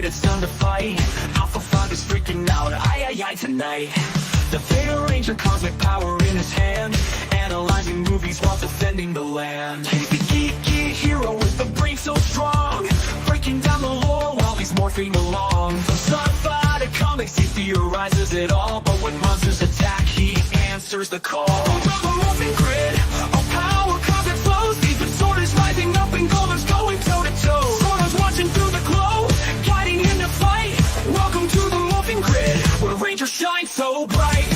Grid, it's time to fight. Alpha 5 is freaking out, aye tonight. The Theta Ranger, cosmic power in his hand, analyzing movies while defending the land. He's the geeky hero with the brain so strong, breaking down the lore while he's morphing along. From sci-fi to comics, he theorizes it all, but when monsters attack, he answers the call. From the Morphin Grid, our power cosmic flows. The sword is rising up and Golden's going toe-to-toe. Sword's watching through the glow, guiding him to fight. Welcome to the Morphin Grid, where Ranger shines so bright.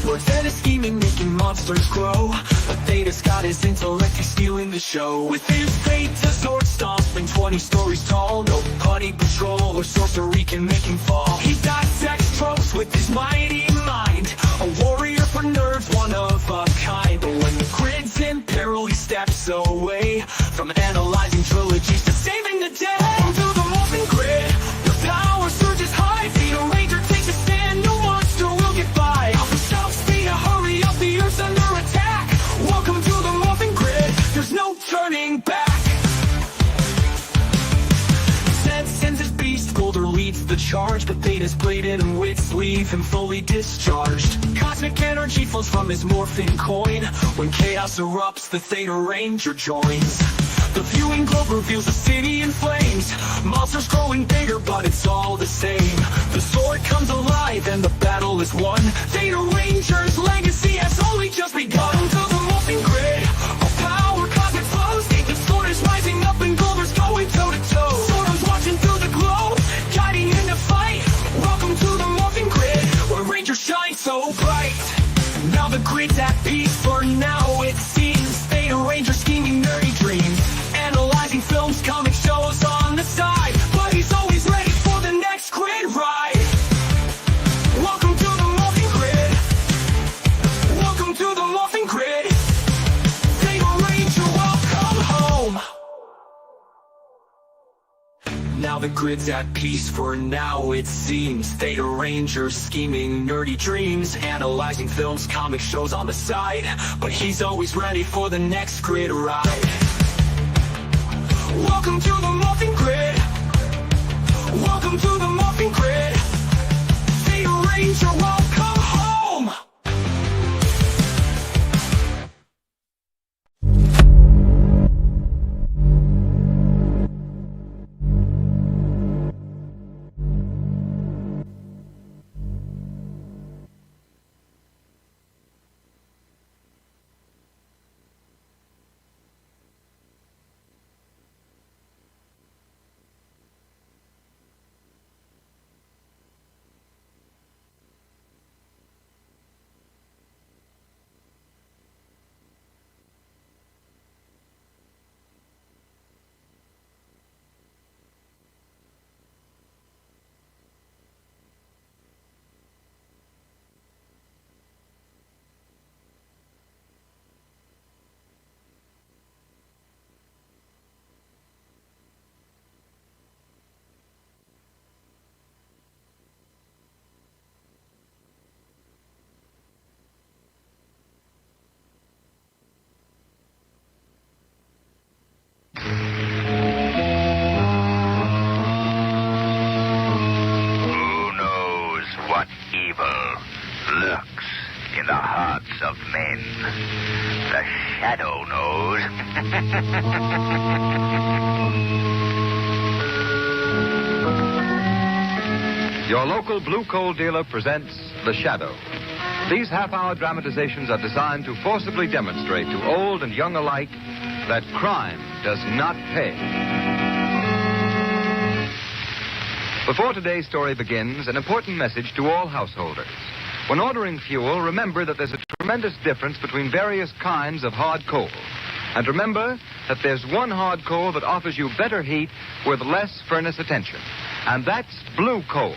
Lord Theta's scheming, making monsters grow, but Theta's got his intellect, he's stealing the show. With his Thetazord stomping 20 stories tall, no putty patrol or sorcery can make him fall. He dissects tropes with his mighty mind, a warrior for nerds, one of a kind. But when the grid's in peril, he steps away, from analyzing trilogies to saving the day. Welcome to the Morphin Grid, the power surges high. Theta Ranger takes a stand, no monster will get by. Alpha shouts, Theta, hurry up, the Earth's under attack. Welcome to the Morphin Grid, there's no turning back. Zed sends his beast, Golder leads the charge, but Theta's bladed and wits leave him fully discharged. Cosmic energy flows from his Morphin coin. When chaos erupts, the Theta Ranger joins. The viewing globe reveals a city in flames, monsters growing bigger, but it's all the same. The sword comes alive and the battle is won. Theta Ranger's legacy has only just begun. To the Morphin Grid, our power cosmic flows. The sword is rising up and Golder's going toe-to-toe. Sword's watching through the glow, guiding him to fight. Welcome to the Morphin Grid, where Ranger shines so bright. Now the grid's at peace for now, it seems. Theta Ranger scheming nerdy dreams, analyzing films, comic shows on the side, but he's always ready for the next grid ride. Welcome to the Morphin Grid. Welcome to the Morphin Grid. Theta Ranger, welcome home. Now the grid's at peace for now, it seems. Theta Ranger scheming nerdy dreams, analyzing films, comic shows on the side, but he's always ready for the next grid ride. Welcome to the Morphin Grid. Welcome to the Morphin Grid. Theta Ranger, welcome home. Lurks in the hearts of men. The Shadow knows. Your local blue coal dealer presents The Shadow. These half-hour dramatizations are designed to forcibly demonstrate to old and young alike that crime does not pay. Before today's story begins, an important message to all householders. When ordering fuel, remember that there's a tremendous difference between various kinds of hard coal. And remember that there's one hard coal that offers you better heat with less furnace attention. And that's blue coal.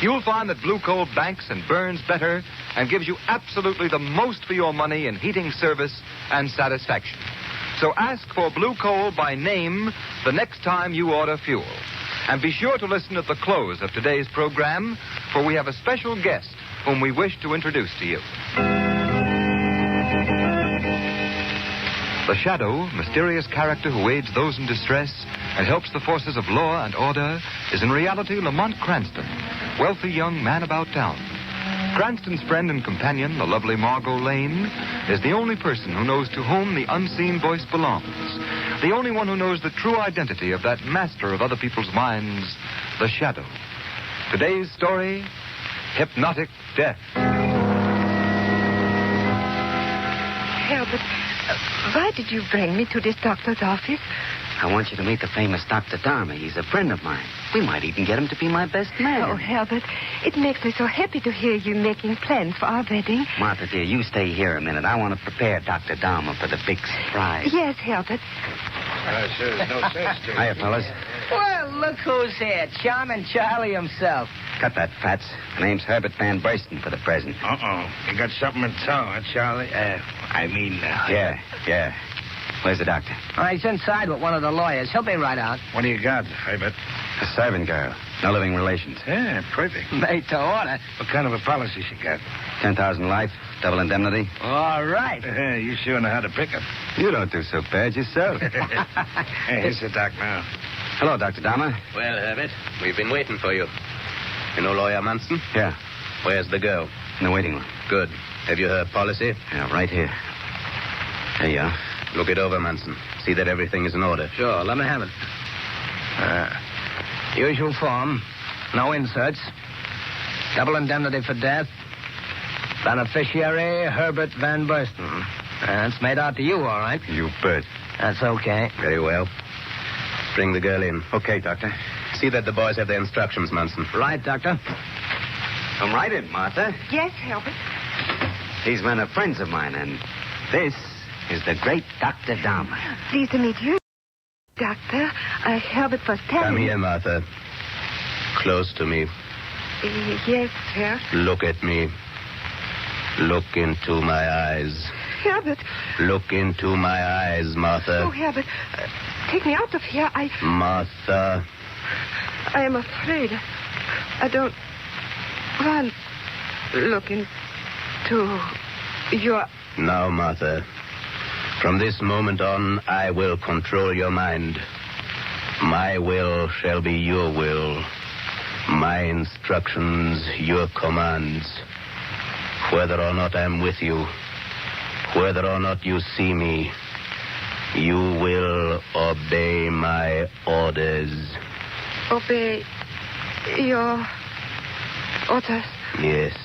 You'll find that blue coal banks and burns better and gives you absolutely the most for your money in heating service and satisfaction. So ask for blue coal by name the next time you order fuel. And be sure to listen at the close of today's program, for we have a special guest whom we wish to introduce to you. The Shadow, mysterious character who aids those in distress, and helps the forces of law and order is in reality Lamont Cranston, wealthy young man about town. Cranston's friend and companion, the lovely Margot Lane, is the only person who knows to whom the unseen voice belongs. The only one who knows the true identity of that master of other people's minds, the Shadow. Today's story, Hypnotic Death. Herbert, why did you bring me to this doctor's office? I want you to meet the famous Dr. Dharma. He's a friend of mine. We might even get him to be my best man. Oh, Herbert, it makes me so happy to hear you making plans for our wedding. Martha, dear, you stay here a minute. I want to prepare Dr. Dharma for the big surprise. Yes, Herbert. Sure, there's no sense to it. Hiya, fellas. Well, look who's here. Charming Charlie himself. Cut that, Fats. My name's Herbert Van Burston for the present. You got something in tow, huh, Charlie? Yeah. Where's the doctor? Oh, he's inside with one of the lawyers. He'll be right out. What do you got, Herbert? A servant girl. No living relations. Yeah, perfect. Made to order. What kind of a policy she got? 10,000 life, double indemnity. All right. You sure know how to pick 'em. You don't do so bad yourself. Hey, here's the doc now. Hello, Dr. Dharma. Well, Herbert, we've been waiting for you. You know Lawyer Munson? Yeah, Where's the girl? in the waiting room. Good. Have you her policy? Yeah, right here. There you are. Look it over, Munson. See that everything is in order. Sure, let me have it. Usual form. No inserts. Double indemnity for death. Beneficiary, Herbert Van Burston. It's made out to you, all right. You bet. That's okay. Very well. Bring the girl in. Okay, Doctor. See that the boys have their instructions, Munson. Right, Doctor. Come right in, Martha. Yes, Herbert. These men are friends of mine, and this is the great Dr. Dharma. Pleased to meet you, Doctor. Herbert was telling Come me... here, Martha. Close to me. Yes, sir. Look at me. Look into my eyes. Herbert. Look into my eyes, Martha. Oh, Herbert. Take me out of here. Martha. I am afraid. I don't want to look into your... Now, Martha. From this moment on, I will control your mind. My will shall be your will. My instructions, your commands. Whether or not I'm with you, whether or not you see me, you will obey my orders. Obey your orders. Yes.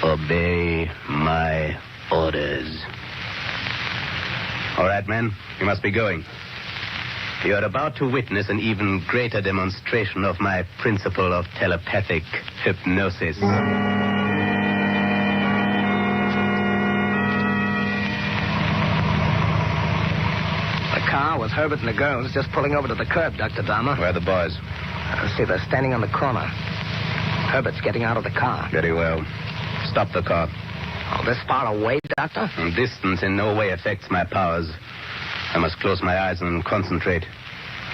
Obey my orders. All right, men, you must be going. You are about to witness an even greater demonstration of my principle of telepathic hypnosis. The car with Herbert and the girls just pulling over to the curb, Dr. Dharma. Where are the boys? See, they're standing on the corner. Herbert's getting out of the car. Very well. Stop the car. Oh, this far away, Doctor? Distance in no way affects my powers. I must close my eyes and concentrate.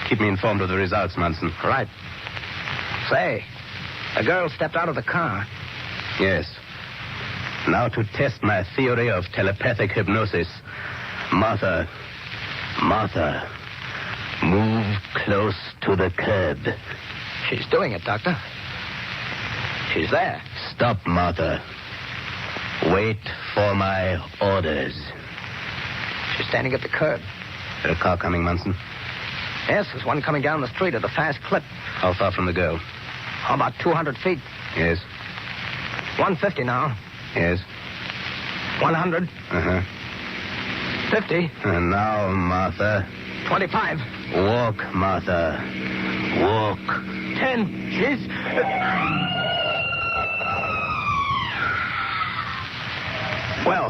Keep me informed of the results, Munson. Right. Say, a girl stepped out of the car. Yes. Now to test my theory of telepathic hypnosis. Martha, move close to the curb. She's doing it, Doctor. She's there. Stop, Martha. Wait for my orders. She's standing at the curb. Is there a car coming, Munson? Yes, there's one coming down the street at a fast clip. How far from the girl? How about 200 feet? Yes. 150 now. Yes. 100. Uh-huh. 50. And now, Martha. 25. Walk, Martha. Walk. 10. She's... Well,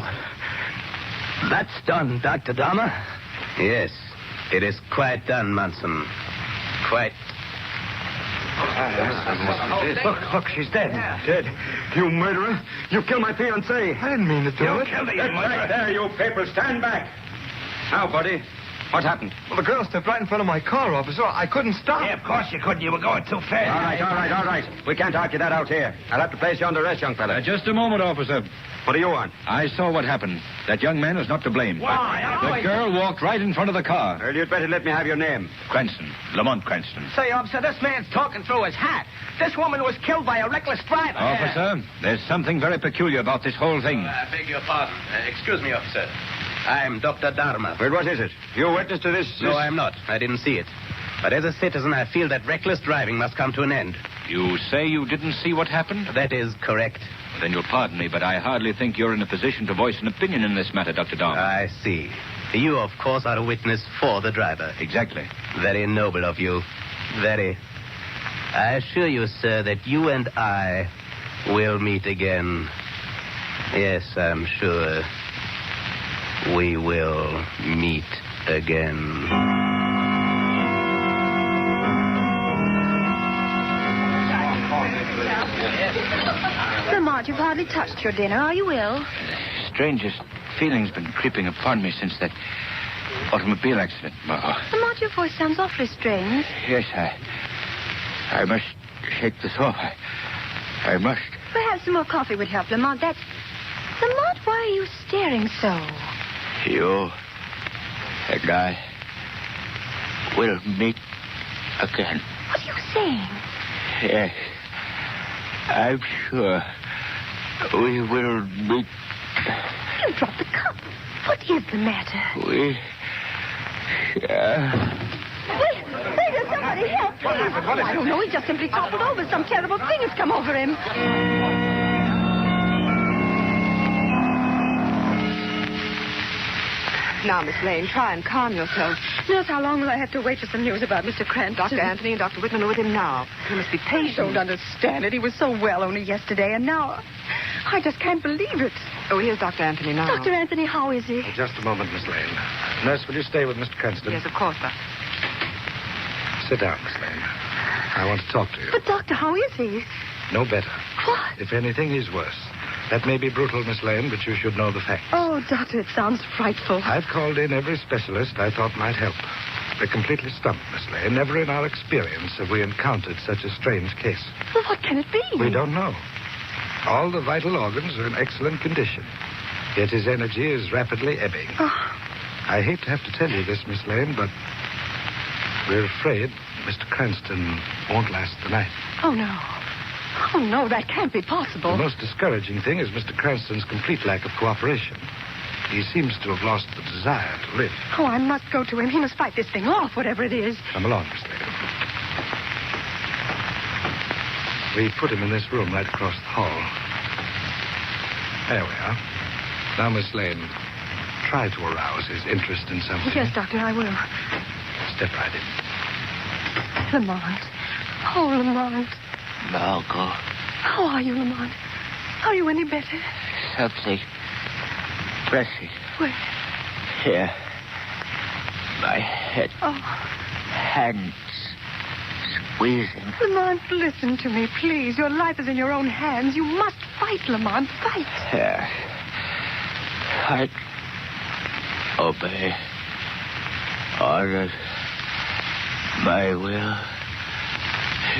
that's done, Dr. Dharma. Yes. It is quite done, Munson. Quite. Look, she's dead. Dead. You murderer. You killed my fiancée. I didn't mean to do it. Right there, you people. Stand back. Now, buddy, What happened? Well, the girl stepped right in front of my car, officer. I couldn't stop. Yeah, of course you couldn't. You were going too fast. All right. We can't argue that out here. I'll have to place you under arrest, young fella. Just a moment, officer. What do you want? I saw what happened. That young man is not to blame. Why? The girl walked right in front of the car. Well, you'd better let me have your name. Cranston. Lamont Cranston. Say, officer, this man's talking through his hat. This woman was killed by a reckless driver. Officer, there's something very peculiar about this whole thing. I beg your pardon. Excuse me, officer. I'm Dr. Dharma. Well, what is it? You witness to this? No, I'm not. I didn't see it. But as a citizen, I feel that reckless driving must come to an end. You say you didn't see what happened? That is correct. Then you'll pardon me, but I hardly think you're in a position to voice an opinion in this matter, Dr. Dharma. I see. You, of course, are a witness for the driver. Exactly. Very noble of you. Very. I assure you, sir, that you and I will meet again. Yes, I'm sure we will meet again. Lamont, you've hardly touched your dinner. Are you ill? Strangest feeling's been creeping upon me since that automobile accident. Lamont, your voice sounds awfully strange. Yes, I must shake this off. I must. Perhaps some more coffee would help, Lamont. Lamont, why are you staring so? You and I will meet again. What are you saying? Yes. I'm sure we will meet. You dropped the cup. What is the matter? We Wait, somebody help, please. I don't know. He just simply toppled over. Some terrible thing has come over him. Now, Miss Lane, try and calm yourself. Nurse, how long will I have to wait for some news about Mr. Cranston? Dr. Anthony and Dr. Whitman are with him now. You must be I patient. don't understand it. He was so well only yesterday, and now I just can't believe it. Oh, here's Dr. Anthony now. Dr. Anthony, how is he? Just a moment, Miss Lane. Nurse, will you stay with Mr. Cranston? Yes, of course, Doctor. Sit down, Miss Lane. I want to talk to you. But, Doctor, how is he? No better. What? If anything, he's worse. That may be brutal, Miss Lane, but you should know the facts. Oh, Doctor, it sounds frightful. I've called in every specialist I thought might help. We're completely stumped, Miss Lane. Never in our experience have we encountered such a strange case. Well, what can it be? We don't know. All the vital organs are in excellent condition. Yet his energy is rapidly ebbing. Oh. I hate to have to tell you this, Miss Lane, but we're afraid Mr. Cranston won't last the night. Oh, no. Oh, no, that can't be possible. The most discouraging thing is Mr. Cranston's complete lack of cooperation. He seems to have lost the desire to live. Oh, I must go to him. He must fight this thing off, whatever it is. Come along, Miss Lane. We put him in this room right across the hall. There we are. Now, Miss Lane, try to arouse his interest in something. Yes, Doctor, I will. Step right in. Lamont. Oh, Lamont. Margot. How are you, Lamont? Are you any better? Something pressing Where? here. My head. Oh, Hands squeezing. Lamont, listen to me, please. Your life is in your own hands. You must fight, Lamont. Fight. Here. I obey orders. My will.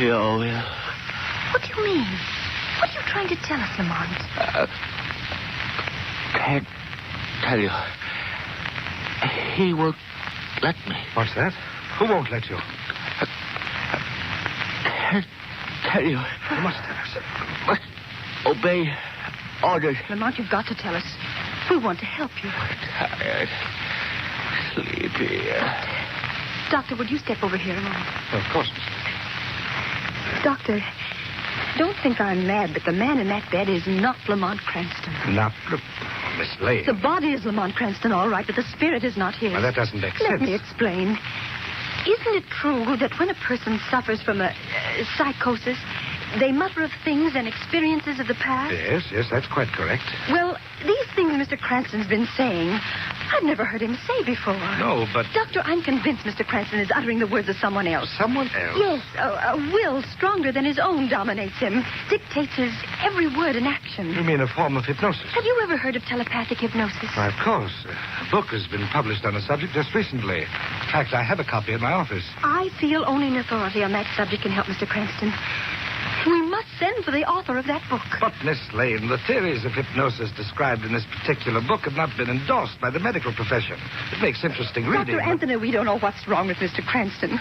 Your will. What do you mean? What are you trying to tell us, Lamont? Can't tell you. He won't let me. What's that? Who won't let you? Can't tell you. You must tell us. Must obey orders. Lamont, you've got to tell us. We want to help you. Tired. Sleepy. Doctor, would you step over here a moment? Of course, Miss Lane. Doctor, don't think I'm mad, but the man in that bed is not Lamont Cranston. Not Miss Lane. The body is Lamont Cranston, all right, but the spirit is not his. Well, that doesn't make Let sense. me explain. Isn't it true that when a person suffers from a psychosis, they mutter of things and experiences of the past? Yes, that's quite correct. Well, these things Mr. Cranston's been saying, I've never heard him say before. No, but... Doctor, I'm convinced Mr. Cranston is uttering the words of someone else. Someone else? Yes, a will stronger than his own dominates him, dictates his every word and action. You mean a form of hypnosis? Have you ever heard of telepathic hypnosis? Why, of course. A book has been published on the subject just recently. In fact, I have a copy in my office. I feel only an authority on that subject can help Mr. Cranston. We must send for the author of that book. But, Miss Lane, the theories of hypnosis described in this particular book have not been endorsed by the medical profession. It makes interesting reading. Dr. Anthony, we don't know what's wrong with Mr. Cranston.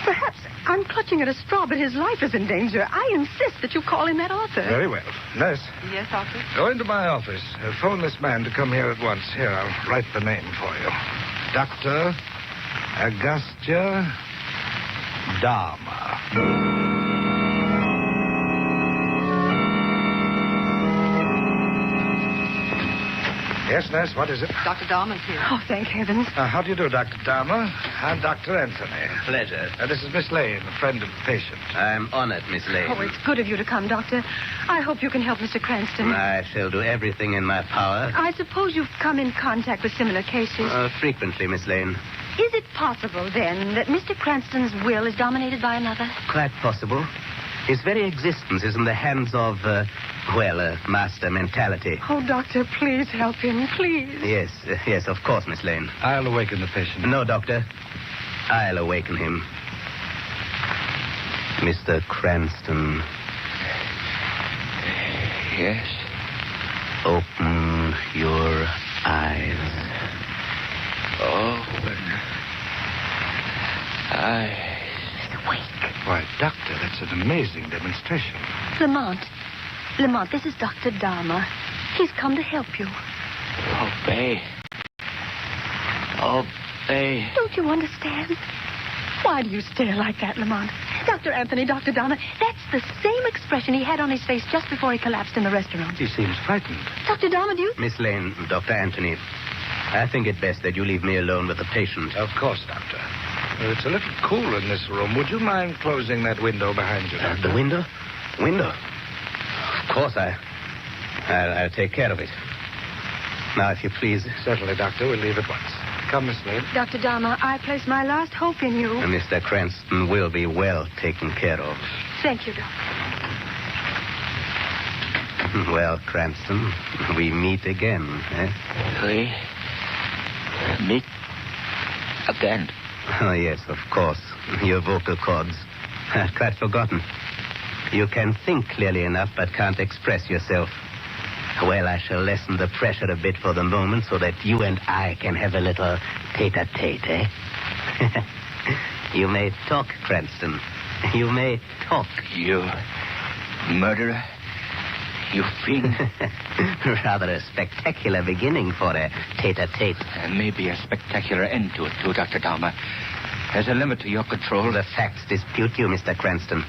Perhaps I'm clutching at a straw, but his life is in danger. I insist that you call in that author. Very well. Nurse, Yes, doctor? go into my office. Phone this man to come here at once. Here, I'll write the name for you. Dr. Augustia Dharma. Yes, nurse, what is it? Dr. Dahman's here. Oh, thank heavens. How do you do, Dr. Dharma? I'm Dr. Anthony. Pleasure. This is Miss Lane, a friend of the patient. I'm honored, Miss Lane. Oh, it's good of you to come, Doctor. I hope you can help Mr. Cranston. I shall do everything in my power. I suppose you've come in contact with similar cases. Frequently, Miss Lane. Is it possible, then, that Mr. Cranston's will is dominated by another? Quite possible. His very existence is in the hands of, a master mentality. Oh, Doctor, please help him, please. Yes, of course, Miss Lane. I'll awaken the patient. No, Doctor. I'll awaken him. Mr. Cranston. Yes? Open your eyes. Open. Eyes. Why, Doctor, that's an amazing demonstration. Lamont, this is Dr. Dharma. He's come to help you. Obey. Obey. Don't you understand? Why do you stare like that, Lamont? Dr. Anthony, Dr. Dharma, that's the same expression he had on his face just before he collapsed in the restaurant. He seems frightened. Dr. Dharma, do you... Miss Lane, Dr. Anthony, I think it best that you leave me alone with the patient. Of course, Doctor. It's a little cool in this room. Would you mind closing that window behind you, Doctor? The window? Window? Of course, I'll take care of it. Now, if you please. Certainly, Doctor. We'll leave at once. Come, Miss Lane. Dr. Dharma, I place my last hope in you. Mr. Cranston will be well taken care of. Thank you, Doctor. Well, Cranston, we meet again, eh? We meet again. Oh, yes, of course. Your vocal cords. I'd quite forgotten. You can think clearly enough, but can't express yourself. Well, I shall lessen the pressure a bit for the moment so that you and I can have a little tete-a-tete, eh? You may talk, Cranston. You may talk. You murderer? You fiend? Rather a spectacular beginning for a tete-a-tete. Maybe a spectacular end to it, too, Dr. Dahmer. There's a limit to your control. The facts dispute you, Mr. Cranston.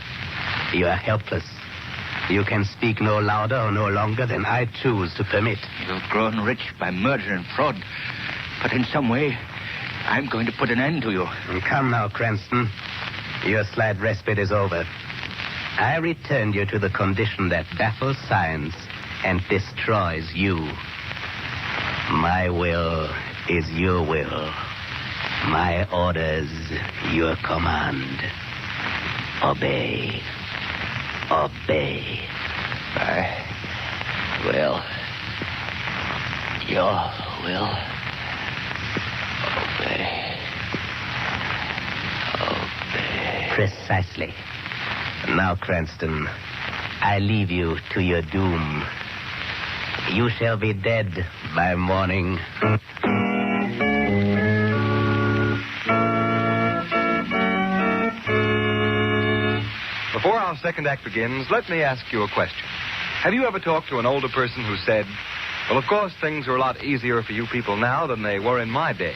You are helpless. You can speak no louder or no longer than I choose to permit. You've grown rich by murder and fraud. But in some way, I'm going to put an end to you. Come now, Cranston. Your slight respite is over. I return you to the condition that baffles science and destroys you. My will is your will. My orders, your command. Obey. Obey. I will. Your will. Obey. Obey. Precisely. Now, Cranston, I leave you to your doom. You shall be dead by morning. Before our second act begins, let me ask you a question. Have you ever talked to an older person who said, well, of course, things are a lot easier for you people now than they were in my day?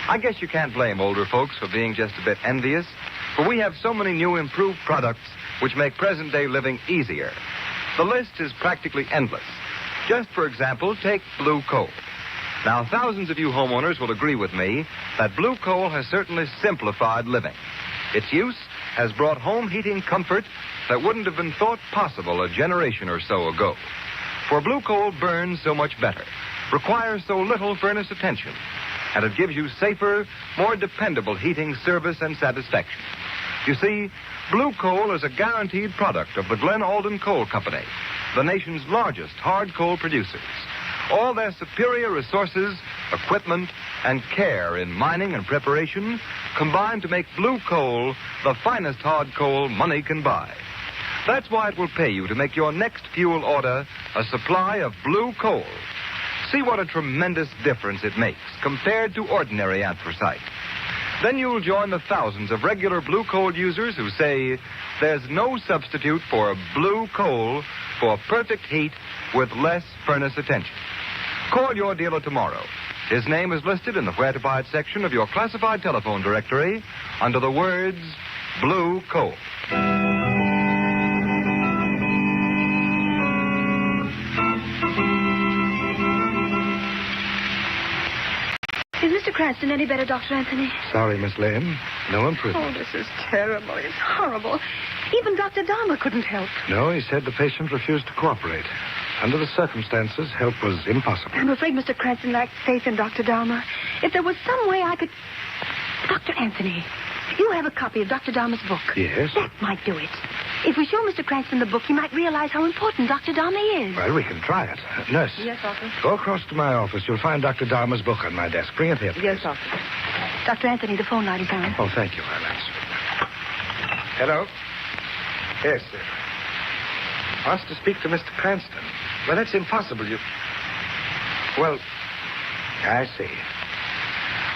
I guess you can't blame older folks for being just a bit envious, for we have so many new improved products which make present-day living easier. The list is practically endless. Just for example, take blue coal. Now, thousands of you homeowners will agree with me that blue coal has certainly simplified living. Its use has brought home heating comfort that wouldn't have been thought possible a generation or so ago. For blue coal burns so much better, requires so little furnace attention, and it gives you safer, more dependable heating service and satisfaction. You see, blue coal is a guaranteed product of the Glen Alden Coal Company, the nation's largest hard coal producers. All their superior resources, equipment, and care in mining and preparation combine to make blue coal the finest hard coal money can buy. That's why it will pay you to make your next fuel order a supply of blue coal. See what a tremendous difference it makes compared to ordinary anthracite. Then you'll join the thousands of regular blue coal users who say there's no substitute for blue coal for perfect heat with less furnace attention. Call your dealer tomorrow. His name is listed in the Where to Buy It section of your classified telephone directory under the words Blue Coal. Is Mr. Cranston any better, Dr. Anthony? Sorry, Miss Lane. No improvement. Oh, this is terrible. It's horrible. Even Dr. Dahmer couldn't help. No, he said the patient refused to cooperate. Under the circumstances, help was impossible. I'm afraid Mr. Cranston lacked faith in Dr. Dahmer. If there was some way I could... Dr. Anthony, you have a copy of Dr. Dahmer's book. Yes? That might do it. If we show Mr. Cranston the book, he might realize how important Dr. Dahmer is. Well, we can try it. Nurse. Yes, doctor. Go across to my office. You'll find Dr. Dahmer's book on my desk. Bring it here. Yes, doctor. Dr. Anthony, the phone light is on. Oh, thank you. I'll answer. Hello? Yes, sir. Wants to speak to Mr. Cranston. Well, that's impossible. Well, I see.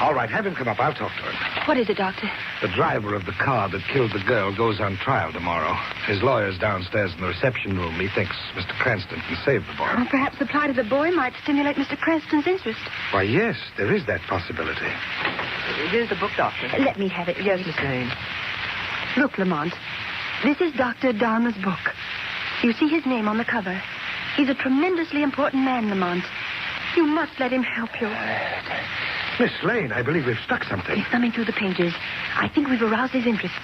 All right, have him come up. I'll talk to him. What is it, Doctor? The driver of the car that killed the girl goes on trial tomorrow. His lawyer's downstairs in the reception room. He thinks Mr. Cranston can save the boy. Well, perhaps the plight of the boy might stimulate Mr. Cranston's interest. Why, yes, there is that possibility. Here's the book, doctor. Let me have it. Yes, Miss Lane. Look, Lamont. This is Dr. Dahmer's book. You see his name on the cover. He's a tremendously important man, Lamont. You must let him help you. Miss Lane, I believe we've struck something. He's thumbing through the pages. I think we've aroused his interest.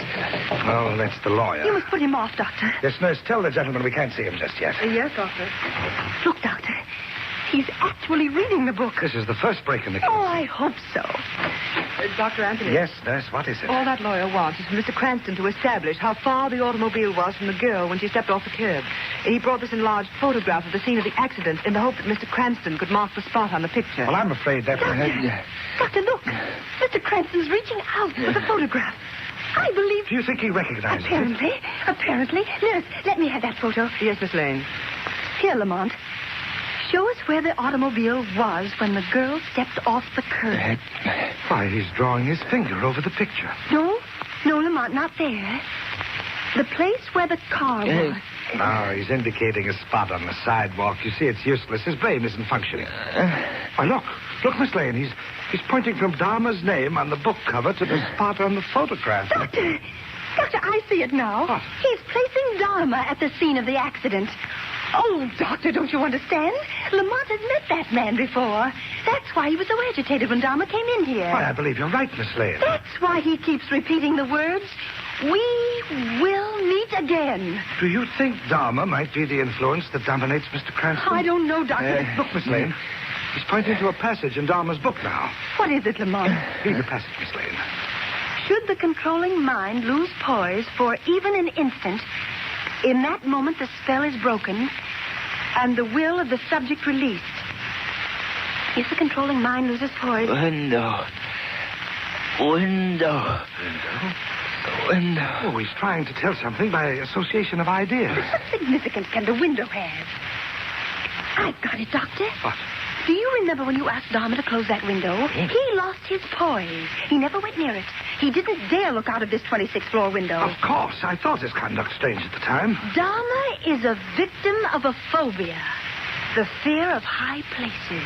Oh, that's the lawyer. You must put him off, Doctor. Yes, nurse, tell the gentleman we can't see him just yet. Yes, doctor. Look, Doctor. He's actually reading the book. This is the first break in the case. Oh, I hope so. Dr. Anthony. Yes, nurse, what is it? All that lawyer wants is for Mr. Cranston to establish how far the automobile was from the girl when she stepped off the curb. He brought this enlarged photograph of the scene of the accident in the hope that Mr. Cranston could mark the spot on the picture. Well, I'm afraid that... Doctor, look. Mr. Cranston's reaching out for the photograph. I believe... Do you think he recognizes it? Apparently. Nurse, let me have that photo. Yes, Miss Lane. Here, Lamont. Show us where the automobile was when the girl stepped off the curb. Why, he's drawing his finger over the picture. No, Lamont, not there. The place where the car was. No, he's indicating a spot on the sidewalk. You see, it's useless. His brain isn't functioning. Why, look, Miss Lane. He's pointing from Dahmer's name on the book cover to the spot on the photograph. Doctor, I see it now. What? He's placing Dahmer at the scene of the accident. Oh, Doctor, don't you understand? Lamont has met that man before. That's why he was so agitated when Dahmer came in here. Why, I believe you're right, Miss Lane. That's why he keeps repeating the words, "We will meet again." Do you think Dahmer might be the influence that dominates Mr. Cranston? I don't know, Doctor. Look, Miss Lane. He's pointing to a passage in Dahmer's book now. What is it, Lamont? Read the passage, Miss Lane. Should the controlling mind lose poise for even an instant, in that moment the spell is broken and the will of the subject released. If the controlling mind loses poise... Window. Oh, he's trying to tell something by association of ideas. What significance can the window have? I've got it, Doctor. What? Do you remember when you asked Dahmer to close that window? He lost his poise. He never went near it. He didn't dare look out of this 26th floor window. Of course. I thought his conduct strange at the time. Dahmer is a victim of a phobia. The fear of high places.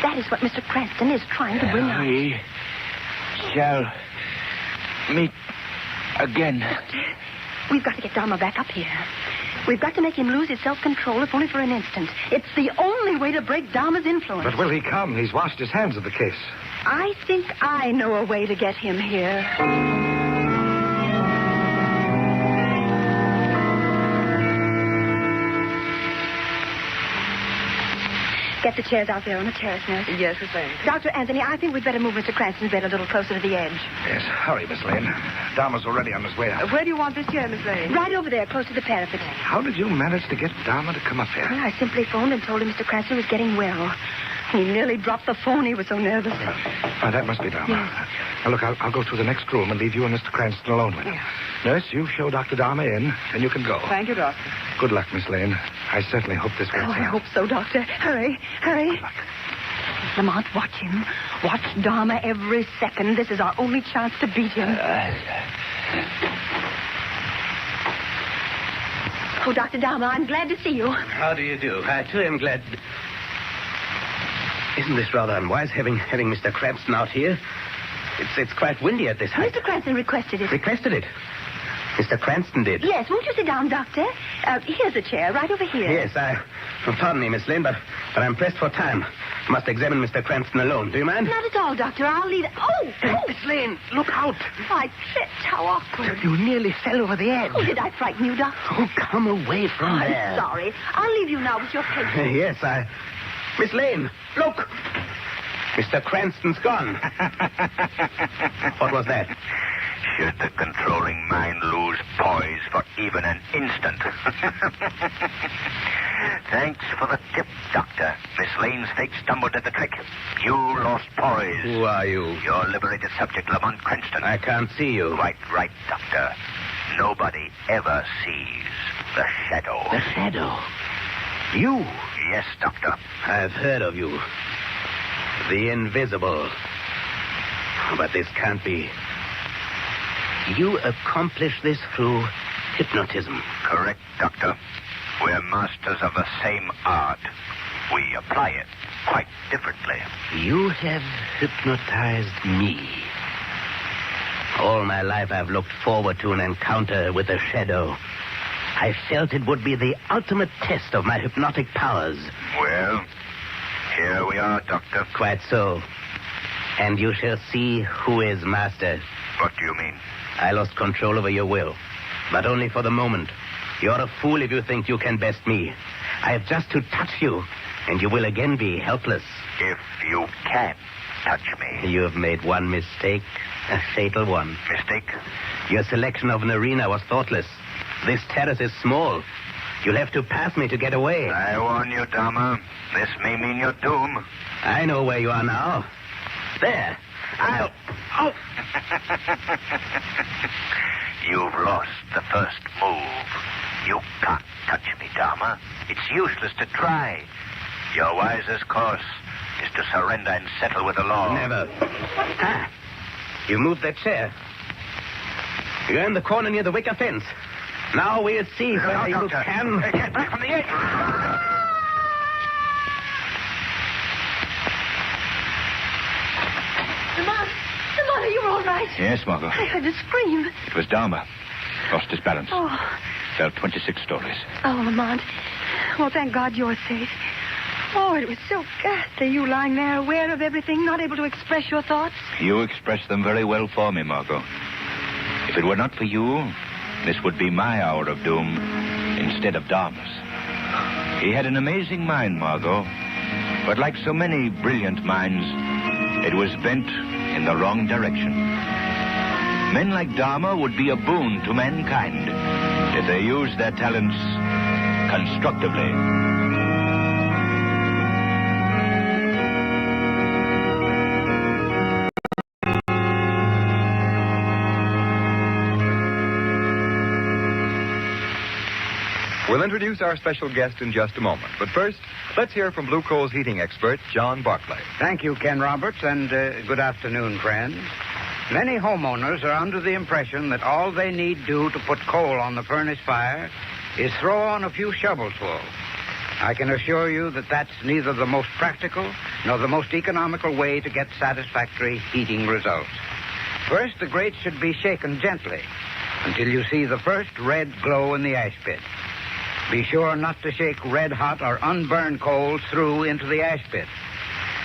That is what Mr. Cranston is trying to bring out. We shall meet again. Doctor, we've got to get Dahmer back up here. We've got to make him lose his self-control, if only for an instant. It's the only way to break Dahmer's influence. But will he come? He's washed his hands of the case. I think I know a way to get him here. Get the chairs out there on the terrace, nurse. Yes, Miss Lane. Dr. Anthony, I think we'd better move Mr. Cranston's bed a little closer to the edge. Yes, hurry, Miss Lane. Dahmer's already on his way out. Where do you want this chair, Miss Lane? Right over there, close to the parapet. How did you manage to get Dahmer to come up here? Well, I simply phoned and told him Mr. Cranston was getting well. He nearly dropped the phone. He was so nervous. Oh, that must be Dahmer. Yes. Now, look, I'll go to the next room and leave you and Mr. Cranston alone with him. Nurse, you show Dr. Dahmer in, and you can go. Thank you, Doctor. Good luck, Miss Lane. I certainly hope this works Oh, I out. hope so, Doctor. Hurry, hurry. Good luck. Lamont, watch him. Watch Dahmer every second. This is our only chance to beat him. Oh, Dr. Dahmer, I'm glad to see you. How do you do? I, too, am glad. Isn't this rather unwise, having Mr. Cranston out here? It's quite windy at this height. Mr. Cranston requested it. Requested it? Mr. Cranston did? Yes, won't you sit down, Doctor? Here's a chair, right over here. Yes, pardon me, Miss Lane, but I'm pressed for time. Must examine Mr. Cranston alone. Do you mind? Not at all, Doctor. I'll leave it. Oh! Miss Lane, look out. I tripped. How awkward. You nearly fell over the edge. Oh, did I frighten you, Doctor? Oh, come away from there. I'm sorry. I'll leave you now with your patient. Yes, Miss Lane, look. Mr. Cranston's gone. What was that? Should the controlling mind lose poise for even an instant. Thanks for the tip, Doctor. Miss Lane's fake stumbled at the trick. You lost poise. Who are you? Your liberated subject, Lamont Cranston. I can't see you. Quite right, Doctor. Nobody ever sees the shadow. The shadow? You? Yes, Doctor. I've heard of you. The invisible. But this can't be. You accomplish this through hypnotism. Correct, Doctor. We're masters of the same art. We apply it quite differently. You have hypnotized me. All my life I've looked forward to an encounter with the shadow. I felt it would be the ultimate test of my hypnotic powers. Well, here we are, Doctor. Quite so. And you shall see who is master. What do you mean? I lost control over your will, but only for the moment. You're a fool if you think you can best me. I have just to touch you, and you will again be helpless. If you can touch me. You have made one mistake, a fatal one. Mistake? Your selection of an arena was thoughtless. This terrace is small. You'll have to pass me to get away. I warn you, Dahmer. This may mean your doom. I know where you are now. There. I'll... Oh! You've lost the first move. You can't touch me, Dahmer. It's useless to try. Your wisest course is to surrender and settle with the law. Never. Ah, you moved that chair. You're in the corner near the wicker fence. Now we'll see whether you can... Get back from the edge. Lamont, are you all right? Yes, Margot. I heard a scream. It was Dahmer. Lost his balance. Oh. Fell 26 stories. Oh, Lamont. Well, thank God you're safe. Oh, it was so ghastly, you lying there, aware of everything, not able to express your thoughts. You expressed them very well for me, Margot. If it were not for you, this would be my hour of doom instead of Dahmer's. He had an amazing mind, Margot. But like so many brilliant minds, it was bent in the wrong direction. Men like Dahmer would be a boon to mankind if they used their talents constructively. We'll introduce our special guest in just a moment. But first, let's hear from Blue Coal's heating expert, John Barclay. Thank you, Ken Roberts, and good afternoon, friends. Many homeowners are under the impression that all they need do to put coal on the furnace fire is throw on a few shovels full. I can assure you that that's neither the most practical nor the most economical way to get satisfactory heating results. First, the grate should be shaken gently until you see the first red glow in the ash pit. Be sure not to shake red-hot or unburned coals through into the ash pit,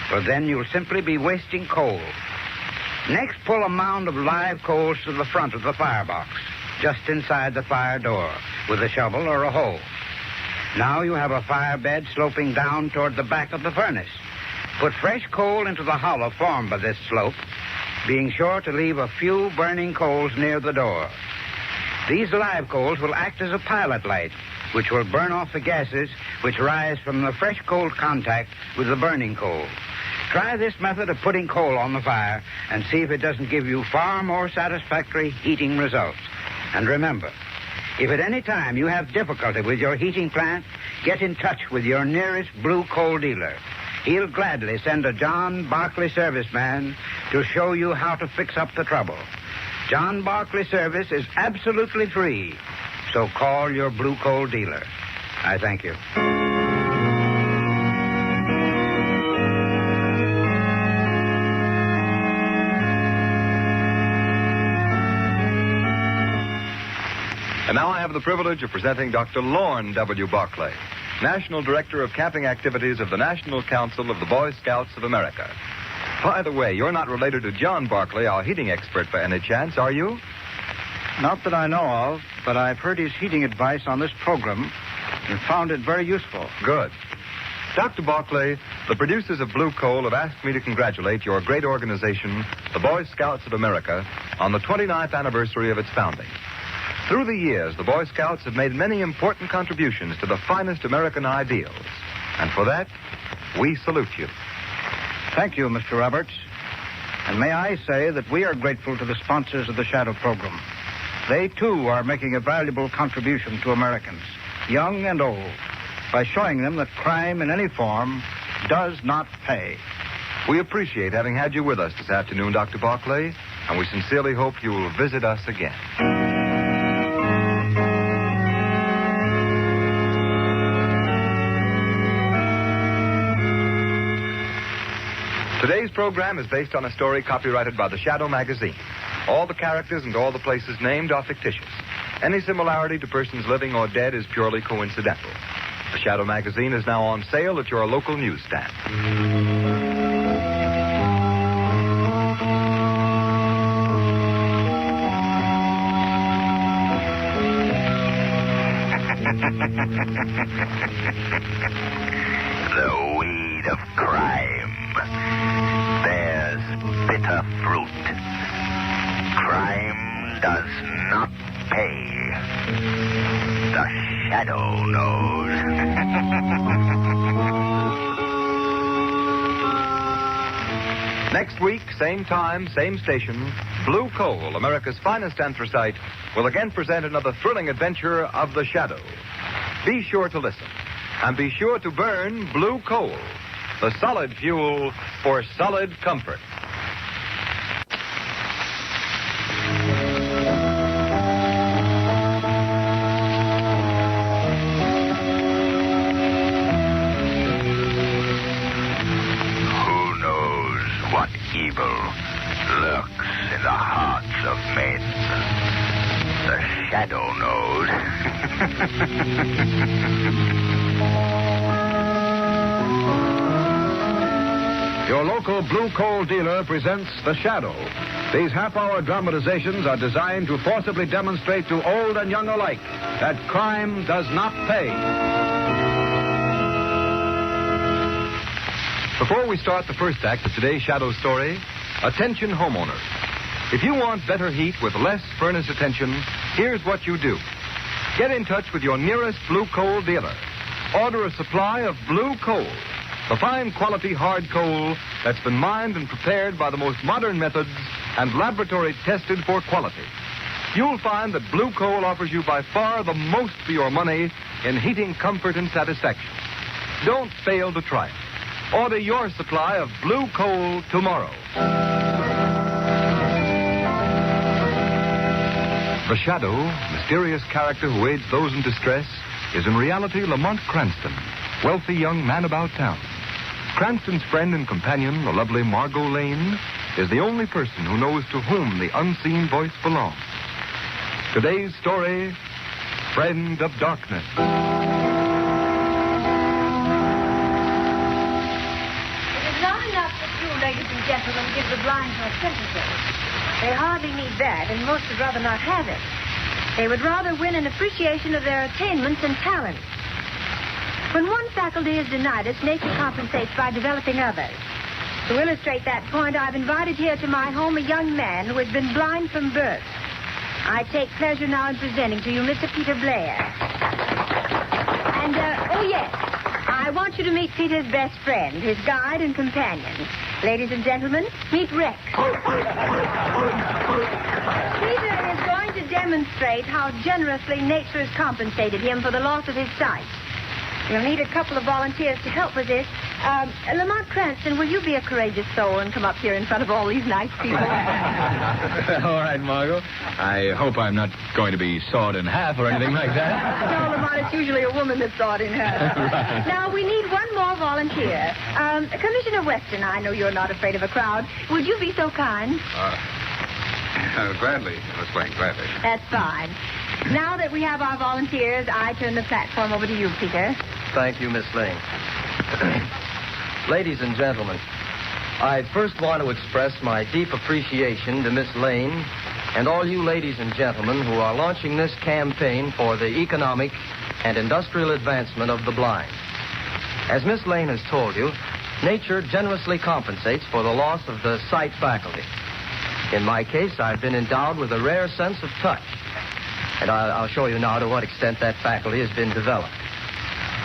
for then you'll simply be wasting coal. Next, pull a mound of live coals to the front of the firebox, just inside the fire door, with a shovel or a hoe. Now you have a fire bed sloping down toward the back of the furnace. Put fresh coal into the hollow formed by this slope, being sure to leave a few burning coals near the door. These live coals will act as a pilot light, which will burn off the gases which rise from the fresh coal contact with the burning coal. Try this method of putting coal on the fire and see if it doesn't give you far more satisfactory heating results. And remember, if at any time you have difficulty with your heating plant, get in touch with your nearest blue coal dealer. He'll gladly send a John Barkley serviceman to show you how to fix up the trouble. John Barkley service is absolutely free, so call your blue coal dealer. I thank you. And now I have the privilege of presenting Dr. Lorne W. Barclay, National Director of Camping Activities of the National Council of the Boy Scouts of America. By the way, you're not related to John Barclay, our heating expert, by any chance, are you? Not that I know of, but I've heard his heating advice on this program and found it very useful. Good. Dr. Barclay, the producers of Blue Coal have asked me to congratulate your great organization, the Boy Scouts of America, on the 29th anniversary of its founding. Through the years, the Boy Scouts have made many important contributions to the finest American ideals. And for that, we salute you. Thank you, Mr. Roberts. And may I say that we are grateful to the sponsors of the Shadow program. They, too, are making a valuable contribution to Americans, young and old, by showing them that crime in any form does not pay. We appreciate having had you with us this afternoon, Dr. Barclay, and we sincerely hope you will visit us again. Today's program is based on a story copyrighted by the Shadow magazine. All the characters and all the places named are fictitious. Any similarity to persons living or dead is purely coincidental. The Shadow magazine is now on sale at your local newsstand. The weed of crime bears bitter fruit. Crime does not pay. The Shadow knows. Next week, same time, same station, Blue Coal, America's finest anthracite, will again present another thrilling adventure of the Shadow. Be sure to listen. And be sure to burn Blue Coal, the solid fuel for solid comfort. Who knows what evil lurks in the hearts of men? The Shadow knows. Your local Blue Coal dealer presents The Shadow. These half-hour dramatizations are designed to forcibly demonstrate to old and young alike that crime does not pay. Before we start the first act of today's Shadow story, attention homeowners. If you want better heat with less furnace attention, here's what you do. Get in touch with your nearest Blue Coal dealer. Order a supply of Blue Coal, the fine quality hard coal that's been mined and prepared by the most modern methods and laboratory tested for quality. You'll find that Blue Coal offers you by far the most for your money in heating comfort and satisfaction. Don't fail to try it. Order your supply of Blue Coal tomorrow. The Shadow, mysterious character who aids those in distress, is in reality Lamont Cranston, wealthy young man about town. Cranston's friend and companion, the lovely Margot Lane, is the only person who knows to whom the unseen voice belongs. Today's story, Friend of Darkness. It is not enough that you, ladies and gentlemen, give the blind her sympathy. They hardly need that, and most would rather not have it. They would rather win an appreciation of their attainments and talents. When one faculty is denied us, nature compensates by developing others. To illustrate that point, I've invited here to my home a young man who has been blind from birth. I take pleasure now in presenting to you Mr. Peter Blair. And, oh yes, I want you to meet Peter's best friend, his guide and companion. Ladies and gentlemen, meet Rex. Peter is going to demonstrate how generously nature has compensated him for the loss of his sight. We'll need a couple of volunteers to help with this. Lamont Cranston, will you be a courageous soul and come up here in front of all these nice people? All right, Margot. I hope I'm not going to be sawed in half or anything like that. No, Lamont, it's usually a woman that's sawed in half. Right. Now, we need one more volunteer. Commissioner Weston, I know you're not afraid of a crowd. Would you be so kind? Gladly, Miss Lane, gladly. That's fine. Now that we have our volunteers, I turn the platform over to you, Peter. Thank you, Miss Lane. Ladies and gentlemen, I first want to express my deep appreciation to Miss Lane and all you ladies and gentlemen who are launching this campaign for the economic and industrial advancement of the blind. As Miss Lane has told you, nature generously compensates for the loss of the sight faculty. In my case, I've been endowed with a rare sense of touch, and I'll show you now to what extent that faculty has been developed.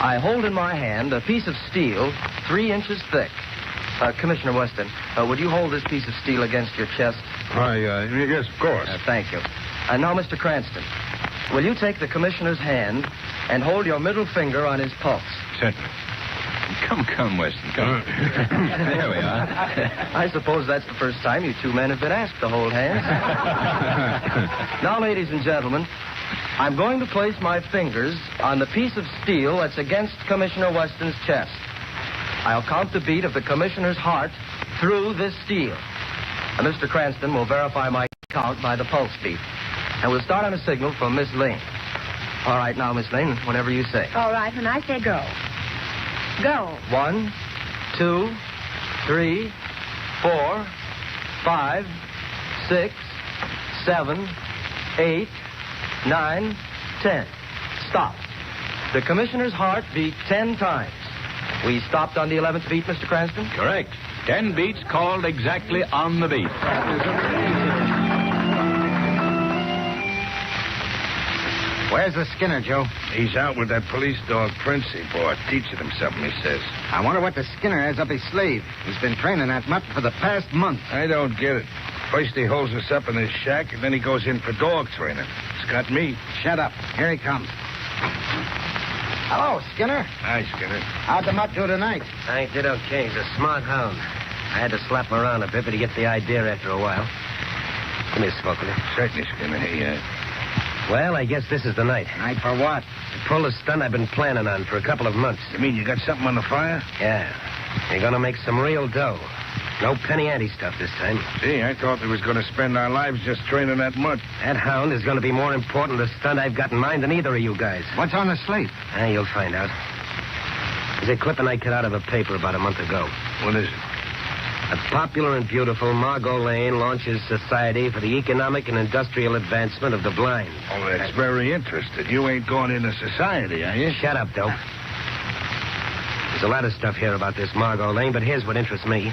I hold in my hand a piece of steel 3 inches thick. Commissioner Weston, would you hold this piece of steel against your chest? Yes, of course. Thank you. And now, Mr. Cranston, will you take the commissioner's hand and hold your middle finger on his pulse? Certainly. Come, Weston, come. There we are. I suppose that's the first time you two men have been asked to hold hands. Now, ladies and gentlemen, I'm going to place my fingers on the piece of steel that's against Commissioner Weston's chest. I'll count the beat of the commissioner's heart through this steel. And Mr. Cranston will verify my count by the pulse beat. And we'll start on a signal from Miss Lane. All right, now, Miss Lane, whenever you say. All right, when I say go. Go. 1, 2, 3, 4, 5, 6, 7, 8, 9, 10. Stop. The commissioner's heart beat 10 times. We stopped on the 11th beat, Mr. Cranston? Correct. 10 beats called exactly on the beat. Where's the Skinner, Joe? He's out with that police dog, Princey, boy, teaching him something, he says. I wonder what the Skinner has up his sleeve. He's been training that mutt for the past month. I don't get it. First he holds us up in his shack, and then he goes in for dog training. It's got me. Shut up. Here he comes. Hello, Skinner. Hi, Skinner. How'd the mutt do tonight? I did okay. He's a smart hound. I had to slap him around a bit, but he gets the idea after a while. Come here, Smoke, will you? Certainly, Skinner. Hey, Well, I guess this is the night. Night for what? To pull the stunt I've been planning on for a couple of months. You mean you got something on the fire? Yeah. You're gonna make some real dough. No penny ante stuff this time. Gee, I thought we was going to spend our lives just training that mutt. That hound is gonna be more important to the stunt I've got in mind than either of you guys. What's on the slate? You'll find out. There's a clipping I cut out of a paper about a month ago. What is it? A popular and beautiful Margot Lane launches Society for the Economic and Industrial Advancement of the Blind. Oh, that's very interesting. You ain't going into society, are you? Shut up, dope. There's a lot of stuff here about this Margot Lane, but here's what interests me.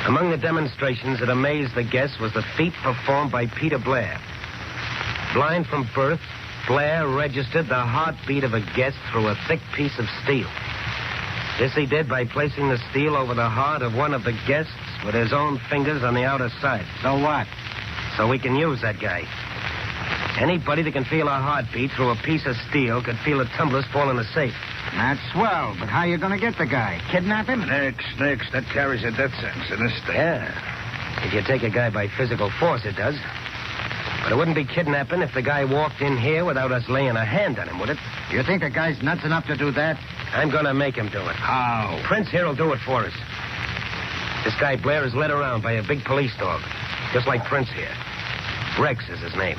Among the demonstrations that amazed the guests was the feat performed by Peter Blair. Blind from birth, Blair registered the heartbeat of a guest through a thick piece of steel. This he did by placing the steel over the heart of one of the guests with his own fingers on the outer side. So what? So we can use that guy. Anybody that can feel a heartbeat through a piece of steel could feel the tumblers fall in the safe. That's swell, but how you going to get the guy? Kidnap him? Next. That carries a death sentence in this state. Yeah. If you take a guy by physical force, it does. But it wouldn't be kidnapping if the guy walked in here without us laying a hand on him, would it? You think the guy's nuts enough to do that? I'm going to make him do it. How? Prince here will do it for us. This guy Blair is led around by a big police dog, just like Prince here. Rex is his name.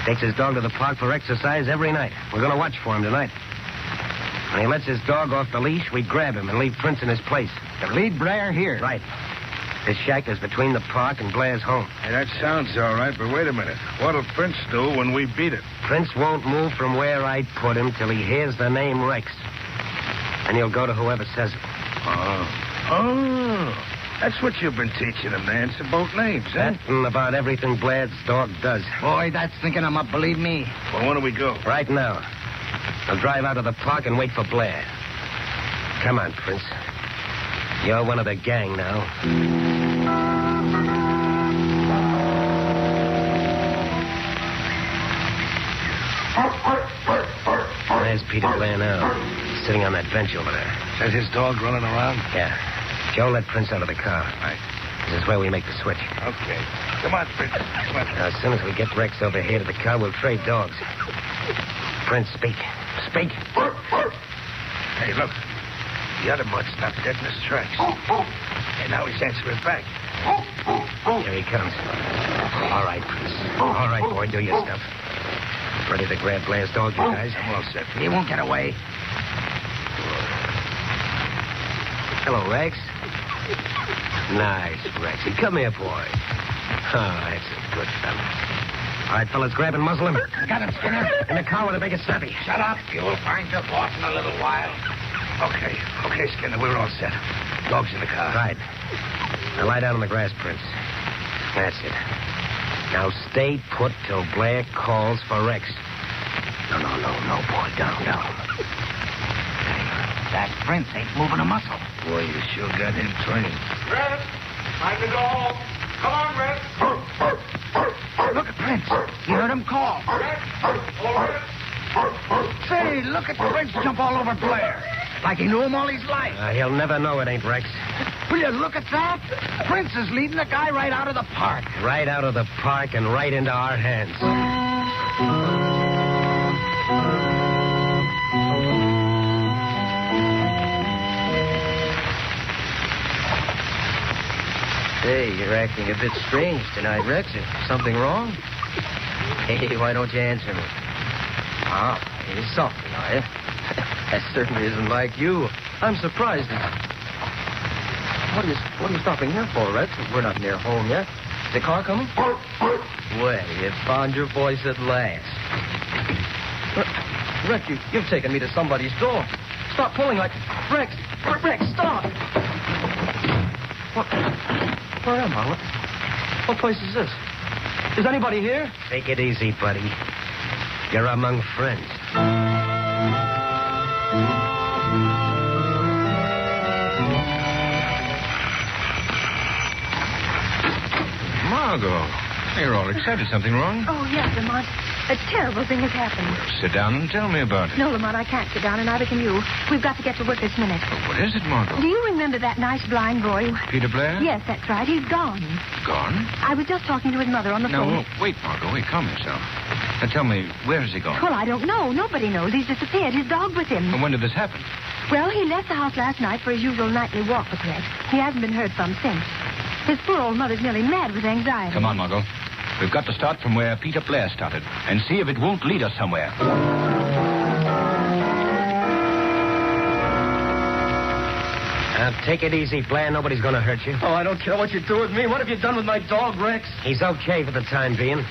Takes his dog to the park for exercise every night. We're going to watch for him tonight. When he lets his dog off the leash, we grab him and leave Prince in his place. To lead Blair here? Right. This shack is between the park and Blair's home. Hey, that sounds all right, but wait a minute. What'll Prince do when we beat it? Prince won't move from where I put him till he hears the name Rex. And he'll go to whoever says it. Oh. That's what you've been teaching him, to answer both names, huh? That and about everything Blair's dog does. Boy, that's thinking him up, believe me. Well, when do we go? Right now. I'll drive out of the park and wait for Blair. Come on, Prince. You're one of the gang now. There's Peter Blair now, sitting on that bench over there. Is that his dog running around? Yeah. Joe, let Prince out of the car. Right. This is where we make the switch. Okay. Come on, Prince. Come on. Now, as soon as we get Rex over here to the car, we'll trade dogs. Prince, speak. Speak. Hey, look. The other mutt stopped dead in his tracks. And now he's answering back. Here he comes. All right, Prince. All right, boy, do your stuff. Ready to grab Blair's dog, you guys? I'm all set. He won't get away. Hello, Rex. Nice, Rexy. Come here, boy. Oh, that's a good fella. All right, fellas, grab and muzzle him. Got him, Skinner. In the car with a big snappy. Shut up. You'll find your boss in a little while. Okay, Skinner, we're all set. Dog's in the car. Right. Now lie down on the grass, Prince. That's it. Now stay put till Blair calls for Rex. No, boy. Down. That Prince ain't moving a muscle. Boy, you sure got him trained. Rex, time to go home. Come on, Rex. Look at Prince. You heard him call. Rex, over. Say, look at Prince jump all over Blair. Like he knew him all his life. He'll never know it ain't Rex. Will you look at that? Prince is leading the guy right out of the park. Right out of the park and right into our hands. Hey, you're acting a bit strange tonight, Rex. Is something wrong? Hey, why don't you answer me? Ah, you're something, are you? That certainly isn't like you. I'm surprised. What are you stopping here for, Rex? We're not near home yet. Is the car coming? Well, you found your voice at last. Rex, you've taken me to somebody's door. Stop pulling like... Rex, stop! What? Where am I? What place is this? Is anybody here? Take it easy, buddy. You're among friends. Margot, you're all excited. Something wrong? Oh, yes, Lamont. A terrible thing has happened. Sit down and tell me about it. No, Lamont, I can't sit down, and neither can you. We've got to get to work this minute. Oh, what is it, Margot? Do you remember that nice blind boy? Peter Blair? Yes, that's right. He's gone. Gone? I was just talking to his mother on the phone. No, wait, Margot. Wait, calm yourself. Now, tell me, where has he gone? Well, I don't know. Nobody knows. He's disappeared. His dog with him. And when did this happen? Well, he left the house last night for his usual nightly walk with Rex. He hasn't been heard from since. His poor old mother's nearly mad with anxiety. Come on, Margot. We've got to start from where Peter Blair started and see if it won't lead us somewhere. Now, take it easy, Blair. Nobody's going to hurt you. Oh, I don't care what you do with me. What have you done with my dog, Rex? He's okay for the time being.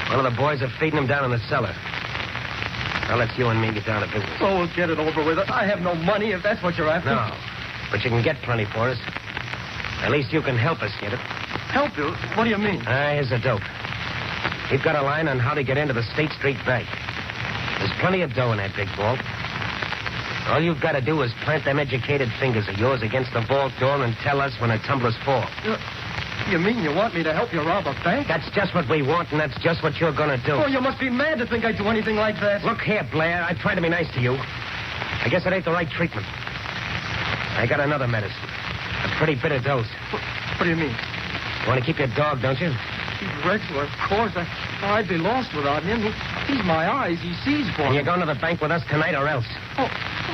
One of the boys are feeding him down in the cellar. Now, let's you and me get down to business. Oh, get it over with. I have no money if that's what you're after. No, but you can get plenty for us. At least you can help us get it. Help you? What do you mean? Here's the dope. We've got a line on how to get into the State Street Bank. There's plenty of dough in that big vault. All you've got to do is plant them educated fingers of yours against the vault door and tell us when the tumblers fall. You mean you want me to help you rob a bank? That's just what we want, and that's just what you're going to do. Oh, you must be mad to think I'd do anything like that. Look here, Blair. I try to be nice to you. I guess it ain't the right treatment. I got another medicine. A pretty bitter dose. What do you mean? You want to keep your dog, don't you? Rex, well, of course. I'd be lost without him. He's my eyes. He sees for me. You're going to the bank with us tonight or else? Oh,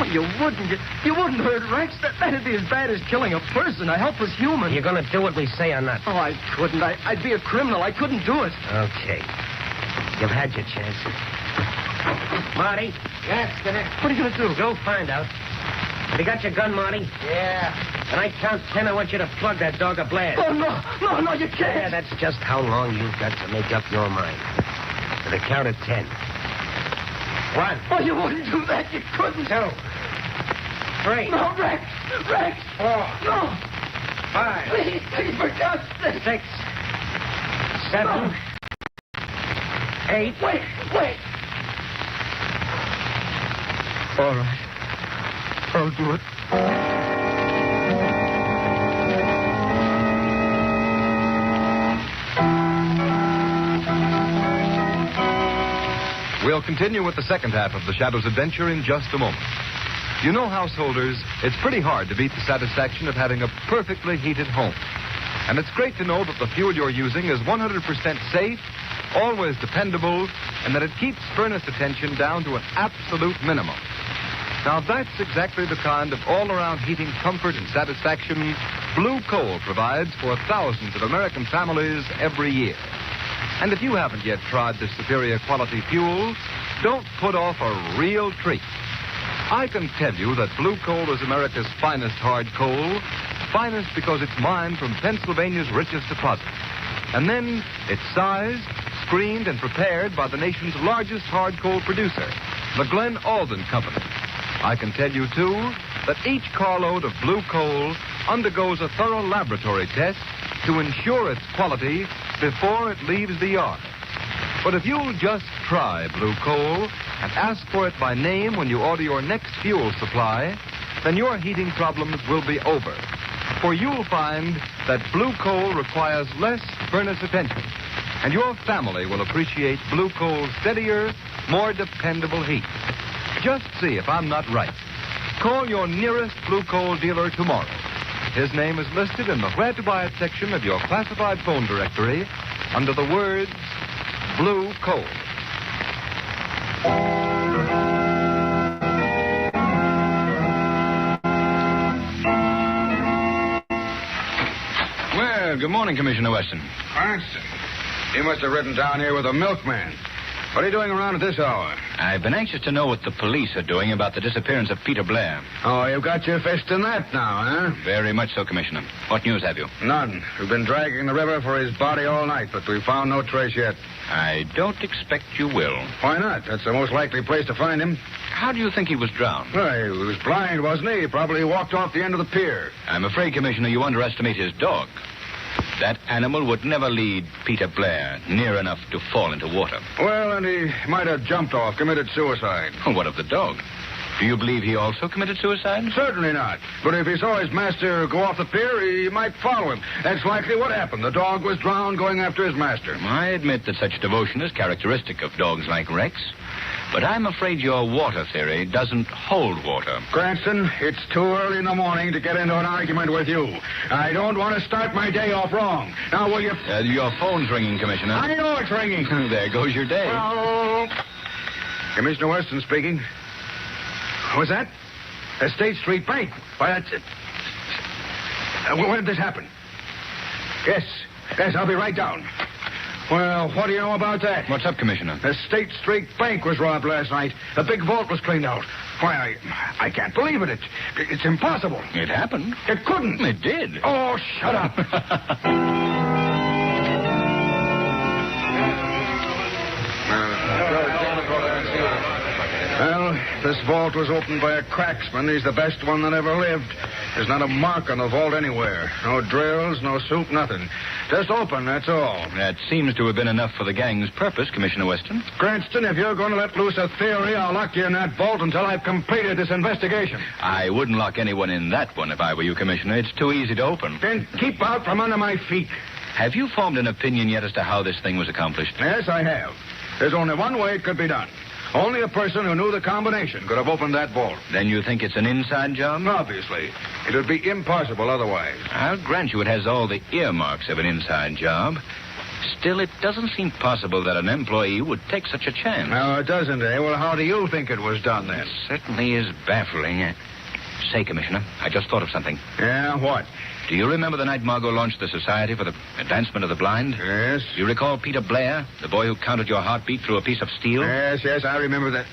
you wouldn't. You wouldn't hurt Rex. That'd be as bad as killing a person, a helpless human. You're going to do what we say or not? Oh, I couldn't. I'd be a criminal. I couldn't do it. Okay. You've had your chance. Marty? Yes, Skinner. What are you going to do? Go find out. Have you got your gun, Marty? Yeah. When I count 10, I want you to plug that dog a blast. Oh, no, you can't. Yeah, that's just how long you've got to make up your mind. To the count of 10. 1. Oh, you wouldn't do that. You couldn't. 2. 3. No, Rex. 4. No. 5. Please, for God's sake. 6. 7. 8. Wait. All right. I'll do it. We'll continue with the second half of the Shadow's adventure in just a moment. You know, householders, it's pretty hard to beat the satisfaction of having a perfectly heated home. And it's great to know that the fuel you're using is 100% safe, always dependable, and that it keeps furnace attention down to an absolute minimum. Now, that's exactly the kind of all-around heating comfort and satisfaction Blue Coal provides for thousands of American families every year. And if you haven't yet tried this superior quality fuel, don't put off a real treat. I can tell you that Blue Coal is America's finest hard coal, finest because it's mined from Pennsylvania's richest deposit. And then it's sized, screened, and prepared by the nation's largest hard coal producer, the Glen Alden Company. I can tell you, too, that each carload of Blue Coal undergoes a thorough laboratory test to ensure its quality before it leaves the yard. But if you'll just try Blue Coal and ask for it by name when you order your next fuel supply, then your heating problems will be over. For you'll find that Blue Coal requires less furnace attention, and your family will appreciate Blue Coal's steadier, more dependable heat. Just see if I'm not right. Call your nearest Blue Coal dealer tomorrow. His name is listed in the Where to Buy It section of your classified phone directory under the words Blue Coal. Well, good morning, Commissioner Weston. Cranston. You must have ridden down here with a milkman. What are you doing around at this hour? I've been anxious to know what the police are doing about the disappearance of Peter Blair. Oh, you've got your fist in that now, huh? Very much so, Commissioner. What news have you? None. We've been dragging the river for his body all night, but we've found no trace yet. I don't expect you will. Why not? That's the most likely place to find him. How do you think he was drowned? Well, he was blind, wasn't he? He probably walked off the end of the pier. I'm afraid, Commissioner, you underestimate his dog. That animal would never lead Peter Blair near enough to fall into water. Well, and he might have jumped off, committed suicide. Well, what of the dog? Do you believe he also committed suicide? Certainly not. But if he saw his master go off the pier, he might follow him. That's likely what happened. The dog was drowned going after his master. I admit that such devotion is characteristic of dogs like Rex. But I'm afraid your water theory doesn't hold water. Cranston, it's too early in the morning to get into an argument with you. I don't want to start my day off wrong. Now, will you... Your phone's ringing, Commissioner. I know it's ringing. There goes your day. Commissioner Weston speaking. What's that? State Street Bank. Why, that's it. When did this happen? Yes, I'll be right down. Well, what do you know about that? What's up, Commissioner? The State Street Bank was robbed last night. The big vault was cleaned out. Why, I can't believe it. It's impossible. It happened. It couldn't. It did. Oh, shut up. Well, this vault was opened by a cracksman. He's the best one that ever lived. There's not a mark on the vault anywhere. No drills, no soup, nothing. Just open, that's all. That seems to have been enough for the gang's purpose, Commissioner Weston. Cranston, if you're going to let loose a theory, I'll lock you in that vault until I've completed this investigation. I wouldn't lock anyone in that one if I were you, Commissioner. It's too easy to open. Then keep out from under my feet. Have you formed an opinion yet as to how this thing was accomplished? Yes, I have. There's only one way it could be done. Only a person who knew the combination could have opened that vault. Then you think it's an inside job? Obviously. It would be impossible otherwise. I'll grant you it has all the earmarks of an inside job. Still, it doesn't seem possible that an employee would take such a chance. No, it doesn't, eh? Well, how do you think it was done, then? It certainly is baffling. Say, Commissioner, I just thought of something. Yeah, what? Do you remember the night Margot launched the Society for the Advancement of the Blind? Yes. Do you recall Peter Blair, the boy who counted your heartbeat through a piece of steel? Yes, I remember that.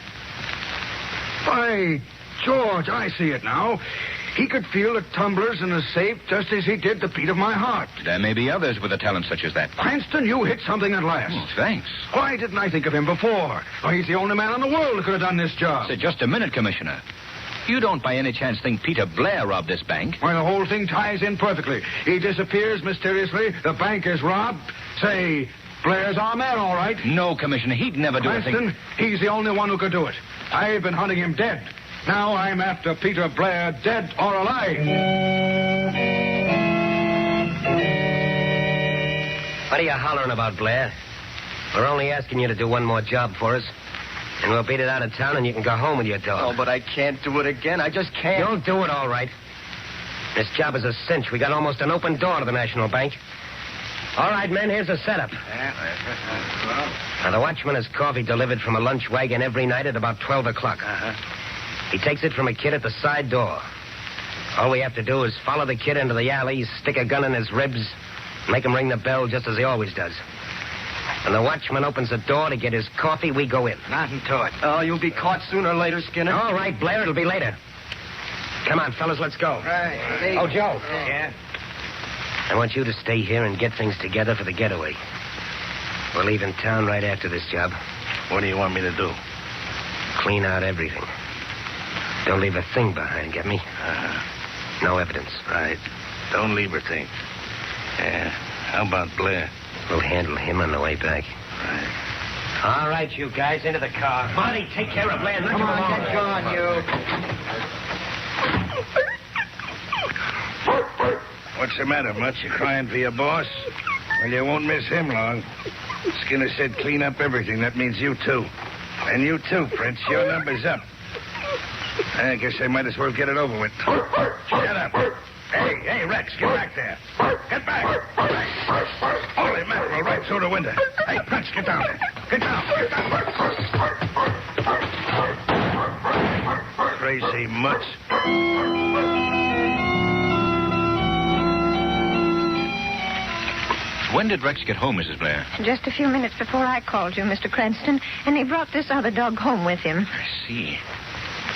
By George, I see it now. He could feel the tumblers in the safe just as he did the beat of my heart. There may be others with a talent such as that. Cranston, you hit something at last. Oh, thanks. Why didn't I think of him before? Oh, he's the only man in the world who could have done this job. Say, just a minute, Commissioner. You don't by any chance think Peter Blair robbed this bank? Why, the whole thing ties in perfectly. He disappears mysteriously. The bank is robbed. Say, Blair's our man, all right. No, Commissioner, he'd never do Cranston, anything. he's the only one who could do it. I've been hunting him dead. Now I'm after Peter Blair, dead or alive. What are you hollering about, Blair? We're only asking you to do one more job for us. And we'll beat it out of town and you can go home with your dog. Oh, but I can't do it again. I just can't. You'll do it all right. This job is a cinch. We got almost an open door to the National Bank. All right, men, here's the setup. Now, the watchman has coffee delivered from a lunch wagon every night at about 12 o'clock. He takes it from a kid at the side door. All we have to do is follow the kid into the alley, stick a gun in his ribs, make him ring the bell just as he always does. When the watchman opens the door to get his coffee, we go in. Nothing to it. Oh, you'll be caught sooner or later, Skinner. All right, Blair, it'll be later. Come on, fellas, let's go. Right. Oh, Joe. Yeah? I want you to stay here and get things together for the getaway. We're leaving town right after this job. What do you want me to do? Clean out everything. Don't leave a thing behind, get me? No evidence. Right. Don't leave her thing. Yeah. How about Blair? We'll handle him on the way back. Right. All right, you guys, into the car. Marty, take care of Blair. Come on, get going, you. What's the matter, Much? You crying for your boss? Well, you won't miss him long. Skinner said clean up everything. That means you too. And you too, Prince. Your number's up. I guess I might as well get it over with. Shut up. Hey, Rex, get back there. Get back. Holy mackerel, right through the window. Hey, Prince, get down there. Get down. Crazy Mutt. When did Rex get home, Mrs. Blair? Just a few minutes before I called you, Mr. Cranston, and he brought this other dog home with him. I see.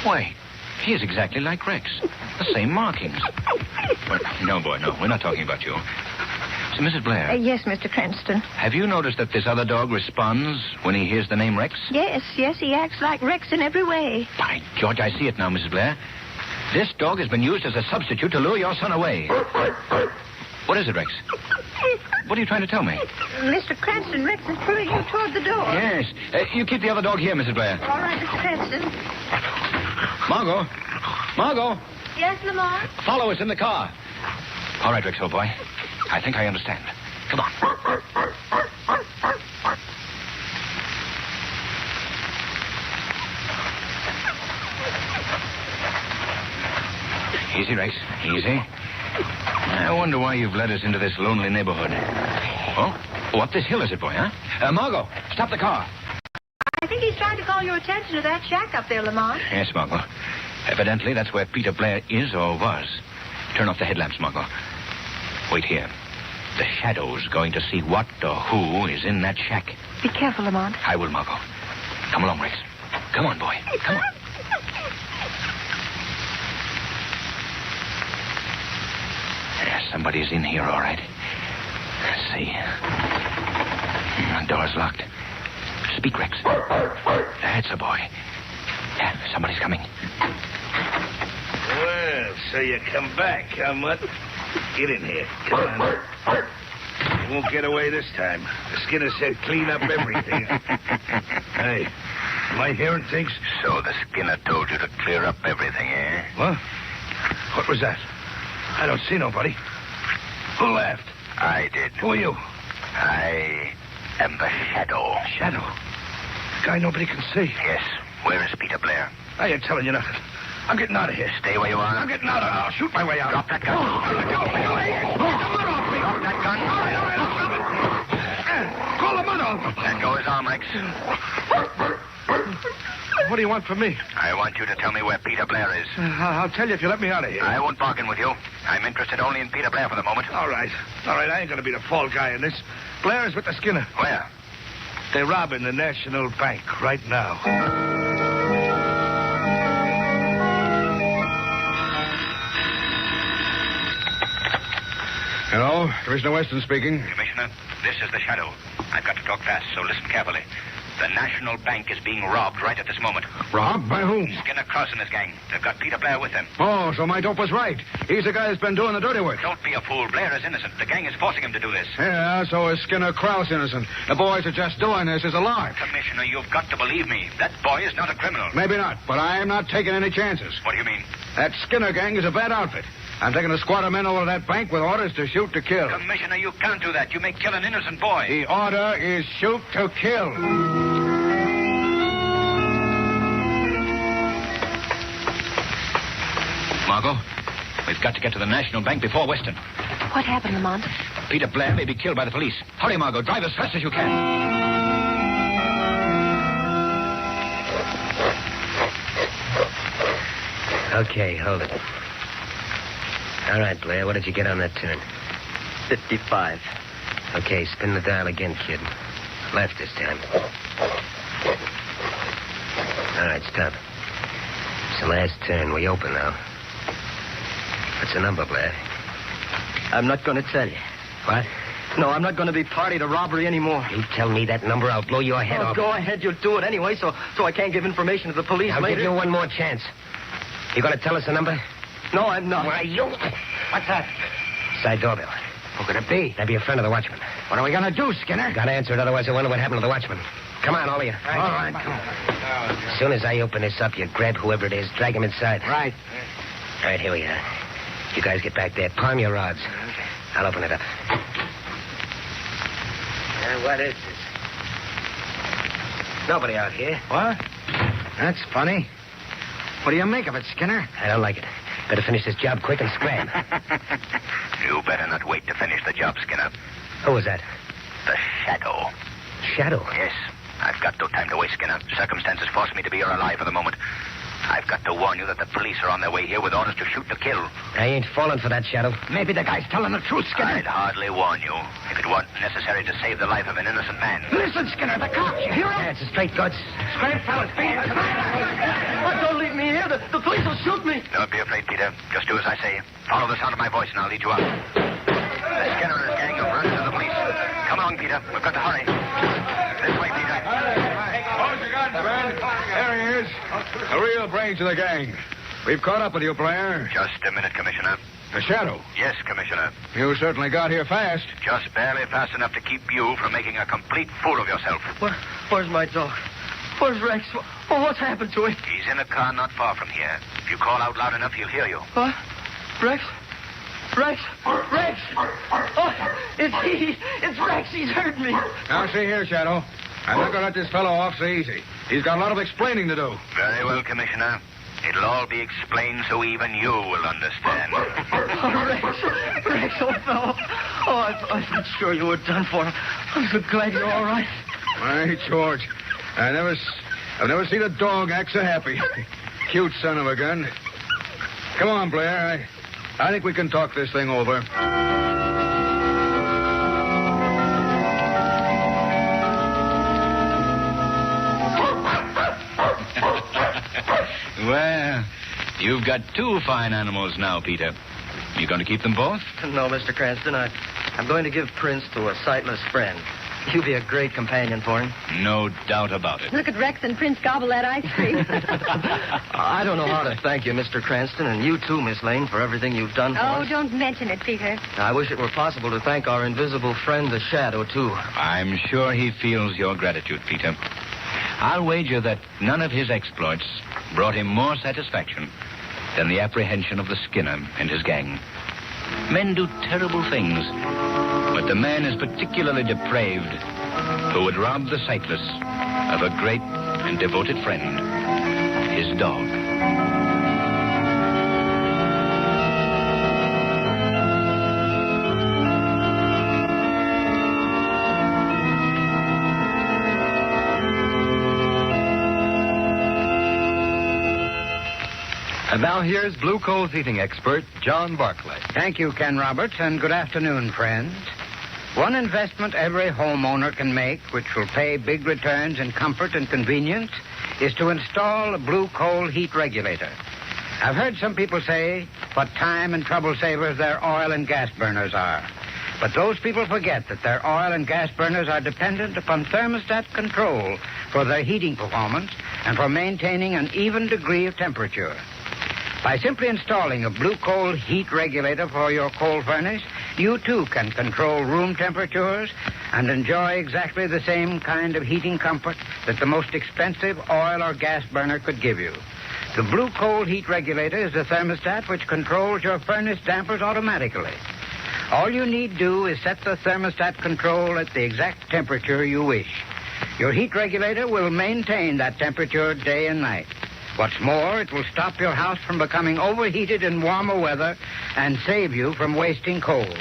Why, he is exactly like Rex. The same markings. Well, no, boy, no. We're not talking about you. So, Mrs. Blair. Yes, Mr. Cranston. Have you noticed that this other dog responds when he hears the name Rex? Yes, he acts like Rex in every way. By George, I see it now, Mrs. Blair. This dog has been used as a substitute to lure your son away. What is it, Rex? What are you trying to tell me? Mr. Cranston, Rex is pulling you toward the door. Yes. You keep the other dog here, Mrs. Blair. All right, Mr. Cranston. Margot. Yes, Lamar? Follow us in the car. All right, Rex, old boy. I think I understand. Come on. Easy, Rex. Easy. I wonder why you've led us into this lonely neighborhood. Oh? Up this hill is it, boy, huh? Margot, stop the car. I think he's trying to call your attention to that shack up there, Lamont. Yes, Margot. Evidently, that's where Peter Blair is or was. Turn off the headlamps, Margot. Wait here. The Shadow's going to see what or who is in that shack. Be careful, Lamont. I will, Margot. Come along, Rex. Come on, boy. Come on. Somebody's in here, all right. Let's see. The door's locked. Speak, Rex. That's a boy. Yeah, somebody's coming. Well, so you come back, huh, Mutt? Get in here. Come on. You won't get away this time. The Skinner said clean up everything. Hey, am I hearing things? So the Skinner told you to clear up everything, eh? What? What was that? I don't see nobody. Who laughed? I did. Who are you? I am the Shadow. Shadow? The guy nobody can see. Yes. Where is Peter Blair? I ain't telling you nothing. I'm getting out of here. Stay where you are. I'm getting out of here. I'll shoot my way out. Drop that gun. Drop that gun. Call the mud off. Let go his arm, Rex. What do you want from me? I want you to tell me where Peter Blair is. I'll tell you if you let me out of here. I won't bargain with you. I'm interested only in Peter Blair for the moment. All right. I ain't going to be the fall guy in this. Blair's with the Skinner. Where? They're robbing the National Bank right now. Hello, Commissioner Weston speaking. Commissioner, this is the Shadow. I've got to talk fast, so listen carefully. The National Bank is being robbed right at this moment. Robbed? By whom? Skinner Cross and his gang. They've got Peter Blair with them. Oh, so my dope was right. He's the guy that's been doing the dirty work. Don't be a fool. Blair is innocent. The gang is forcing him to do this. Yeah, so is Skinner Krause innocent. The boys are just doing this as a lark. Commissioner, you've got to believe me. That boy is not a criminal. Maybe not, but I am not taking any chances. What do you mean? That Skinner gang is a bad outfit. I'm taking a squad of men over to that bank with orders to shoot to kill. Commissioner, you can't do that. You may kill an innocent boy. The order is shoot to kill. Margot, we've got to get to the National Bank before Weston. What happened, Lamont? Peter Blair may be killed by the police. Hurry, Margot. Drive as fast as you can. Okay, hold it. All right, Blair, what did you get on that turn? 55. Okay, spin the dial again, kid. Left this time. All right, stop. It's the last turn. We open now. What's the number, Blair? I'm not going to tell you. What? No, I'm not going to be party to robbery anymore. You tell me that number, I'll blow your head off. Go ahead. You'll do it anyway, so I can't give information to the police I'll later. give you one more chance. You going to tell us the number? No, I'm not. Why, you... What's that? Side doorbell. Who could it be? That'd be a friend of the watchman. What are we going to do, Skinner? Gotta answer it, otherwise I wonder what happened to the watchman. Come on, all of you. All right, come on. As soon as I open this up, you grab whoever it is, drag him inside. Right. All right, here we are. You guys get back there. Palm your rods. I'll open it up. What is this? Nobody out here. What? That's funny. What do you make of it, Skinner? I don't like it. Better finish this job quick and scram. You better not wait to finish the job, Skinner. Who was that? The Shadow. Shadow? Yes. I've got no time to waste, Skinner. Circumstances force me to be here alive for the moment. I've got to warn you that the police are on their way here with orders to shoot to kill. I ain't falling for that, Shadow. Maybe the guy's telling the truth, Skinner. I'd hardly warn you if it weren't necessary to save the life of an innocent man. Listen, Skinner, the cops. You hear him? Yeah, it's a straight guts. Straight, fellas. Don't leave me here. The police will shoot me. Don't be afraid, Peter. Just do as I say. Follow the sound of my voice, and I'll lead you out. The Skinner and his gang have run into the police. Come along, Peter. We've got to hurry. This way, Peter. Close your guns, man. There he is. The real brains of the gang. We've caught up with you, Blair. Just a minute, Commissioner. The Shadow. Yes, Commissioner. You certainly got here fast. Just barely fast enough to keep you from making a complete fool of yourself. Where's my dog? Where's Rex? What's happened to him? He's in a car not far from here. If you call out loud enough, he'll hear you. What? Rex? Rex! Rex! Oh, it's he! It's Rex! He's hurt me! Now, see here, Shadow. I'm not going to let this fellow off so easy. He's got a lot of explaining to do. Very well, Commissioner. It'll all be explained so even you will understand. Oh, Rex! Rex, old fellow. Oh, I thought sure you were done for. I'm so glad you're all right. Why, George, I've never seen a dog act so happy. Cute son of a gun. Come on, Blair. I think we can talk this thing over. Well, you've got two fine animals now, Peter. You going to keep them both? No, Mr. Cranston. I'm going to give Prince to a sightless friend. You'll be a great companion for him. No doubt about it. Look at Rex and Prince gobble that ice cream. I don't know how to thank you, Mr. Cranston, and you too, Miss Lane, for everything you've done for us. Oh, don't mention it, Peter. I wish it were possible to thank our invisible friend, the Shadow, too. I'm sure he feels your gratitude, Peter. I'll wager that none of his exploits brought him more satisfaction than the apprehension of the Skinner and his gang. Men do terrible things, but the man is particularly depraved who would rob the sightless of a great and devoted friend, his dog. And now here's blue coal heating expert John Barclay. Thank you, Ken Roberts, and good afternoon, friends. One investment every homeowner can make, which will pay big returns in comfort and convenience, is to install a blue coal heat regulator. I've heard some people say what time and trouble savers their oil and gas burners are. But those people forget that their oil and gas burners are dependent upon thermostat control for their heating performance and for maintaining an even degree of temperature. By simply installing a blue coal heat regulator for your coal furnace, you too can control room temperatures and enjoy exactly the same kind of heating comfort that the most expensive oil or gas burner could give you. The blue coal heat regulator is a thermostat which controls your furnace dampers automatically. All you need do is set the thermostat control at the exact temperature you wish. Your heat regulator will maintain that temperature day and night. What's more, it will stop your house from becoming overheated in warmer weather and save you from wasting coal.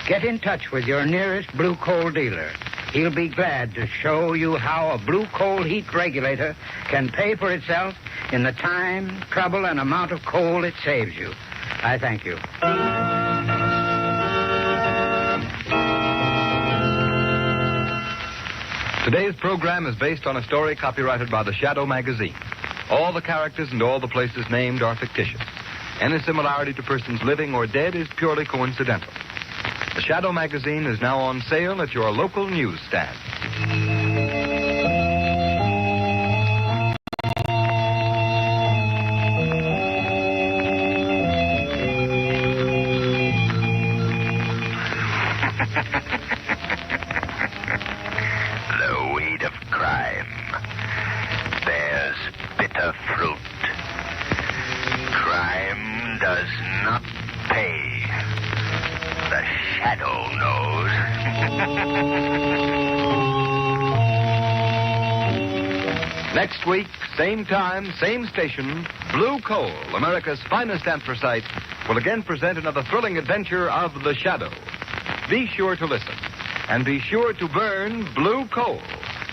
Get in touch with your nearest blue coal dealer. He'll be glad to show you how a blue coal heat regulator can pay for itself in the time, trouble, and amount of coal it saves you. I thank you. Today's program is based on a story copyrighted by the Shadow magazine. All the characters and all the places named are fictitious. Any similarity to persons living or dead is purely coincidental. The Shadow magazine is now on sale at your local newsstand. The weed of crime bears bitter fruit. Crime does not pay. The shadow knows. Next week, same time, same station, Blue Coal, America's finest anthracite, will again present another thrilling adventure of the Shadow. Be sure to listen, and be sure to burn Blue Coal,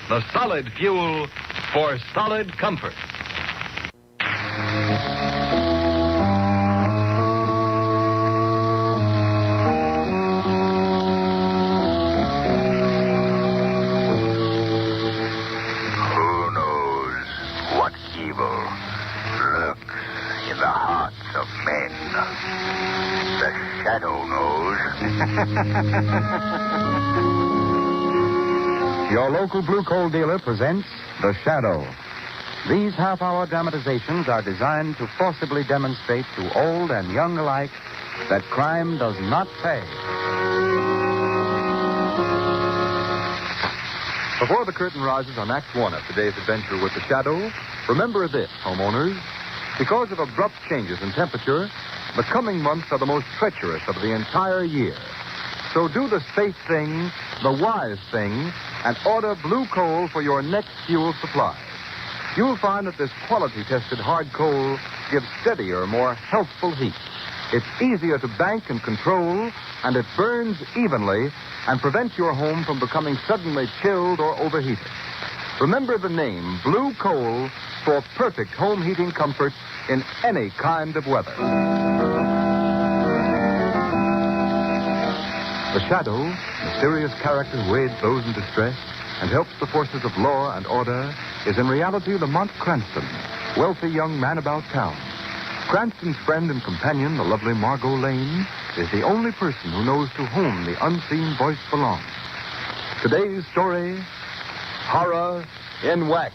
the solid fuel for solid comfort. Who knows what evil lurks in the hearts of men? The shadow knows. Your local blue coal dealer presents The Shadow. These half-hour dramatizations are designed to forcibly demonstrate to old and young alike that crime does not pay. Before the curtain rises on Act One of today's adventure with the Shadow, remember this, homeowners. Because of abrupt changes in temperature, the coming months are the most treacherous of the entire year. So do the safe thing, the wise thing, and order blue coal for your next fuel supply. You'll find that this quality-tested hard coal gives steadier, more healthful heat. It's easier to bank and control, and it burns evenly and prevents your home from becoming suddenly chilled or overheated. Remember the name Blue Coal for perfect home heating comfort in any kind of weather. The Shadow, mysterious character who aids those in distress and helps the forces of law and order, is in reality Lamont Cranston, wealthy young man about town. Cranston's friend and companion, the lovely Margot Lane, is the only person who knows to whom the unseen voice belongs. Today's story, Horror in Wax.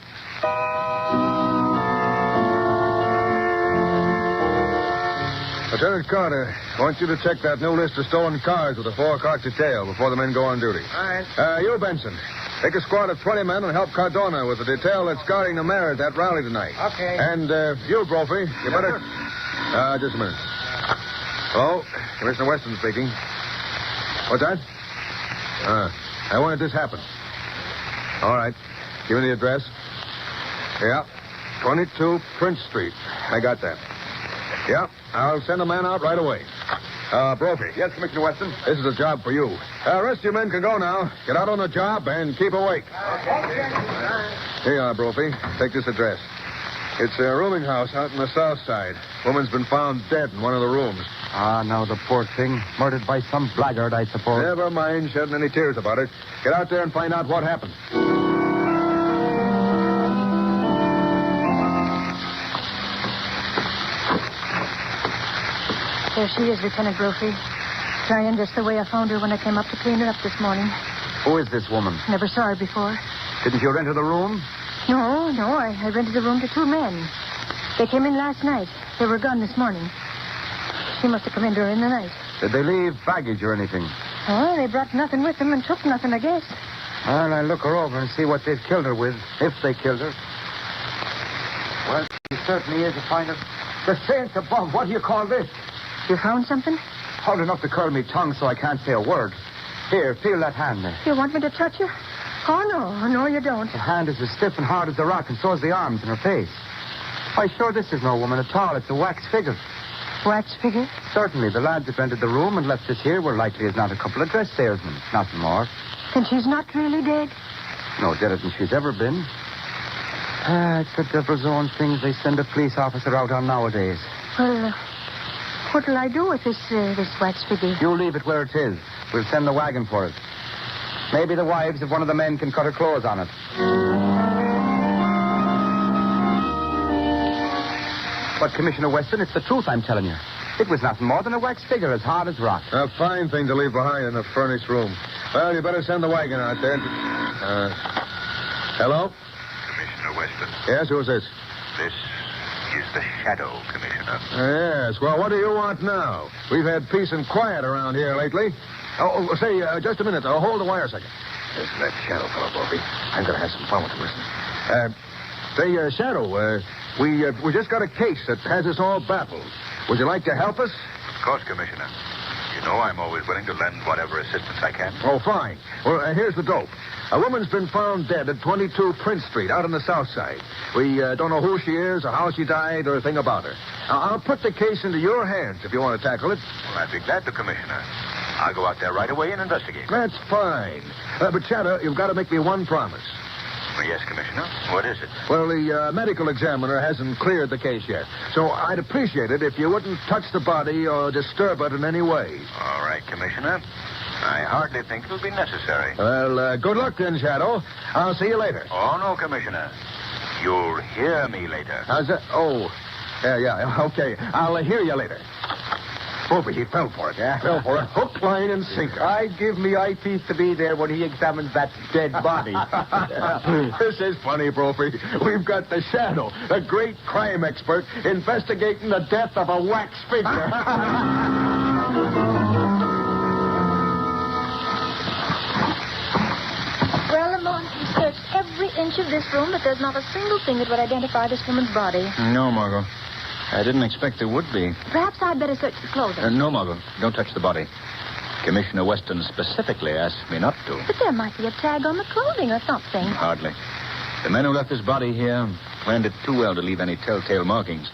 Lieutenant Carter, I want you to check that new list of stolen cars with a 4-car detail before the men go on duty. All right. You, Benson, take a squad of 20 men and help Cardona with the detail that's guarding the mayor at that rally tonight. Okay. And you, Brophy, you better... just a minute. Hello? Commissioner Weston speaking. What's that? When did this happen? All right. Give me the address. Yeah. 22 Prince Street. I got that. Yeah. I'll send a man out right away. Brophy. Yes, Commissioner Weston? This is a job for you. Rest of your men can go now. Get out on the job and keep awake. Here you are, Brophy. Take this address. It's a rooming house out on the south side. Woman's been found dead in one of the rooms. Ah, now the poor thing. Murdered by some blackguard, I suppose. Never mind shedding any tears about it. Get out there and find out what happened. There she is, Lieutenant Brophy. Crying just the way I found her when I came up to clean her up this morning. Who is this woman? Never saw her before. Didn't you enter the room? No. I rented the room to 2 men. They came in last night. They were gone this morning. She must have come in during the night. Did they leave baggage or anything? Oh, they brought nothing with them and took nothing, I guess. Well, I'll look her over and see what they've killed her with, if they killed her. Well, she certainly is a find of... The saints above, what do you call this? You found something? Hard enough to curl me tongue so I can't say a word. Here, feel that hand there. You want me to touch her? Oh, no, you don't. The hand is as stiff and hard as a rock, and so is the arms and her face. Why, sure, this is no woman at all. It's a wax figure. Wax figure? Certainly. The lads that rented the room and left us here were likely as not a couple of dress salesmen. Nothing more. And she's not really dead? No deader than she's ever been. It's the devil's own things they send a police officer out on nowadays. Well, what'll I do with this wax figure? You leave it where it is. We'll send the wagon for it. Maybe the wives of one of the men can cut her clothes on it. But, Commissioner Weston, it's the truth I'm telling you. It was nothing more than a wax figure as hard as rock. A fine thing to leave behind in a furnished room. Well, you better send the wagon out there. Hello? Commissioner Weston. Yes, who's this? This is the Shadow, Commissioner. Yes, well, what do you want now? We've had peace and quiet around here lately. Say, just a minute. Hold the wire a second. Listen, that Shadow fellow, Bobby. I'm going to have some fun with him, listen. Say, Shadow, we just got a case that has us all baffled. Would you like to help us? Of course, Commissioner. You know I'm always willing to lend whatever assistance I can. Oh, fine. Well, here's the dope. A woman's been found dead at 22 Prince Street, out on the south side. We don't know who she is or how she died or a thing about her. I'll put the case into your hands if you want to tackle it. Well, I'd be glad to, Commissioner. I'll go out there right away and investigate. That's fine. But, Shadow, you've got to make me one promise. Well, yes, Commissioner. What is it? Well, the medical examiner hasn't cleared the case yet. So I'd appreciate it if you wouldn't touch the body or disturb it in any way. All right, Commissioner. I hardly think it'll be necessary. Well, good luck then, Shadow. I'll see you later. Oh, no, Commissioner. You'll hear me later. How's that? Oh, yeah, okay. I'll hear you later. Opie, he fell for it, yeah? Fell for it. Hook, line, and sinker. I'd give me eyepiece to be there when he examines that dead body. This is funny, Brophy. We've got the Shadow, a great crime expert, investigating the death of a wax figure. Well, Lamont, we searched every inch of this room, but there's not a single thing that would identify this woman's body. No, Margot. I didn't expect there would be. Perhaps I'd better search the clothing. No, Margot. Don't touch the body. Commissioner Weston specifically asked me not to. But there might be a tag on the clothing or something. Hardly. The men who left this body here planned it too well to leave any telltale markings.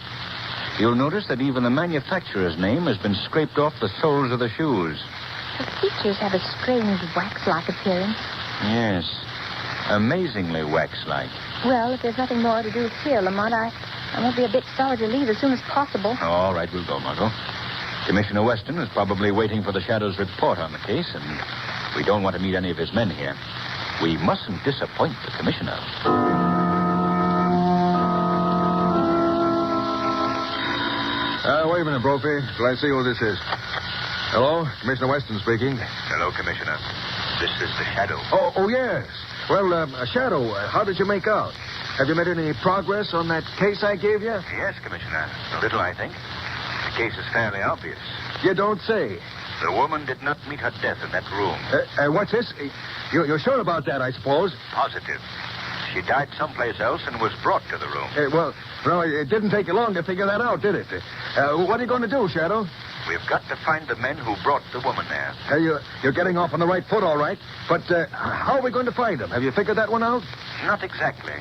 You'll notice that even the manufacturer's name has been scraped off the soles of the shoes. The features have a strange wax-like appearance. Yes. Amazingly wax-like. Well, if there's nothing more to do here, Lamont, I won't be a bit sorry to leave as soon as possible. All right, we'll go, Margot. Commissioner Weston is probably waiting for the Shadow's report on the case, and we don't want to meet any of his men here. We mustn't disappoint the Commissioner. Wait a minute, Brophy, till I see who this is. Hello? Commissioner Weston speaking. Hello, Commissioner. This is the Shadow. Oh, yes. Well, Shadow, how did you make out? Have you made any progress on that case I gave you? Yes, Commissioner. A little, I think. The case is fairly obvious. You don't say. The woman did not meet her death in that room. What's this? You're sure about that, I suppose? Positive. She died someplace else and was brought to the room. Well, it didn't take you long to figure that out, did it? What are you going to do, Shadow? We've got to find the men who brought the woman there. You're getting off on the right foot, all right. But how are we going to find them? Have you figured that one out? Not exactly.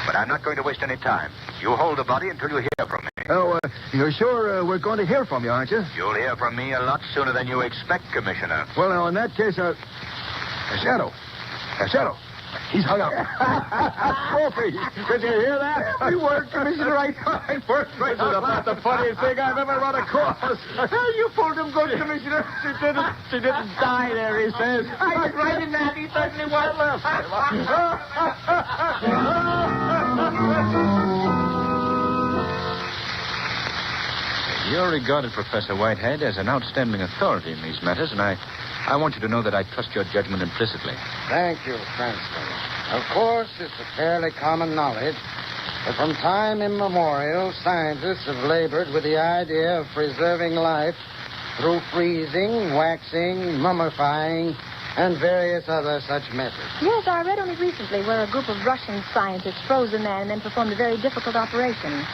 But I'm not going to waste any time. You hold the body until you hear from me. Oh, you're sure we're going to hear from you, aren't you? You'll hear from me a lot sooner than you expect, Commissioner. Well, now, in that case, Shadow. Shadow. He's hung up. Trophy, did you hear that? We worked, Commissioner, right? This is about the funniest thing I've ever run across. You pulled him good, Commissioner. She didn't die there, he says. I was right in that. He certainly was. You're regarded, Professor Whitehead, as an outstanding authority in these matters, and I want you to know that I trust your judgment implicitly. Thank you, Cranston. Of course, it's a fairly common knowledge that from time immemorial, scientists have labored with the idea of preserving life through freezing, waxing, mummifying, and various other such methods. Yes, I read only recently where a group of Russian scientists froze a man and then performed a very difficult operation.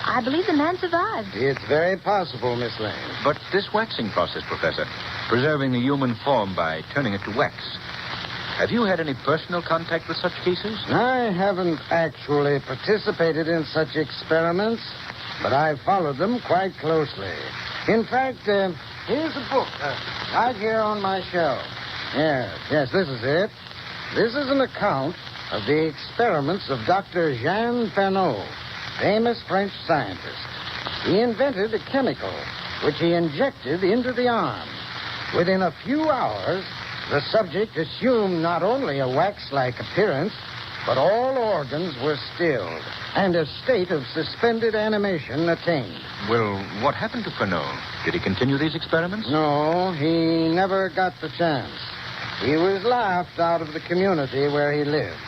I believe the man survived. It's very possible, Miss Lane. But this waxing process, Professor, preserving the human form by turning it to wax, have you had any personal contact with such cases? I haven't actually participated in such experiments, but I've followed them quite closely. In fact, here's a book right here on my shelf. Yes, this is it. This is an account of the experiments of Dr. Jean Fernot, famous French scientist. He invented a chemical which he injected into the arm. Within a few hours, the subject assumed not only a wax-like appearance, but all organs were stilled, and a state of suspended animation attained. Well, what happened to Fernot? Did he continue these experiments? No, he never got the chance. He was laughed out of the community where he lived.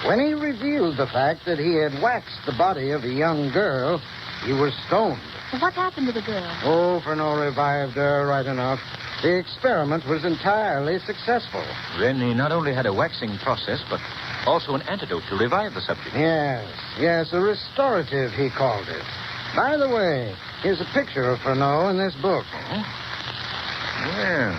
When he revealed the fact that he had waxed the body of a young girl, he was stoned. What happened to the girl? Oh, Fernot revived her right enough. The experiment was entirely successful. Then he not only had a waxing process, but also an antidote to revive the subject. Yes, a restorative, he called it. By the way, here's a picture of Fernot in this book. Well,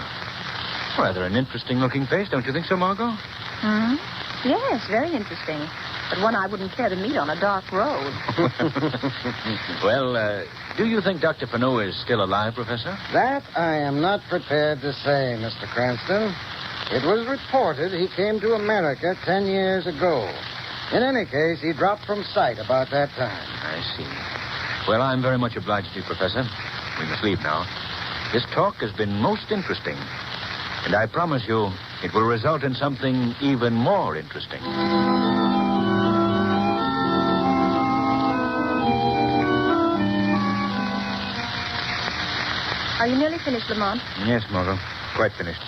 rather an interesting-looking face, don't you think so, Margot? Hmm? Yes, very interesting. But one I wouldn't care to meet on a dark road. Well, do you think Dr. Fernot is still alive, Professor? That I am not prepared to say, Mr. Cranston. It was reported he came to America 10 years ago. In any case, he dropped from sight about that time. I see. Well, I'm very much obliged to you, Professor. We must leave now. This talk has been most interesting. And I promise you, it will result in something even more interesting. Are you nearly finished, Lamont? Yes, Margot. Quite finished.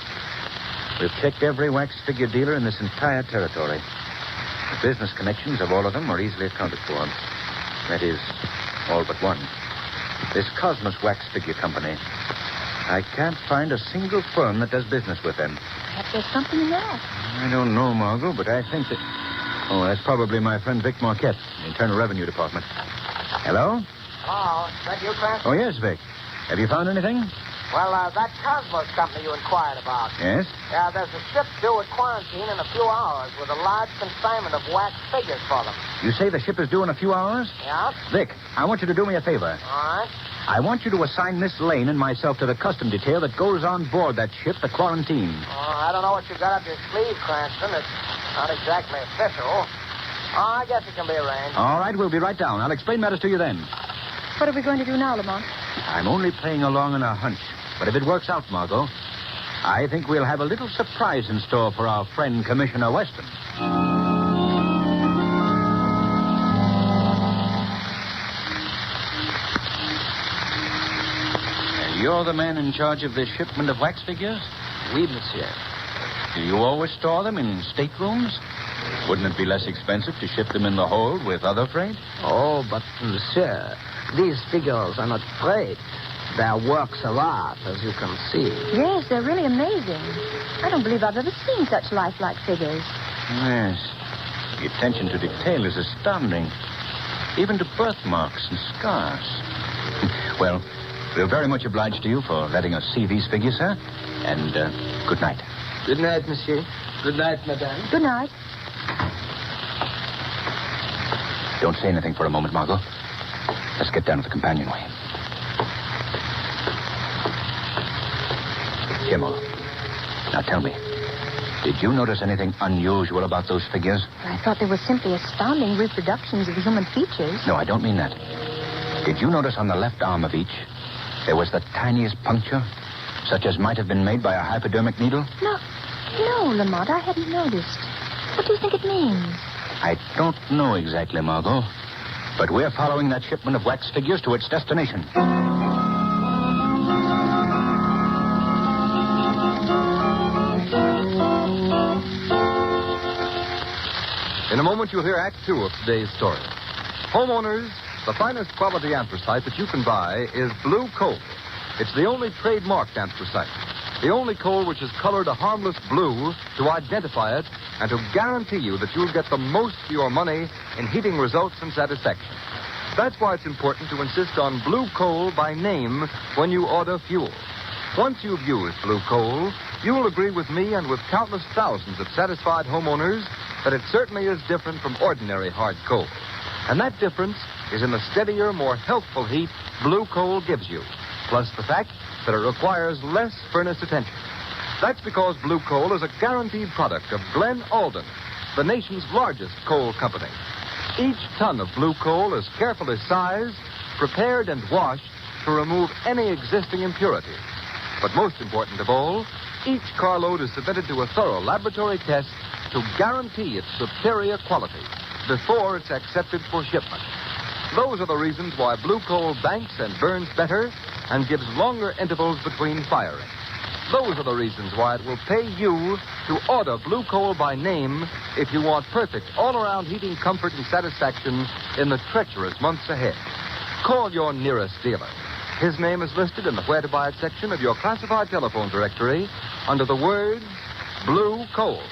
We've checked every wax figure dealer in this entire territory. The business connections of all of them are easily accounted for. That is, all but one. This Cosmos Wax Figure Company. I can't find a single firm that does business with them. Perhaps there's something in that. I don't know, Margot, but I think that... Oh, that's probably my friend Vic Marquette, the Internal Revenue Department. Hello? Hello, is that you, Cranston? Oh, yes, Vic. Have you found anything? Well, that Cosmos company you inquired about. Yes? Yeah, there's a ship due at quarantine in a few hours with a large consignment of wax figures for them. You say the ship is due in a few hours? Yeah? Vic, I want you to do me a favor. All right. I want you to assign Miss Lane and myself to the custom detail that goes on board that ship, the quarantine. I don't know what you got up your sleeve, Cranston. It's not exactly official. I guess it can be arranged. All right, we'll be right down. I'll explain matters to you then. What are we going to do now, Lamont? I'm only playing along on a hunch. But if it works out, Margot, I think we'll have a little surprise in store for our friend Commissioner Weston. And you're the man in charge of this shipment of wax figures? Oui, monsieur. Do you always store them in staterooms? Wouldn't it be less expensive to ship them in the hold with other freight? Oh, but, monsieur, these figures are not freight. They're works of art, as you can see. Yes, they're really amazing. I don't believe I've ever seen such lifelike figures. Yes. The attention to detail is astounding. Even to birthmarks and scars. Well, we're very much obliged to you for letting us see these figures, sir. And good night. Good night, monsieur. Good night, madame. Good night. Don't say anything for a moment, Margot. Let's get down to the companionway. Here, Margot. Now tell me, did you notice anything unusual about those figures? I thought they were simply astounding reproductions of the human features. No, I don't mean that. Did you notice on the left arm of each, there was the tiniest puncture, such as might have been made by a hypodermic needle? No, Lamont, I hadn't noticed. What do you think it means? I don't know exactly, Margot. But we're following that shipment of wax figures to its destination. In a moment, you'll hear Act 2 of today's story. Homeowners, the finest quality anthracite that you can buy is blue coal. It's the only trademarked anthracite. The only coal which is colored a harmless blue to identify it and to guarantee you that you'll get the most for your money in heating results and satisfaction. That's why it's important to insist on blue coal by name when you order fuel. Once you've used blue coal, you'll agree with me and with countless thousands of satisfied homeowners that it certainly is different from ordinary hard coal. And that difference is in the steadier, more healthful heat blue coal gives you, plus the fact that it requires less furnace attention. That's because blue coal is a guaranteed product of Glen Alden, the nation's largest coal company. Each ton of blue coal is carefully sized, prepared, and washed to remove any existing impurity. But most important of all, each carload is submitted to a thorough laboratory test to guarantee its superior quality before it's accepted for shipment. Those are the reasons why blue coal banks and burns better and gives longer intervals between firing. Those are the reasons why it will pay you to order blue coal by name if you want perfect all-around heating comfort and satisfaction in the treacherous months ahead. Call your nearest dealer. His name is listed in the Where to Buy It section of your classified telephone directory under the words Blue Coal.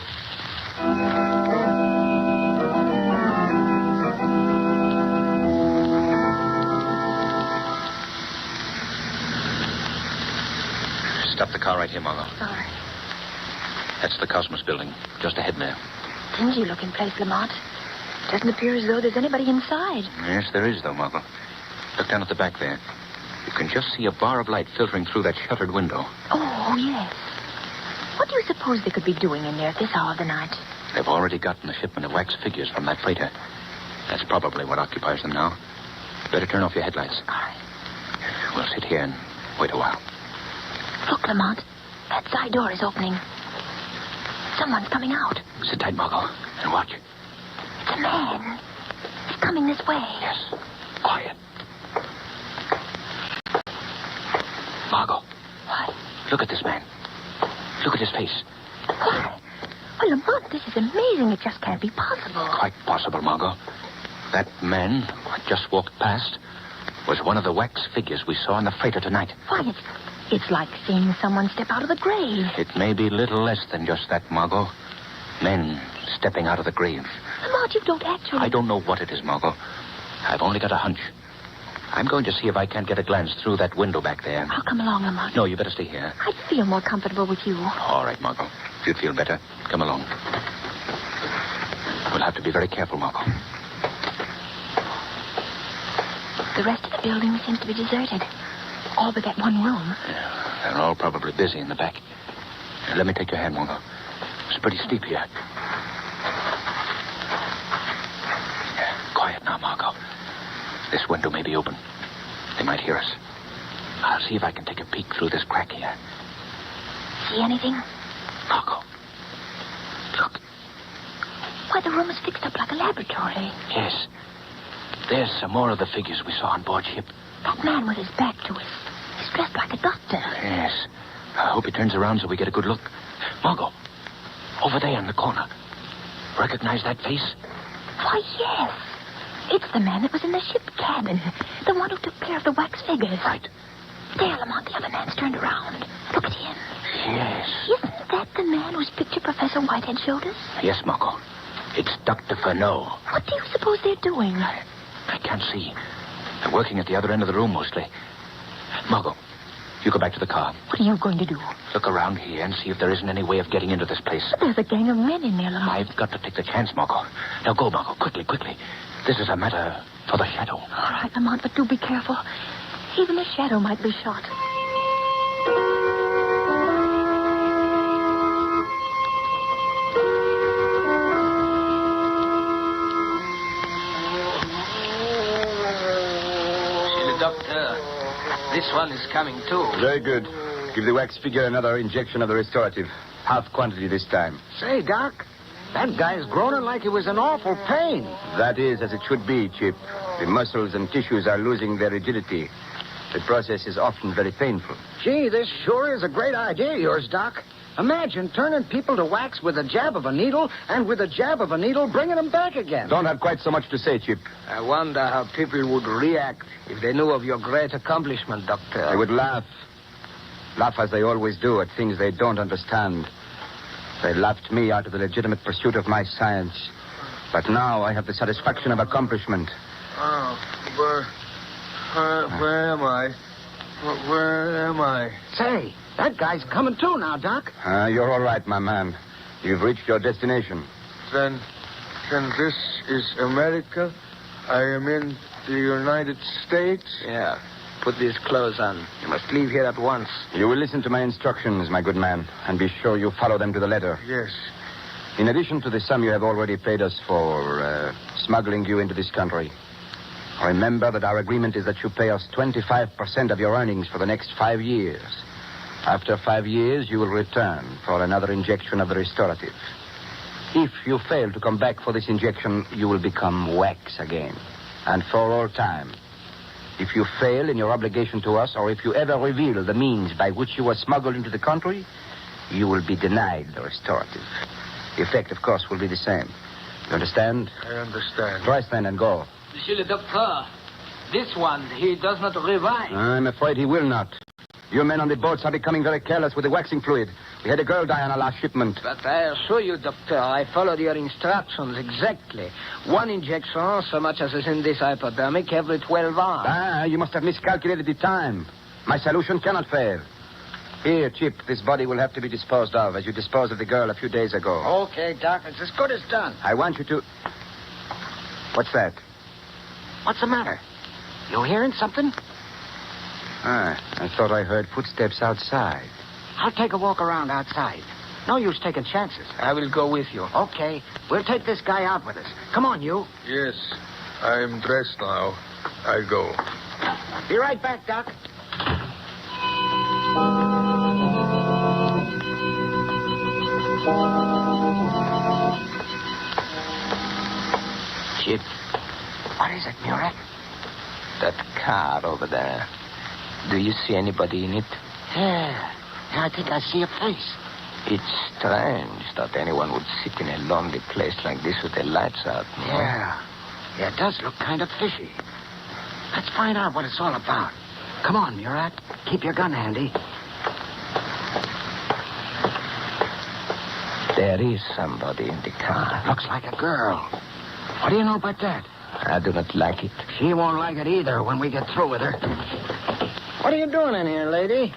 Stop the car right here, Margot. All right. That's the Cosmos building, just ahead there. Dingy-looking place, Lamont. Doesn't appear as though there's anybody inside. Yes, there is, though, Margot. Look down at the back there. You can just see a bar of light filtering through that shuttered window. Oh, yes. What do you suppose they could be doing in there at this hour of the night? They've already gotten the shipment of wax figures from that freighter. That's probably what occupies them now. Better turn off your headlights. All right. We'll sit here and wait a while. Look, Lamont. That side door is opening. Someone's coming out. Sit tight, Margot, and watch. It's a man. He's coming this way. Yes. Quiet. Margot. What? Look at this man. Look at his face. Why? Well, Lamont, this is amazing. It just can't be possible. Quite possible, Margot. That man who had just walked past was one of the wax figures we saw in the freighter tonight. Why, it's like seeing someone step out of the grave. It may be little less than just that, Margot. Men stepping out of the grave. Lamont, you don't actually... I don't know what it is, Margot. I've only got a hunch. I'm going to see if I can't get a glance through that window back there. I'll come along, Lamont. No, you better stay here. I'd feel more comfortable with you. All right, Margot. If you'd feel better, come along. We'll have to be very careful, Margot. The rest of the building seems to be deserted. All but that one room. Yeah, they're all probably busy in the back. Let me take your hand, Margot. It's pretty steep here. Yeah, quiet now, Margot. This window may be open. They might hear us. I'll see if I can take a peek through this crack here. See anything? Margot. Look. Why, the room is fixed up like a laboratory. Yes. There's some more of the figures we saw on board ship. That man with his back to us. He's dressed like a doctor. Yes. I hope he turns around so we get a good look. Margot. Over there in the corner. Recognize that face? Why, yes. It's the man that was in the ship cabin. The one who took care of the wax figures. Right. There, Lamont, the other man's turned around. Look at him. Yes. Isn't that the man whose picture Professor Whitehead showed us? Yes, Margot. It's Dr. Furneaux. What do you suppose they're doing? I can't see. They're working at the other end of the room, mostly. Margot, you go back to the car. What are you going to do? Look around here and see if there isn't any way of getting into this place. But there's a gang of men in there, Lamont. I've got to take the chance, Margot. Now go, Margot, quickly, quickly. This is a matter for the shadow. All right, Lamont, but do be careful. Even the shadow might be shot. Doctor, this one is coming too. Very good. Give the wax figure another injection of the restorative. Half quantity this time. Say, Doc, that guy's groaning like he was in awful pain. That is as it should be, Chip. The muscles and tissues are losing their rigidity. The process is often very painful. Gee, this sure is a great idea of yours, Doc. Imagine turning people to wax with a jab of a needle, and with a jab of a needle bringing them back again. Don't have quite so much to say, Chip. I wonder how people would react if they knew of your great accomplishment, Doctor. They would laugh. Laugh as they always do at things they don't understand. They laughed me out of the legitimate pursuit of my science. But now I have the satisfaction of accomplishment. Oh, where am I? Where am I? Say, that guy's coming too now, Doc. You're all right, my man. You've reached your destination. Then this is America? I am in the United States? Yeah. Put these clothes on. You must leave here at once. You will listen to my instructions, my good man, and be sure you follow them to the letter. Yes. In addition to the sum you have already paid us for smuggling you into this country, remember that our agreement is that you pay us 25% of your earnings for the next 5 years. After 5 years, you will return for another injection of the restorative. If you fail to come back for this injection, you will become wax again, and for all time. If you fail in your obligation to us, or if you ever reveal the means by which you were smuggled into the country, you will be denied the restorative. The effect, of course, will be the same. You understand? I understand. Dress then and go. Monsieur le Docteur, this one, he does not revive. I'm afraid he will not. You men on the boats are becoming very careless with the waxing fluid. We had a girl die on our last shipment. But I assure you, Doctor, I followed your instructions exactly. 1 injection, so much as is in this hypodermic, every 12 hours. You must have miscalculated the time. My solution cannot fail. Here, Chip, this body will have to be disposed of as you disposed of the girl a few days ago. Okay, Doc, it's as good as done. I want you to... What's that? What's the matter? You hearing something? I thought I heard footsteps outside. I'll take a walk around outside. No use taking chances. I will go with you. Okay. We'll take this guy out with us. Come on, you. Yes. I'm dressed now. I go. Be right back, Doc. Chip. What is it, Murat? That car over there. Do you see anybody in it? Yeah, I think I see a face. It's strange that anyone would sit in a lonely place like this with the lights out. No? Yeah, it does look kind of fishy. Let's find out what it's all about. Come on, Murat. Keep your gun handy. There is somebody in the car. Looks like a girl. What do you know about that? I do not like it. She won't like it either when we get through with her. What are you doing in here, lady?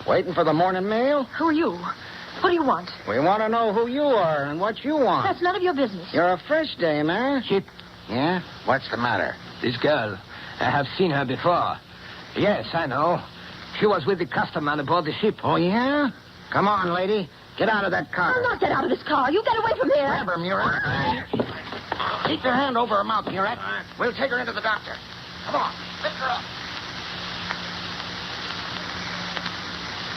Waiting for the morning mail? Who are you? What do you want? We want to know who you are and what you want. That's none of your business. You're a fresh dame, eh? Chip. Yeah? What's the matter? This girl. I have seen her before. Yes, I know. She was with the custom man aboard the ship. Oh, yeah? Come on, lady. Get out of that car. I'll not get out of this car. You get away from here. Grab her, Murat. Keep your hand over her mouth, Murat. We'll take her into the doctor. Come on. Lift her up.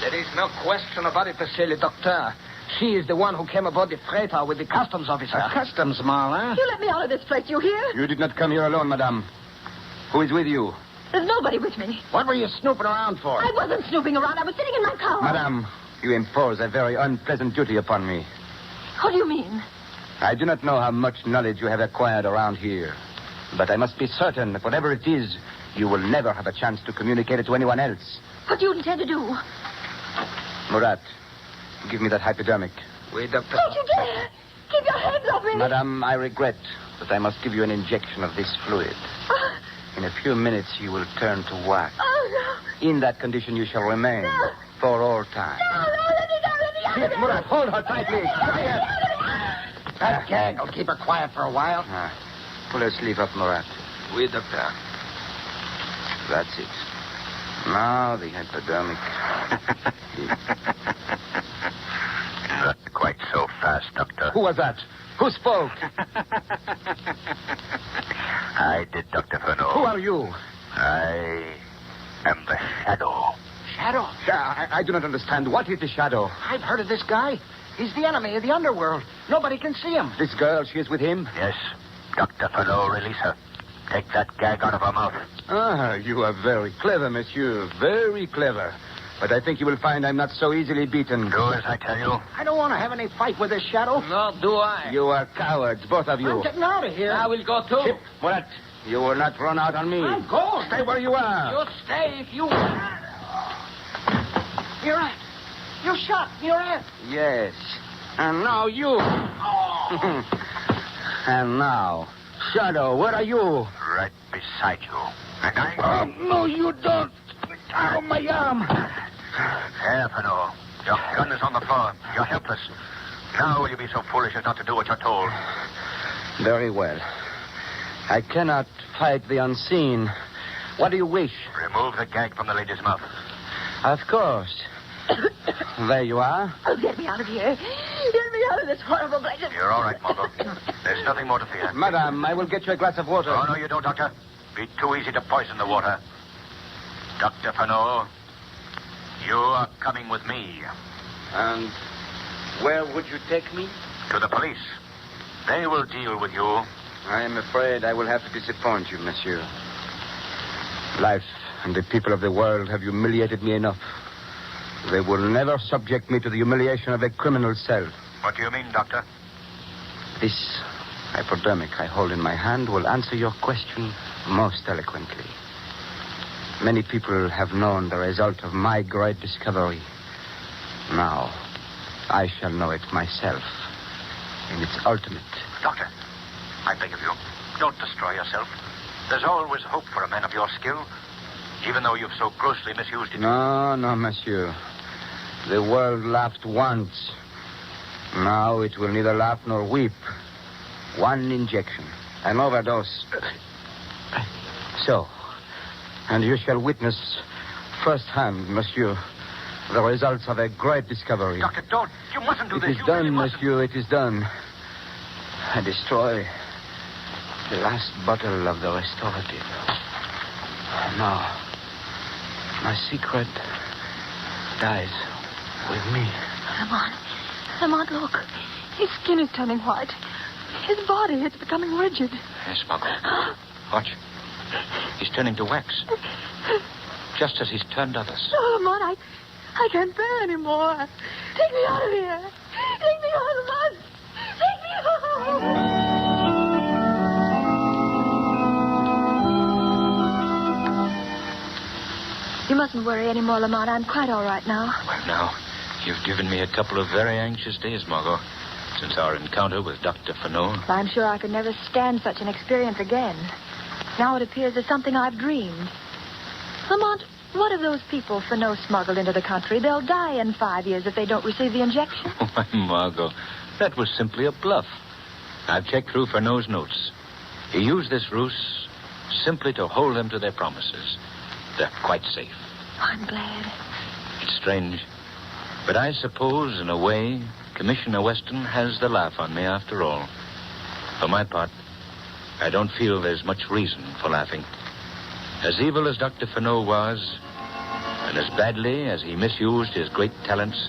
There is no question about it, Monsieur le Docteur. She is the one who came aboard the freighter with the customs officer. A customs mall, huh? You let me out of this place, you hear? You did not come here alone, madame. Who is with you? There's nobody with me. What were you snooping around for? I wasn't snooping around. I was sitting in my car. Madame, you impose a very unpleasant duty upon me. What do you mean? I do not know how much knowledge you have acquired around here, but I must be certain that whatever it is, you will never have a chance to communicate it to anyone else. What do you intend to do? Murat, give me that hypodermic. Oui, Doctor. Don't you dare! Keep your hands off me! Madame, I regret that I must give you an injection of this fluid. In a few minutes, you will turn to wax. Oh, no. In that condition, you shall remain for all time. No, let me go. Yes, Murat, hold her tightly. Quiet. That gag will keep her quiet for a while. Pull her sleeve up, Murat. Oui, Doctor. That's it. Now the hypodermic. Not quite so fast, Doctor. Who was that? Who spoke? I did, Dr. Furneaux. Who are you? I am the Shadow. Shadow? I do not understand. What is the Shadow? I've heard of this guy. He's the enemy of the underworld. Nobody can see him. This girl, she is with him? Yes. Dr. Furneaux, release her. Take that gag out of her mouth. You are very clever, monsieur. Very clever. But I think you will find I'm not so easily beaten. Do as I tell you. I don't want to have any fight with this Shadow. Nor do I. You are cowards, both of you. I'm getting out of here. I will go too. Chip, what? You will not run out on me. I'm going. Stay where you are. You stay if you want. You're right. You shot. You're right. Yes. And now you. Oh. And now, Shadow, where are you? Right beside you. And I... no, you don't. Oh, my arm. Here, Fano. Your gun is on the floor. You're helpless. Now will you be so foolish as not to do what you're told? Very well. I cannot fight the unseen. What do you wish? Remove the gag from the lady's mouth. Of course. There you are. Oh, get me out of here. Get me out of this horrible place. You're all right, Margot. There's nothing more to fear. Madame, I will get you a glass of water. Oh, no, you don't, Doctor. Be too easy to poison the water. Dr. Fano, you are coming with me. And where would you take me? To the police. They will deal with you. I am afraid I will have to disappoint you, monsieur. Life and the people of the world have humiliated me enough. They will never subject me to the humiliation of a criminal cell. What do you mean, Doctor? This hypodermic I hold in my hand will answer your question most eloquently. Many people have known the result of my great discovery. Now, I shall know it myself in its ultimate. Doctor, I beg of you, don't destroy yourself. There's always hope for a man of your skill, even though you've so grossly misused it. No, monsieur. The world laughed once. Now it will neither laugh nor weep. One injection, an overdose. So, and you shall witness firsthand, monsieur, the results of a great discovery. Doctor, don't. You mustn't do this. It is done, monsieur. It is done. I destroy the last bottle of the restorative. Now, my secret dies with me. Lamont, look. His skin is turning white. His body is becoming rigid. Yes, Margot. Watch. He's turning to wax. Just as he's turned others. Oh, Lamont, I can't bear anymore. Take me out of here. Take me out, Lamont. Take me out. You mustn't worry anymore, Lamont. I'm quite all right now. Well, now, you've given me a couple of very anxious days, Margot, since our encounter with Dr. Fano. I'm sure I could never stand such an experience again. Now it appears as something I've dreamed. Lamont, what of those people Fano smuggled into the country? They'll die in 5 years if they don't receive the injection. Why, Margot, that was simply a bluff. I've checked through Fano's notes. He used this ruse simply to hold them to their promises. They're quite safe. I'm glad. It's strange. But I suppose, in a way, Commissioner Weston has the laugh on me after all. For my part, I don't feel there's much reason for laughing. As evil as Dr. Fano was, and as badly as he misused his great talents,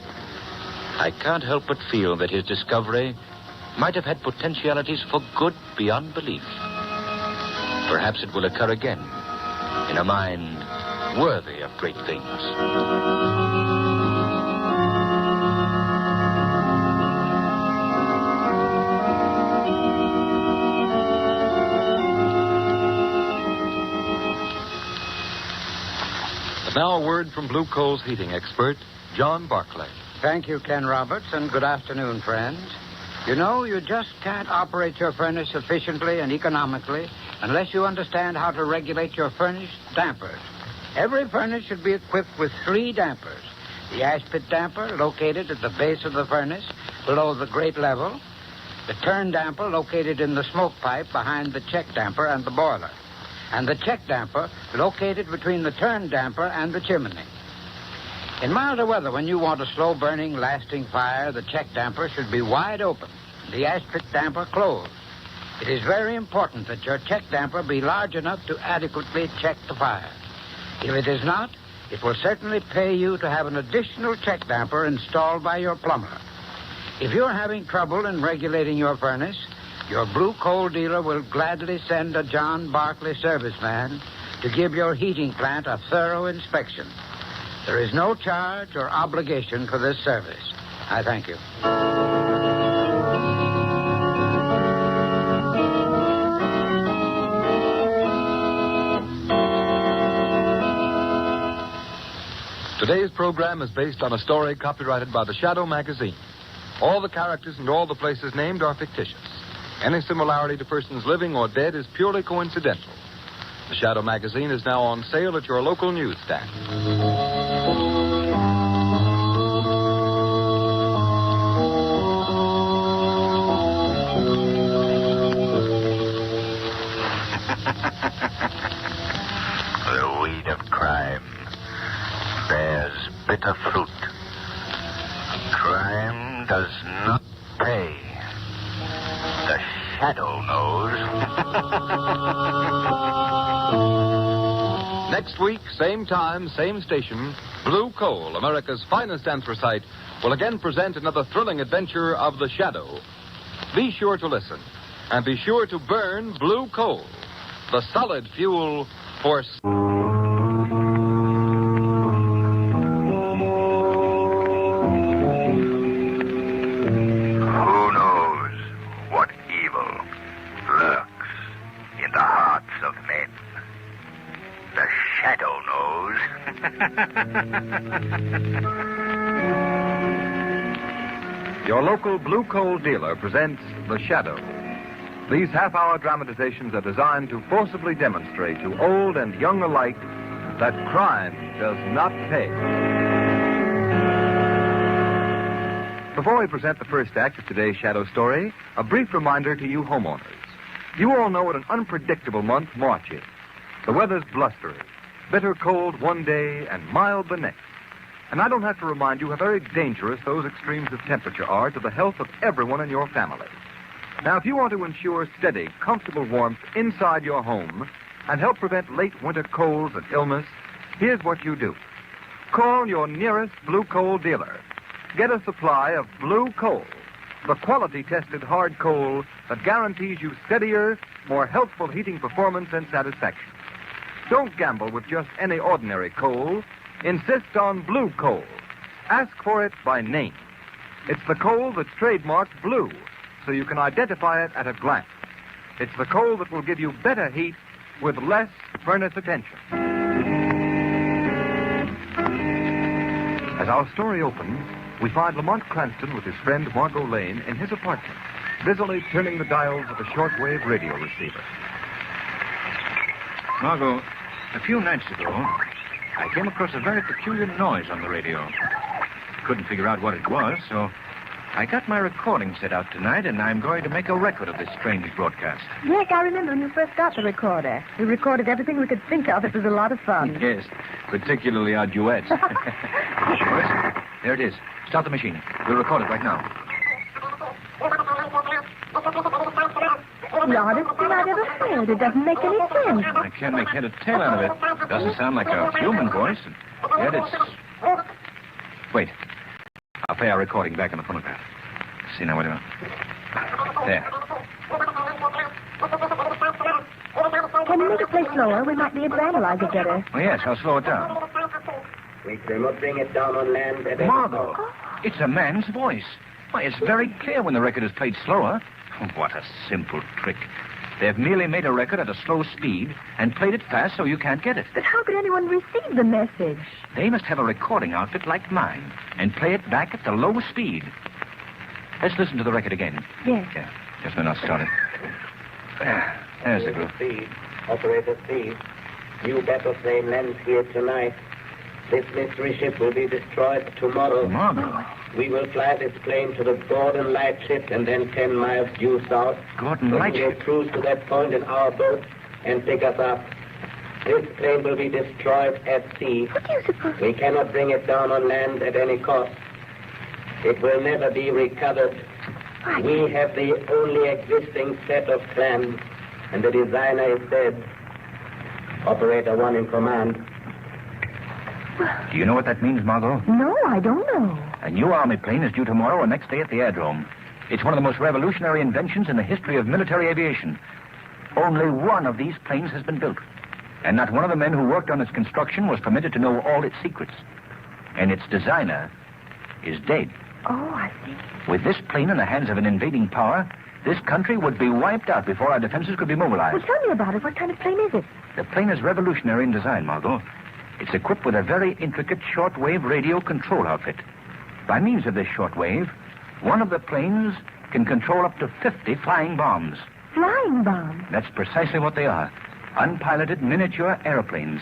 I can't help but feel that his discovery might have had potentialities for good beyond belief. Perhaps it will occur again in a mind worthy of great things. Now a word from Blue Coal's heating expert, John Barclay. Thank you, Ken Roberts, and good afternoon, friends. You know, you just can't operate your furnace efficiently and economically unless you understand how to regulate your furnace dampers. Every furnace should be equipped with 3 dampers. The ash pit damper, located at the base of the furnace, below the grate level. The turn damper, located in the smoke pipe behind the check damper and the boiler. And the check damper, located between the turn damper and the chimney. In milder weather, when you want a slow-burning, lasting fire, the check damper should be wide open, the ash pit damper closed. It is very important that your check damper be large enough to adequately check the fire. If it is not, it will certainly pay you to have an additional check damper installed by your plumber. If you're having trouble in regulating your furnace, your Blue Coal dealer will gladly send a John Barclay serviceman to give your heating plant a thorough inspection. There is no charge or obligation for this service. I thank you. Today's program is based on a story copyrighted by the Shadow magazine. All the characters and all the places named are fictitious. Any similarity to persons living or dead is purely coincidental. The Shadow magazine is now on sale at your local newsstand. The weed of crime bears bitter fruit. Crime does not pay. The Shadow knows. Next week, same time, same station, Blue Coal, America's finest anthracite, will again present another thrilling adventure of the Shadow. Be sure to listen, and be sure to burn Blue Coal, the solid fuel for... Who knows what evil lurks in the hearts of men? The Shadow knows. Your local Blue Coal dealer presents The Shadow. These half-hour dramatizations are designed to forcibly demonstrate to old and young alike that crime does not pay. Before we present the first act of today's Shadow story, a brief reminder to you homeowners. You all know what an unpredictable month March is. The weather's blustery, bitter cold one day and mild the next. And I don't have to remind you how very dangerous those extremes of temperature are to the health of everyone in your family. Now, if you want to ensure steady, comfortable warmth inside your home and help prevent late winter colds and illness, here's what you do. Call your nearest Blue Coal dealer. Get a supply of Blue Coal, the quality-tested hard coal that guarantees you steadier, more healthful heating performance and satisfaction. Don't gamble with just any ordinary coal. Insist on Blue Coal. Ask for it by name. It's the coal that's trademarked blue, so you can identify it at a glance. It's the coal that will give you better heat with less furnace attention. As our story opens, we find Lamont Cranston with his friend Margot Lane in his apartment, busily turning the dials of a shortwave radio receiver. Margot, a few nights ago, I came across a very peculiar noise on the radio. Couldn't figure out what it was, so I got my recording set out tonight, and I'm going to make a record of this strange broadcast. Yes, I remember when you first got the recorder. We recorded everything we could think of. It was a lot of fun. Yes, particularly our duets. Boris, there it is. Start the machine. We'll record it right now. The oddest thing I've ever heard. It doesn't make any sense. I can't make head or tail out of it. Doesn't sound like a human voice, and yet it's... Wait. I'll play our recording back on the phonograph. See now, wait a minute. There. Can you make it play slower? We might be able to analyze it better. Oh, yes, I'll slow it down. We cannot bring it down on land at Margot, it's a man's voice. Why, it's very clear when the record is played slower. What a simple trick. They've merely made a record at a slow speed and played it fast so you can't get it. But how could anyone receive the message? They must have a recording outfit like mine and play it back at the low speed. Let's listen to the record again. Yes. Yeah, just a minute, I'll start it. There's the group. Speed. Operator Speed. New battle plane lands here tonight. This mystery ship will be destroyed tomorrow. Margot. We will fly this plane to the Gordon Lightship and then 10 miles due south. Gordon We Lightship? will cruise to that point in our boat and pick us up. This plane will be destroyed at sea. What do you suppose? We cannot bring it down on land at any cost. It will never be recovered. We have the only existing set of plans, and the designer is dead. Operator one in command. Do you know what that means, Margot? No, I don't know. A new army plane is due tomorrow or next day at the aerodrome. It's one of the most revolutionary inventions in the history of military aviation. Only one of these planes has been built. And not one of the men who worked on its construction was permitted to know all its secrets. And its designer is dead. Oh, I see. With this plane in the hands of an invading power, this country would be wiped out before our defenses could be mobilized. Well, tell me about it. What kind of plane is it? The plane is revolutionary in design, Margot. It's equipped with a very intricate shortwave radio control outfit. By means of this shortwave, one of the planes can control up to 50 flying bombs. Flying bombs? That's precisely what they are. Unpiloted miniature airplanes.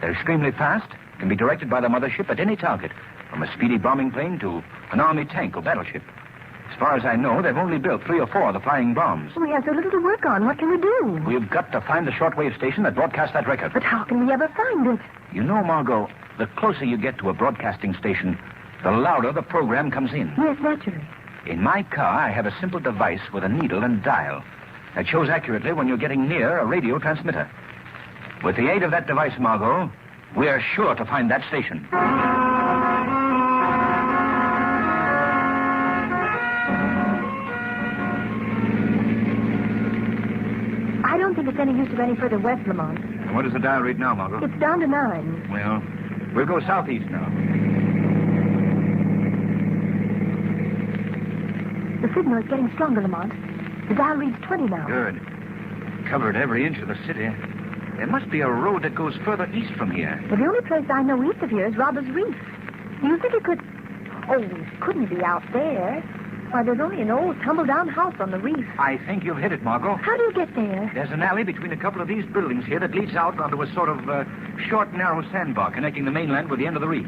They're extremely fast, can be directed by the mothership at any target, from a speedy bombing plane to an army tank or battleship. As far as I know, they've only built 3 or 4 of the flying bombs. We have so little to work on. What can we do? We've got to find the shortwave station that broadcasts that record. But how can we ever find it? You know, Margot, the closer you get to a broadcasting station, the louder the program comes in. Yes, naturally. In my car, I have a simple device with a needle and dial that shows accurately when you're getting near a radio transmitter. With the aid of that device, Margot, we're sure to find that station. I don't think it's any use to go any further west, Lamont. And what does the dial read now, Margot? It's down to 9. Well, we'll go southeast now. The signal is getting stronger, Lamont. The dial reads 20 now. Good. Covered every inch of the city. There must be a road that goes further east from here. Well, the only place I know east of here is Robbers Reef. Do you think it could... Oh, it couldn't be out there. Why, there's only an old tumble-down house on the reef. I think you've hit it, Margot. How do you get there? There's an alley between a couple of these buildings here that leads out onto a sort of short, narrow sandbar connecting the mainland with the end of the reef.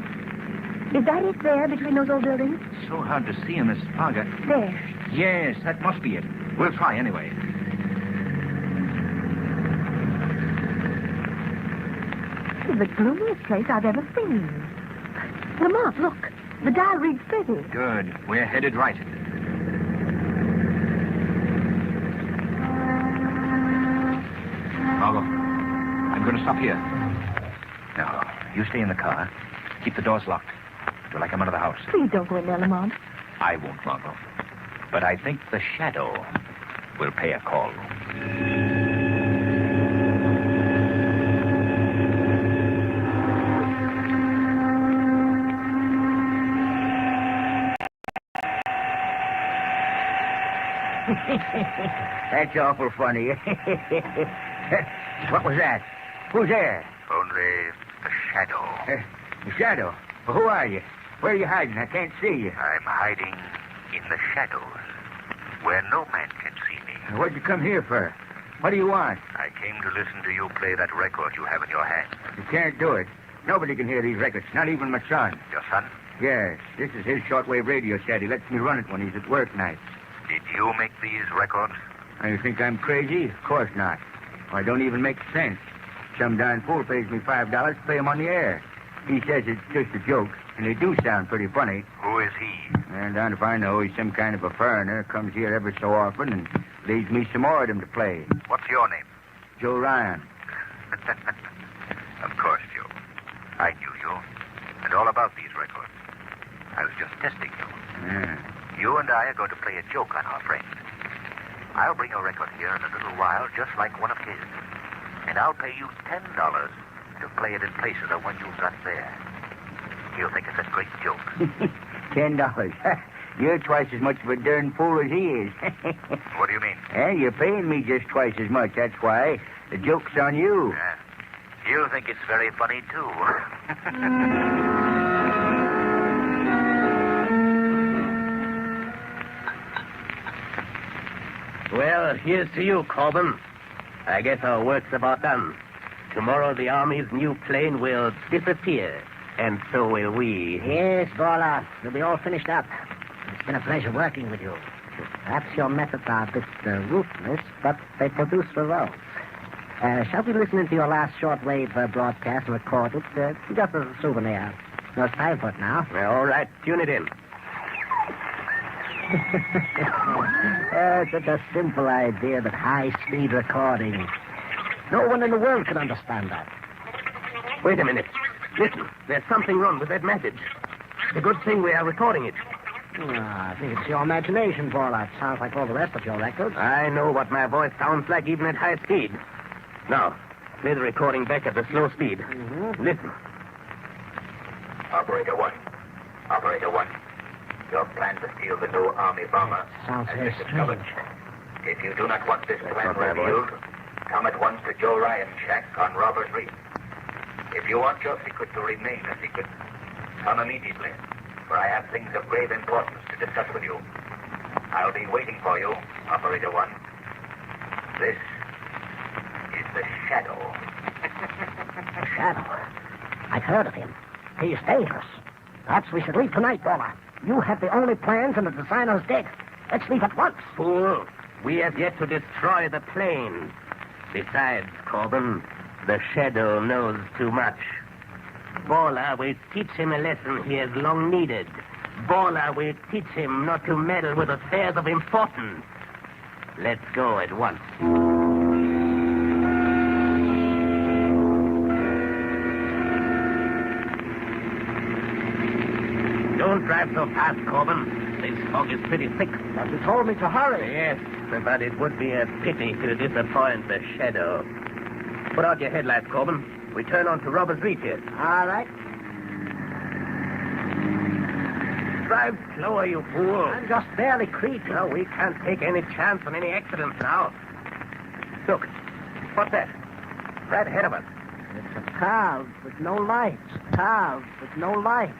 Is that it there between those old buildings? So hard to see in this fog. There. Yes, that must be it. We'll try anyway. This is the gloomiest place I've ever seen. Lamont, look. The dial reads 30. Good. We're headed right. Margot, I'm going to stop here. Now, you stay in the car. Keep the doors locked. Till I come out of the house. Please don't go in there, Lamont. I won't, Margot. But I think the shadow will pay a call. That's awful funny. What was that? Who's there? Only the shadow. The shadow? Well, who are you? Where are you hiding? I can't see you. I'm hiding in the shadows, where no man can see me. What'd you come here for? What do you want? I came to listen to you play that record you have in your hand. You can't do it. Nobody can hear these records, not even my son. Your son? Yes, this is his shortwave radio set. He lets me run it when he's at work nights. Did you make these records? You think I'm crazy? Of course not. I don't even make sense. Some darn fool pays me $5 to play him on the air. He says it's just a joke, and they do sound pretty funny. Who is he? And down if I know, he's some kind of a foreigner. Comes here every so often and leaves me some more of them to play. What's your name? Joe Ryan. Of course, Joe. I knew you. And all about these records. I was just testing you. Yeah. You and I are going to play a joke on our friend. I'll bring a record here in a little while, just like one of his. And I'll pay you $10 to play it in place of the one you've got there. He'll think it's a great joke. $10. You're twice as much of a darn fool as he is. What do you mean? You're paying me just twice as much. That's why. The joke's on you. He'll think it's very funny, too. Well, here's to you, Corbin. I guess our work's about done. Tomorrow the Army's new plane will disappear, and so will we. Yes, Borla. We'll be all finished up. It's been a pleasure working with you. Perhaps your methods are a bit ruthless, but they produce results. Shall we listen into your last shortwave broadcast and record it? Just as a souvenir. No time for it now. Well, all right. Tune it in. Such a simple idea, but high-speed recording. No one in the world can understand that. Wait a minute. Listen, there's something wrong with that message. It's a good thing we are recording it. I think it's your imagination, Borla. It sounds like all the rest of your records. I know what my voice sounds like even at high speed. Now, play the recording back at the slow speed. Mm-hmm. Listen. Operator 1. Operator 1. Your plan to steal the new Army bomber Sounds has very been discovered. If you do not want this plan revealed, come at once to Joe Ryan's shack on Robbers Reef. If you want your secret to remain a secret, come immediately, for I have things of grave importance to discuss with you. I'll be waiting for you, Operator 1. This is the Shadow. Shadow. I've heard of him. He's dangerous. Perhaps we should leave tonight, Bowler. You have the only plans and the designer's dead. Let's leave at once. Fool, we have yet to destroy the plane. Besides, Corbin, the Shadow knows too much. Bowler will teach him a lesson he has long needed. Bowler will teach him not to meddle with affairs of importance. Let's go at once. Don't drive so fast, Corbin. This fog is pretty thick. But you told me to hurry. Yes, but it would be a pity to disappoint the Shadow. Put out your headlights, Corbin. We turn on to Robbers Reef here. All right. Drive slower, you fool. I'm just barely creeping. No, we can't take any chance on any accidents now. Look, what's that? Right ahead of us. It's a car with no lights. Car with no lights.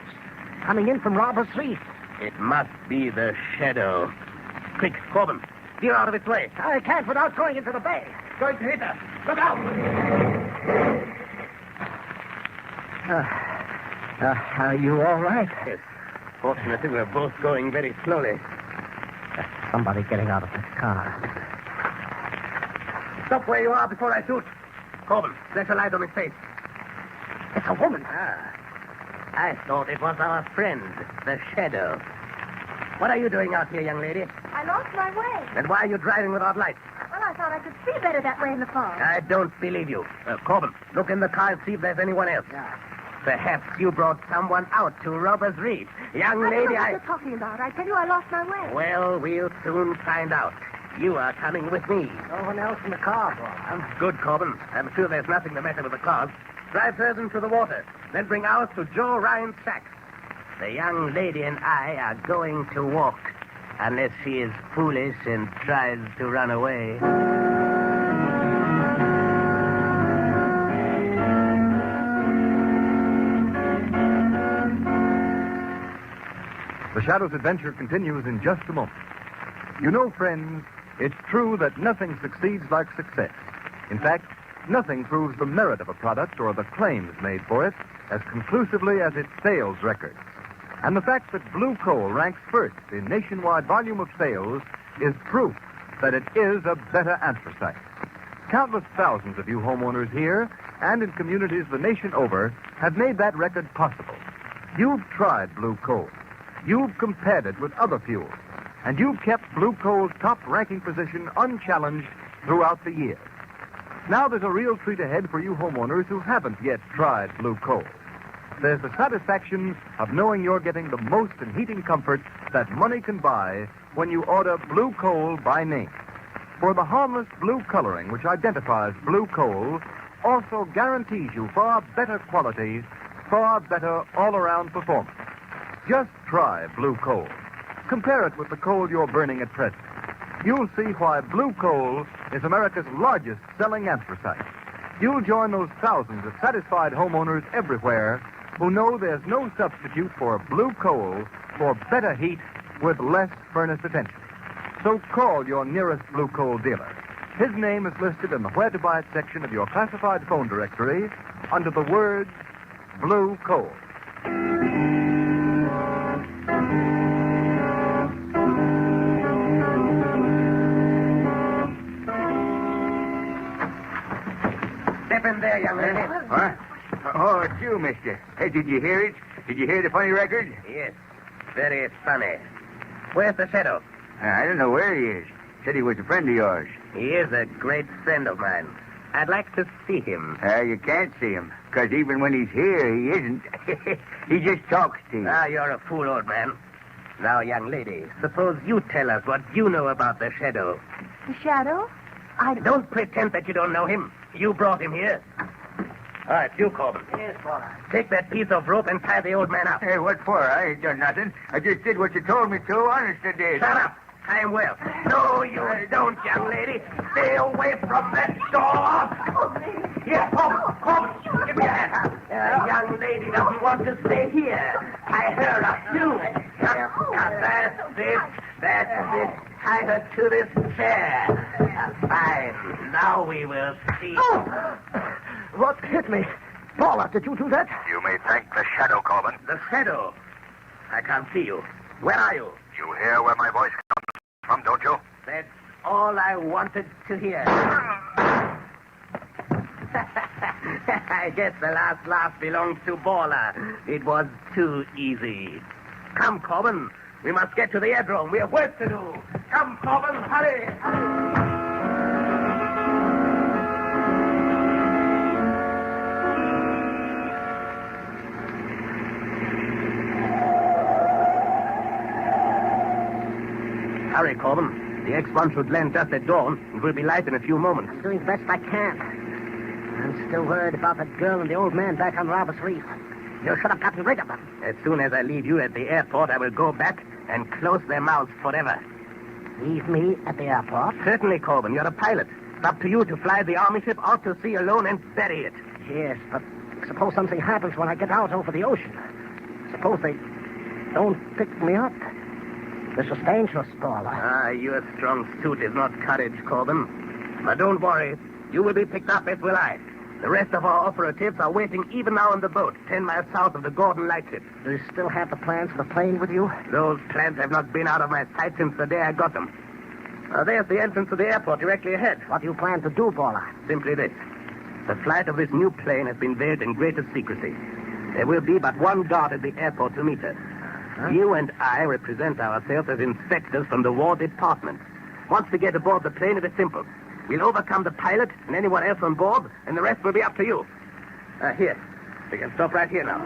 Coming in from Robbers Reef. It must be the Shadow. Quick, Corbin, steer out of its way. I can't without going into the bay. Going to hit us. Look out! Are you all right? Yes. Fortunately, we're both going very slowly. Somebody getting out of this car. Stop where you are before I shoot. Corbin, flash a light on his face. It's a woman. I thought it was our friend, the Shadow. What are you doing out here, young lady? I lost my way. And why are you driving without lights? Well, I thought I could see better that way in the fog. I don't believe you. Corbin, look in the car and see if there's anyone else. Perhaps you brought someone out to Robbers Reef. Young I lady, don't know what you're talking about. I tell you, I lost my way. Well, we'll soon find out. You are coming with me. No one else in the car, Bob. Good, Corbin. I'm sure there's nothing the matter with the cars. Drive hers into the water. Then bring ours to Joe Ryan's shack. The young lady and I are going to walk. Unless she is foolish and tries to run away. The Shadow's adventure continues in just a moment. You know, friends, it's true that nothing succeeds like success. In fact, nothing proves the merit of a product or the claims made for it as conclusively as its sales record. And the fact that Blue Coal ranks first in nationwide volume of sales is proof that it is a better anthracite. Countless thousands of you homeowners here and in communities the nation over have made that record possible. You've tried Blue Coal. You've compared it with other fuels. And you've kept Blue Coal's top-ranking position unchallenged throughout the year. Now there's a real treat ahead for you homeowners who haven't yet tried Blue Coal. There's the satisfaction of knowing you're getting the most in heating comfort that money can buy when you order Blue Coal by name. For the harmless blue coloring which identifies Blue Coal also guarantees you far better quality, far better all-around performance. Just try Blue Coal. Compare it with the coal you're burning at present. You'll see why Blue Coal is America's largest selling anthracite. You'll join those thousands of satisfied homeowners everywhere who know there's no substitute for Blue Coal for better heat with less furnace attention. So call your nearest Blue Coal dealer. His name is listed in the Where to Buy It section of your classified phone directory under the words Blue Coal. Step in there, young lady. What? Oh, it's you, mister. Hey, did you hear it? Did you hear the funny record? Yes, very funny. Where's the Shadow? I don't know where he is. Said he was a friend of yours. He is a great friend of mine. I'd like to see him. You can't see him, because even when he's here, he isn't. He just talks to you. Ah, you're a fool, old man. Now, young lady, suppose you tell us what you know about the Shadow. The Shadow? Don't pretend that you don't know him. You brought him here. All right, you, Corbin. Yes, Paula. Take that piece of rope and tie the old man up. Hey, what for? I ain't done nothing. I just did what you told me to. Honest, I did. Shut up. Tie him well. No, you don't, young lady. Stay away from that door. Here, Corbin. Give me a hand. The young lady doesn't want to stay here. Tie her up, too. That's it. Tie her to this chair. Fine. Now we will see. Oh! What hit me? Paula, did you do that? You may thank the shadow, Corbin. The shadow. I can't see you. Where are you? You hear where my voice comes from, don't you? That's all I wanted to hear. I guess the last laugh belongs to Balla. It was too easy. Come, Corbin. We must get to the aerodrome. We have work to do. Come, Corbin. Hurry. Hurry, Corbin. The X-1 should land just at dawn. It will be light in a few moments. I'm doing the best I can. I'm still worried about that girl and the old man back on Robert's Reef. You should have gotten rid of them. As soon as I leave you at the airport, I will go back and close their mouths forever. Leave me at the airport? Certainly, Corbin. You're a pilot. It's up to you to fly the army ship out to sea alone and bury it. Yes, but suppose something happens when I get out over the ocean. Suppose they don't pick me up. This is dangerous, Paula. Your strong suit is not courage, Corbin. But don't worry. You will be picked up, as will I. The rest of our operatives are waiting even now on the boat, 10 miles south of the Gordon Lightship. Do you still have the plans for the plane with you? Those plans have not been out of my sight since the day I got them. There's the entrance to the airport directly ahead. What do you plan to do, Paula? Simply this. The flight of this new plane has been veiled in greatest secrecy. There will be but one guard at the airport to meet her. Huh? You and I represent ourselves as inspectors from the War Department. Once we get aboard the plane, it is simple. We'll overcome the pilot and anyone else on board, and the rest will be up to you. Here. We can stop right here now.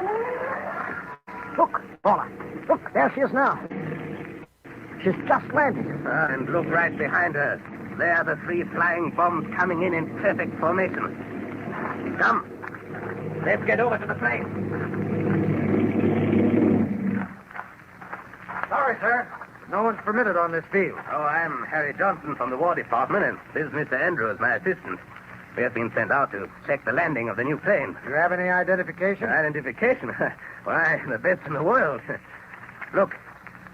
Look, Paula. Look, there she is now. She's just landed. And look right behind her. There are the 3 flying bombs coming in perfect formation. Come. Let's get over to the plane. Sorry, sir. No one's permitted on this field. Oh, I'm Harry Johnson from the War Department, and this is Mr. Andrews, my assistant. We have been sent out to check the landing of the new plane. Do you have any identification? Identification? Why, the best in the world. Look,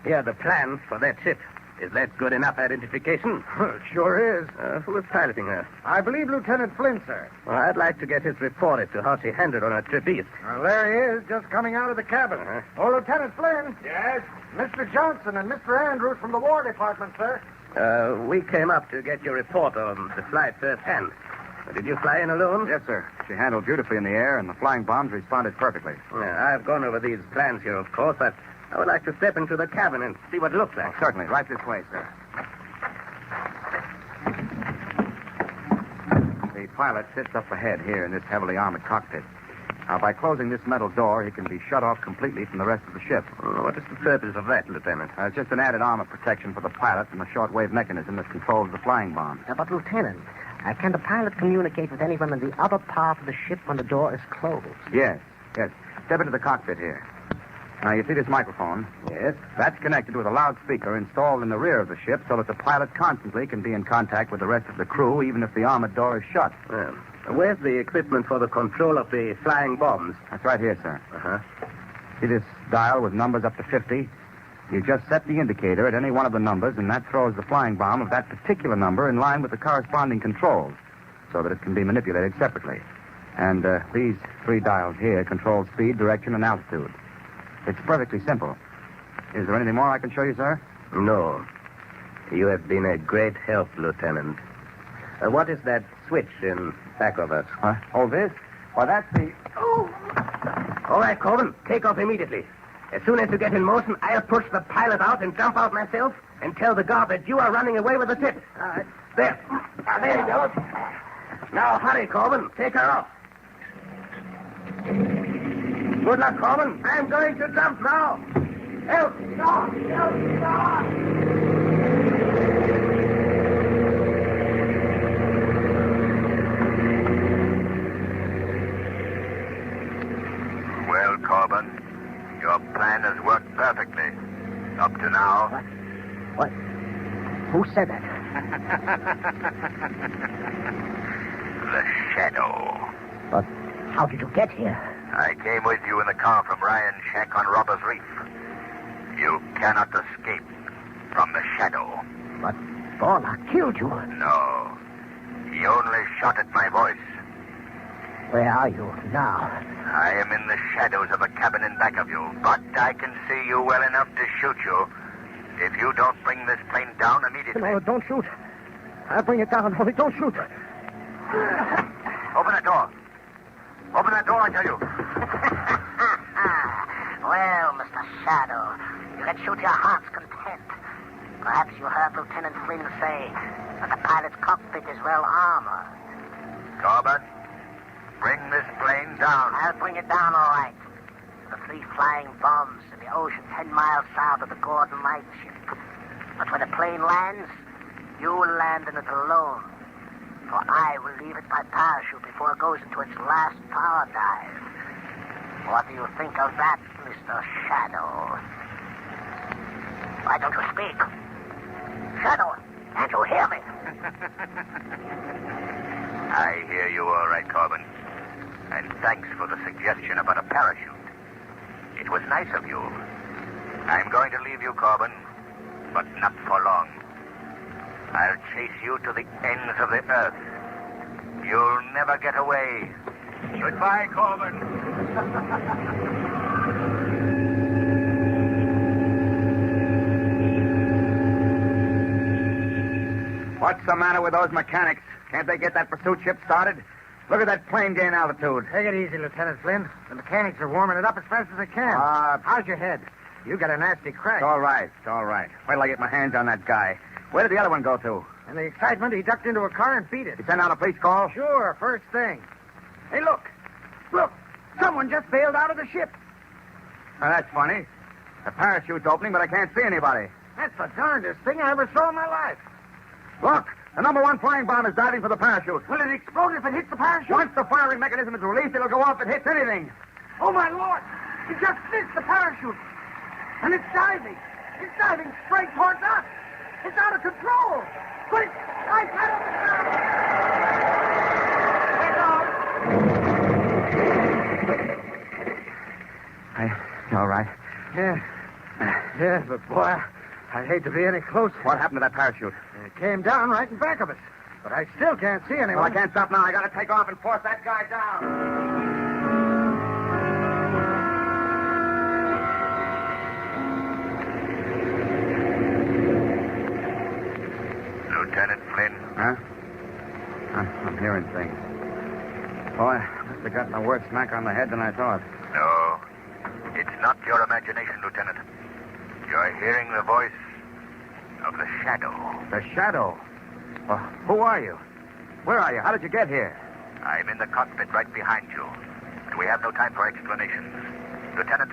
here are the plans for that ship. Is that good enough identification? It sure is. Who is piloting her? I believe Lieutenant Flynn, sir. Well, I'd like to get his report as to how she handled on her trip east. Well, there he is, just coming out of the cabin. Oh, Lieutenant Flynn. Yes? Mr. Johnson and Mr. Andrews from the War Department, sir. We came up to get your report on the flight firsthand. Did you fly in alone? Yes, sir. She handled beautifully in the air, and the flying bombs responded perfectly. I've gone over these plans here, of course, but I would like to step into the cabin and see what it looks like. Certainly. Right this way, sir. The pilot sits up ahead here in this heavily armored cockpit. Now, by closing this metal door, he can be shut off completely from the rest of the ship. What is the purpose of that, Lieutenant? It's just an added armor protection for the pilot and the shortwave mechanism that controls the flying bomb. But, Lieutenant, can the pilot communicate with anyone in the other part of the ship when the door is closed? Yes. Step into the cockpit here. Now, you see this microphone? Yes. That's connected with a loudspeaker installed in the rear of the ship so that the pilot constantly can be in contact with the rest of the crew, even if the armored door is shut. Well, where's the equipment for the control of the flying bombs? That's right here, sir. Uh-huh. See this dial with numbers up to 50? You just set the indicator at any one of the numbers, and that throws the flying bomb of that particular number in line with the corresponding controls so that it can be manipulated separately. And these 3 dials here control speed, direction, and altitude. It's perfectly simple. Is there anything more I can show you, sir? No. You have been a great help, Lieutenant. What is that switch in back of us? What? Oh, this? Well, that's the... Oh! All right, Corbin, take off immediately. As soon as you get in motion, I'll push the pilot out and jump out myself and tell the guard that you are running away with the ship. There. There you go. Now, hurry, Corbin. Take her off. Good luck, Corbin. I'm going to jump now. Help! Stop! Help! Stop! Up to now. What? Who said that? The Shadow. But how did you get here? I came with you in the car from Ryan's shack on Robber's Reef. You cannot escape from the Shadow. But Bala killed you. No. He only shot at my voice. Where are you now? I am in the shadows of a cabin in back of you, but I can see you well enough to shoot you if you don't bring this plane down immediately. No, don't shoot. I'll bring it down. Only don't shoot. Open that door. Open that door, I tell you. Well, Mr. Shadow, you can shoot your heart's content. Perhaps you heard Lieutenant Flynn say that the pilot's cockpit is well armored. Corbin, bring this plane down. I'll bring it down all right. The 3 flying bombs in the ocean 10 miles south of the Gordon Lightship. But when the plane lands, you will land in it alone. For I will leave it by parachute before it goes into its last power dive. What do you think of that, Mr. Shadow? Why don't you speak? Shadow, can't you hear me? I hear you all right, Corbin. And thanks for the suggestion about a parachute. It was nice of you. I'm going to leave you, Corbin, but not for long. I'll chase you to the ends of the earth. You'll never get away. Goodbye, Corbin. What's the matter with those mechanics? Can't they get that pursuit ship started? Look at that plane gain altitude. Take it easy, Lieutenant Flynn. The mechanics are warming it up as fast as they can. How's your head? You got a nasty crack. It's all right. It's all right. Wait till I get my hands on that guy. Where did the other one go to? In the excitement, he ducked into a car and beat it. You sent out a police call? Sure, first thing. Hey, look. Look. Someone just bailed out of the ship. Now, that's funny. The parachute's opening, but I can't see anybody. That's the darndest thing I ever saw in my life. Look, the number 1 flying bomb is diving for the parachute. Will it explode if it hits the parachute? Once the firing mechanism is released, it'll go off if it hits anything. Oh, my Lord. It just missed the parachute. And it's diving. It's diving straight towards us. It's out of control. But it's right out of the ground. You all right? Yeah, but boy, I'd hate to be any closer. What happened to that parachute? It came down right in back of us. But I still can't see anyone. Well, I can't stop now. I gotta take off and force that guy down. Lieutenant Flynn? Huh? I'm hearing things. Boy, I must have gotten a worse smack on the head than I thought. No. It's not your imagination, Lieutenant. You're hearing the voice of the Shadow. The Shadow? Well, who are you? Where are you? How did you get here? I'm in the cockpit right behind you. And we have no time for explanations. Lieutenant,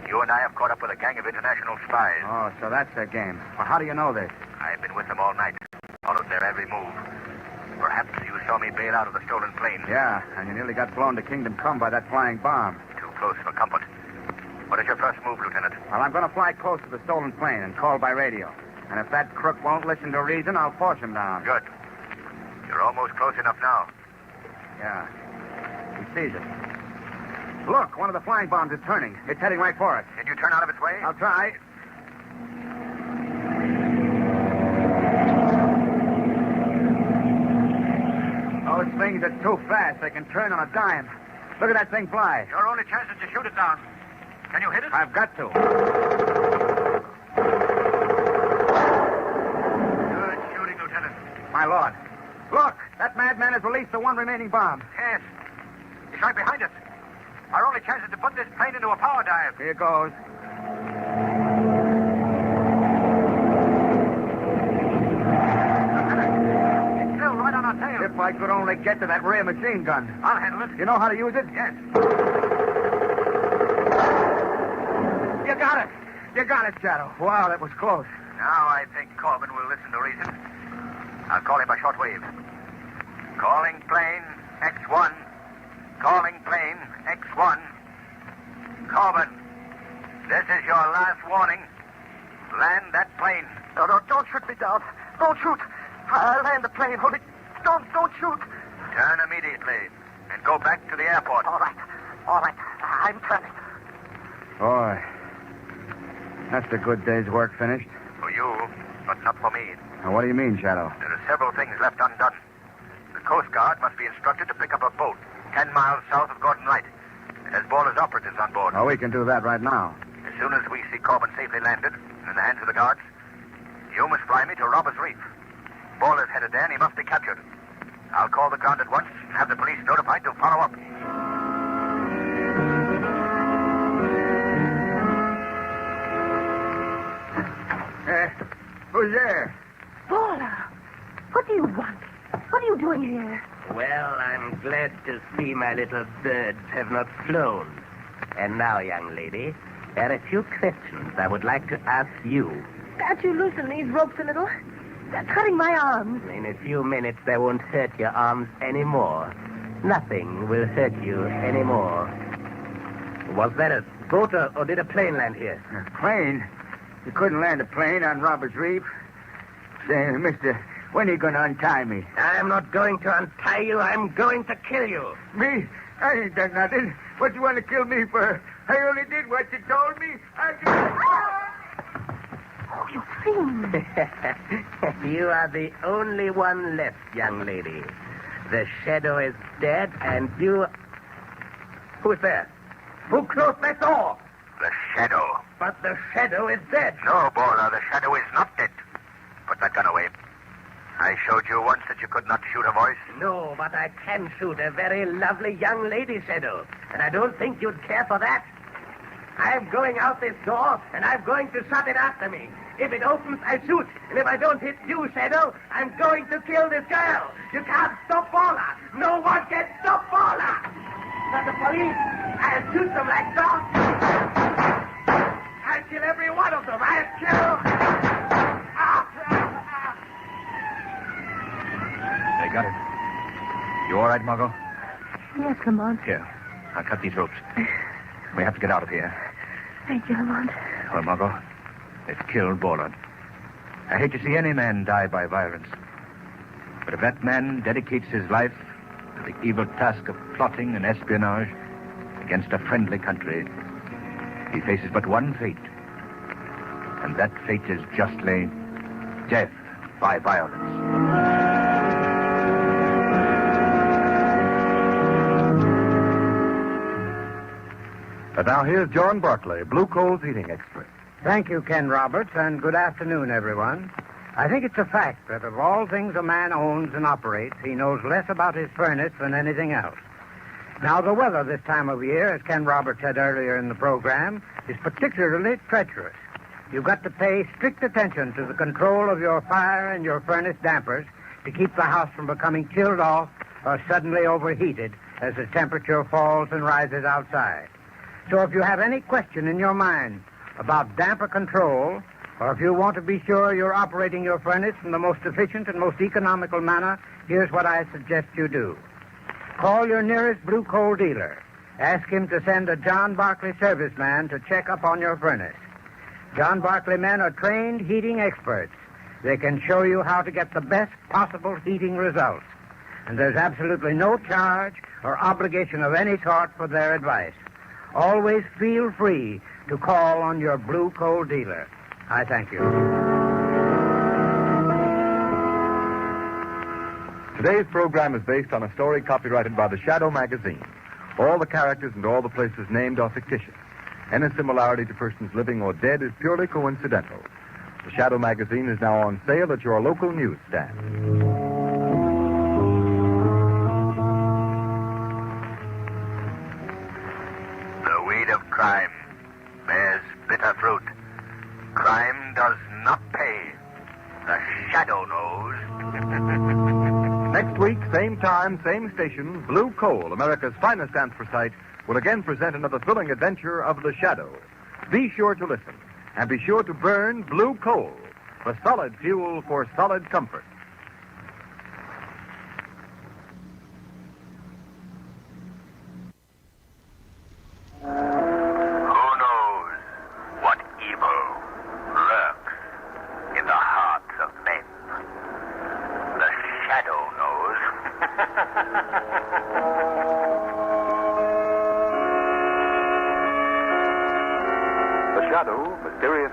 you and I have caught up with a gang of international spies. Oh, so that's their game. Well, how do you know this? I've been with them all night. Followed their every move. Perhaps you saw me bail out of the stolen plane. Yeah, and you nearly got blown to Kingdom Come by that flying bomb. Too close for comfort. What is your first move, Lieutenant? Well, I'm going to fly close to the stolen plane and call by radio. And if that crook won't listen to reason, I'll force him down. Good. You're almost close enough now. Yeah. He sees it. Look, one of the flying bombs is turning. It's heading right for us. Can you turn out of its way? I'll try. Those things are too fast. They can turn on a dime. Look at that thing fly. Your only chance is to shoot it down. Can you hit it? I've got to. Good shooting, Lieutenant. My lord. Look, that madman has released the one remaining bomb. Yes. He's right behind us. Our only chance is to put this plane into a power dive. Here goes. It's still right on our tail. If I could only get to that rear machine gun. I'll handle it. You know how to use it? Yes. You got it. You got it, Shadow. Wow, that was close. Now I think Corbin will listen to reason. I'll call him by shortwave. Calling plane X1. Calling plane X1. Corbin, this is your last warning. plane. No, don't shoot me down. Don't shoot. I'll land the plane. Only don't shoot. Turn immediately and go back to the airport. All right. I'm turning. Boy, that's a good day's work finished. For you, but not for me. Now, what do you mean, Shadow? There are several things left undone. The Coast Guard must be instructed to pick up a boat 10 miles south of Gordon Light. It has Baller's operatives on board. Oh, we can do that right now. As soon as we see Corbin safely landed in the hands of the guards, you must fly me to Robbers Reef. Baller's headed there and he must be captured. I'll call the ground at once and have the police notified to follow up. Who's there? Baller, what do you want? What are you doing here? Well, I'm glad to see my little birds have not flown. And now, young lady, there are a few questions I would like to ask you. Can't you loosen these ropes a little? They're cutting my arms. In a few minutes, they won't hurt your arms anymore. Nothing will hurt you anymore. Was that a boat or did a plane land here? A plane? You couldn't land a plane on Robbers Reef. Say, mister, when are you going to untie me? I'm not going to untie you. I'm going to kill you. Me? I ain't done nothing. What you want to kill me for? I only did what you told me. Oh, you fiend. You are the only one left, young lady. The shadow is dead, and you... Who's there? Who closed that door? The shadow. But the shadow is dead. No, Baller, the shadow is not dead. Put that gun away. I showed you once that you could not shoot a voice. No, but I can shoot a very lovely young lady, Shadow. And I don't think you'd care for that. I'm going out this door, and I'm going to shut it after me. If it opens, I shoot. And if I don't hit you, Shadow, I'm going to kill this girl. You can't stop Baller. No one can stop Baller. But the police, I'll shoot them like dogs. I'll kill every one of them. I'll kill... They got it. You all right, Margot? Yes, Lamont. Here, I'll cut these ropes. We have to get out of here. Thank you, Lamont. Well, Margot, they've killed Borland. I hate to see any man die by violence. But if that man dedicates his life to the evil task of plotting and espionage against a friendly country, he faces but one fate. And that fate is justly death by violence. And now here's John Barclay, Blue Coal's heating expert. Thank you, Ken Roberts, and good afternoon, everyone. I think it's a fact that of all things a man owns and operates, he knows less about his furnace than anything else. Now, the weather this time of year, as Ken Roberts said earlier in the program, is particularly treacherous. You've got to pay strict attention to the control of your fire and your furnace dampers to keep the house from becoming chilled off or suddenly overheated as the temperature falls and rises outside. So if you have any question in your mind about damper control, or if you want to be sure you're operating your furnace in the most efficient and most economical manner, here's what I suggest you do. Call your nearest Blue Coal dealer. Ask him to send a John Barclay serviceman to check up on your furnace. John Barclay men are trained heating experts. They can show you how to get the best possible heating results. And there's absolutely no charge or obligation of any sort for their advice. Always feel free to call on your Blue Coal dealer. I thank you. Today's program is based on a story copyrighted by the Shadow magazine. All the characters and all the places named are fictitious. Any similarity to persons living or dead is purely coincidental. The Shadow magazine is now on sale at your local newsstand. Crime bears bitter fruit. Crime does not pay. The shadow knows. Next week, same time, same station, Blue Coal, America's finest anthracite, will again present another thrilling adventure of the shadow. Be sure to listen, and be sure to burn Blue Coal, the solid fuel for solid comfort.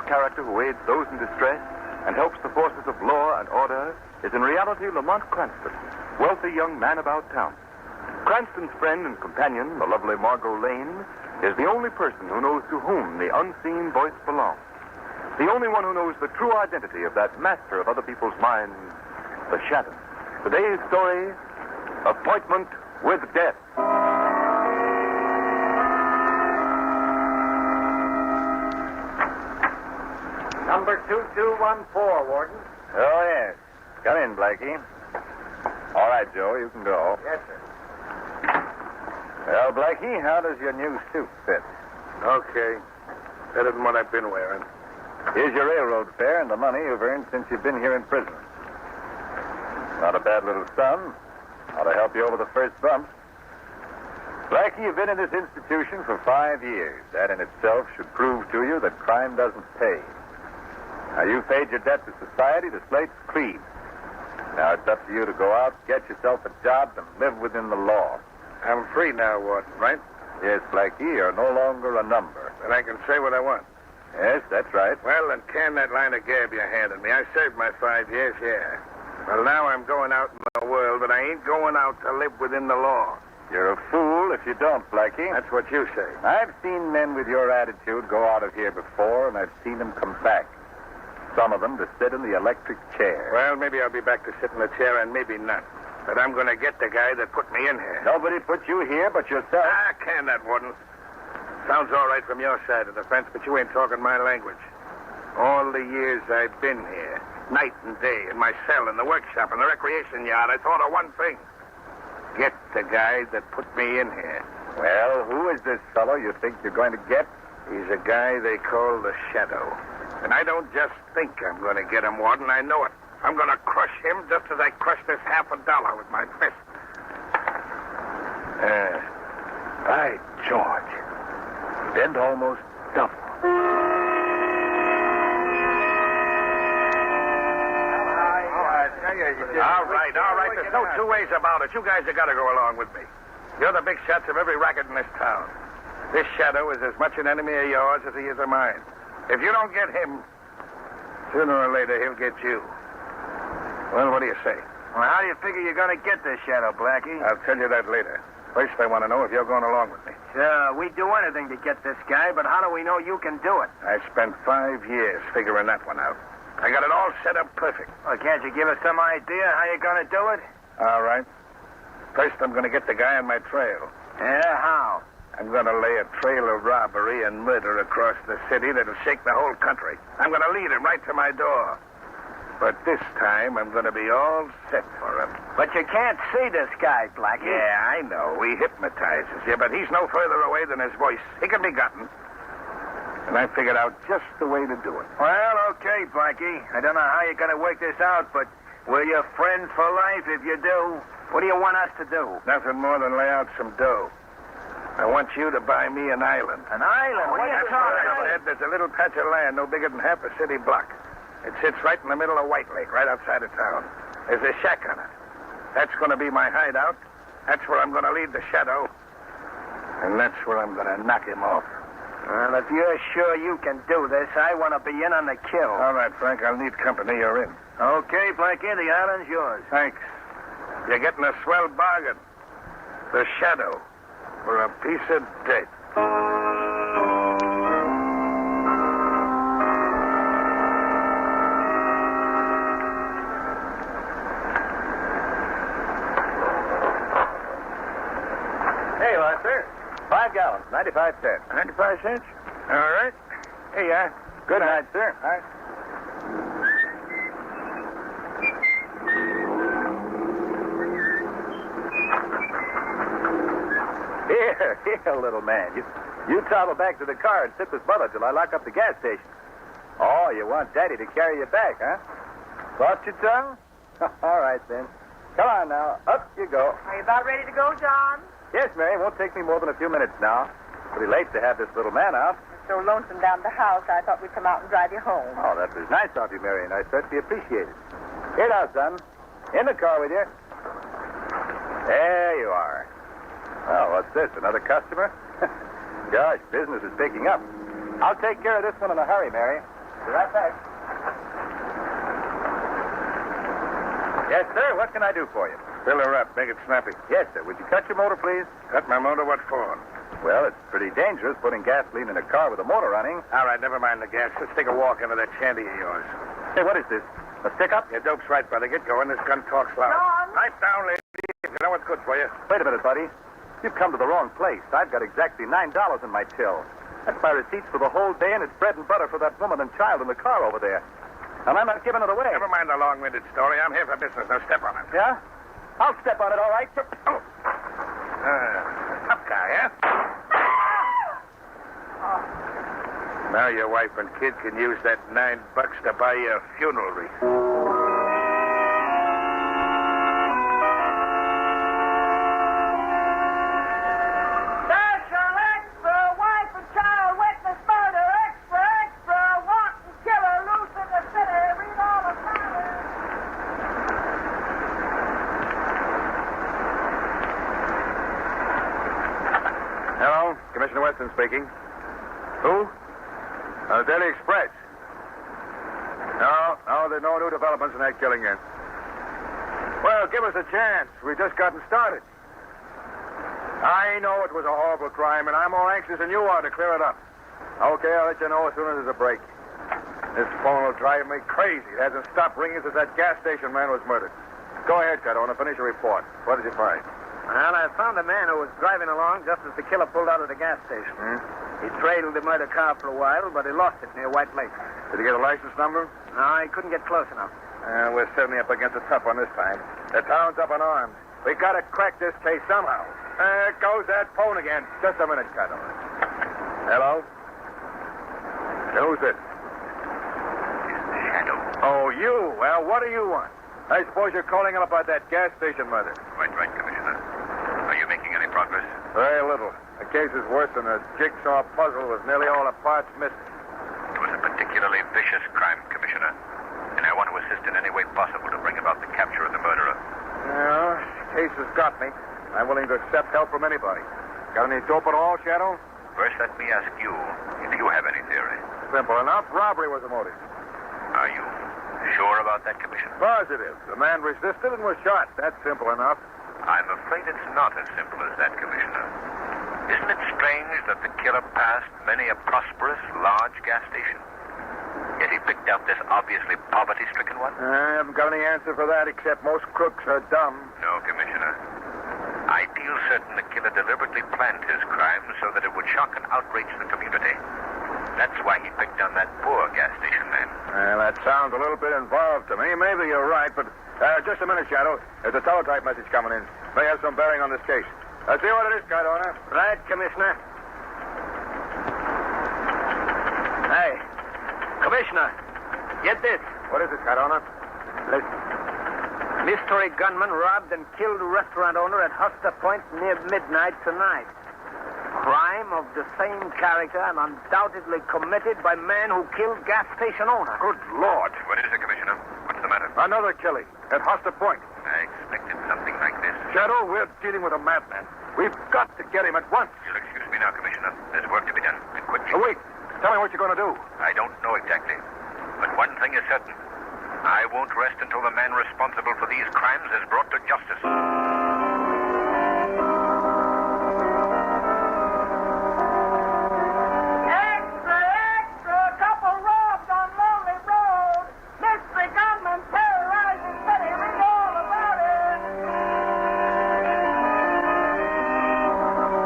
character who aids those in distress and helps the forces of law and order is in reality Lamont Cranston, wealthy young man about town. Cranston's friend and companion, the lovely Margot Lane, is the only person who knows to whom the unseen voice belongs. The only one who knows the true identity of that master of other people's minds, the Shadow. Today's story, Appointment with Death. Number 2214, Warden. Oh, yes. Come in, Blackie. All right, Joe, you can go. Yes, sir. Well, Blackie, how does your new suit fit? Okay. Better than what I've been wearing. Here's your railroad fare and the money you've earned since you've been here in prison. Not a bad little sum. Ought to help you over the first bump. Blackie, you've been in this institution for 5 years. That in itself should prove to you that crime doesn't pay. Now, you've paid your debt to society, the slate's clean. Now it's up to you to go out, get yourself a job, and live within the law. I'm free now, Warden, right? Yes, Blackie, you're no longer a number. And I can say what I want. Yes, that's right. Well, then can that line of gab you handed me. I served my 5 years, yeah. Well, now I'm going out in the world, but I ain't going out to live within the law. You're a fool if you don't, Blackie. That's what you say. I've seen men with your attitude go out of here before, and I've seen them come back. Some of them to sit in the electric chair. Well, maybe I'll be back to sit in the chair, and maybe not. But I'm going to get the guy that put me in here. Nobody put you here but yourself. Can that, Warden? Sounds all right from your side of the fence, but you ain't talking my language. All the years I've been here, night and day, in my cell, in the workshop, in the recreation yard, I thought of one thing. Get the guy that put me in here. Well, who is this fellow you think you're going to get? He's a guy they call the Shadow. And I don't just think I'm going to get him, Warden. I know it. I'm going to crush him just as I crushed this $50 with my fist. By George. Bend almost double. All right. There's no two ways about it. You guys have got to go along with me. You're the big shots of every racket in this town. This Shadow is as much an enemy of yours as he is of mine. If you don't get him, sooner or later he'll get you. Well, what do you say? Well, how do you figure you're going to get this Shadow, Blackie? I'll tell you that later. First, I want to know if you're going along with me. Sure, we'd do anything to get this guy, but how do we know you can do it? I spent 5 years figuring that one out. I got it all set up perfect. Well, can't you give us some idea how you're going to do it? All right. First, I'm going to get the guy on my trail. Yeah, how? I'm going to lay a trail of robbery and murder across the city that'll shake the whole country. I'm going to lead him right to my door. But this time, I'm going to be all set for him. But you can't see this guy, Blackie. Yeah, I know. He hypnotizes you, but he's no further away than his voice. He can be gotten. And I figured out just the way to do it. Well, okay, Blackie. I don't know how you're going to work this out, but we're your friends for life if you do. What do you want us to do? Nothing more than lay out some dough. I want you to buy me an island. An island? What are you talking about? There's a little patch of land no bigger than half a city block. It sits right in the middle of White Lake, right outside of town. There's a shack on it. That's going to be my hideout. That's where I'm going to lead the Shadow. And that's where I'm going to knock him off. Well, if you're sure you can do this, I want to be in on the kill. All right, Frank, I'll need company. You're in. Okay, Blackie, the island's yours. Thanks. You're getting a swell bargain. The Shadow for a piece of dirt. Hey, Lester. 5 gallons, 95 cents. 95 cents? All right. Here you are. Good night, sir. All right. Here, little man. You travel back to the car and sit with Bubba till I lock up the gas station. Oh, you want Daddy to carry you back, huh? Thought you'd tell? All right, then. Come on now. Up you go. Are you about ready to go, John? Yes, Mary. Won't take me more than a few minutes now. Pretty late to have this little man out. It's so lonesome down at the house, I thought we'd come out and drive you home. Oh, that was nice of you, Mary, and I certainly appreciate it. Here now, son. In the car with you. There you are. Oh, what's this? Another customer? Gosh, business is picking up. I'll take care of this one in a hurry, Mary. Be right back. Yes, sir. What can I do for you? Fill her up. Make it snappy. Yes, sir. Would you cut your motor, please? Cut my motor? What for? Well, it's pretty dangerous putting gasoline in a car with a motor running. All right, never mind the gas. Let's take a walk into that shanty of yours. Hey, what is this? A stick-up? Your dope's right, brother. Get going. This gun talks loud. Knife down, lady. You know what's good for you. Wait a minute, buddy. You've come to the wrong place. I've got exactly $9 in my till. That's my receipts for the whole day, and it's bread and butter for that woman and child in the car over there. And I'm not giving it away. Never mind the long-winded story. I'm here for business. Now step on it. Yeah? I'll step on it, all right. Oh. Tough guy, huh? Now your wife and kid can use that $9 to buy you a funeral wreath. Special extra, wife and child witness murder. Extra, extra, wanton killer loose in the city. Read all about it. Hello, Commissioner Weston speaking. Who? Daily Express. No, there's no new developments in that killing yet. Well, give us a chance. We've just gotten started. I know it was a horrible crime, and I'm more anxious than you are to clear it up. Okay, I'll let you know as soon as there's a break. This phone will drive me crazy. It hasn't stopped ringing since that gas station man was murdered. Go ahead, Cardona. Finish your report. What did you find? Well, I found a man who was driving along just as the killer pulled out of the gas station. He trailed the murder car for a while, but he lost it near White Lake. Did he get a license number? No, he couldn't get close enough. We're certainly up against the tough one this time. The town's up in arms. We gotta crack this case somehow. There goes that phone again. Just a minute, Cardona. Hello? Who's it? Shadow. Oh, you? Well, what do you want? I suppose you're calling up about that gas station murder. Quite right, Commissioner. Are you making any progress? Very little. The case is worse than a jigsaw puzzle with nearly all the parts missing. It was a particularly vicious crime, Commissioner. And I want to assist in any way possible to bring about the capture of the murderer. Yeah, the case has got me. I'm willing to accept help from anybody. Got any dope at all, Shadow? First, let me ask you if you have any theory. Simple enough. Robbery was the motive. Are you sure about that, Commissioner? Positive. The man resisted and was shot. That's simple enough. I'm afraid it's not as simple as that, Commissioner. Isn't it strange that the killer passed many a prosperous, large gas station? Yet he picked out this obviously poverty-stricken one? I haven't got any answer for that, except most crooks are dumb. No, Commissioner. I feel certain the killer deliberately planned his crime so that it would shock and outrage the community. That's why he picked on that poor gas station man. Well, that sounds a little bit involved to me. Maybe you're right, but just a minute, Shadow. There's a teletype message coming in. May have some bearing on this case. Let's see what it is, Cardona. Right, Commissioner. Hey, Commissioner, get this. What is it, Cardona? Listen. Mystery gunman robbed and killed a restaurant owner at Huster Point near midnight tonight. Crime of the same character and undoubtedly committed by man who killed gas station owner. Good Lord. What is it, Commissioner? What's the matter? Another killing at Huster Point. I expected something like this. Shadow, we're dealing with a madman. We've got to get him at once. You'll excuse me now, Commissioner. There's work to be done, and quickly. Oh, wait. Tell me what you're going to do. I don't know exactly. But one thing is certain. I won't rest until the man responsible for these crimes is brought to justice. Extra, extra, couple robbed on Lonely Road. Mystery gunman terrorizing city. Read all about it.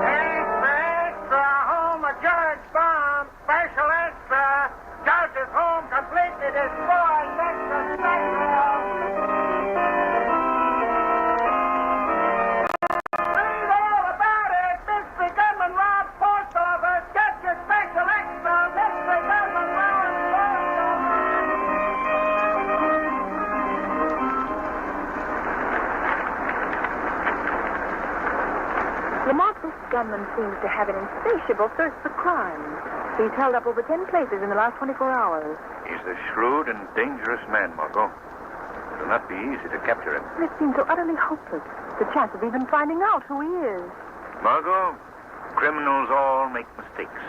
Extra, extra, home of Judge Bond. Special extra. Judge's home completely destroyed. Extra special. Read all about it. Mystery gunman robbed post office. Get your special extra. Mystery gunman robbed post Lamont, this gunman seems to have an insatiable thirst for crime. He's held up over 10 places in the last 24 hours. He's a shrewd and dangerous man, Margot. It'll not be easy to capture him. It seems so utterly hopeless. The chance of even finding out who he is. Margot, criminals all make mistakes.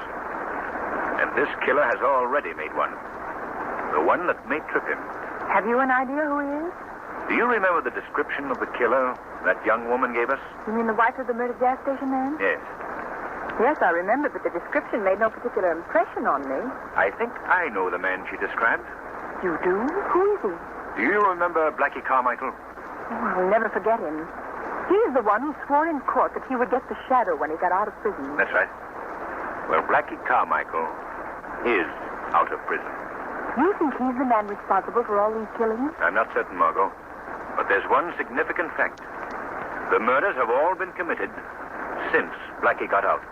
And this killer has already made one. The one that may trip him. Have you an idea who he is? Do you remember the description of the killer that young woman gave us? You mean the wife of the murdered gas station man? Yes. Yes, I remember, but the description made no particular impression on me. I think I know the man she described. You do? Who is he? Do you remember Blackie Carmichael? Oh, I'll never forget him. He's the one who swore in court that he would get the shadow when he got out of prison. That's right. Well, Blackie Carmichael is out of prison. You think he's the man responsible for all these killings? I'm not certain, Margot. But there's one significant fact. The murders have all been committed since Blackie got out.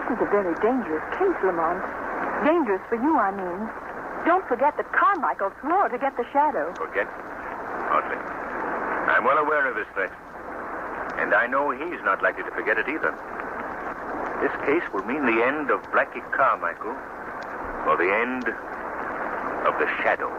This is a very dangerous case, Lamont. Dangerous for you, I mean. Don't forget that Carmichael swore to get the shadow. Forget? Hardly. I'm well aware of his threat. And I know he's not likely to forget it either. This case will mean the end of Blackie Carmichael, or the end of the shadow.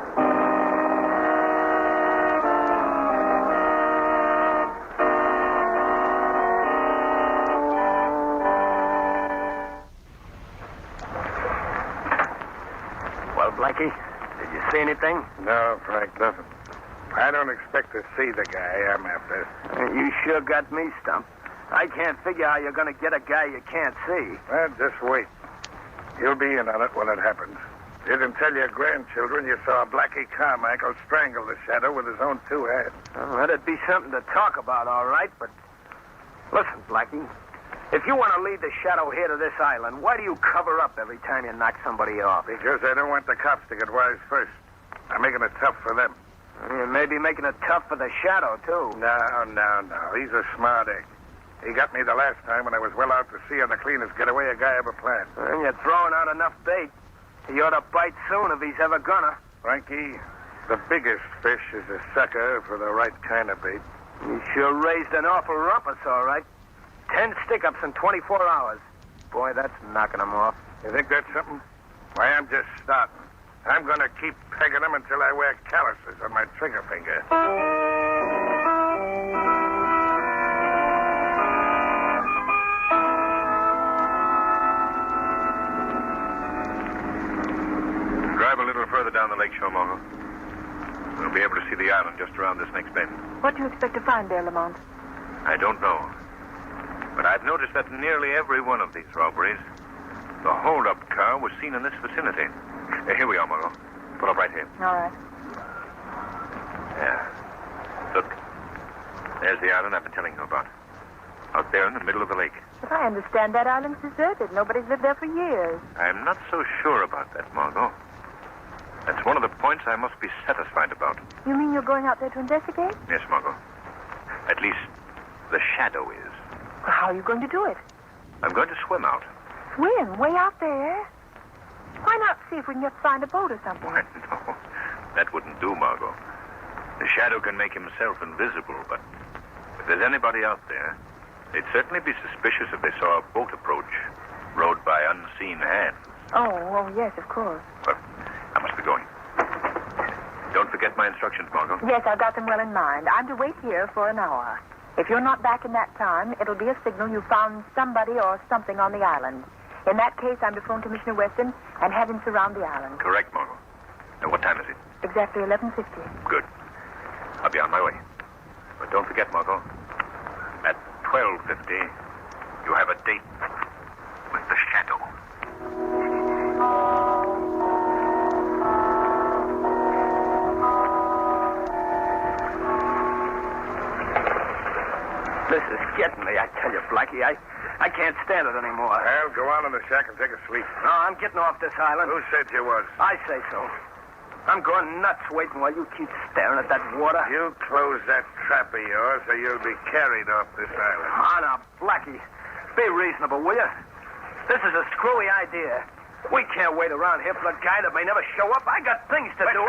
Well, Blackie, did you see anything? No, Frank, nothing. I don't expect to see the guy I'm after. You sure got me stumped. I can't figure how you're going to get a guy you can't see. Well, just wait. You'll be in on it when it happens. You can tell your grandchildren you saw Blackie Carmichael strangle the shadow with his own two hands. Well, that'd be something to talk about, all right, but... Listen, Blackie, if you want to lead the shadow here to this island, why do you cover up every time you knock somebody off? Because I don't want the cops to get wise first. I'm making it tough for them. You may be making it tough for the shadow, too. No. He's a smart egg. He got me the last time when I was well out to sea on the cleanest getaway a guy ever planned. And you're throwing out enough bait. He ought to bite soon if he's ever gonna. Frankie, the biggest fish is a sucker for the right kind of bait. You sure raised an awful rumpus, all right. 10 stick-ups in 24 hours. Boy, that's knocking him off. You think that's something? Why, I'm just starting. I'm going to keep pegging them until I wear calluses on my trigger finger. Drive a little further down the lakeshore, Margot. We'll be able to see the island just around this next bend. What do you expect to find there, Lamont? I don't know. But I've noticed that in nearly every one of these robberies, the hold-up car was seen in this vicinity. Here we are, Margot. Pull up right here. All right. Yeah. Look. There's the island I've been telling you about. Out there in the middle of the lake. But I understand that island's deserted. Nobody's lived there for years. I'm not so sure about that, Margot. That's one of the points I must be satisfied about. You mean you're going out there to investigate? Yes, Margot. At least the shadow is. Well, how are you going to do it? I'm going to swim out. Swim? Way out there? Why not see if we can just find a boat or something? Why, no. That wouldn't do, Margot. The shadow can make himself invisible, but if there's anybody out there, they'd certainly be suspicious if they saw a boat approach, rowed by unseen hands. Oh, yes, of course. Well, I must be going. Don't forget my instructions, Margot. Yes, I've got them well in mind. I'm to wait here for an hour. If you're not back in that time, it'll be a signal you found somebody or something on the island. In that case, I'm to phone Commissioner Weston and have him surround the island. Correct, Margot. Now, what time is it? Exactly 11:50. Good. I'll be on my way. But don't forget, Margot, at 12:50, you have a date with the shadow. This is getting me, I tell you, Blackie. I can't stand it anymore. Well, go on in the shack and take a sleep. No, I'm getting off this island. Who said you was? I say so. I'm going nuts waiting while you keep staring at that water. You close that trap of yours or you'll be carried off this island. Oh, now, Blackie, be reasonable, will you? This is a screwy idea. We can't wait around here for a guy that may never show up. I got things to do.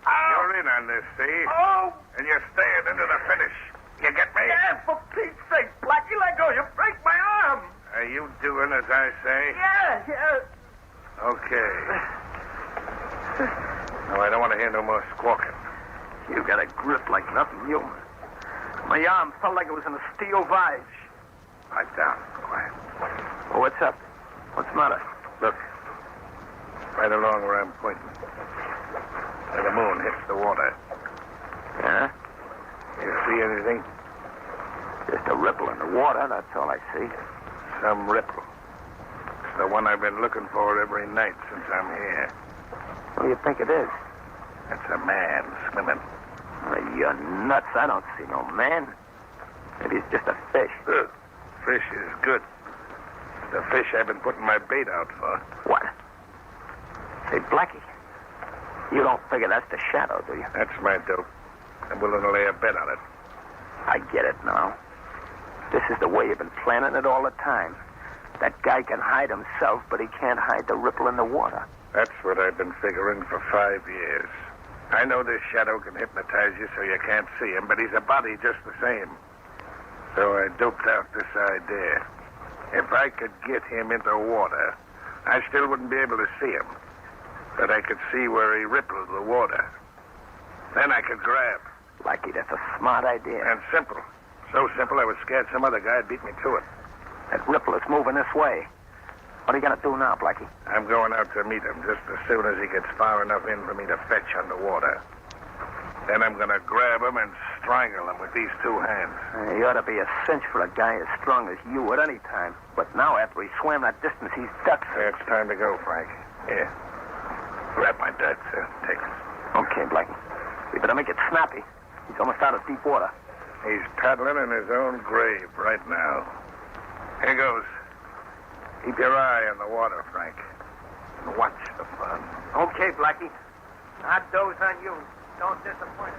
You're in on this, see? Oh! And you're staying into the finish. You get me? Yeah, for Pete's sake, Blackie, let go. You break my arm. Are you doing as I say? Yeah. Okay. No, I don't want to hear no more squawking. You got a grip like nothing human. My arm felt like it was in a steel vise. Pipe down. Quiet. Well, what's up? What's the matter? Look. Right along where I'm pointing. Where the moon hits the water. Yeah? You see anything? Just a ripple in the water, that's all I see. Some ripple. It's the one I've been looking for every night since I'm here. What do you think it is? That's a man swimming. You're nuts. I don't see no man. Maybe it's just a fish. Fish is good. The fish I've been putting my bait out for. What? Say, Blackie, you don't figure that's the shadow, do you? That's my dope. I'm willing to lay a bet on it. I get it now. This is the way you've been planning it all the time. That guy can hide himself, but he can't hide the ripple in the water. That's what I've been figuring for 5 years. I know this shadow can hypnotize you so you can't see him, but he's a body just the same. So I doped out this idea. If I could get him into water, I still wouldn't be able to see him. But I could see where he rippled the water. Then I could grab. Blackie, that's a smart idea. And simple. So simple I was scared some other guy'd beat me to it. That ripple is moving this way. What are you going to do now, Blackie? I'm going out to meet him just as soon as he gets far enough in for me to fetch underwater. Then I'm going to grab him and strangle him with these two hands. You ought to be a cinch for a guy as strong as you at any time. But now, after he swam that distance, he's ducked. It's time to go, Frank. Here. Grab my ducks. Take them. Okay, Blackie. We better make it snappy. He's almost out of deep water. He's paddling in his own grave right now. Here goes. Keep your eye on the water, Frank. And watch the fun. Okay, Blackie. I doze on you. Don't disappoint us.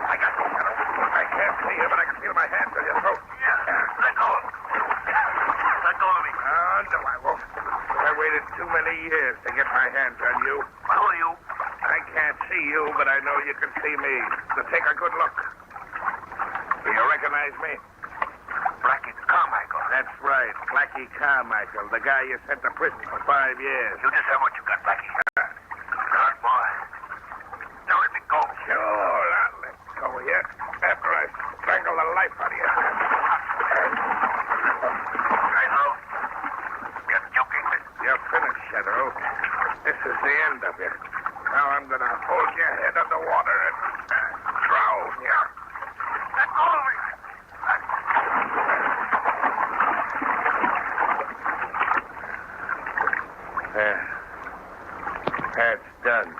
I got you, Shadow. I can't see you, but I can feel my hands on your throat. Yeah, let go. Let go of me. Oh, no, I won't. I waited too many years to get my hands on you. Who are you? I can't see you, but I know you can see me. So take a good look. Do you recognize me? Blackie Carmichael. That's right. Blackie Carmichael, the guy you sent to prison for 5 years. You just have what you got, Blackie. Good boy. Now let me go. Sure, I'll let go of you after I strangle the life out of you. I know. You're joking me. You're finished, Shadow. This is the end of you. Now I'm going to hold your head underwater and drown you. Let go of me. There. That's done.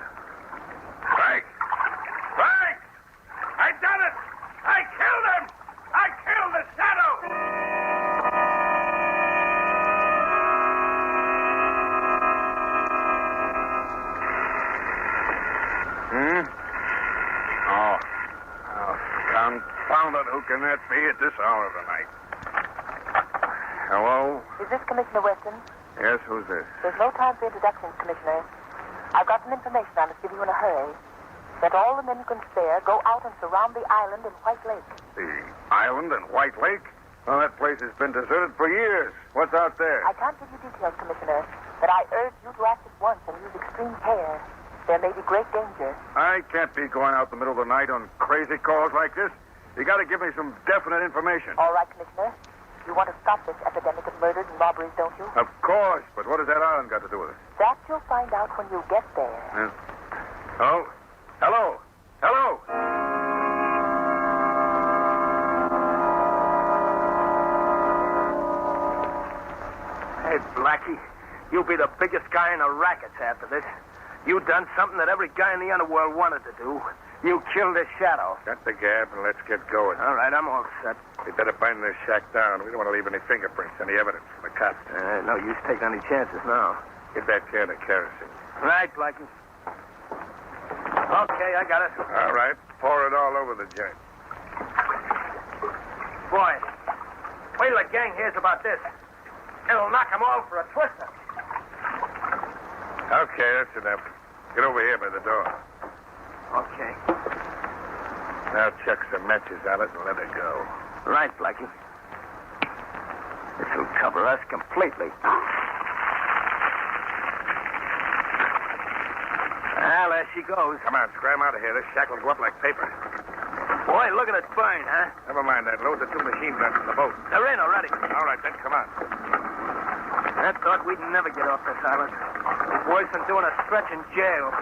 Frank! Frank! I done it! I killed him! I killed the shadow! Confound it, who can that be at this hour of the night? Hello? Is this Commissioner Weston? Yes, who's this? There's no time for introductions, Commissioner. I've got some information I must give you in a hurry. That all the men you can spare go out and surround the island in White Lake. The island in White Lake? Well, that place has been deserted for years. What's out there? I can't give you details, Commissioner, but I urge you to act at once and use extreme care. There may be great danger. I can't be going out in the middle of the night on crazy calls like this. You got to give me some definite information. All right, Commissioner. You want to stop this epidemic of murders and robberies, don't you? Of course, but what has that island got to do with it? That you'll find out when you get there. Oh? Hello? Hello? Hey, Blackie, you'll be the biggest guy in the rackets after this. You done something that every guy in the underworld wanted to do. You killed the shadow. Got the gab and let's get going. All right, I'm all set. We better bind this shack down. We don't want to leave any fingerprints, any evidence for the cops. No use taking any chances now. Get that can of kerosene. Right, Blackie. Okay, I got it. All right. Pour it all over the joint. Boy, wait till the gang hears about this. It'll knock them all for a twister. Okay, that's enough. Get over here by the door. Okay. Now chuck some matches on it and let it go. Right, Blackie. This'll cover us completely. Well, there she goes. Come on, scram out of here. This shack will go up like paper. Boy, look at it burn, huh? Never mind that. Load the 2 machine guns in the boat. They're in already. All right, then come on. I thought we'd never get off this island. It's worse than doing a stretch in jail.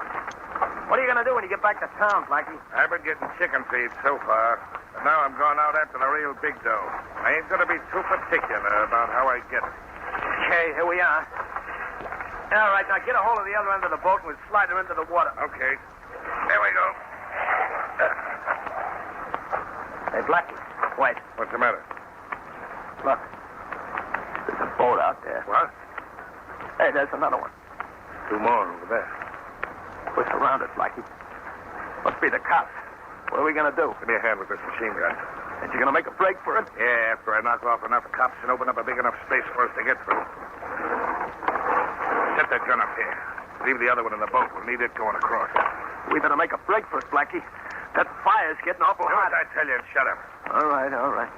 What are you going to do when you get back to town, Blackie? I've been getting chicken feed so far, but now I'm going out after the real big dough. I ain't going to be too particular about how I get it. Okay, here we are. All right, now get a hold of the other end of the boat and we'll slide her into the water. Okay. There we go. Hey, Blackie, wait. What's the matter? Look. There's a boat out there. What? Hey, there's another one. 2 more over there. We're surrounded, Blackie. Must be the cops. What are we going to do? Give me a hand with this machine gun. Ain't you going to make a break for it? Yeah, after I knock off enough cops and open up a big enough space for us to get through. Set that gun up here. Leave the other one in the boat. We'll need it going across. We better make a break for it, Blackie. That fire's getting awful Do hot. what I tell you and shut up. All right, all right.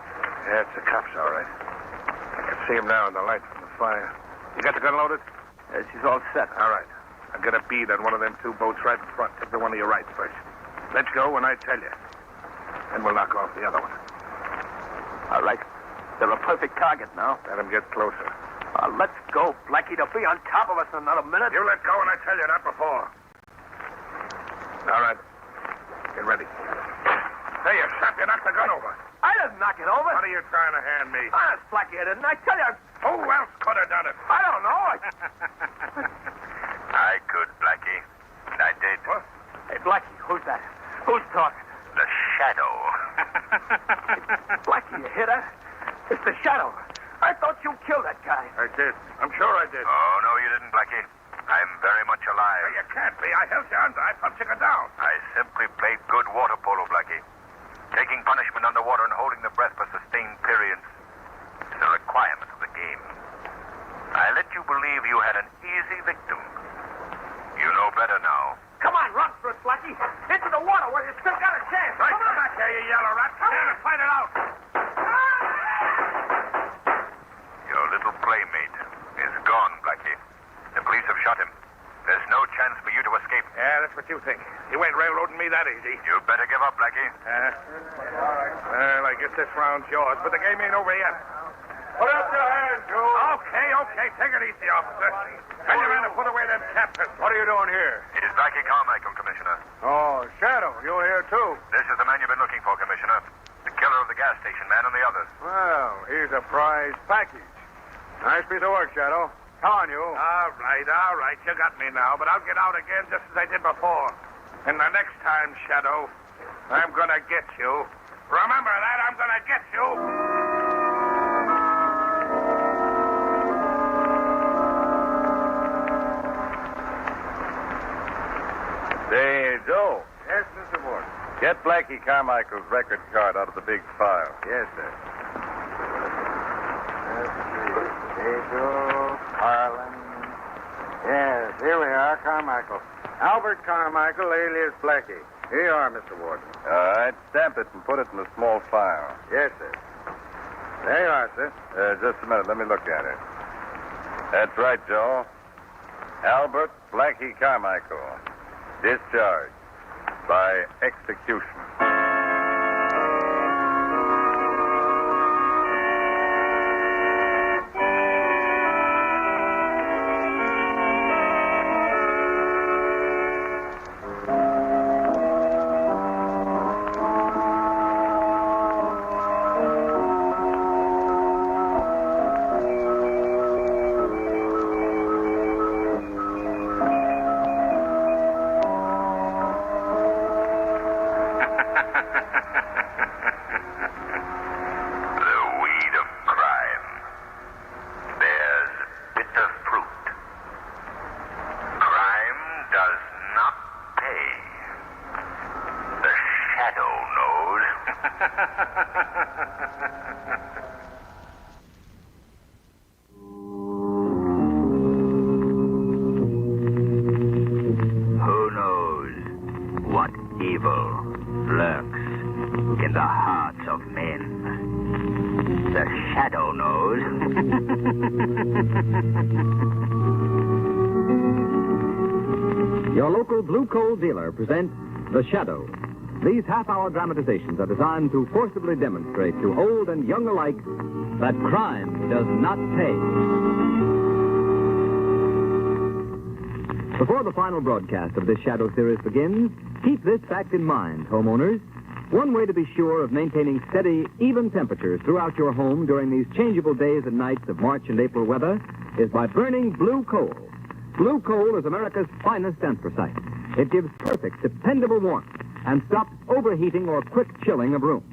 Yeah, it's the cops, all right. I can see them now in the light from the fire. You got the gun loaded? Yeah, she's all set. All right. I'll get a bead on one of them 2 boats right in front. Take the one to your right first. Let's go when I tell you. Then we'll knock off the other one. All right. They're a perfect target now. Let them get closer. Let's go, Blackie. They'll be on top of us in another minute. You let go when I tell you, not before. All right. Get ready. Hey, you shot. You knocked the gun over. I didn't knock it over. What are you trying to hand me? Honest, Blackie, I didn't. I tell you. Who else could have done it? I don't know. I could, Blackie. And I did. What? Hey, Blackie, who's that? Who's talking? The Shadow. Blackie, you hit her? It's the Shadow. I thought you killed that guy. I did. I'm sure I did. Oh, no, you didn't, Blackie. I'm very much alive. You can't be. I held you under. I pumped you down. I simply played good water polo, Blackie. Taking punishment underwater and holding the breath for sustained periods is a requirement of the game. I let you believe you had an easy victim. You know better now. Come on, run for it, Blackie. Into the water where you still got a chance. Right, come back here, you yellow rat. Come here and fight it out. Your little playmate is gone, Blackie. The police have shot him. There's no chance for you to escape. Yeah, that's what you think. You ain't railroading me that easy. You better give up, Blackie. Well, I guess this round's yours, but the game ain't over yet. Put up your hands, Joe. Okay. Take it easy, officer. Tell your man to put away them captains. What are you doing here? It is Blackie Carmichael, Commissioner. Oh, Shadow, you're here too. This is the man you've been looking for, Commissioner. The killer of the gas station man and the others. Well, he's a prize package. Nice piece of work, Shadow. On you. All right. You got me now, but I'll get out again just as I did before. And the next time, Shadow, I'm gonna get you. Remember that, I'm gonna get you. Say, Joe, Yes, Mr. Ward. get Blackie Carmichael's record card out of the big file. Yes, sir. Let's see. Pedro, Harlan. Yes, here we are, Carmichael. Albert Carmichael, alias Blackie. Here you are, Mr. Warden. All right, stamp it and put it in the small file. Yes, sir. There you are, sir. Just a minute, let me look at it. That's right, Joe. Albert Blackie Carmichael. Discharged by execution. Who knows what evil lurks in the hearts of men? The Shadow knows. Your local blue coal dealer presents The Shadow, these half-hour dramatizations are designed to forcibly demonstrate to old and young alike that crime does not pay. Before the final broadcast of this Shadow series begins, keep this fact in mind, homeowners. One way to be sure of maintaining steady, even temperatures throughout your home during these changeable days and nights of March and April weather is by burning blue coal. Blue coal is America's finest anthracite. It gives perfect, dependable warmth and stops overheating or quick chilling of rooms.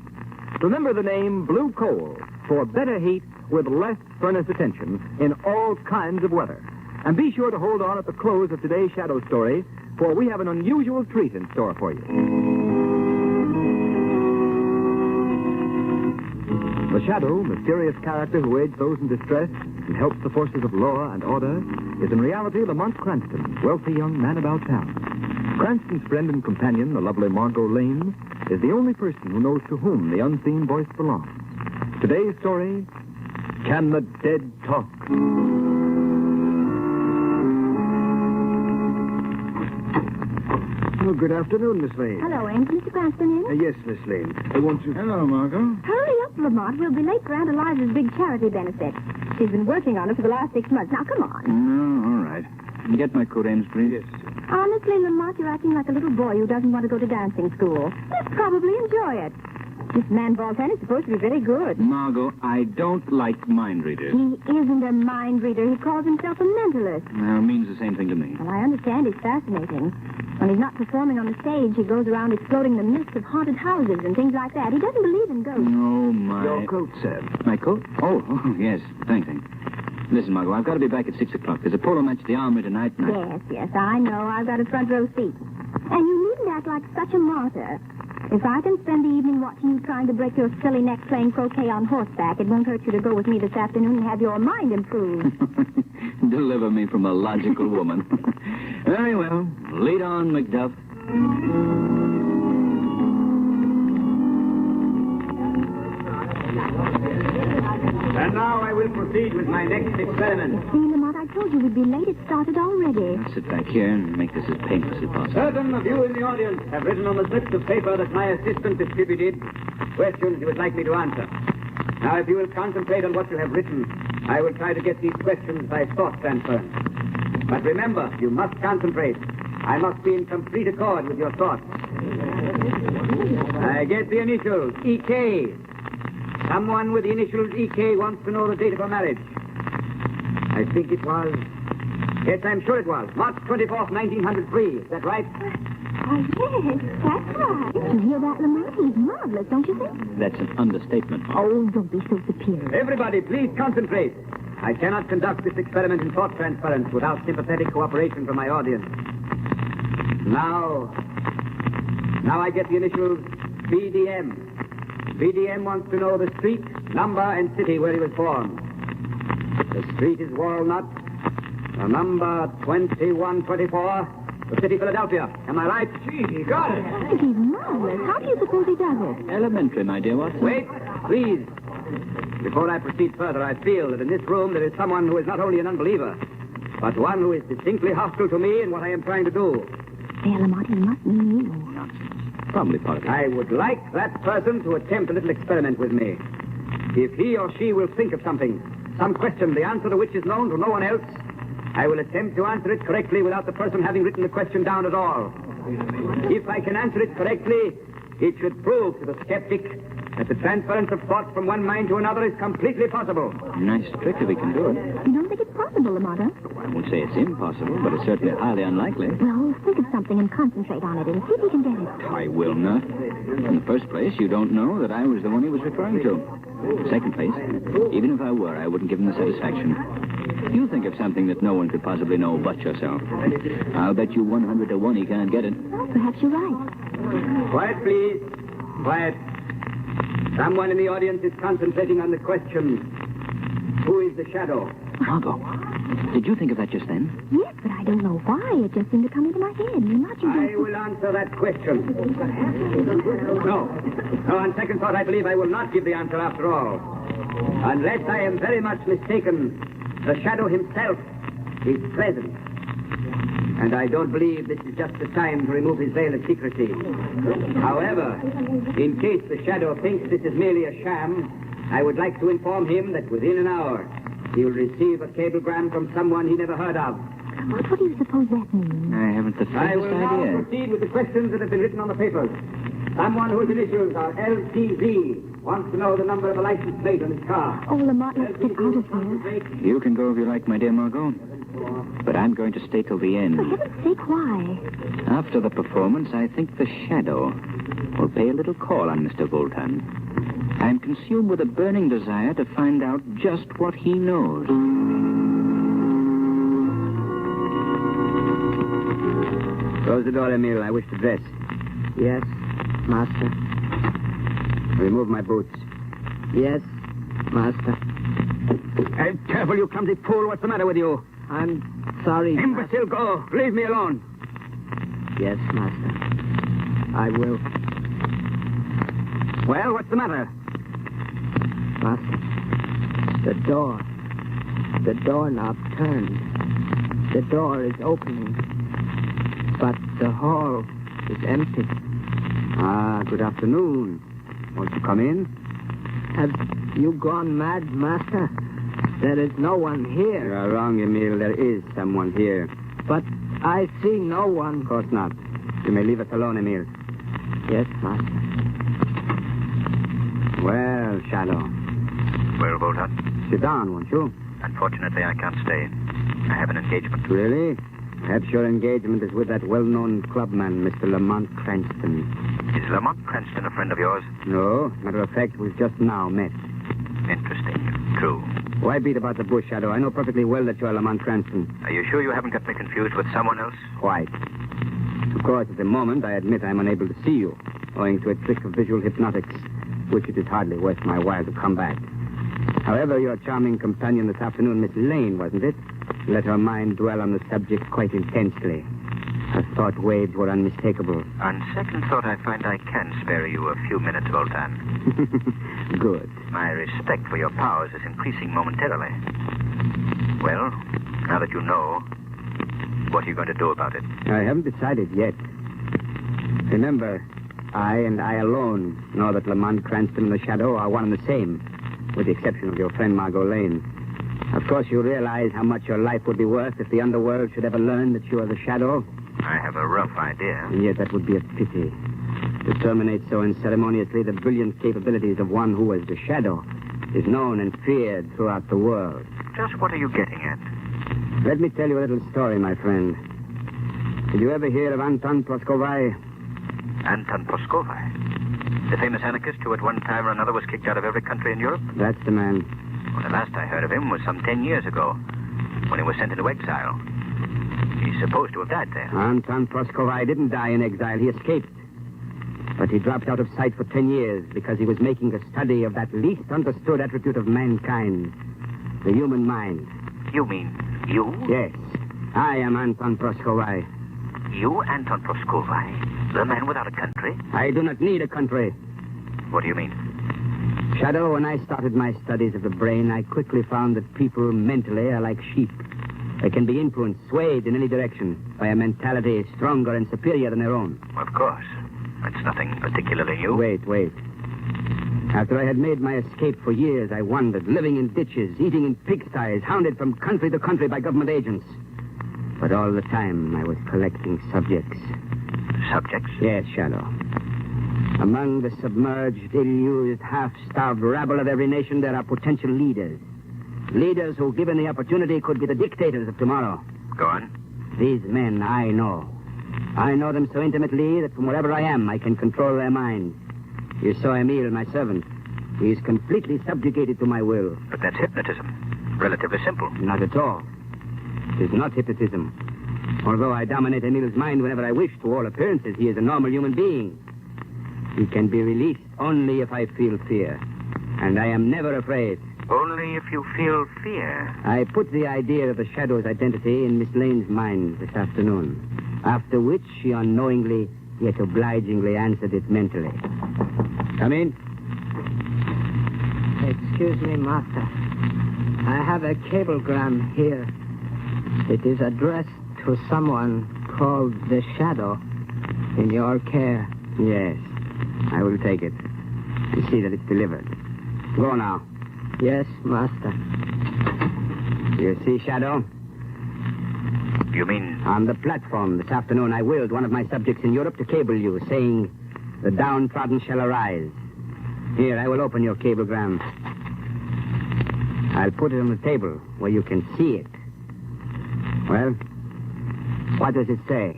Remember the name Blue Coal for better heat with less furnace attention in all kinds of weather. And be sure to hold on at the close of today's Shadow story, for we have an unusual treat in store for you. The Shadow, mysterious character who aids those in distress and helps the forces of law and order, is in reality Lamont Cranston, wealthy young man about town. Cranston's friend and companion, the lovely Margot Lane, is the only person who knows to whom the unseen voice belongs. Today's story, Can the Dead Talk? Oh, good afternoon, Miss Lane. Hello, Ames. Mr. Cranston in? Yes, Miss Lane. I want to... Hello, Margot. Hurry up, Lamont. We'll be late for Aunt Eliza's big charity benefit. She's been working on it for the last 6 months. Now, come on. No, all right. Can you get my coat, Ames, please? Yes, sir. Honestly, Lamont, you're acting like a little boy who doesn't want to go to dancing school. You'll probably enjoy it. This man Bolton is supposed to be very good. Margot, I don't like mind readers. He isn't a mind reader. He calls himself a mentalist. Well, it means the same thing to me. Well, I understand he's fascinating. When he's not performing on the stage, he goes around exploding the myths of haunted houses and things like that. He doesn't believe in ghosts. Oh, my... Your coat, sir. My coat? Oh, yes. Thanks. Listen, Margot, I've got to be back at 6 o'clock. There's a polo match at the Armory tonight. Yes, I know. I've got a front row seat. And you needn't act like such a martyr. If I can spend the evening watching you trying to break your silly neck playing croquet on horseback, it won't hurt you to go with me this afternoon and have your mind improved. Deliver me from a logical woman. Very well. Lead on, Macduff. And now I will proceed with my next experiment. See, Lamont, I told you we'd be late. It started already. I'll sit back here and make this as painless as possible. Certain of you in the audience have written on the slips of paper that my assistant distributed questions you would like me to answer. Now, if you will concentrate on what you have written, I will try to get these questions by thought transference. But remember, you must concentrate. I must be in complete accord with your thoughts. I get the initials, E.K. Someone with the initials E.K. wants to know the date of her marriage. I think it was... Yes, I'm sure it was. March 24th, 1903. Is that right? Oh, yes, that's right. You hear that, Lamont? He's marvelous, don't you think? That's an understatement. Oh, don't be so superior. Everybody, please concentrate. I cannot conduct this experiment in thought transference without sympathetic cooperation from my audience. Now I get the initials BDM. BDM wants to know the street, number, and city where he was born. The street is Walnut. The number 2124. The city, Philadelphia. Am I right? Gee, he got it. He's marvelous. How do you suppose he does it? Elementary, my dear Watson. Wait, please. Before I proceed further, I feel that in this room there is someone who is not only an unbeliever, but one who is distinctly hostile to me and what I am trying to do. There, Lamont, he must mean you. Probably part of it. I would like that person to attempt a little experiment with me. If he or she will think of something, some question, the answer to which is known to no one else, I will attempt to answer it correctly without the person having written the question down at all. If I can answer it correctly, it should prove to the skeptic that the transference of thought from one mind to another is completely possible. Nice trick if we can do it. You don't think it's possible, Lamont, huh? I won't say it's impossible, but it's certainly highly unlikely. Well, think of something and concentrate on it and see if you can get it. I will not. In the first place, you don't know that I was the one he was referring to. Second place, even if I were, I wouldn't give him the satisfaction. You think of something that no one could possibly know but yourself. I'll bet you 100 to 1 he can't get it. Well, perhaps you're right. Quiet, please. Quiet. Someone in the audience is concentrating on the question, who is the shadow? Margot, did you think of that just then? Yes, but I don't know why. It just seemed to come into my head. I will answer that question. No, on second thought, I believe I will not give the answer after all. Unless I am very much mistaken, the shadow himself is present. And I don't believe this is just the time to remove his veil of secrecy. However, in case the shadow thinks this is merely a sham, I would like to inform him that within an hour, he will receive a cablegram from someone he never heard of. What do you suppose that means? I haven't the I faintest will now idea. proceed with the questions that have been written on the papers. Someone whose initials are LTZ wants to know the number of the license plate on his car. Oh, Lamont, let's get out of here. You can go if you like, my dear Margot. But I'm going to stay till the end. For heaven's sake, why? After the performance, I think the shadow will pay a little call on Mr. Voltan. I'm consumed with a burning desire to find out just what he knows. Close the door, Emile. I wish to dress. Yes, master. Remove my boots. Yes, master. Hey, careful, you clumsy fool. What's the matter with you? I'm sorry. Imbecile, go. Leave me alone. Yes, master. I will. Well, what's the matter? Master, the doorknob turned. The door is opening. But the hall is empty. Ah, good afternoon. Won't you come in? Have you gone mad, master? There is no one here. You are wrong, Emile. There is someone here. But I see no one. Of course not. You may leave us alone, Emile. Yes, master. Well, Shadow. Well, Voltan? Sit down, won't you? Unfortunately, I can't stay. I have an engagement. Really? Perhaps your engagement is with that well-known clubman, Mr. Lamont Cranston. Is Lamont Cranston a friend of yours? No. Matter of fact, we've just now met. Interesting. True. Why beat about the bush, Shadow? I know perfectly well that you're Lamont Cranston. Are you sure you haven't got me confused with someone else? Quite. Of course, at the moment, I admit I'm unable to see you, owing to a trick of visual hypnotics, which it is hardly worth my while to come back. However, your charming companion this afternoon, Miss Lane, wasn't it? Let her mind dwell on the subject quite intensely. Her thought waves were unmistakable. On second thought, I find I can spare you a few minutes, Voltan. Good. My respect for your powers is increasing momentarily. Well, now that you know, what are you going to do about it? I haven't decided yet. Remember, I and I alone know that Lamont Cranston and the Shadow are one and the same, with the exception of your friend Margot Lane. Of course, you realize how much your life would be worth if the underworld should ever learn that you are the Shadow. I have a rough idea. And yet that would be a pity. To terminate so unceremoniously the brilliant capabilities of one who, as the Shadow, is known and feared throughout the world. Just what are you getting at? Let me tell you a little story, my friend. Did you ever hear of Anton Proskovai? Anton Proskovai? The famous anarchist who at one time or another was kicked out of every country in Europe? That's the man. Well, the last I heard of him was some 10 years ago, when he was sent into exile. He's supposed to have died there. Anton Proskovai didn't die in exile. He escaped. But he dropped out of sight for 10 years because he was making a study of that least understood attribute of mankind, the human mind. You mean you? Yes. I am Anton Proskovai. You, Anton Proskovai? The man without a country? I do not need a country. What do you mean? Shadow, when I started my studies of the brain, I quickly found that people mentally are like sheep. They can be influenced, swayed in any direction by a mentality stronger and superior than their own. Of course. That's nothing particularly new. Wait. After I had made my escape for years, I wandered, living in ditches, eating in pigsties, hounded from country to country by government agents. But all the time, I was collecting subjects. Subjects? Yes, Shadow. Among the submerged, ill-used, half-starved rabble of every nation, there are potential leaders. Leaders who, given the opportunity, could be the dictators of tomorrow. Go on. These men, I know. I know them so intimately that from wherever I am, I can control their minds. You saw Emile, my servant. He is completely subjugated to my will. But that's hypnotism. Relatively simple. Not at all. It is not hypnotism. Although I dominate Emile's mind whenever I wish, to all appearances, he is a normal human being. He can be released only if I feel fear. And I am never afraid. Only if you feel fear. I put the idea of the Shadow's identity in Miss Lane's mind this afternoon, after which she unknowingly, yet obligingly answered it mentally. Come in. Excuse me, master. I have a cablegram here. It is addressed to someone called the Shadow in your care. Yes, I will take it and see that it's delivered. Go now. Yes, Master. You see, Shadow? You mean... On the platform this afternoon, I willed one of my subjects in Europe to cable you, saying, the downtrodden shall arise. Here, I will open your cablegram. I'll put it on the table where you can see it. Well, what does it say?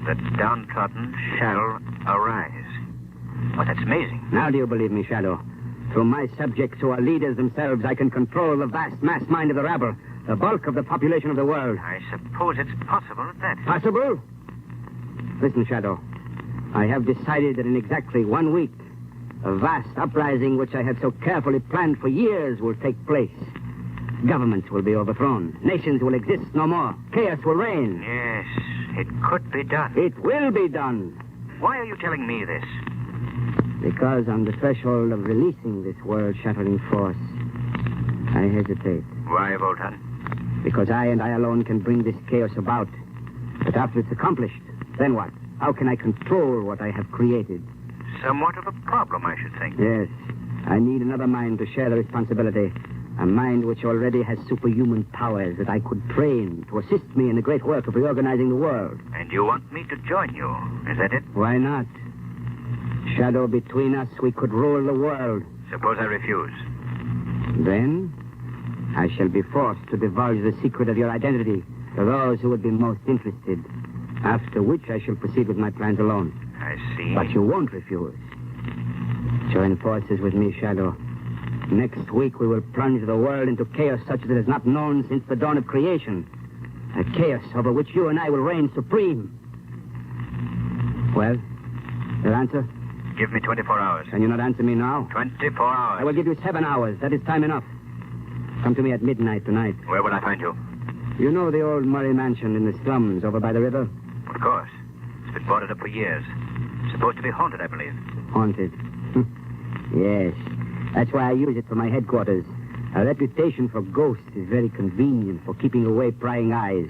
The downtrodden shall arise. Well, that's amazing. Now do you believe me, Shadow? Through my subjects who are leaders themselves, I can control the vast mass mind of the rabble, the bulk of the population of the world. I suppose it's possible at that. Possible? Listen, Shadow. I have decided that in exactly 1 week, a vast uprising which I had so carefully planned for years will take place. Governments will be overthrown. Nations will exist no more. Chaos will reign. Yes, it could be done. It will be done. Why are you telling me this? Because on the threshold of releasing this world-shattering force, I hesitate. Why, Voltan? Because I and I alone can bring this chaos about. But after it's accomplished, then what? How can I control what I have created? Somewhat of a problem, I should think. Yes. I need another mind to share the responsibility. A mind which already has superhuman powers that I could train to assist me in the great work of reorganizing the world. And you want me to join you, is that it? Why not? Shadow, between us, we could rule the world. Suppose I refuse. Then, I shall be forced to divulge the secret of your identity to those who would be most interested. After which I shall proceed with my plans alone. I see. But you won't refuse. Join forces with me, Shadow. Next week we will plunge the world into chaos such as it has not known since the dawn of creation. A chaos over which you and I will reign supreme. Well, your answer? Give me 24 hours. Can you not answer me now? 24 hours. I will give you 7 hours. That is time enough. Come to me at midnight tonight. Where will I find you? You know the old Murray mansion in the slums over by the river? Of course. It's been boarded up for years. Supposed to be haunted, I believe. Haunted? Yes. That's why I use it for my headquarters. A reputation for ghosts is very convenient for keeping away prying eyes.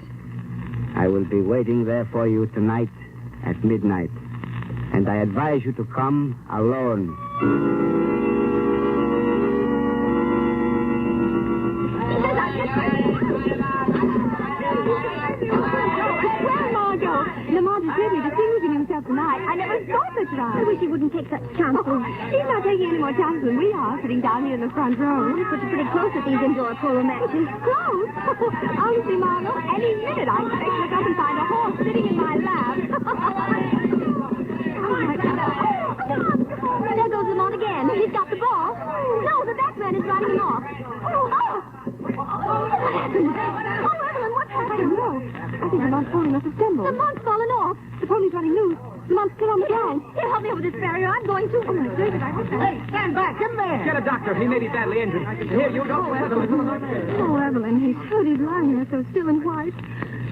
I will be waiting there for you tonight at midnight. And I advise you to come alone. Lamont is really distinguishing himself tonight. I never saw such right. I wish he wouldn't take such chances. He's not taking any more chances than we are, sitting down here in the front row. He puts it pretty close at these indoor polo matches. Close? Honestly, Margot, any minute I expect to look up and find a horse sitting in my lap. There goes Lamont again. He's got the ball. No, the batsman is riding him off. Evelyn, what's happened? No. I think Lamont's pony must have stumbled. Lamont's fallen off. The pony's running loose. Lamont's still on the ground. Here, help me over this barrier. I'm going to. Oh, my goodness, I hope so. Hey, stand back. Come there. Get a doctor. He may be badly injured. Here, you go. Oh, Evelyn, he's hurt. He's lying there so still and white.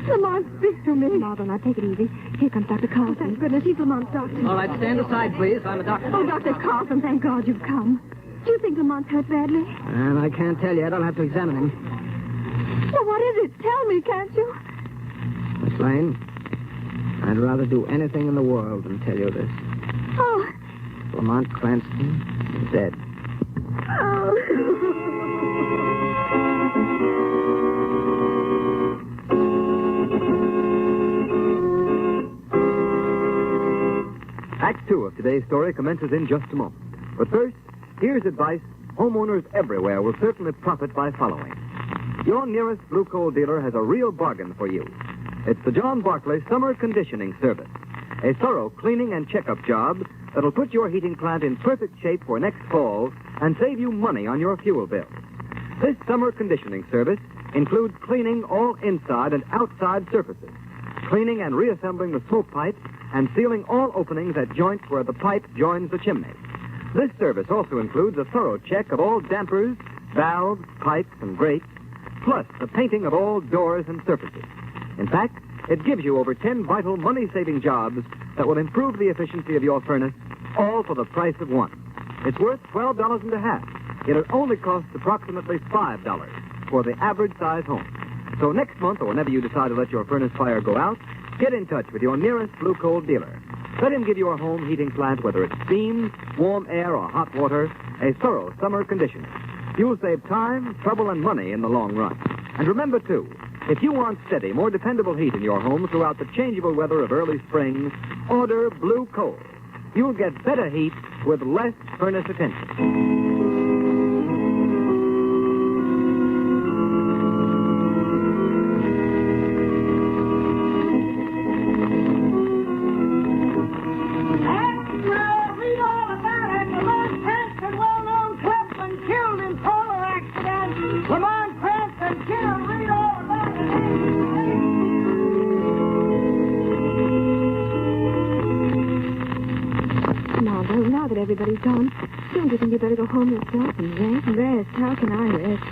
Lamont, speak to me. Margot, now take it easy. Here comes Dr. Carlson. Oh, thank goodness, he's Lamont's doctor. All right, stand aside, please. I'm a doctor. Oh, Dr. Carlson, thank God you've come. Do you think Lamont's hurt badly? And I can't tell yet. I'll have to examine him. Well, what is it? Tell me, can't you? Miss Lane, I'd rather do anything in the world than tell you this. Oh. Lamont Cranston is dead. Oh. Act 2 of today's story commences in just a moment. But first, here's advice homeowners everywhere will certainly profit by following. Your nearest blue coal dealer has a real bargain for you. It's the John Barclay Summer Conditioning Service, a thorough cleaning and checkup job that'll put your heating plant in perfect shape for next fall and save you money on your fuel bill. This summer conditioning service includes cleaning all inside and outside surfaces, cleaning and reassembling the smoke pipes, and sealing all openings at joints where the pipe joins the chimney. This service also includes a thorough check of all dampers, valves, pipes, and grates, plus the painting of all doors and surfaces. In fact, it gives you over 10 vital money-saving jobs that will improve the efficiency of your furnace, all for the price of one. It's worth $12.50, yet it only costs approximately $5 for the average size home. So next month, or whenever you decide to let your furnace fire go out, get in touch with your nearest Blue Coal dealer. Let him give your home heating plant, whether it's steam, warm air, or hot water, a thorough summer condition. You'll save time, trouble, and money in the long run. And remember, too, if you want steady, more dependable heat in your home throughout the changeable weather of early spring, order Blue Coal. You'll get better heat with less furnace attention. Everybody's gone. Don't you think you better go home yourself and rest? Rest? How can I rest?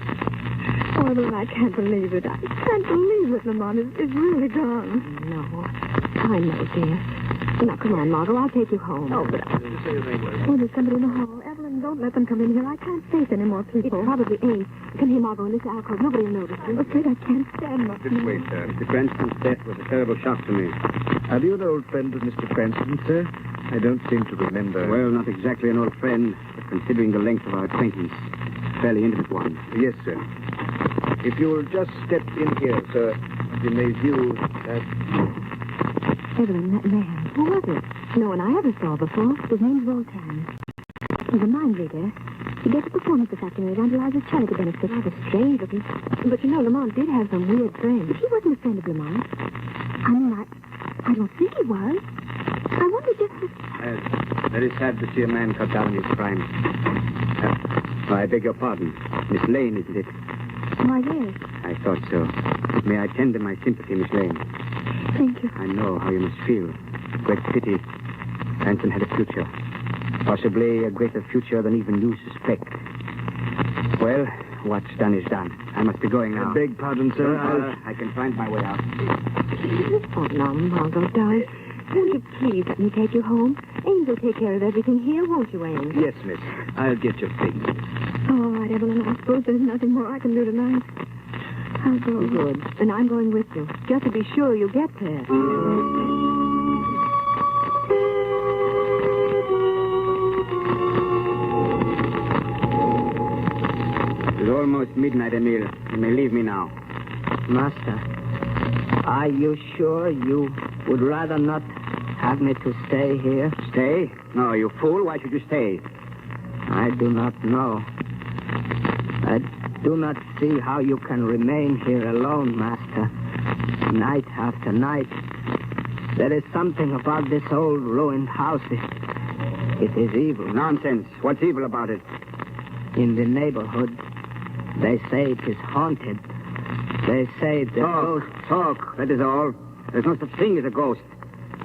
Oh, Evelyn, I can't believe it. I can't believe it, Lamont. It's really gone. No. I know, dear. Now, come on, Margot. I'll take you home. Oh, but oh, there's somebody in the hall. Evelyn, don't let them come in here. I can't face any more people. It probably ain't. Come here, Margot, in this alcove. Nobody will notice. I'm afraid I can't stand much. Just wait, sir. Mr. Cranston's death was a terrible shock to me. Are you an old friend of Mr. Cranston, sir? I don't seem to remember. Well, not exactly an old friend, but considering the length of our acquaintance, a fairly intimate one. Yes, sir. If you'll just step in here, sir, you may view that... Evelyn, that man, who was it? No one I ever saw before. His name's Voltan. He's a mind reader. He gave a performance this afternoon at Aunt Eliza's charity benefit. Rather strange looking. But you know, Lamont did have some weird friends. He wasn't a friend of Lamont. I mean, I don't think he was. I wonder just... Very sad to see a man cut down in his prime. I beg your pardon. Miss Lane, isn't it? Why, yes. I thought so. May I tender my sympathy, Miss Lane? Thank you. I know how you must feel. Great pity. Anson had a future. Possibly a greater future than even you suspect. Well, what's done is done. I must be going now. I beg pardon, sir. I can find my way out. Oh, now, Margot, darling. Won't you please let me take you home? Ames will take care of everything here, won't you, Ames? Yes, miss. I'll get your things. All right, Evelyn. I suppose there's nothing more I can do tonight. I'll go. Good. And I'm going with you, just to be sure you get there. It's almost midnight, Emile. You may leave me now. Master, are you sure you would rather not have me to stay here? Stay? No, you fool. Why should you stay? I do not know. I do not see how you can remain here alone, Master. Night after night. There is something about this old ruined house. It is evil. Nonsense. What's evil about it? In the neighborhood, they say it is haunted. They say the ghost... Talk. That is all. There's no such thing as a ghost.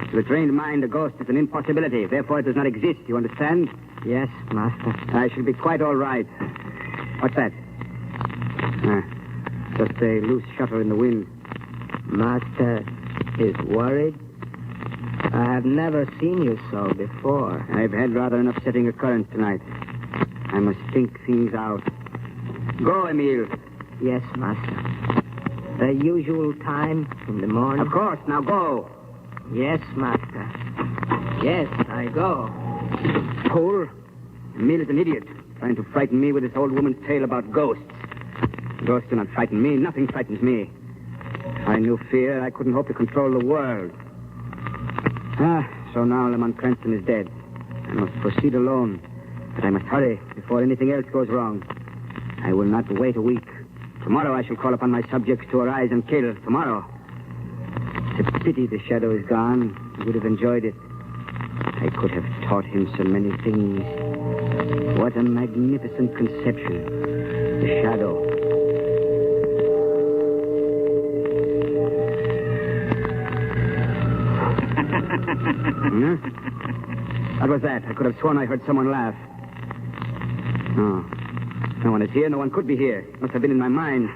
To the trained mind, a ghost is an impossibility. Therefore, it does not exist. You understand? Yes, Master. I shall be quite all right. What's that? Just a loose shutter in the wind. Master is worried? I have never seen you so before. I've had rather an upsetting occurrence tonight. I must think things out. Go, Emile. Yes, Master. The usual time in the morning? Of course. Now go. Yes, Master. Yes, I go. Fool. Emile is an idiot, trying to frighten me with this old woman's tale about ghosts. Ghosts do not frighten me. Nothing frightens me. If I knew fear, I couldn't hope to control the world. So now Lamont Cranston is dead. I must proceed alone. But I must hurry before anything else goes wrong. I will not wait a week. Tomorrow I shall call upon my subjects to arise and kill. Tomorrow. It's a pity the shadow is gone. He would have enjoyed it. I could have taught him so many things. What a magnificent conception. The shadow. What was that? I could have sworn I heard someone laugh. No. No one is here. No one could be here. It must have been in my mind.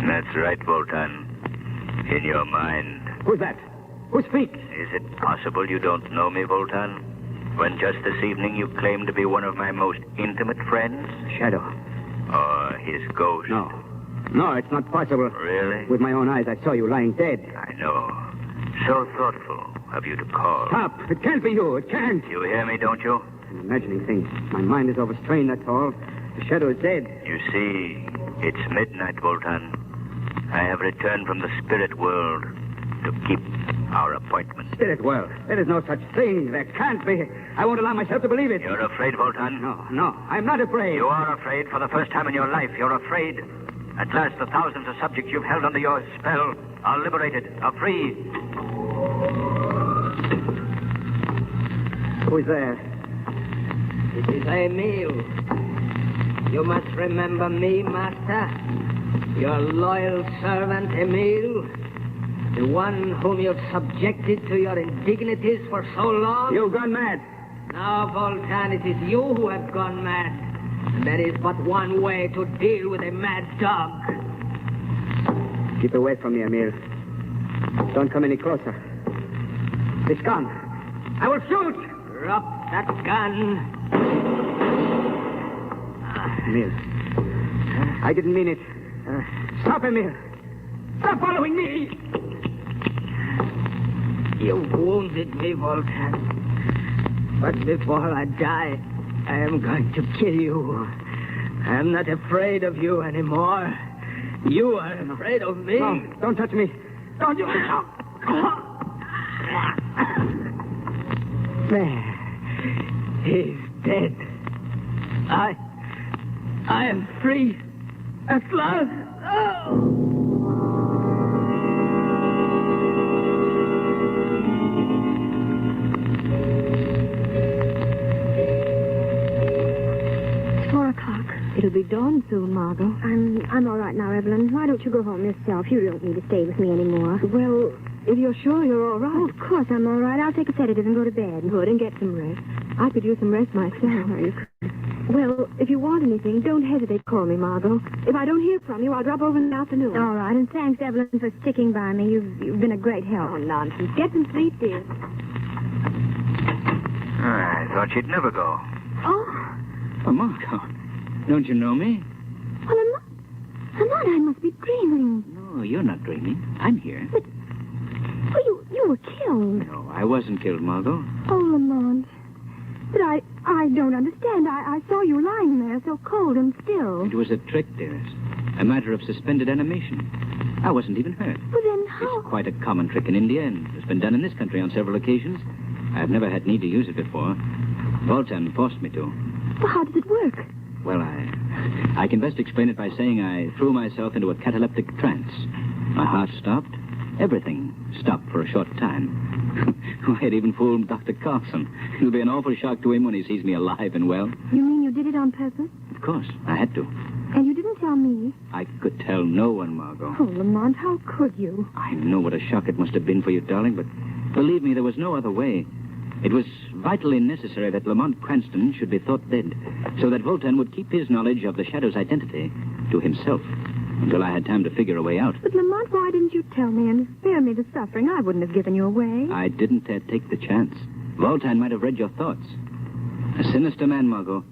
That's right, Voltan. In your mind. Who's that? Who speaks? Is it possible you don't know me, Voltan? When just this evening you claimed to be one of my most intimate friends? Shadow. Or his ghost? No. No, it's not possible. Really? With my own eyes, I saw you lying dead. I know. So thoughtful of you to call. Stop. It can't be you. It can't. You hear me, don't you? I'm imagining things. My mind is overstrained, that's all. The shadow is dead. You see, it's midnight, Voltan. I have returned from the spirit world to keep our appointment. Spirit world? There is no such thing. There can't be. I won't allow myself to believe it. You're afraid, Voltan? No, I'm not afraid. You are afraid for the first time in your life. You're afraid. At last, the thousands of subjects you've held under your spell are liberated, are free. Who's there? It is Emil. You must remember me, Master. Your loyal servant, Emil. The one whom you've subjected to your indignities for so long. You've gone mad. Now, Voltan, it is you who have gone mad. And there is but one way to deal with a mad dog. Keep away from me, Emil. Don't come any closer. This gun. I will shoot. Drop that gun. Emil. I didn't mean it. Stop, Emil. Stop following me. You wounded me, Voltan. But before I die, I am going to kill you. I am not afraid of you anymore. You are afraid of me. No, don't touch me. Don't you... There. He's dead. I am free. At last. Oh! 4 o'clock. It'll be dawn soon, Margot. I'm all right now, Evelyn. Why don't you go home yourself? You don't need to stay with me anymore. Well, if you're sure you're all right. Oh, of course I'm all right. I'll take a sedative and go to bed. Good, and get some rest. I could use some rest myself. You could. Well, if you want anything, don't hesitate to call me, Margot. If I don't hear from you, I'll drop over in the afternoon. All right, and thanks, Evelyn, for sticking by me. You've been a great help. Oh, nonsense. Get some sleep, dear. I thought you'd never go. Oh, Margot, don't you know me? well, Lamont, I must be dreaming. No, you're not dreaming. I'm here. But, well, you were killed. No, I wasn't killed, Margot. Oh, Lamont. But I don't understand. I saw you lying there so cold and still. It was a trick, dearest. A matter of suspended animation. I wasn't even hurt. But then how? It's quite a common trick in India, and it's been done in this country on several occasions. I've never had need to use it before. Voltan forced me to. Well, how does it work? Well, I can best explain it by saying I threw myself into a cataleptic trance. My heart stopped. Everything stopped for a short time. It even fooled Dr. Carlson. It'll be an awful shock to him when he sees me alive and well. You mean you did it on purpose? Of course, I had to. And you didn't tell me? I could tell no one, Margot. Oh, Lamont, how could you? I know what a shock it must have been for you, darling, but believe me, there was no other way. It was vitally necessary that Lamont Cranston should be thought dead, so that Voltan would keep his knowledge of the Shadow's identity to himself until I had time to figure a way out. But, Lamont, why didn't you tell me and spare me the suffering? I wouldn't have given you away. I didn't take the chance. Voltan might have read your thoughts. A sinister man, Margot,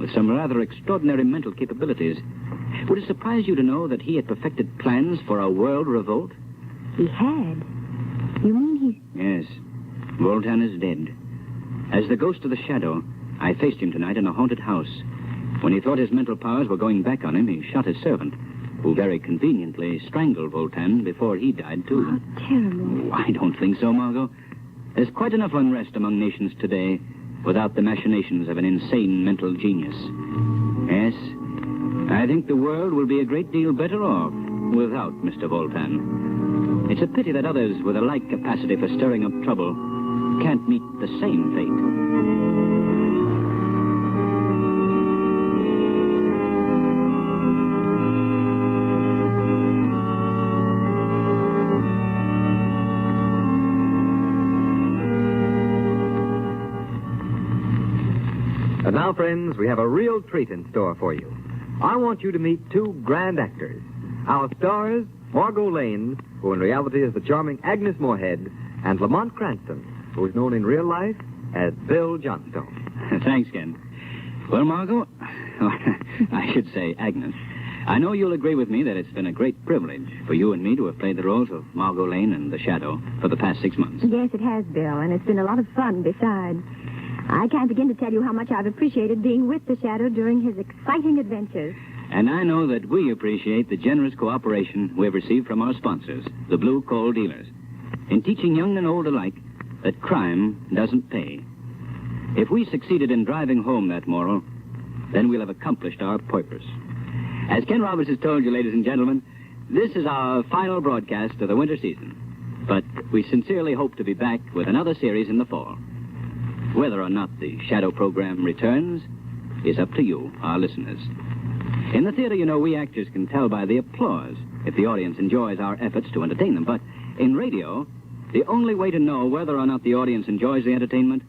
with some rather extraordinary mental capabilities. Would it surprise you to know that he had perfected plans for a world revolt? He had? You mean he... Yes. Voltan is dead. As the ghost of the Shadow, I faced him tonight in a haunted house. When he thought his mental powers were going back on him, he shot his servant, who very conveniently strangled Voltan before he died, too. How terrible. Oh, I don't think so, Margot. There's quite enough unrest among nations today without the machinations of an insane mental genius. Yes, I think the world will be a great deal better off without Mr. Voltan. It's a pity that others with a like capacity for stirring up trouble can't meet the same fate. And now, friends, we have a real treat in store for you. I want you to meet two grand actors. Our stars, Margot Lane, who in reality is the charming Agnes Moorehead, and Lamont Cranston, who is known in real life as Bill Johnstone. Thanks, Ken. Well, Margot, I should say Agnes, I know you'll agree with me that it's been a great privilege for you and me to have played the roles of Margot Lane and the Shadow for the past 6 months. Yes, it has, Bill, and it's been a lot of fun besides. I can't begin to tell you how much I've appreciated being with the Shadow during his exciting adventures. And I know that we appreciate the generous cooperation we've received from our sponsors, the Blue Coal Dealers, in teaching young and old alike that crime doesn't pay. If we succeeded in driving home that moral, then we'll have accomplished our purpose. As Ken Roberts has told you, ladies and gentlemen, this is our final broadcast of the winter season. But we sincerely hope to be back with another series in the fall. Whether or not the Shadow program returns is up to you, our listeners. In the theater, you know, we actors can tell by the applause if the audience enjoys our efforts to entertain them. But in radio, the only way to know whether or not the audience enjoys the entertainment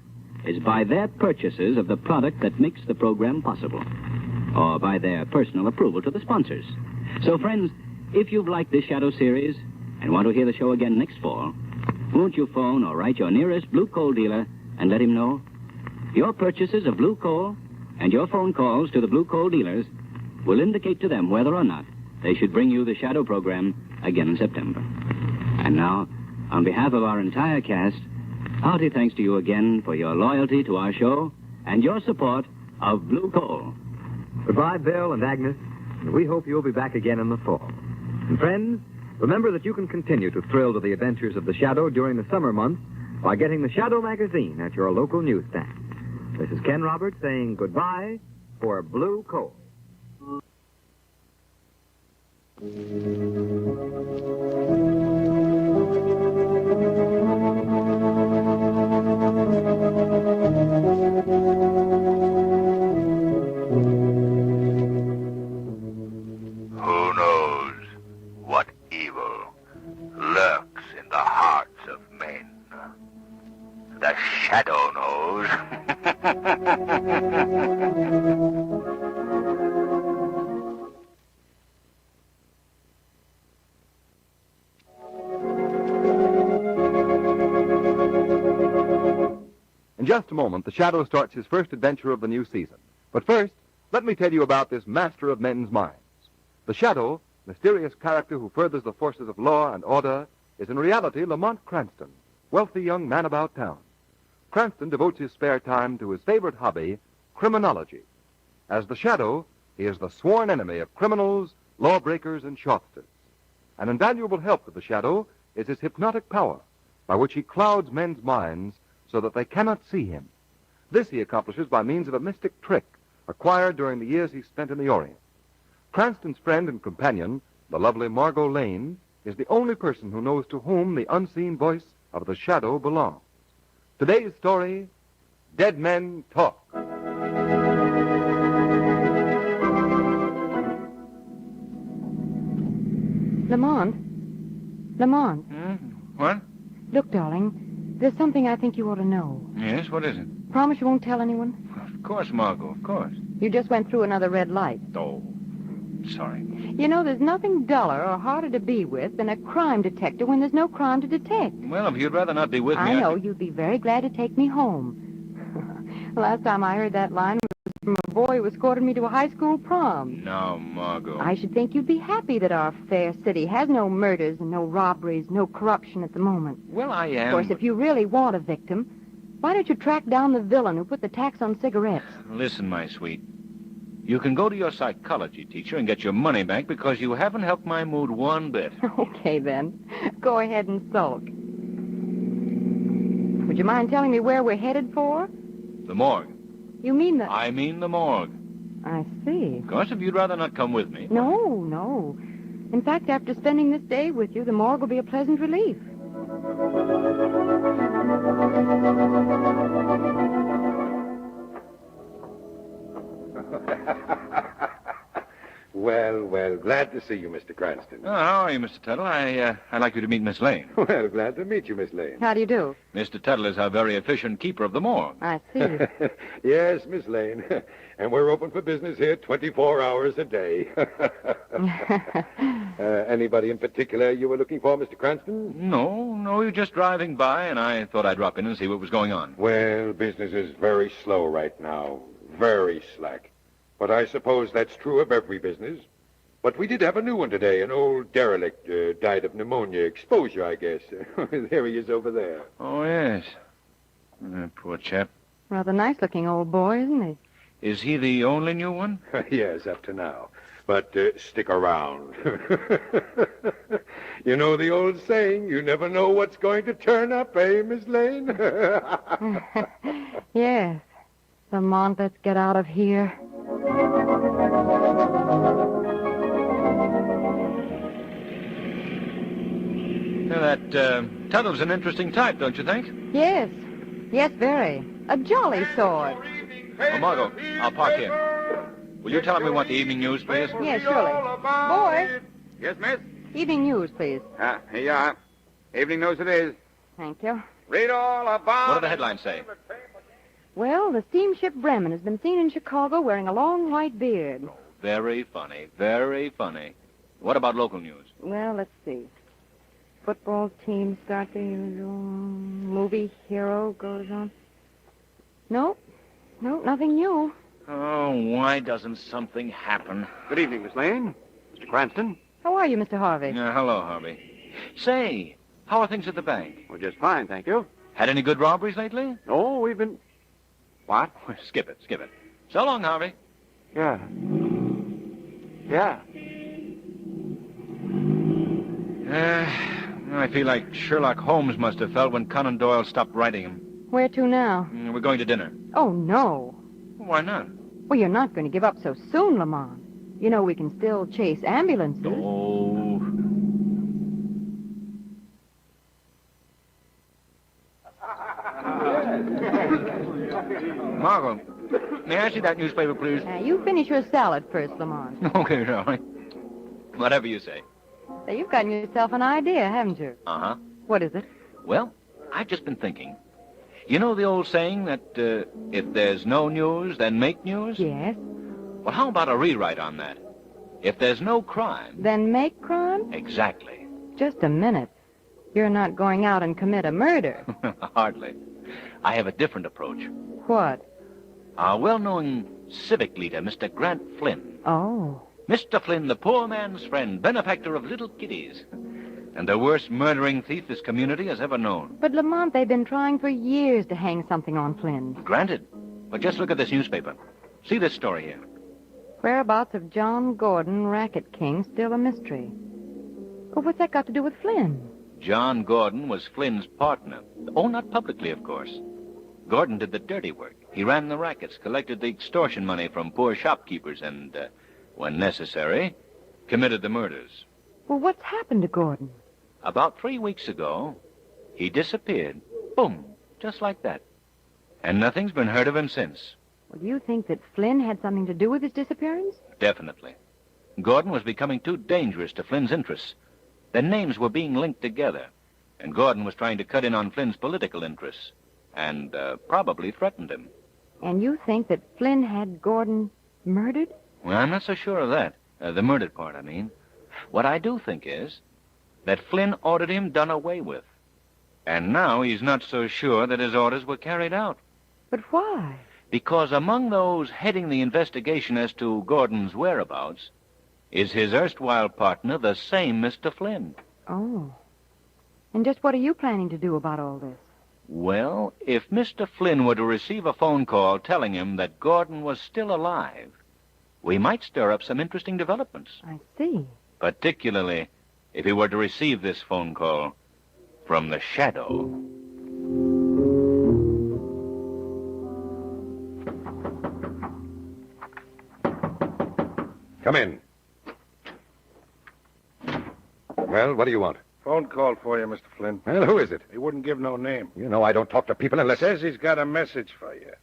is by their purchases of the product that makes the program possible, or by their personal approval to the sponsors. So, friends, if you've liked this Shadow series and want to hear the show again next fall, won't you phone or write your nearest Blue Coal dealer and let him know? Your purchases of Blue Coal and your phone calls to the Blue Coal dealers will indicate to them whether or not they should bring you the Shadow program again in September. And now, on behalf of our entire cast, hearty thanks to you again for your loyalty to our show and your support of Blue Coal. Goodbye, Bill and Agnes, and we hope you'll be back again in the fall. And friends, remember that you can continue to thrill to the adventures of the Shadow during the summer months by getting the Shadow magazine at your local newsstand. This is Ken Roberts saying goodbye for Blue Coal. Who knows what evil lurks in the hearts of men? The Shadow knows. In just a moment, the Shadow starts his first adventure of the new season. But first, let me tell you about this master of men's minds. The Shadow, mysterious character who furthers the forces of law and order, is in reality Lamont Cranston, wealthy young man about town. Cranston devotes his spare time to his favorite hobby, criminology. As the Shadow, he is the sworn enemy of criminals, lawbreakers, and shopsters. An invaluable help to the Shadow is his hypnotic power, by which he clouds men's minds so that they cannot see him. This he accomplishes by means of a mystic trick acquired during the years he spent in the Orient. Cranston's friend and companion, the lovely Margot Lane, is the only person who knows to whom the unseen voice of the Shadow belongs. Today's story, Dead Men Talk. Lamont? Lamont? What? Look, darling, there's something I think you ought to know. Yes, what is it? Promise you won't tell anyone? Of course, Margot, of course. You just went through another red light. Oh, sorry. You know, there's nothing duller or harder to be with than a crime detective when there's no crime to detect. Well, if you'd rather not be with me... I know. You'd be very glad to take me home. Last time I heard that line was from a boy who escorted me to a high school prom. No, Margot. I should think you'd be happy that our fair city has no murders and no robberies, no corruption at the moment. Well, I am. Of course, if you really want a victim, why don't you track down the villain who put the tax on cigarettes? Listen, my sweet. You can go to your psychology teacher and get your money back because you haven't helped my mood one bit. Okay, then. Go ahead and sulk. Would you mind telling me where we're headed for? The morgue. You mean the... I mean the morgue. I see. Of course, if you'd rather not come with me. No. In fact, after spending this day with you, the morgue will be a pleasant relief. Well, glad to see you, Mr. Cranston. Oh, how are you, Mr. Tuttle? I'd like you to meet Miss Lane. Well, glad to meet you, Miss Lane. How do you do? Mr. Tuttle is our very efficient keeper of the morgue. I see. Yes, Miss Lane. And we're open for business here 24 hours a day. Anybody in particular you were looking for, Mr. Cranston? No, you're just driving by, and I thought I'd drop in and see what was going on. Well, business is very slow right now. Very slack. But I suppose that's true of every business. But we did have a new one today. An old derelict died of pneumonia. Exposure, I guess. There he is over there. Oh, yes. Poor chap. Rather nice-looking old boy, isn't he? Is he the only new one? Yes, up to now. But stick around. You know the old saying, you never know what's going to turn up, eh, Miss Lane? Yes. Lamont, let's get out of here. That Tuttle's an interesting type, don't you think? Yes. Yes, very. A jolly sort. Oh, Margot, I'll park here. Will you tell him we want the evening news, please? Yes, surely. Boy, Yes, miss? evening news, please. Here you are. Evening news it is. Thank you. Read all about... What do the headlines say? Well, the steamship Bremen has been seen in Chicago wearing a long white beard. Very funny. Very funny. What about local news? Well, let's see. Football team start the usual. Movie hero goes on. Nope, nothing new. Oh, why doesn't something happen? Good evening, Miss Lane. Mr. Cranston. How are you, Mr. Harvey? Hello, Harvey. Say, how are things at the bank? Well, just fine, thank you. Had any good robberies lately? Oh, we've been... What? Skip it. So long, Harvey. Yeah. I feel like Sherlock Holmes must have felt when Conan Doyle stopped writing him. Where to now? We're going to dinner. Oh, no. Why not? Well, you're not going to give up so soon, Lamont. You know we can still chase ambulances. Oh. Margot, may I see that newspaper, please? You finish your salad first, Lamont. Okay, darling. Whatever you say. Say, you've gotten yourself an idea, haven't you? Uh-huh. What is it? Well, I've just been thinking. You know the old saying that if there's no news, then make news? Yes. Well, how about a rewrite on that? If there's no crime... Then make crime? Exactly. Just a minute. You're not going out and commit a murder. Hardly. I have a different approach. What? Our well-known civic leader, Mr. Grant Flynn. Oh. Mr. Flynn, the poor man's friend, benefactor of little kiddies. And the worst murdering thief this community has ever known. But, Lamont, they've been trying for years to hang something on Flynn. Granted. But just look at this newspaper. See this story here. Whereabouts of John Gordon, Racket King, still a mystery. Well, what's that got to do with Flynn? John Gordon was Flynn's partner. Oh, not publicly, of course. Gordon did the dirty work. He ran the rackets, collected the extortion money from poor shopkeepers, and, when necessary, committed the murders. Well, what's happened to Gordon? About 3 weeks ago, he disappeared. Boom. Just like that. And nothing's been heard of him since. Well, do you think that Flynn had something to do with his disappearance? Definitely. Gordon was becoming too dangerous to Flynn's interests. Their names were being linked together. And Gordon was trying to cut in on Flynn's political interests. And probably threatened him. And you think that Flynn had Gordon murdered? Well, I'm not so sure of that. The murdered part, I mean. What I do think is that Flynn ordered him done away with. And now he's not so sure that his orders were carried out. But why? Because among those heading the investigation as to Gordon's whereabouts is his erstwhile partner, the same Mr. Flynn. Oh. And just what are you planning to do about all this? Well, if Mr. Flynn were to receive a phone call telling him that Gordon was still alive, we might stir up some interesting developments. I see. Particularly if he were to receive this phone call from the Shadow. Come in. Well, what do you want? Phone call for you, Mr. Flynn. Well, who is it? He wouldn't give no name. You know I don't talk to people unless... Says he's got a message for you.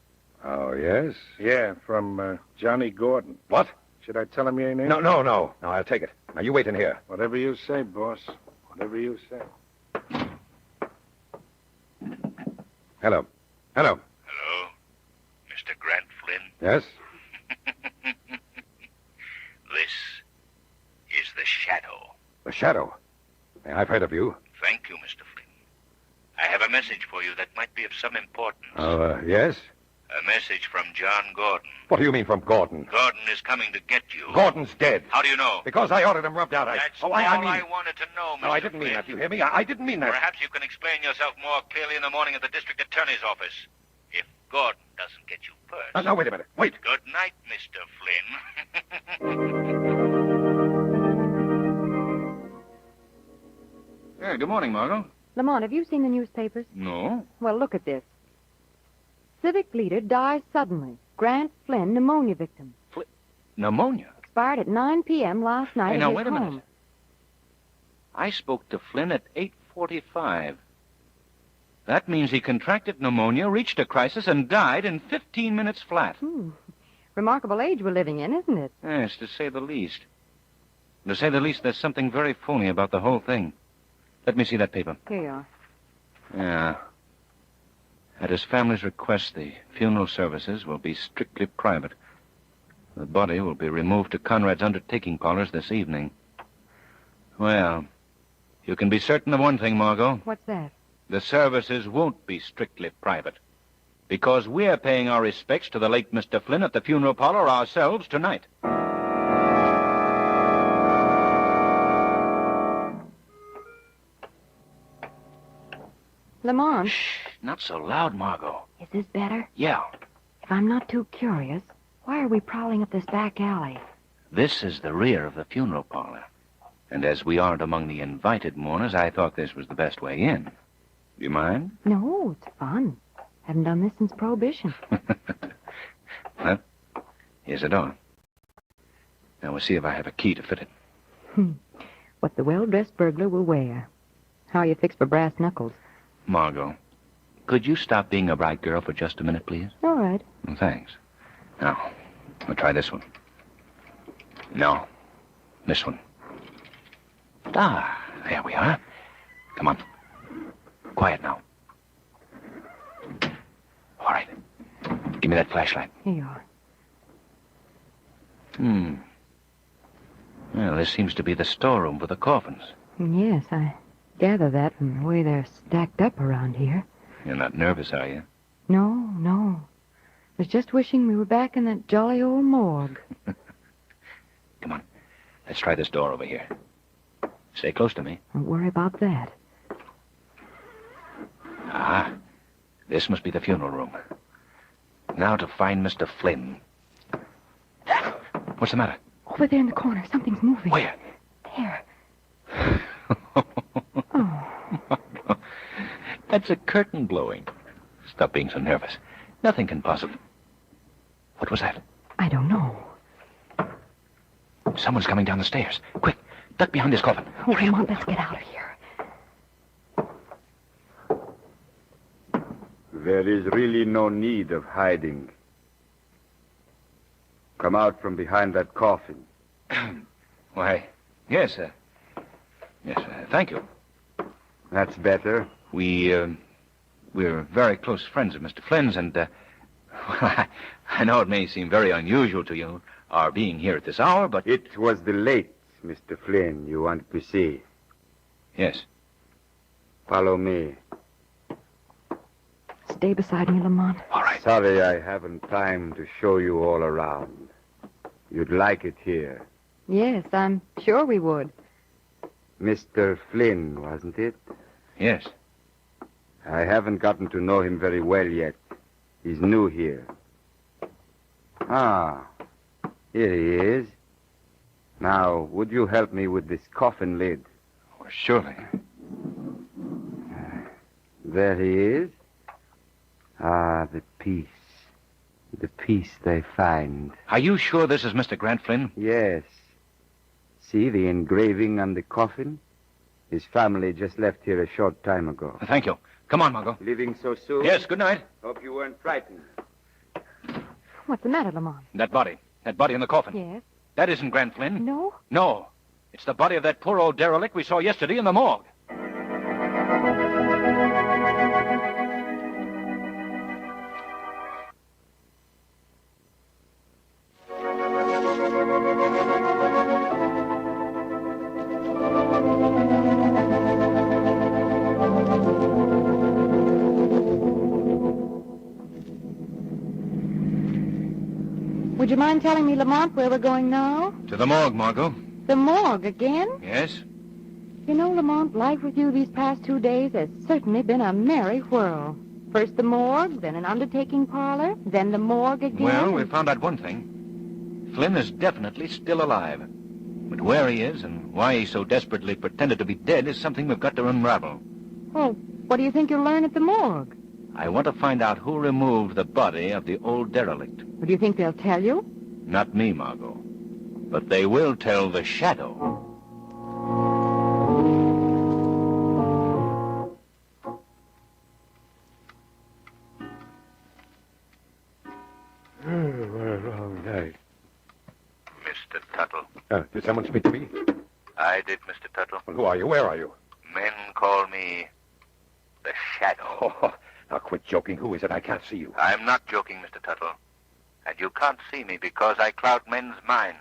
Oh, yes? Yeah, from Johnny Gordon. What? Should I tell him your name? No, I'll take it. Now, you wait in here. Whatever you say, boss. Whatever you say. Hello. Hello, Mr. Grant Flynn. Yes? This is the Shadow. The Shadow? I've heard of you. Thank you, Mr. Flynn. I have a message for you that might be of some importance. Yes? A message from John Gordon. What do you mean from Gordon? Gordon is coming to get you. Gordon's dead. How do you know? Because I ordered him rubbed out. That's I all mean... I wanted to know, Mr. No, I didn't mean that. You hear me? I didn't mean that. Perhaps you can explain yourself more clearly in the morning at the district attorney's office. If Gordon doesn't get you first. Now, wait a minute. Wait. Good night, Mr. Flynn. Yeah, good morning, Margot. Lamont, have you seen the newspapers? No. Well, look at this. Civic leader dies suddenly. Grant Flynn, pneumonia victim. Pneumonia? Expired at 9 p.m. last night Hey, at now, his wait a home. minute. I spoke to Flynn at 8:45. That means he contracted pneumonia, reached a crisis, and died in 15 minutes flat. Remarkable age we're living in, isn't it? Yes, to say the least. To say the least, there's something very phony about the whole thing. Let me see that paper. Here you are. Yeah. At his family's request, the funeral services will be strictly private. The body will be removed to Conrad's undertaking parlors this evening. Well, you can be certain of one thing, Margot. What's that? The services won't be strictly private. Because we're paying our respects to the late Mr. Flynn at the funeral parlor ourselves tonight. Lamont. Shh, not so loud, Margot. Is this better? Yeah. If I'm not too curious, why are we prowling up this back alley? This is the rear of the funeral parlor. And as we aren't among the invited mourners, I thought this was the best way in. Do you mind? No, it's fun. Haven't done this since Prohibition. Well, here's the door. Now we'll see if I have a key to fit it. What the well-dressed burglar will wear. How are you fixed for brass knuckles? Margot, could you stop being a bright girl for just a minute, please? All right. Well, thanks. Now, we'll try this one. No, this one. Ah, there we are. Come on. Quiet now. All right. Give me that flashlight. Here you are. Well, this seems to be the storeroom for the coffins. Yes, I gather that from the way they're stacked up around here. You're not nervous, are you? No. I was just wishing we were back in that jolly old morgue. Come on. Let's try this door over here. Stay close to me. Don't worry about that. Ah, this must be the funeral room. Now to find Mr. Flynn. What's the matter? Over there in the corner, something's moving. Where? There. That's a curtain blowing. Stop being so nervous. Nothing can possibly... What was that? I don't know. Someone's coming down the stairs. Quick, duck behind this coffin. Oh, come on, let's get out of here. There is really no need of hiding. Come out from behind that coffin. Why, yes, sir. Yes, thank you. That's better. We're very close friends of Mr. Flynn's, and, well, I know it may seem very unusual to you, our being here at this hour, but... It was the late Mr. Flynn you wanted to see. Yes. Follow me. Stay beside me, Lamont. All right. Sorry I haven't time to show you all around. You'd like it here. Yes, I'm sure we would. Mr. Flynn, wasn't it? Yes. I haven't gotten to know him very well yet. He's new here. Ah, here he is. Now, would you help me with this coffin lid? Oh, surely. There he is. Ah, the piece. The piece they find. Are you sure this is Mr. Grant Flynn? Yes. See the engraving on the coffin? His family just left here a short time ago. Thank you. Come on, Margot. Leaving so soon? Yes, good night. Hope you weren't frightened. What's the matter, Lamont? That body in the coffin. Yes? That isn't Grant Flynn. No? No. It's the body of that poor old derelict we saw yesterday in the morgue. Would you mind telling me, Lamont, where we're going now? To the morgue, Margot. The morgue again? Yes? You know, Lamont, life with you these past 2 days has certainly been a merry whirl. First the morgue, then an undertaking parlor, then the morgue again. Well, we found out one thing. Flynn is definitely still alive. But where he is and why he so desperately pretended to be dead is something we've got to unravel. Well, what do you think you'll learn at the morgue? I want to find out who removed the body of the old derelict. What do you think they'll tell you? Not me, Margot. But they will tell the Shadow. What a long night. Mr. Tuttle. Did someone speak to me? I did, Mr. Tuttle. Well, who are you? Where are you? Men call me the Shadow. Oh, now quit joking. Who is it? I can't see you. I'm not joking, Mr. Tuttle. And you can't see me because I cloud men's minds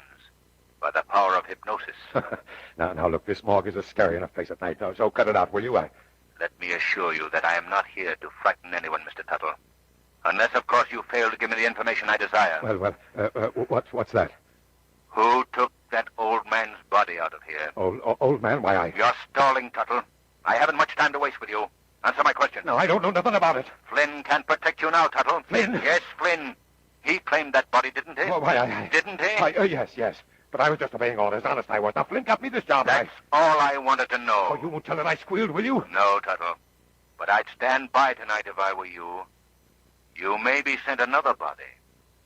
by the power of hypnosis. Now, look, this morgue is a scary enough place at night. Now, so cut it out, will you? Let me assure you that I am not here to frighten anyone, Mr. Tuttle. Unless, of course, you fail to give me the information I desire. What's that? Who took that old man's body out of here? Old man? Why, You're stalling, Tuttle. I haven't much time to waste with you. Answer my question. No, I don't know nothing about it. Flynn can't protect you now, Tuttle. Flynn? Yes, Flynn. He claimed that body, didn't he? Didn't he? Yes. But I was just obeying orders. Honest, I was. Now, Flynn got me this job. That's all I wanted to know. Oh, you won't tell that I squealed, will you? No, Tuttle. But I'd stand by tonight if I were you. You may be sent another body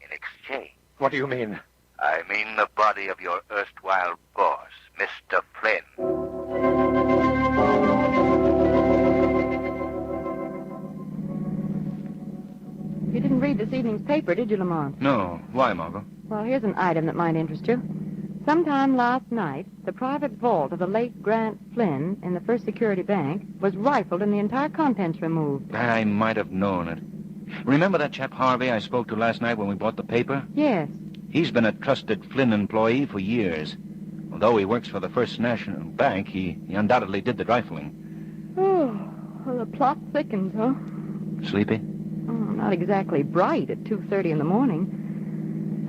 in exchange. What do you mean? I mean the body of your erstwhile boss, Mr. Flynn. You didn't read this evening's paper, did you, Lamont? No. Why, Margot? Well, here's an item that might interest you. Sometime last night, the private vault of the late Grant Flynn in the First Security Bank was rifled and the entire contents removed. I might have known it. Remember that chap Harvey I spoke to last night when we bought the paper? Yes. He's been a trusted Flynn employee for years. Although he works for the First National Bank, he undoubtedly did the rifling. Oh, well, the plot thickens, huh? Sleepy? Oh, not exactly bright at 2:30 in the morning.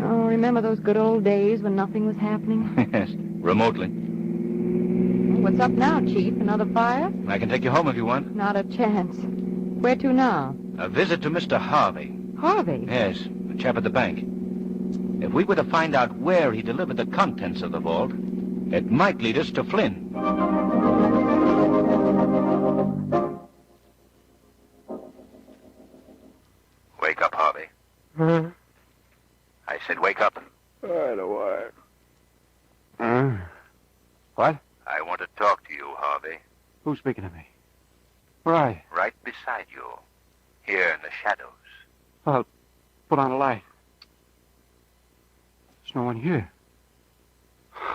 Oh, remember those good old days when nothing was happening? Yes, remotely. What's up now, Chief? Another fire? I can take you home if you want. Not a chance. Where to now? A visit to Mr. Harvey. Harvey? Yes, the chap at the bank. If we were to find out where he delivered the contents of the vault, it might lead us to Flynn. Wake up, Harvey. Huh? I said wake up. I don't want. What? I want to talk to you, Harvey. Who's speaking to me? Where are you? Right beside you. Here in the shadows. Well, put on a light. There's no one here.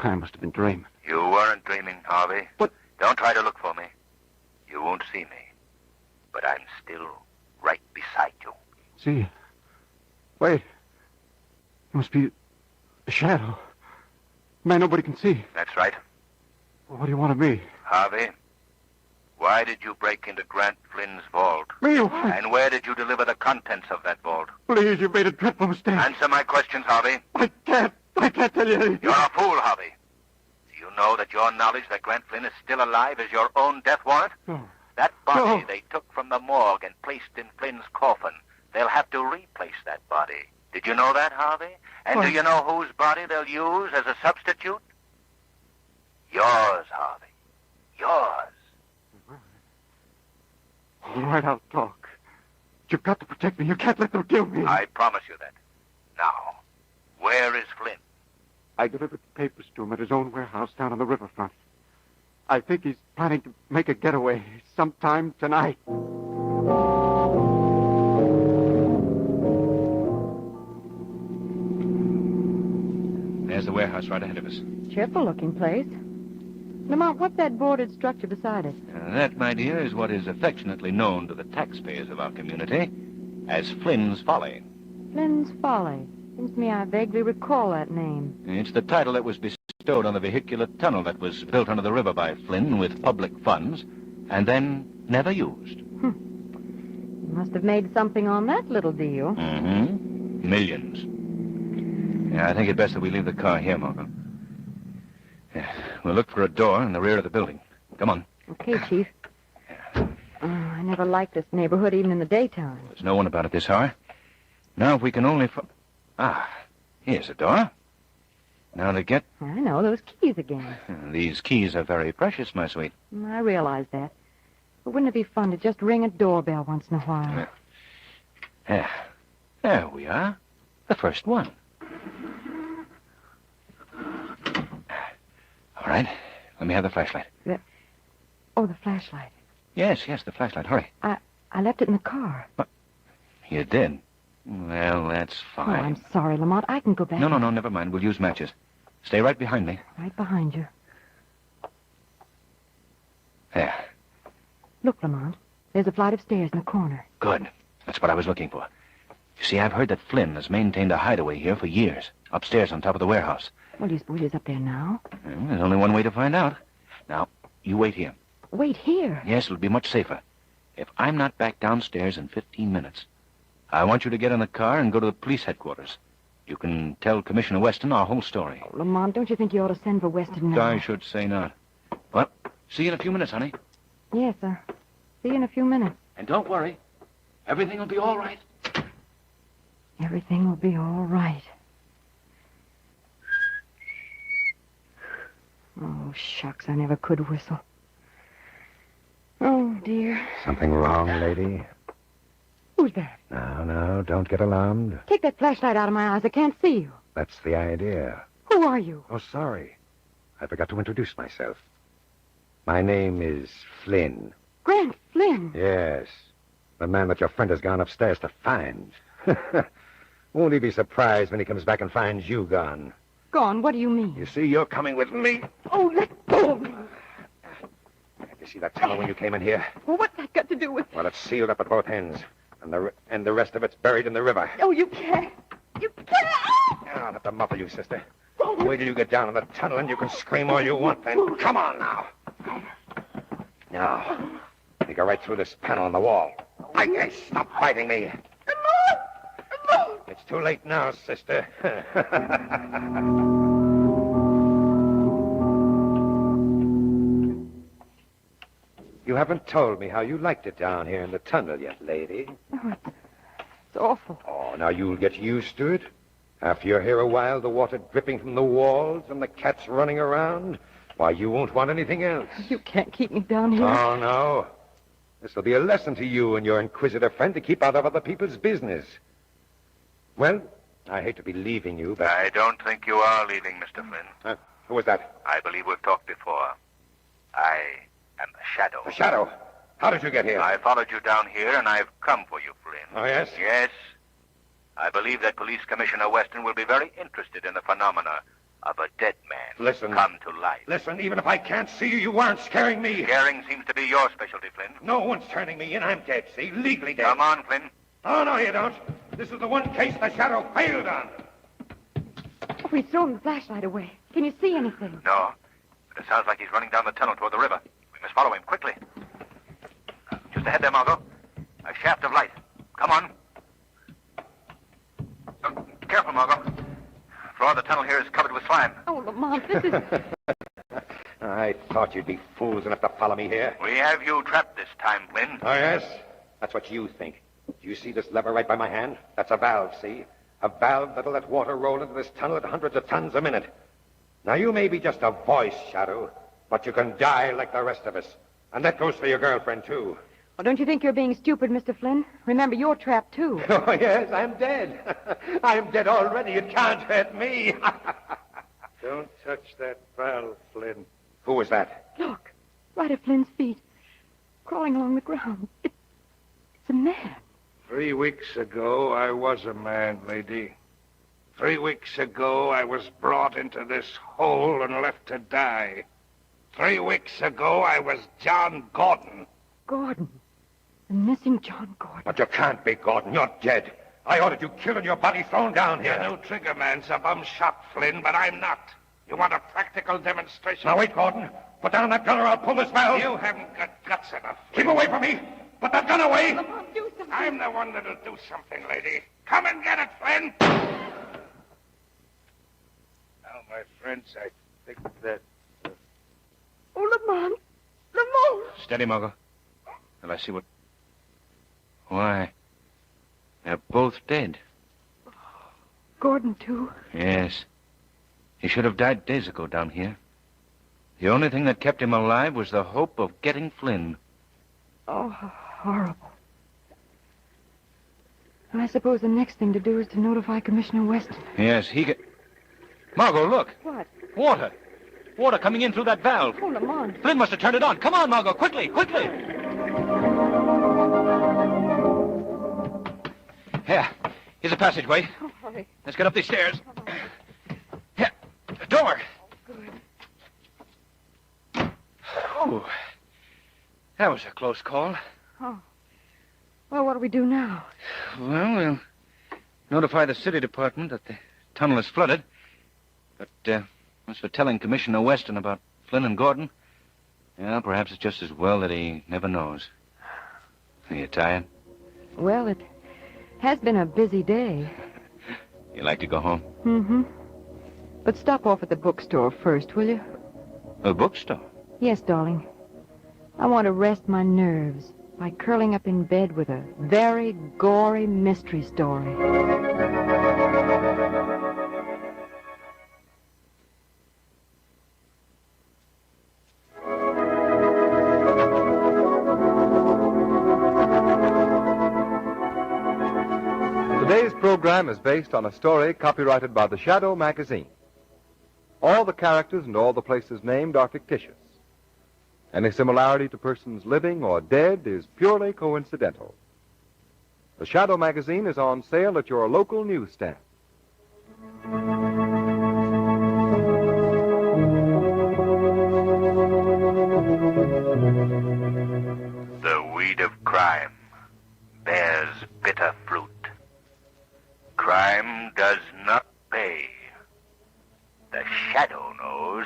I must have been dreaming. You weren't dreaming, Harvey. But... Don't try to look for me. You won't see me. But I'm still right beside you. See you. Wait. It must be a shadow. Man nobody can see. That's right. Well, what do you want of me? Harvey, why did you break into Grant Flynn's vault? Me? Why? And where did you deliver the contents of that vault? Please, you've made a dreadful mistake. Answer my questions, Harvey. I can't tell you anything. You're a fool, Harvey. Do you know that your knowledge that Grant Flynn is still alive is your own death warrant? No. That body No. they took from the morgue and placed in Flynn's coffin, they'll have to replace that body. Did you know that, Harvey? And do you know whose body they'll use as a substitute? Yours, Harvey. Yours. All right, I'll talk. You've got to protect me. You can't let them kill me. I promise you that. Now, where is Flynn? I delivered papers to him at his own warehouse down on the riverfront. I think he's planning to make a getaway sometime tonight. There's the warehouse right ahead of us. Cheerful-looking place. Lamont, what's that boarded structure beside it? That, my dear, is what is affectionately known to the taxpayers of our community as Flynn's Folly. Flynn's Folly. Seems to me I vaguely recall that name. It's the title that was bestowed on the vehicular tunnel that was built under the river by Flynn with public funds and then never used. You must have made something on that little deal. Mm-hmm. Millions. Yeah, I think it best that we leave the car here, Margot. Yeah, we'll look for a door in the rear of the building. Come on. Okay, Chief. I never liked this neighborhood, even in the daytime. There's no one about at this hour. Now, if we can only... here's the door. Now to get... I know, those keys again. These keys are very precious, my sweet. I realize that. But wouldn't it be fun to just ring a doorbell once in a while? Yeah. There we are. The first one. All right. Let me have the flashlight. Oh, the flashlight. Yes, the flashlight. Hurry. I left it in the car. You did? Well, that's Oh, fine. I'm sorry, Lamont. I can go back. No, never mind. We'll use matches. Stay right behind me. Right behind you. There. Look, Lamont. There's a flight of stairs in the corner. Good. That's what I was looking for. You see, I've heard that Flynn has maintained a hideaway here for years, upstairs on top of the warehouse. Well, do you suppose he's up there now? There's only one way to find out. Now, you wait here. Wait here? Yes, it'll be much safer. If I'm not back downstairs in 15 minutes, I want you to get in the car and go to the police headquarters. You can tell Commissioner Weston our whole story. Oh, Lamont, don't you think you ought to send for Weston now? I should say not. Well, see you in a few minutes, honey. Yes, sir. See you in a few minutes. And don't worry. Everything will be all right. Everything will be all right. Oh, shucks, I never could whistle. Oh, dear. Something wrong, lady? Who's that? No, don't get alarmed. Take that flashlight out of my eyes. I can't see you. That's the idea. Who are you? Oh, sorry. I forgot to introduce myself. My name is Flynn. Grant Flynn. Yes. The man that your friend has gone upstairs to find. Won't he be surprised when he comes back and finds you gone? Gone? What do you mean? You see, you're coming with me. Oh, let go of me. You see that tunnel when you came in here? Well, what's that got to do with... Well, it's sealed up at both ends. And the rest of it's buried in the river. Oh, you can't. You can't. I'll have to muffle you, sister. Wait till you get down in the tunnel and you can scream all you want then. Come on now. Now, you go right through this panel on the wall. I stop fighting me. It's too late now, sister. You haven't told me how you liked it down here in the tunnel yet, lady. Oh, it's awful. Oh, now you'll get used to it. After you're here a while, the water dripping from the walls and the cats running around, why, you won't want anything else. You can't keep me down here. Oh, no. This will be a lesson to you and your inquisitive friend to keep out of other people's business. Well, I hate to be leaving you, but... I don't think you are leaving, Mr. Flynn. Who was that? I believe we've talked before. I am the Shadow. The Shadow? How did you get here? I followed you down here, and I've come for you, Flynn. Oh, yes? Yes. I believe that Police Commissioner Weston will be very interested in the phenomena of a dead man Listen. come to life. Listen, even if I can't see you, you aren't scaring me. Scaring seems to be your specialty, Flynn. No one's turning me in. I'm dead, see? Legally dead. Come on, Flynn. Oh, no, you don't. This is the one case the Shadow failed on. Oh, he's thrown the flashlight away. Can you see anything? No, but it sounds like he's running down the tunnel toward the river. We must follow him quickly. Just ahead there, Margot. A shaft of light. Come on. Careful, Margot. The floor of the tunnel here is covered with slime. Oh, Lamont, this is... I thought you'd be fools enough to follow me here. We have you trapped this time, Flynn. Oh, yes? That's what you think. Do you see this lever right by my hand? That's a valve, see? A valve that'll let water roll into this tunnel at hundreds of tons a minute. Now, you may be just a voice, Shadow, but you can die like the rest of us. And that goes for your girlfriend, too. Well, don't you think you're being stupid, Mr. Flynn? Remember, you're trapped, too. Oh, yes, I'm dead. I'm dead already. It can't hurt me. Don't touch that valve, Flynn. Who was that? Look, right at Flynn's feet, crawling along the ground. It's a man. 3 weeks ago, I was a man, lady. 3 weeks ago, I was brought into this hole and left to die. 3 weeks ago, I was John Gordon. Gordon. The missing John Gordon. But you can't be Gordon. You're dead. I ordered you killed and your body thrown down here. Your new trigger man's a bum shot, Flynn, but I'm not. You want a practical demonstration? Now, wait, Gordon. Put down that gun or I'll pull this valve. You haven't got guts enough. Keep away from me. Put that gun away. Lamont, do something. I'm the one that'll do something, lady. Come and get it, Flynn. my friends, I think that... Oh, Lamont! Lamont! Steady, Margot. Till I see what... Why, they're both dead. Gordon, too. Yes. He should have died days ago down here. The only thing that kept him alive was the hope of getting Flynn. Oh, how horrible. And I suppose the next thing to do is to notify Commissioner Weston. Yes, he could... Margot, look. What? Water. Water coming in through that valve. Oh, Lamont. Flynn must have turned it on. Come on, Margot, quickly, quickly. Here, here's a passageway. Oh, hurry. Let's get up these stairs. Here, the door. Oh, that was a close call. Oh. Well, what do we do now? Well, we'll notify the city department that the tunnel is flooded. But, as for telling Commissioner Weston about Flynn and Gordon, well, perhaps it's just as well that he never knows. Are you tired? Well, it has been a busy day. You like to go home? Mm-hmm. But stop off at the bookstore first, will you? A bookstore? Yes, darling. I want to rest my nerves by curling up in bed with a very gory mystery story. Today's program is based on a story copyrighted by the Shadow magazine. All the characters and all the places named are fictitious. Any similarity to persons living or dead is purely coincidental. The Shadow magazine is on sale at your local newsstand. The weed of crime bears bitter fruit. Crime does not pay. The Shadow knows.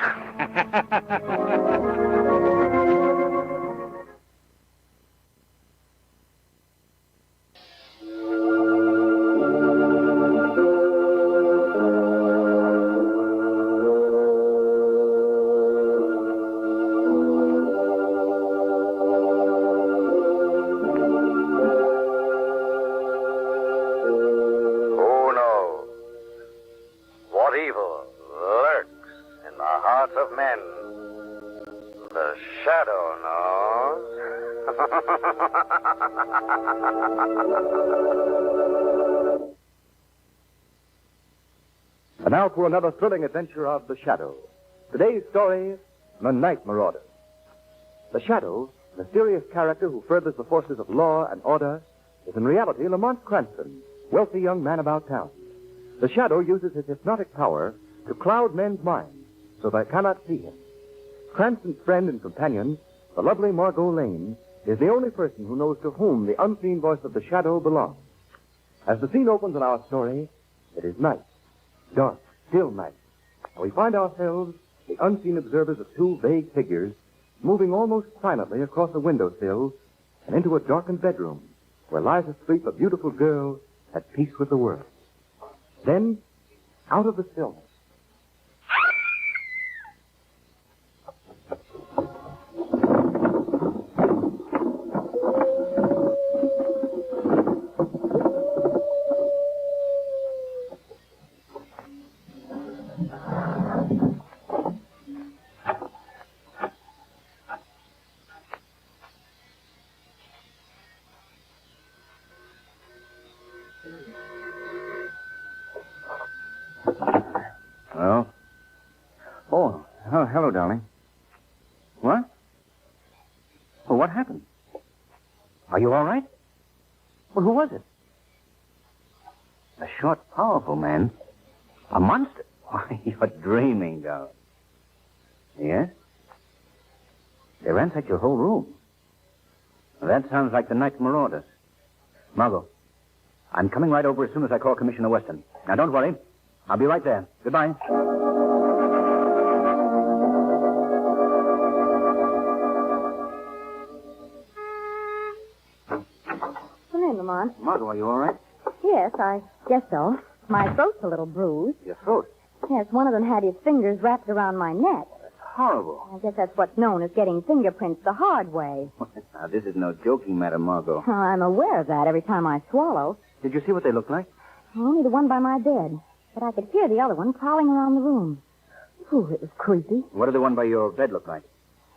And now for another thrilling adventure of The Shadow. Today's story, The Night Marauder. The Shadow, mysterious character who furthers the forces of law and order, is in reality Lamont Cranston, wealthy young man about town. The Shadow uses his hypnotic power to cloud men's minds so they cannot see him. Cranston's friend and companion, the lovely Margot Lane, is the only person who knows to whom the unseen voice of the Shadow belongs. As the scene opens in our story, it is night. Dark, still night. And we find ourselves the unseen observers of two vague figures moving almost silently across a windowsill and into a darkened bedroom where lies asleep a beautiful girl at peace with the world. Then, out of the stillness, Hello, darling. What? Well, what happened? Are you all right? Well, who was it? A short, powerful man. A monster? Why, you're dreaming, darling. Yes? They ransacked your whole room. Well, that sounds like the night marauders. Margot, I'm coming right over as soon as I call Commissioner Weston. Now, don't worry. I'll be right there. Goodbye. Lamont. Margot, are you all right? Yes, I guess so. My throat's a little bruised. Your throat? Yes, one of them had his fingers wrapped around my neck. Horrible. I guess that's what's known as getting fingerprints the hard way. Now, this is no joking matter, Margot. Oh, I'm aware of that every time I swallow. Did you see what they looked like? Only the one by my bed. But I could hear the other one prowling around the room. Ooh, it was creepy. What did the one by your bed look like?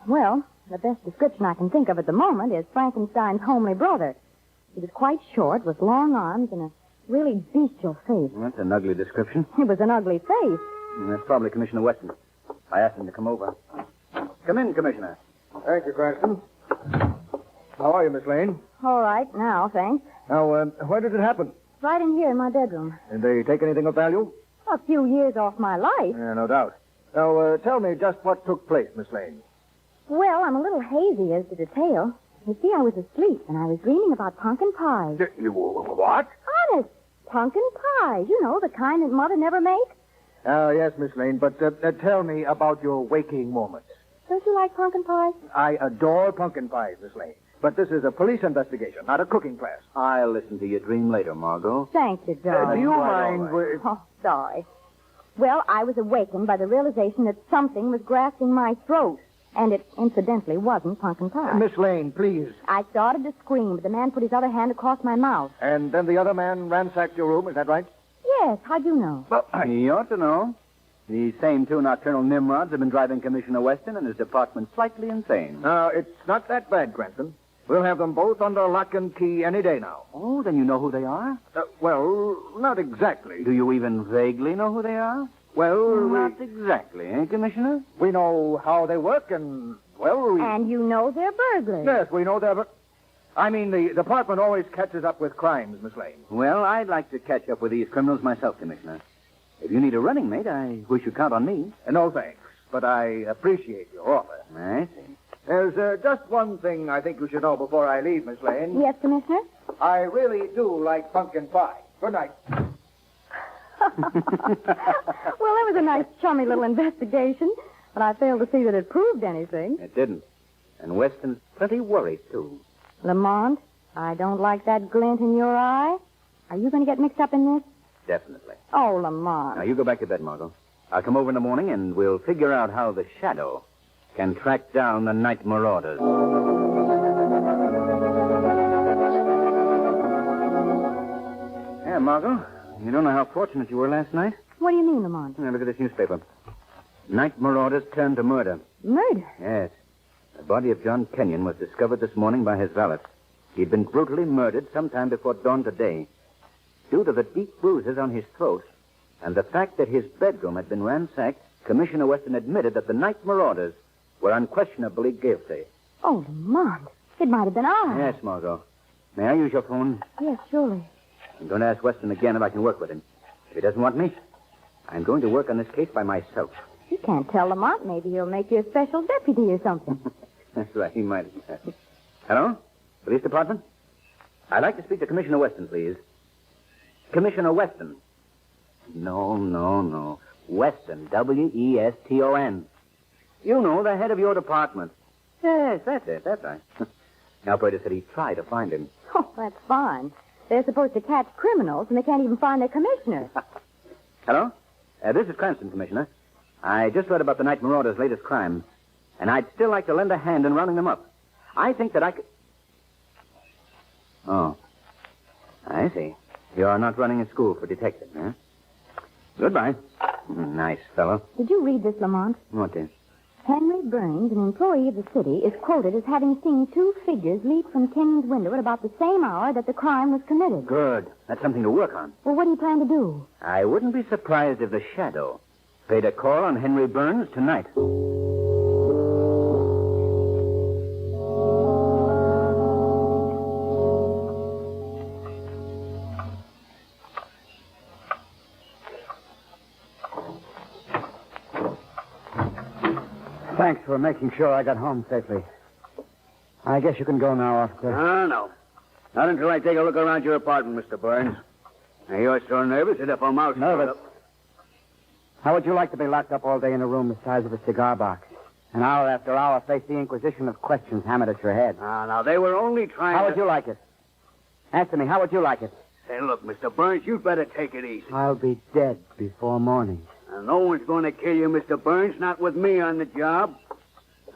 Well, the best description I can think of at the moment is Frankenstein's homely brother. He was quite short, with long arms and a really bestial face. That's an ugly description. It was an ugly face. That's probably Commissioner Weston. I asked him to come over. Come in, Commissioner. Thank you, Cranston. How are you, Miss Lane? All right, now, thanks. Now, where did it happen? Right in here in my bedroom. Did they take anything of value? A few years off my life. Yeah, no doubt. Now, tell me just what took place, Miss Lane. Well, I'm a little hazy as to detail. You see, I was asleep, and I was dreaming about pumpkin pies. What? Honest, pumpkin pies. You know, the kind that Mother never makes. Yes, Miss Lane, but tell me about your waking moments. Don't you like pumpkin pies? I adore pumpkin pies, Miss Lane. But this is a police investigation, not a cooking class. I'll listen to your dream later, Margot. Thank you, darling. Do you mind... Oh, sorry. Well, I was awakened by the realization that something was grasping my throat. And it incidentally wasn't pumpkin pie. Miss Lane, please. I started to scream, but the man put his other hand across my mouth. And then the other man ransacked your room, is that right? Yes, how'd you know? Well, he ought to know. These same two nocturnal nimrods have been driving Commissioner Weston and his department slightly insane. Now, it's not that bad, Cranston. We'll have them both under lock and key any day now. Oh, then you know who they are? Well, not exactly. Do you even vaguely know who they are? Well, not exactly, eh, Commissioner? We know how they work and, well, And you know they're burglars. Yes, we know that, but... I mean, the department always catches up with crimes, Miss Lane. Well, I'd like to catch up with these criminals myself, Commissioner. If you need a running mate, I wish you'd count on me. No, thanks, but I appreciate your offer. I see. There's just one thing I think you should know before I leave, Miss Lane. Yes, Commissioner? I really do like pumpkin pie. Good night. Well, that was a nice, chummy little investigation, but I failed to see that it proved anything. It didn't. And Weston's pretty worried, too. Lamont, I don't like that glint in your eye. Are you going to get mixed up in this? Definitely. Oh, Lamont. Now, you go back to bed, Margot. I'll come over in the morning, and we'll figure out how the Shadow can track down the night marauders. Yeah, Margot, you don't know how fortunate you were last night? What do you mean, Lamont? Now, look at this newspaper. Night marauders turned to murder. Murder? Yes. The body of John Kenyon was discovered this morning by his valet. He'd been brutally murdered sometime before dawn today. Due to the deep bruises on his throat and the fact that his bedroom had been ransacked, Commissioner Weston admitted that the night marauders were unquestionably guilty. Oh, Lamont. It might have been I. Yes, Margot. May I use your phone? Yes, surely. I'm going to ask Weston again if I can work with him. If he doesn't want me, I'm going to work on this case by myself. You can't tell Lamont. Maybe he'll make you a special deputy or something. That's right, he might. Hello? Police Department? I'd like to speak to Commissioner Weston, please. Commissioner Weston. No. Weston, W-E-S-T-O-N. You know, the head of your department. Yes, that's it, that's right. The operator said he'd try to find him. Oh, that's fine. They're supposed to catch criminals, and they can't even find their commissioner. Hello? This is Cranston, Commissioner. I just read about the night marauders' latest crime, and I'd still like to lend a hand in rounding them up. I think that I could... Oh. I see. You're not running a school for detectives, huh? Goodbye. Nice fellow. Did you read this, Lamont? What is? Henry Burns, an employee of the city, is quoted as having seen two figures leap from Kenyon's window at about the same hour that the crime was committed. Good. That's something to work on. Well, what do you plan to do? I wouldn't be surprised if the Shadow paid a call on Henry Burns tonight. Thanks for making sure I got home safely. I guess you can go now, officer. No. Not until I take a look around your apartment, Mr. Burns. Now, you're so nervous that if a mouse... Nervous? How would you like to be locked up all day in a room the size of a cigar box? And hour after hour face the inquisition of questions hammered at your head? Now, they were only trying How would you like it? Answer me, how would you like it? Say, look, Mr. Burns, you'd better take it easy. I'll be dead before morning. No one's going to kill you, Mr. Burns, not with me on the job.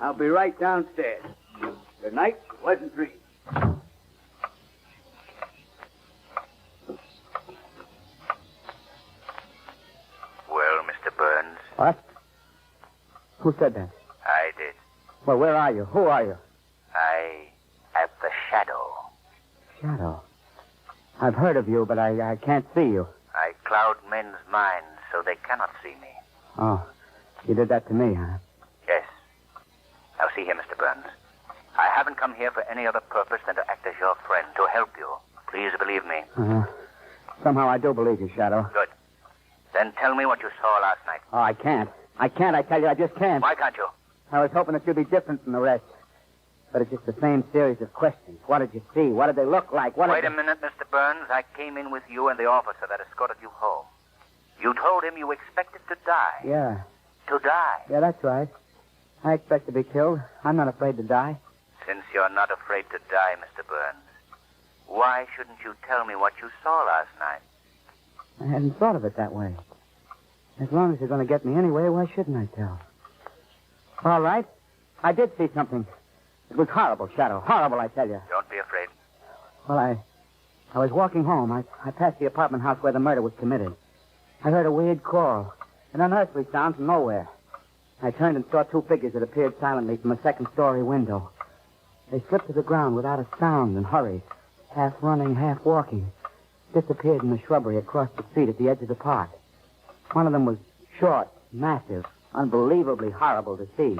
I'll be right downstairs. Good night. Pleasant dreams. Well, Mr. Burns, What? Who said that? I did. Well, where are you? Who are you? I have the shadow. Shadow. I've heard of you, but I can't see you. I cloud men's minds so they cannot see me. Oh, you did that to me, huh? Yes. Now, see here, Mr. Burns. I haven't come here for any other purpose than to act as your friend, to help you. Please believe me. Somehow I do believe you, Shadow. Good. Then tell me what you saw last night. Oh, I can't. I tell you, I just can't. Why can't you? I was hoping that you'd be different from the rest. But it's just the same series of questions. What did you see? What did they look like? Wait a minute, Mr. Burns. I came in with you and the officer that escorted you home. You told him you expected to die. Yeah. To die? Yeah, that's right. I expect to be killed. I'm not afraid to die. Since you're not afraid to die, Mr. Burns, why shouldn't you tell me what you saw last night? I hadn't thought of it that way. As long as you're going to get me anyway, why shouldn't I tell? All right. I did see something. It was horrible, Shadow. Horrible, I tell you. Don't be afraid. Well, I was walking home. I passed the apartment house where the murder was committed. I heard a weird call, an unearthly sound from nowhere. I turned and saw two figures that appeared silently from a second-story window. They slipped to the ground without a sound and hurried, half running, half walking. Disappeared in the shrubbery across the street at the edge of the park. One of them was short, massive, unbelievably horrible to see.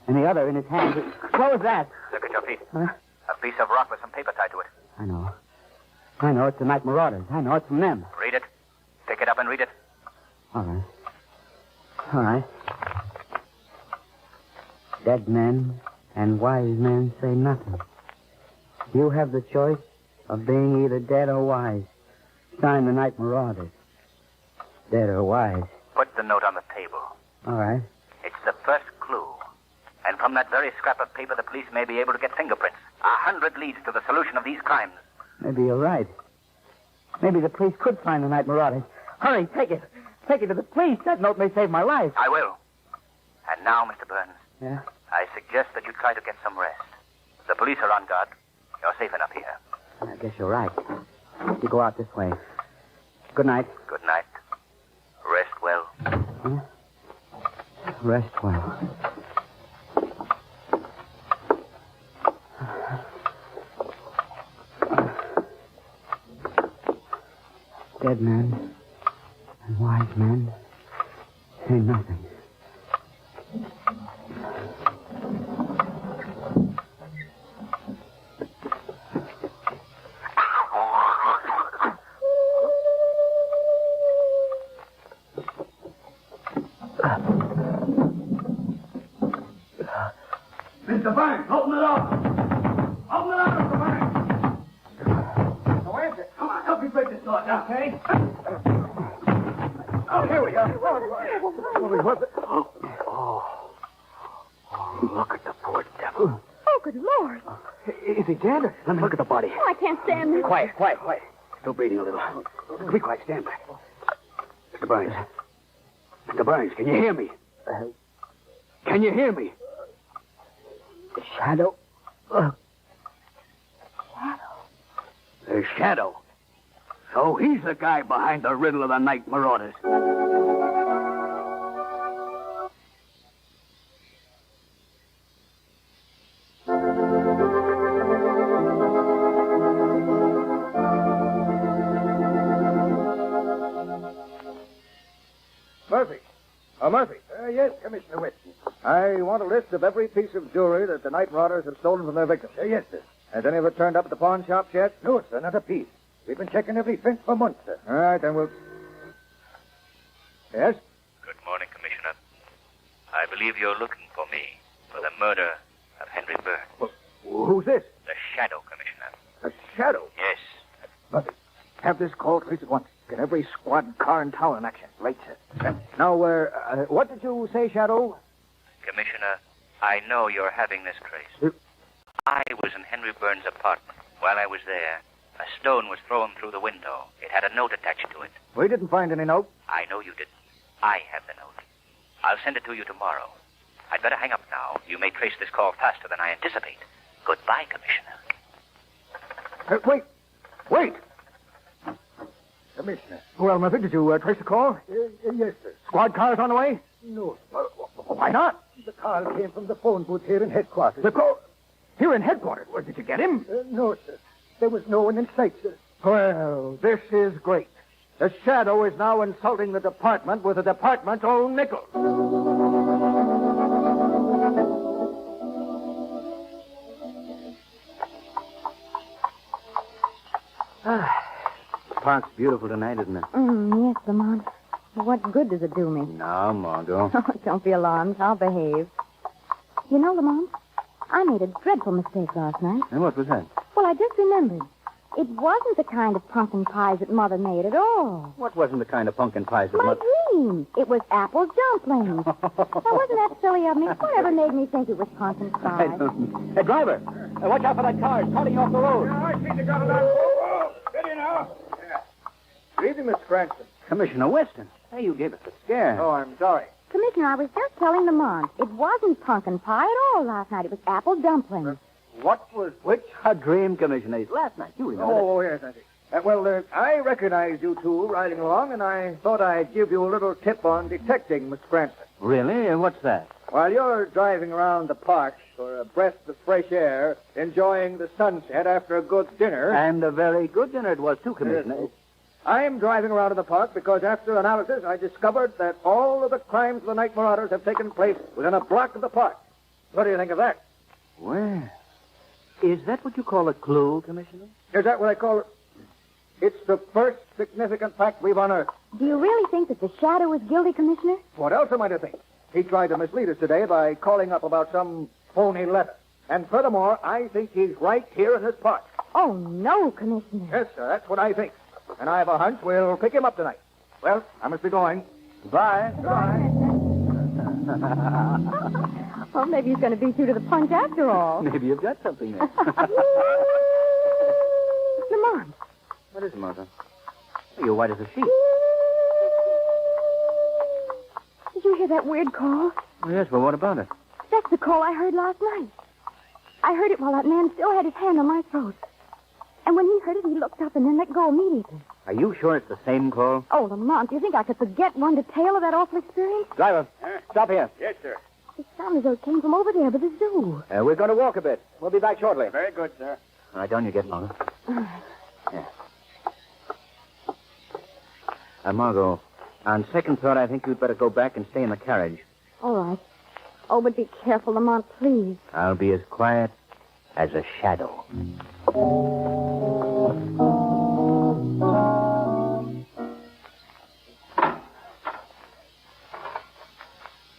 And the other in his hand... What was that? Look at your feet. Huh? A piece of rock with some paper tied to it. I know. It's the night marauders. I know it's from them. Read it. Pick it up and read it. All right. Dead men and wise men say nothing. You have the choice of being either dead or wise. Sign the night marauders. Dead or wise. Put the note on the table. All right. It's the first clue. And from that very scrap of paper, the police may be able to get fingerprints. 100 leads to the solution of these crimes. Maybe you're right. Maybe the police could find the night marauders. Hurry, take it. Take it to the police. That note may save my life. I will. And now, Mr. Burns, Yeah? I suggest that you try to get some rest. The police are on guard. You're safe enough here. I guess you're right. You go out this way. Good night. Good night. Rest well. Huh? Rest well. Dead men and wise men say nothing. Mr. Burns, open the door. Open the door, Mr. Burns. No answer. Come on, help me break this door down. Okay. Oh, here we go. Look at the poor devil. Oh, good Lord. Is he dead? Let me look at the body. Oh, I can't stand this. Quiet. Still breathing a little. Be quiet, stand back. Mr. Burns, can you hear me? Can you hear me? Shadow. The Shadow. So he's the guy behind the riddle of the night marauders. Murphy. Murphy. Yes, Commissioner Whitson. I want a list of every piece of jewelry that the night marauders have stolen from their victims. Yes, sir. Has any of it turned up at the pawn shops yet? No, sir, not a piece. We've been checking every fence for months, sir. All right, then we'll... Yes? Good morning, Commissioner. I believe you're looking for me for the murder of Henry Burns. Who's this? The Shadow, Commissioner. A shadow. Yes. Murphy, have this call traced at once. Get every squad car in town in action. Right, sir. Now, what did you say, Shadow? Commissioner, I know you're having this traced. I was in Henry Burns' apartment. While I was there, a stone was thrown through the window. It had a note attached to it. We didn't find any note. I know you didn't. I have the note. I'll send it to you tomorrow. I'd better hang up now. You may trace this call faster than I anticipate. Goodbye, Commissioner. Wait! Commissioner. Well, Murphy, did you trace the call? Yes, sir. Squad cars on the way? No. Why not? The call came from the phone booth here in headquarters. The call? Here in headquarters? Well, did you get him? No, sir. There was no one in sight, sir. Well, this is great. The Shadow is now insulting the department with the department's own nickel. The park's beautiful tonight, isn't it? Yes, Lamont. What good does it do me? No, Margot. Don't be alarmed. I'll behave. You know, Lamont, I made a dreadful mistake last night. And what was that? Well, I just remembered. It wasn't the kind of pumpkin pies that Mother made at all. What wasn't the kind of pumpkin pies that My dream. It was apple dumplings. Now, wasn't that silly of me? Whatever made me think it was pumpkin pie? Hey, driver, watch out for that car. It's cutting off the road. Yeah, I see the gun on. Whoa, steady now. Yeah. Good evening, Miss Cranston. Commissioner Weston. Hey, you gave us a scare. Oh, I'm sorry. Commissioner, I was just telling Lamont. It wasn't pumpkin pie at all last night. It was apple dumplings. What was which? A dream, Commissioner. Last night, you remember. Oh, yes, I see. Well, I recognized you two riding along, and I thought I'd give you a little tip on detecting, Miss Cranston. Really? What's that? While you're driving around the park for a breath of fresh air, enjoying the sunset after a good dinner... And a very good dinner it was, too, Commissioner. I'm driving around in the park because after analysis, I discovered that all of the crimes of the night marauders have taken place within a block of the park. What do you think of that? Well, is that what you call a clue, Commissioner? Is that what I call it? It's the first significant fact we've unearthed. Do you really think that the Shadow is guilty, Commissioner? What else am I to think? He tried to mislead us today by calling up about some phony letter. And furthermore, I think he's right here in this park. Oh, no, Commissioner. Yes, sir, that's what I think. And I have a hunch we'll pick him up tonight. Well, I must be going. Goodbye. Goodbye. Well, maybe he's going to beat you to the punch after all. Maybe you've got something there. Lamont. What is it, Martha? You're white as a sheet. Did you hear that weird call? Oh, yes, well, what about it? That's the call I heard last night. I heard it while that man still had his hand on my throat. And when he heard it, he looked up and then let go immediately. Are you sure it's the same call? Oh, Lamont, do you think I could forget one detail of that awful experience? Driver, stop here. Yes, sir. It sounded as though it came from over there by the zoo. We're going to walk a bit. We'll be back shortly. Very good, sir. All right, down you get, Margot. Yeah. Margot, on second thought, I think you'd better go back and stay in the carriage. All right. Oh, but be careful, Lamont, please. I'll be as quiet as a shadow.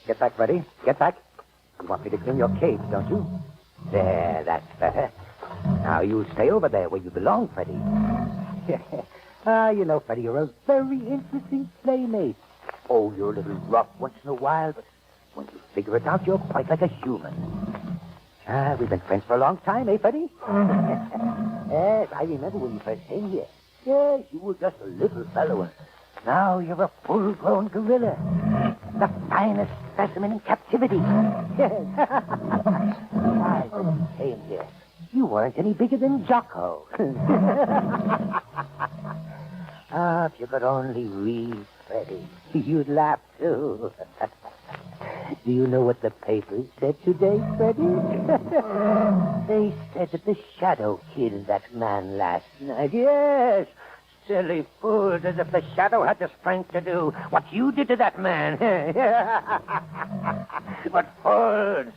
Get back, Freddie. Get back. You want me to clean your cage, don't you? There, that's better. Now you stay over there where you belong, Freddie. You know, Freddie, you're a very interesting playmate. Oh, you're a little rough once in a while, but when you figure it out, you're quite like a human. We've been friends for a long time, eh, Freddie? Yes, I remember when you first came here. Yes, you were just a little fellow, and now you're a full-grown gorilla. The finest specimen in captivity. Yes. Why, when you came here, you weren't any bigger than Jocko. If you could only read, Freddie, you'd laugh, too. Do you know what the papers said today, Freddie? They said that the Shadow killed that man last night. Yes. Silly fools, as if the Shadow had the strength to do what you did to that man. But fools,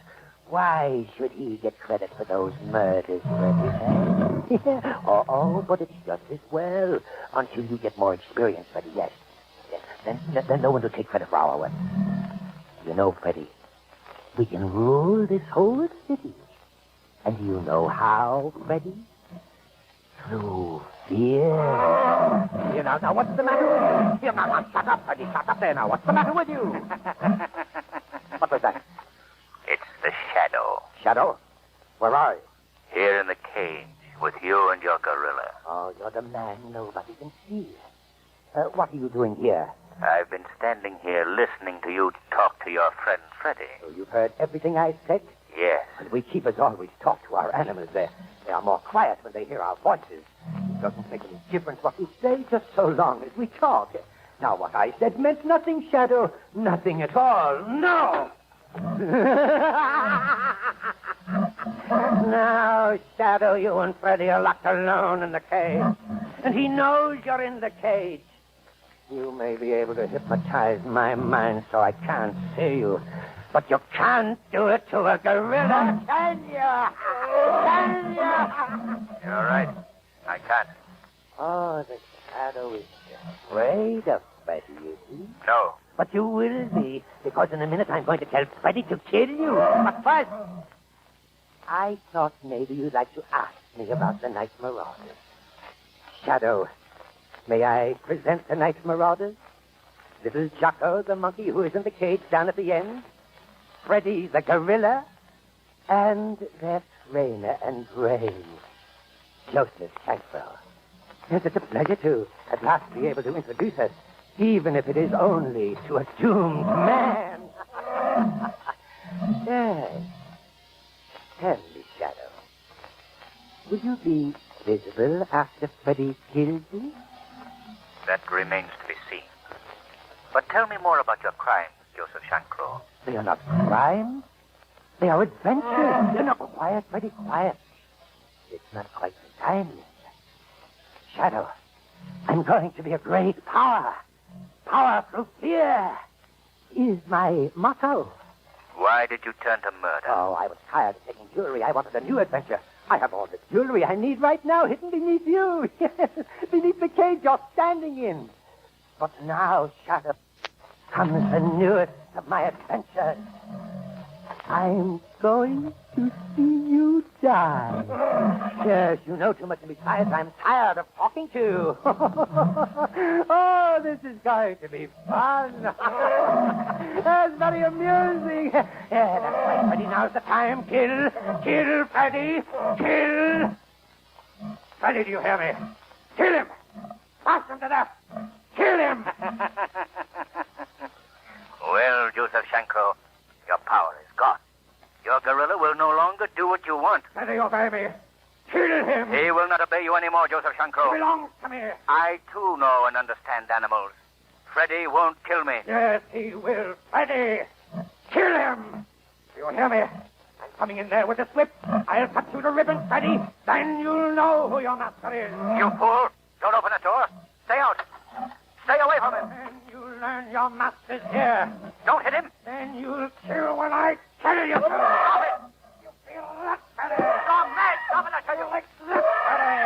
why should he get credit for those murders, Freddie? Oh, but it's just as well until you get more experience, Freddie, yes. Then no one will take credit for our work. You know, Freddie, we can rule this whole city. And do you know how, Freddie? Through fear. Now, what's the matter with you? Now, shut up, Freddie. Shut up there now. What's the matter with you? What was that? It's the Shadow. Shadow? Where are you? Here in the cage with you and your gorilla. Oh, you're the man nobody can see. What are you doing here? I've been standing here listening to you talk to your friend Freddy. So you've heard everything I said? Yes. And we keepers always talk to our animals. They are more quiet when they hear our voices. It doesn't make any difference what we say, just so long as we talk. Now, what I said meant nothing, Shadow. Nothing at all. No! Now, Shadow, you and Freddy are locked alone in the cage. And he knows you're in the cage. You may be able to hypnotize my mind so I can't see you. But you can't do it to a gorilla, can you? Can you? You're right. I can't. Oh, the Shadow is afraid of Freddy, is he? No. But you will be, because in a minute I'm going to tell Freddy to kill you. But first, I thought maybe you'd like to ask me about the Night Marauders. Shadow, may I present the Night Marauders? Little Jocko, the monkey who is in the cage down at the end. Freddy, the gorilla. And their trainer and brain, Joseph Campbell. Yes, it's a pleasure to at last be able to introduce us, even if it is only to a doomed man. Yes. Tell me, Shadow, will you be visible after Freddy kills you? That remains to be seen. But tell me more about your crimes, Joseph Shankro. They are not crimes. They are adventures. No, quiet, Freddy, quiet. It's not quite the time yet. Shadow, I'm going to be a great power. Power through fear is my motto. Why did you turn to murder? Oh, I was tired of taking jewelry. I wanted a new adventure. I have all the jewelry I need right now hidden beneath you. Yes, beneath the cage you're standing in. But now, Shadow, comes the newest of my adventures. I'm going to see you die. Yes, you know too much, and besides, I'm tired of talking to you. Oh, this is going to be fun. That's very amusing. Yeah, that's right, Freddy. Now's the time. Kill, Freddy. Kill. Freddy, do you hear me? Kill him. Fasten him to death. Kill him. Well, Joseph Shankro, your power is gone. Your gorilla will no longer do what you want. Freddy, obey me. Kill him. He will not obey you anymore, Joseph Shankro. He belongs to me. I, too, know and understand animals. Freddy won't kill me. Yes, he will. Freddy, kill him. Do you hear me? I'm coming in there with a whip. I'll cut you to ribbons, Freddy. Then you'll know who your master is. You fool. Don't open the door. Stay out. Stay away from him. Then you'll learn your master's here. Don't hit him. Then you'll kill when I tell you to. Stop it. You feel that, Freddy? You're mad. Stop it, I tell you. Like this, Freddy.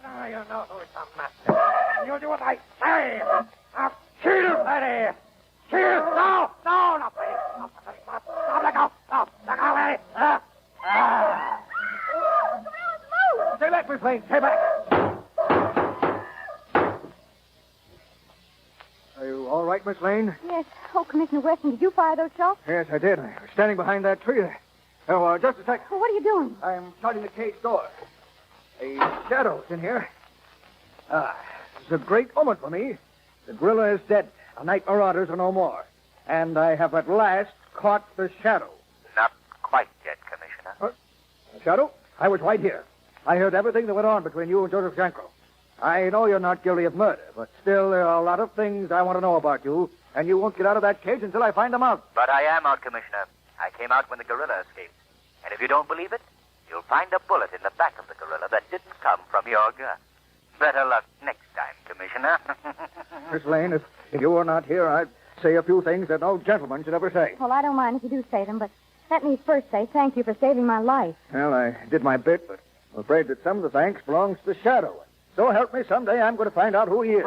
Now you know who's your master. You'll do what I say. Now kill Freddy. Kill. No, Freddy. No, Freddy. Stop, let go. Stop, let go, Freddy. Stay back, Miss Lane. Stay back. Are you all right, Miss Lane? Yes. Oh, Commissioner Weston, did you fire those shots? Yes, I did. I was standing behind that tree there. Oh, just a sec. Well, what are you doing? I'm shutting the cage door. A shadow's in here. It's a great moment for me. The gorilla is dead. The night marauders are no more. And I have at last caught the shadow. Not quite yet, Commissioner. Shadow, I was right here. I heard everything that went on between you and Joseph Shankro. I know you're not guilty of murder, but still there are a lot of things I want to know about you, and you won't get out of that cage until I find them out. But I am out, Commissioner. I came out when the gorilla escaped. And if you don't believe it, you'll find a bullet in the back of the gorilla that didn't come from your gun. Better luck next time, Commissioner. Miss Lane, if you were not here, I'd say a few things that no gentleman should ever say. Well, I don't mind if you do say them, but let me first say thank you for saving my life. Well, I did my bit, but I'm afraid that some of the thanks belongs to the shadow. So help me, someday I'm going to find out who he is.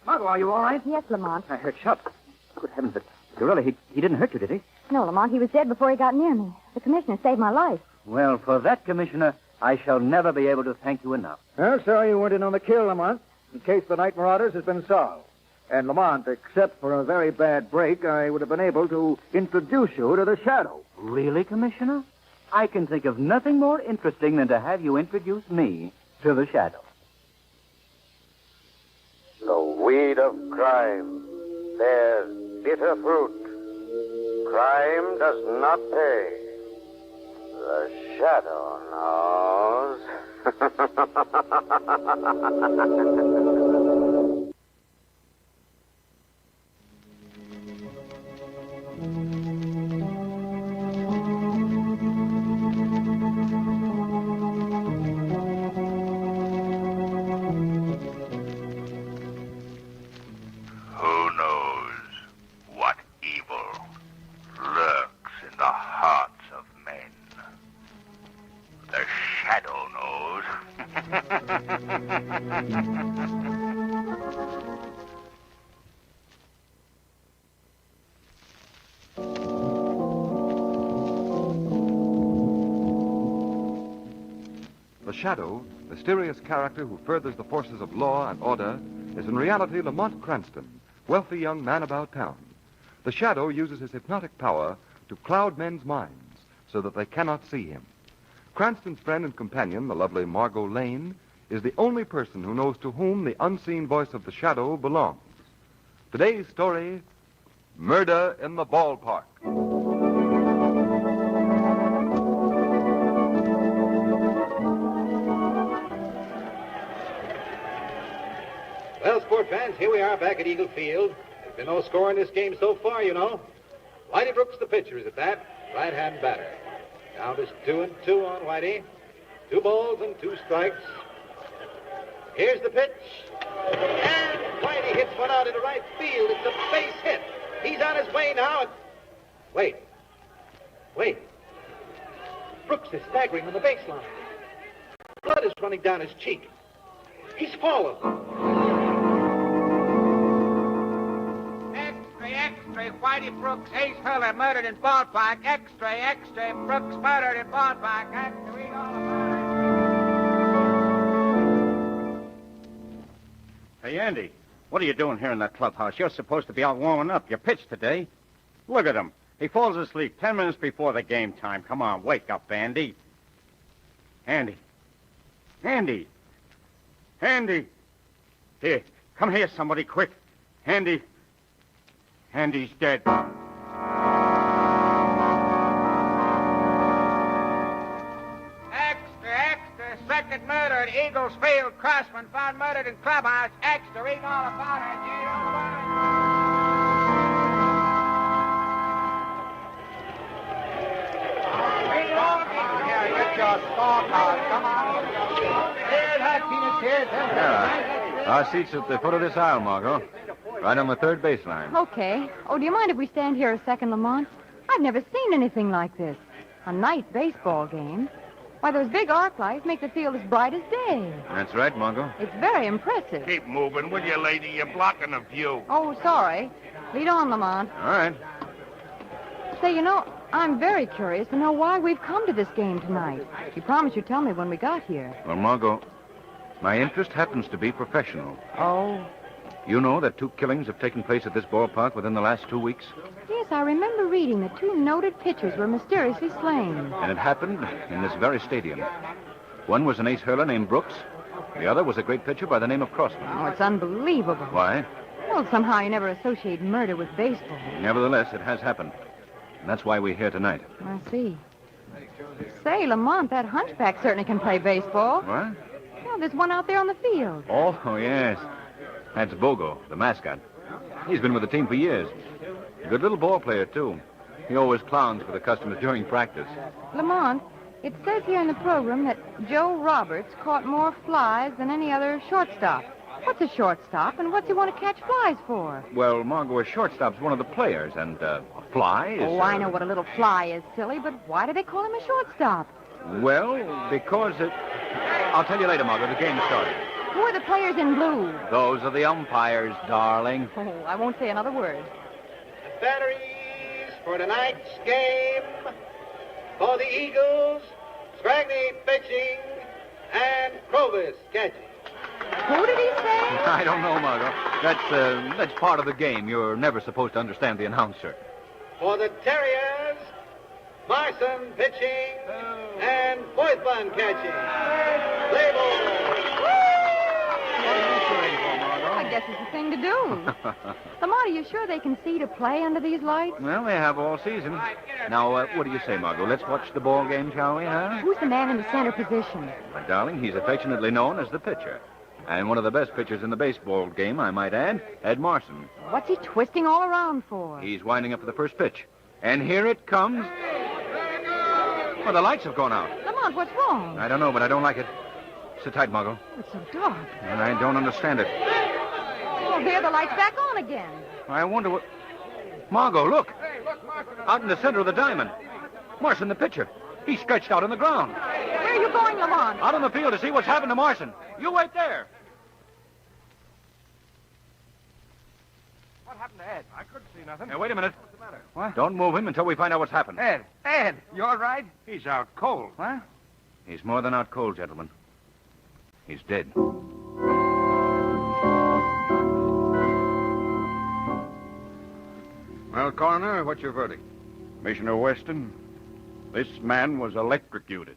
Margot, are you all right? Yes, Lamont. I heard shots. Good heavens, the gorilla, he didn't hurt you, did he? No, Lamont, he was dead before he got near me. The commissioner saved my life. Well, for that, Commissioner, I shall never be able to thank you enough. Well, sorry you weren't in on the kill, Lamont, in case the night marauders has been solved. And, Lamont, except for a very bad break, I would have been able to introduce you to the shadow. Really, Commissioner? I can think of nothing more interesting than to have you introduce me to the shadow. The weed of crime bears bitter fruit. Crime does not pay. The shadow knows. Who knows what evil lurks in the hearts of men? The shadow knows. The Shadow, mysterious character who furthers the forces of law and order, is in reality Lamont Cranston, wealthy young man about town. The Shadow uses his hypnotic power to cloud men's minds so that they cannot see him. Cranston's friend and companion, the lovely Margot Lane, is the only person who knows to whom the unseen voice of the Shadow belongs. Today's story, Murder in the Ballpark. Well, sport fans, here we are back at Eagle Field. There's been no score in this game so far, you know. Whitey Brooks, the pitcher, is at bat, right-hand batter. Count is 2-2 on Whitey. 2 balls and 2 strikes. Here's the pitch. And Whitey hits one out into right field. It's a base hit. He's on his way now. And... Wait. Brooks is staggering on the baseline. Blood is running down his cheek. He's fallen. Extra, Whitey Brooks, ace hurler, murdered in ballpark. Extra, Brooks murdered in ballpark. Extra, read all about it. Hey, Andy, what are you doing here in that clubhouse? You're supposed to be out warming up. You pitched today. Look at him. He falls asleep 10 minutes before the game time. Come on, wake up, Andy. Andy. Here, come here, somebody, quick. Andy's dead. Extra, second murder at Eagles Field. Crossman found murdered in clubhouse. Extra, read all about it. Get your scorecard. Come on. Here, that peanut here. Yeah. Our seat's at the foot of this aisle, Margot. Right on the third baseline. Okay. Oh, do you mind if we stand here a second, Lamont? I've never seen anything like this. A night baseball game. Why, those big arc lights make the field as bright as day. That's right, Margot. It's very impressive. Keep moving, will you, lady? You're blocking the view. Oh, sorry. Lead on, Lamont. All right. Say, you know, I'm very curious to know why we've come to this game tonight. You promised you'd tell me when we got here. Well, Margot, my interest happens to be professional. Oh. You know that 2 killings have taken place at this ballpark within the last 2 weeks? Yes, I remember reading that 2 noted pitchers were mysteriously slain. And it happened in this very stadium. One was an ace hurler named Brooks. The other was a great pitcher by the name of Crossman. Oh, it's unbelievable. Why? Well, somehow you never associate murder with baseball. Nevertheless, it has happened. And that's why we're here tonight. I see. Say, Lamont, that hunchback certainly can play baseball. What? Yeah, there's one out there on the field. Oh, yes. That's Bogo, the mascot. He's been with the team for years. A good little ball player, too. He always clowns for the customers during practice. Lamont, it says here in the program that Joe Roberts caught more flies than any other shortstop. What's a shortstop, and what's he want to catch flies for? Well, Margot, a shortstop's one of the players, and a fly is... Oh, I know what a little fly is, silly, but why do they call him a shortstop? Well, because it... I'll tell you later, Margot. The game started. Who are the players in blue? Those are the umpires, darling. Oh, I won't say another word. Batteries for tonight's game. For the Eagles, Scragney pitching and Provis catching. Who did he say? I don't know, Margot. That's part of the game. You're never supposed to understand the announcer. For the Terriers, Marson pitching and Boythman catching. Play ball. I guess it's the thing to do. Lamont, are you sure they can see to play under these lights? Well, they have all season. Now, what do you say, Margot? Let's watch the ball game, shall we, huh? Who's the man in the center position? My darling, he's affectionately known as the pitcher. And one of the best pitchers in the baseball game, I might add, Ed Marson. What's he twisting all around for? He's winding up for the first pitch. And here it comes. Well, the lights have gone out. Lamont, what's wrong? I don't know, but I don't like it. Sit tight, Margot. It's so dark. And I don't understand it. Oh, there the light's back on again. I wonder what... Margot, look. Out in the center of the diamond. Marson, the pitcher. He's stretched out on the ground. Where are you going, Lamont? Out on the field to see what's happened to Marson. You wait there. What happened to Ed? I couldn't see nothing. Now, wait a minute. What's the matter? What? Don't move him until we find out what's happened. Ed, you all right? He's out cold. What? He's more than out cold, gentlemen. He's dead. Well, Coroner, what's your verdict? Commissioner Weston, this man was electrocuted.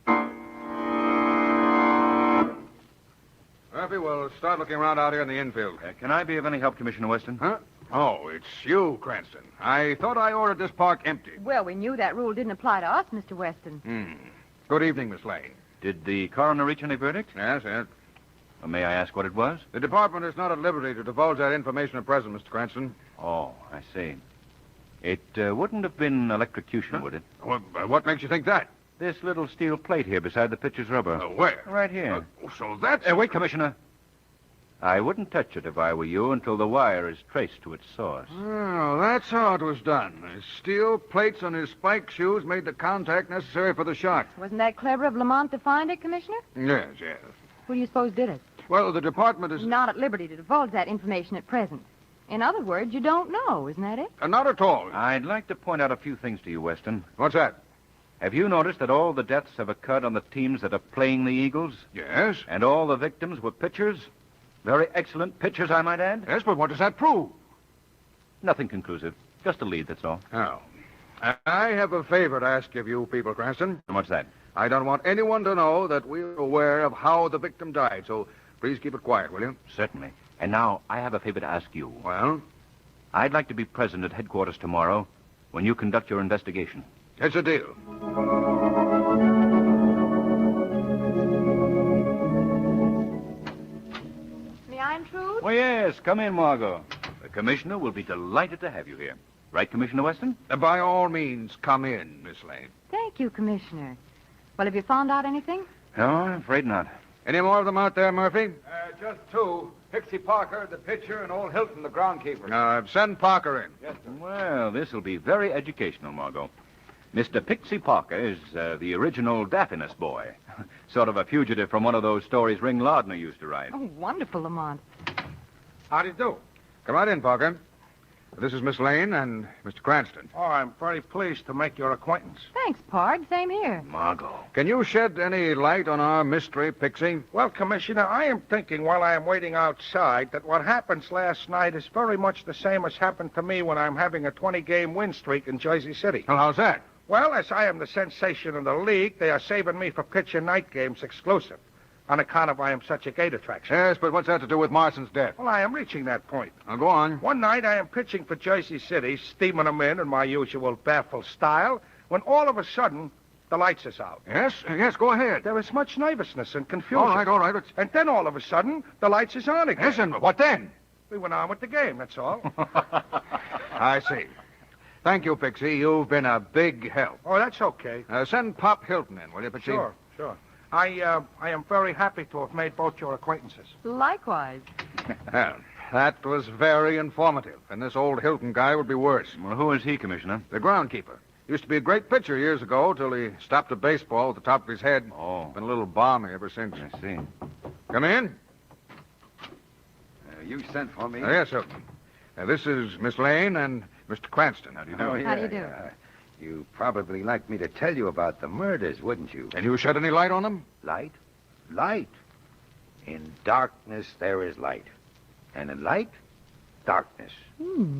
Murphy, we'll start looking around out here in the infield. Can I be of any help, Commissioner Weston? Huh? Oh, it's you, Cranston. I thought I ordered this park empty. Well, we knew that rule didn't apply to us, Mr. Weston. Good evening, Miss Lane. Did the coroner reach any verdict? Yes. May I ask what it was? The department is not at liberty to divulge that information at present, Mr. Cranston. Oh, I see. It wouldn't have been electrocution, would it? Well, what makes you think that? This little steel plate here beside the pitcher's rubber. Where? Right here. So that's... Wait, Commissioner. I wouldn't touch it if I were you until the wire is traced to its source. Oh, that's how it was done. The steel plates on his spike shoes made the contact necessary for the shot. Wasn't that clever of Lamont to find it, Commissioner? Yes. Who do you suppose did it? Well, the department is... Not at liberty to divulge that information at present. In other words, you don't know, isn't that it? Not at all. I'd like to point out a few things to you, Weston. What's that? Have you noticed that all the deaths have occurred on the teams that are playing the Eagles? Yes. And all the victims were pitchers? Very excellent pitchers, I might add? Yes, but what does that prove? Nothing conclusive. Just a lead, that's all. Oh. I have a favor to ask of you people, Cranston. And what's that? I don't want anyone to know that we're aware of how the victim died, so please keep it quiet, will you? Certainly. And now, I have a favor to ask you. Well? I'd like to be present at headquarters tomorrow when you conduct your investigation. It's a deal. May I intrude? Oh, yes. Come in, Margot. The commissioner will be delighted to have you here. Right, Commissioner Weston? By all means, come in, Miss Lane. Thank you, Commissioner. Well, have you found out anything? No, I'm afraid not. Any more of them out there, Murphy? Just two. Pixie Parker, the pitcher, and old Hilton, the groundkeeper. Send Parker in. Yes, sir. Well, this will be very educational, Margot. Mr. Pixie Parker is the original Daffinus boy. Sort of a fugitive from one of those stories Ring Lardner used to write. Oh, wonderful, Lamont. How do you do? Come right in, Parker. This is Miss Lane and Mr. Cranston. Oh, I'm very pleased to make your acquaintance. Thanks, Parg. Same here. Margot. Can you shed any light on our mystery, Pixie? Well, Commissioner, I am thinking while I am waiting outside that what happens last night is very much the same as happened to me when I'm having a 20-game win streak in Jersey City. Well, how's that? Well, as I am the sensation in the league, they are saving me for pitching night games exclusive on account of I am such a gate attraction. Yes, but what's that to do with Marson's death? Well, I am reaching that point. Now, go on. One night I am pitching for Jersey City, steaming them in my usual baffled style, when all of a sudden, the lights is out. Yes, go ahead. There is much nervousness and confusion. All right. And then all of a sudden, the lights is on again. Yes, and what then? We went on with the game, that's all. I see. Thank you, Pixie. You've been a big help. Oh, that's okay. Send Pop Hilton in, will you, Pixie? Sure. I am very happy to have made both your acquaintances. Likewise. Well, that was very informative, and this old Hilton guy would be worse. Well, who is he, Commissioner? The groundkeeper. Used to be a great pitcher years ago till he stopped a baseball at the top of his head. Oh. Been a little balmy ever since. I see. Come in. You sent for me? Yes, Hilton. This is Miss Lane and Mr. Cranston. How do you do? How do you do? You'd probably like me to tell you about the murders, wouldn't you? Can you shed any light on them? Light? Light. In darkness, there is light. And in light, darkness.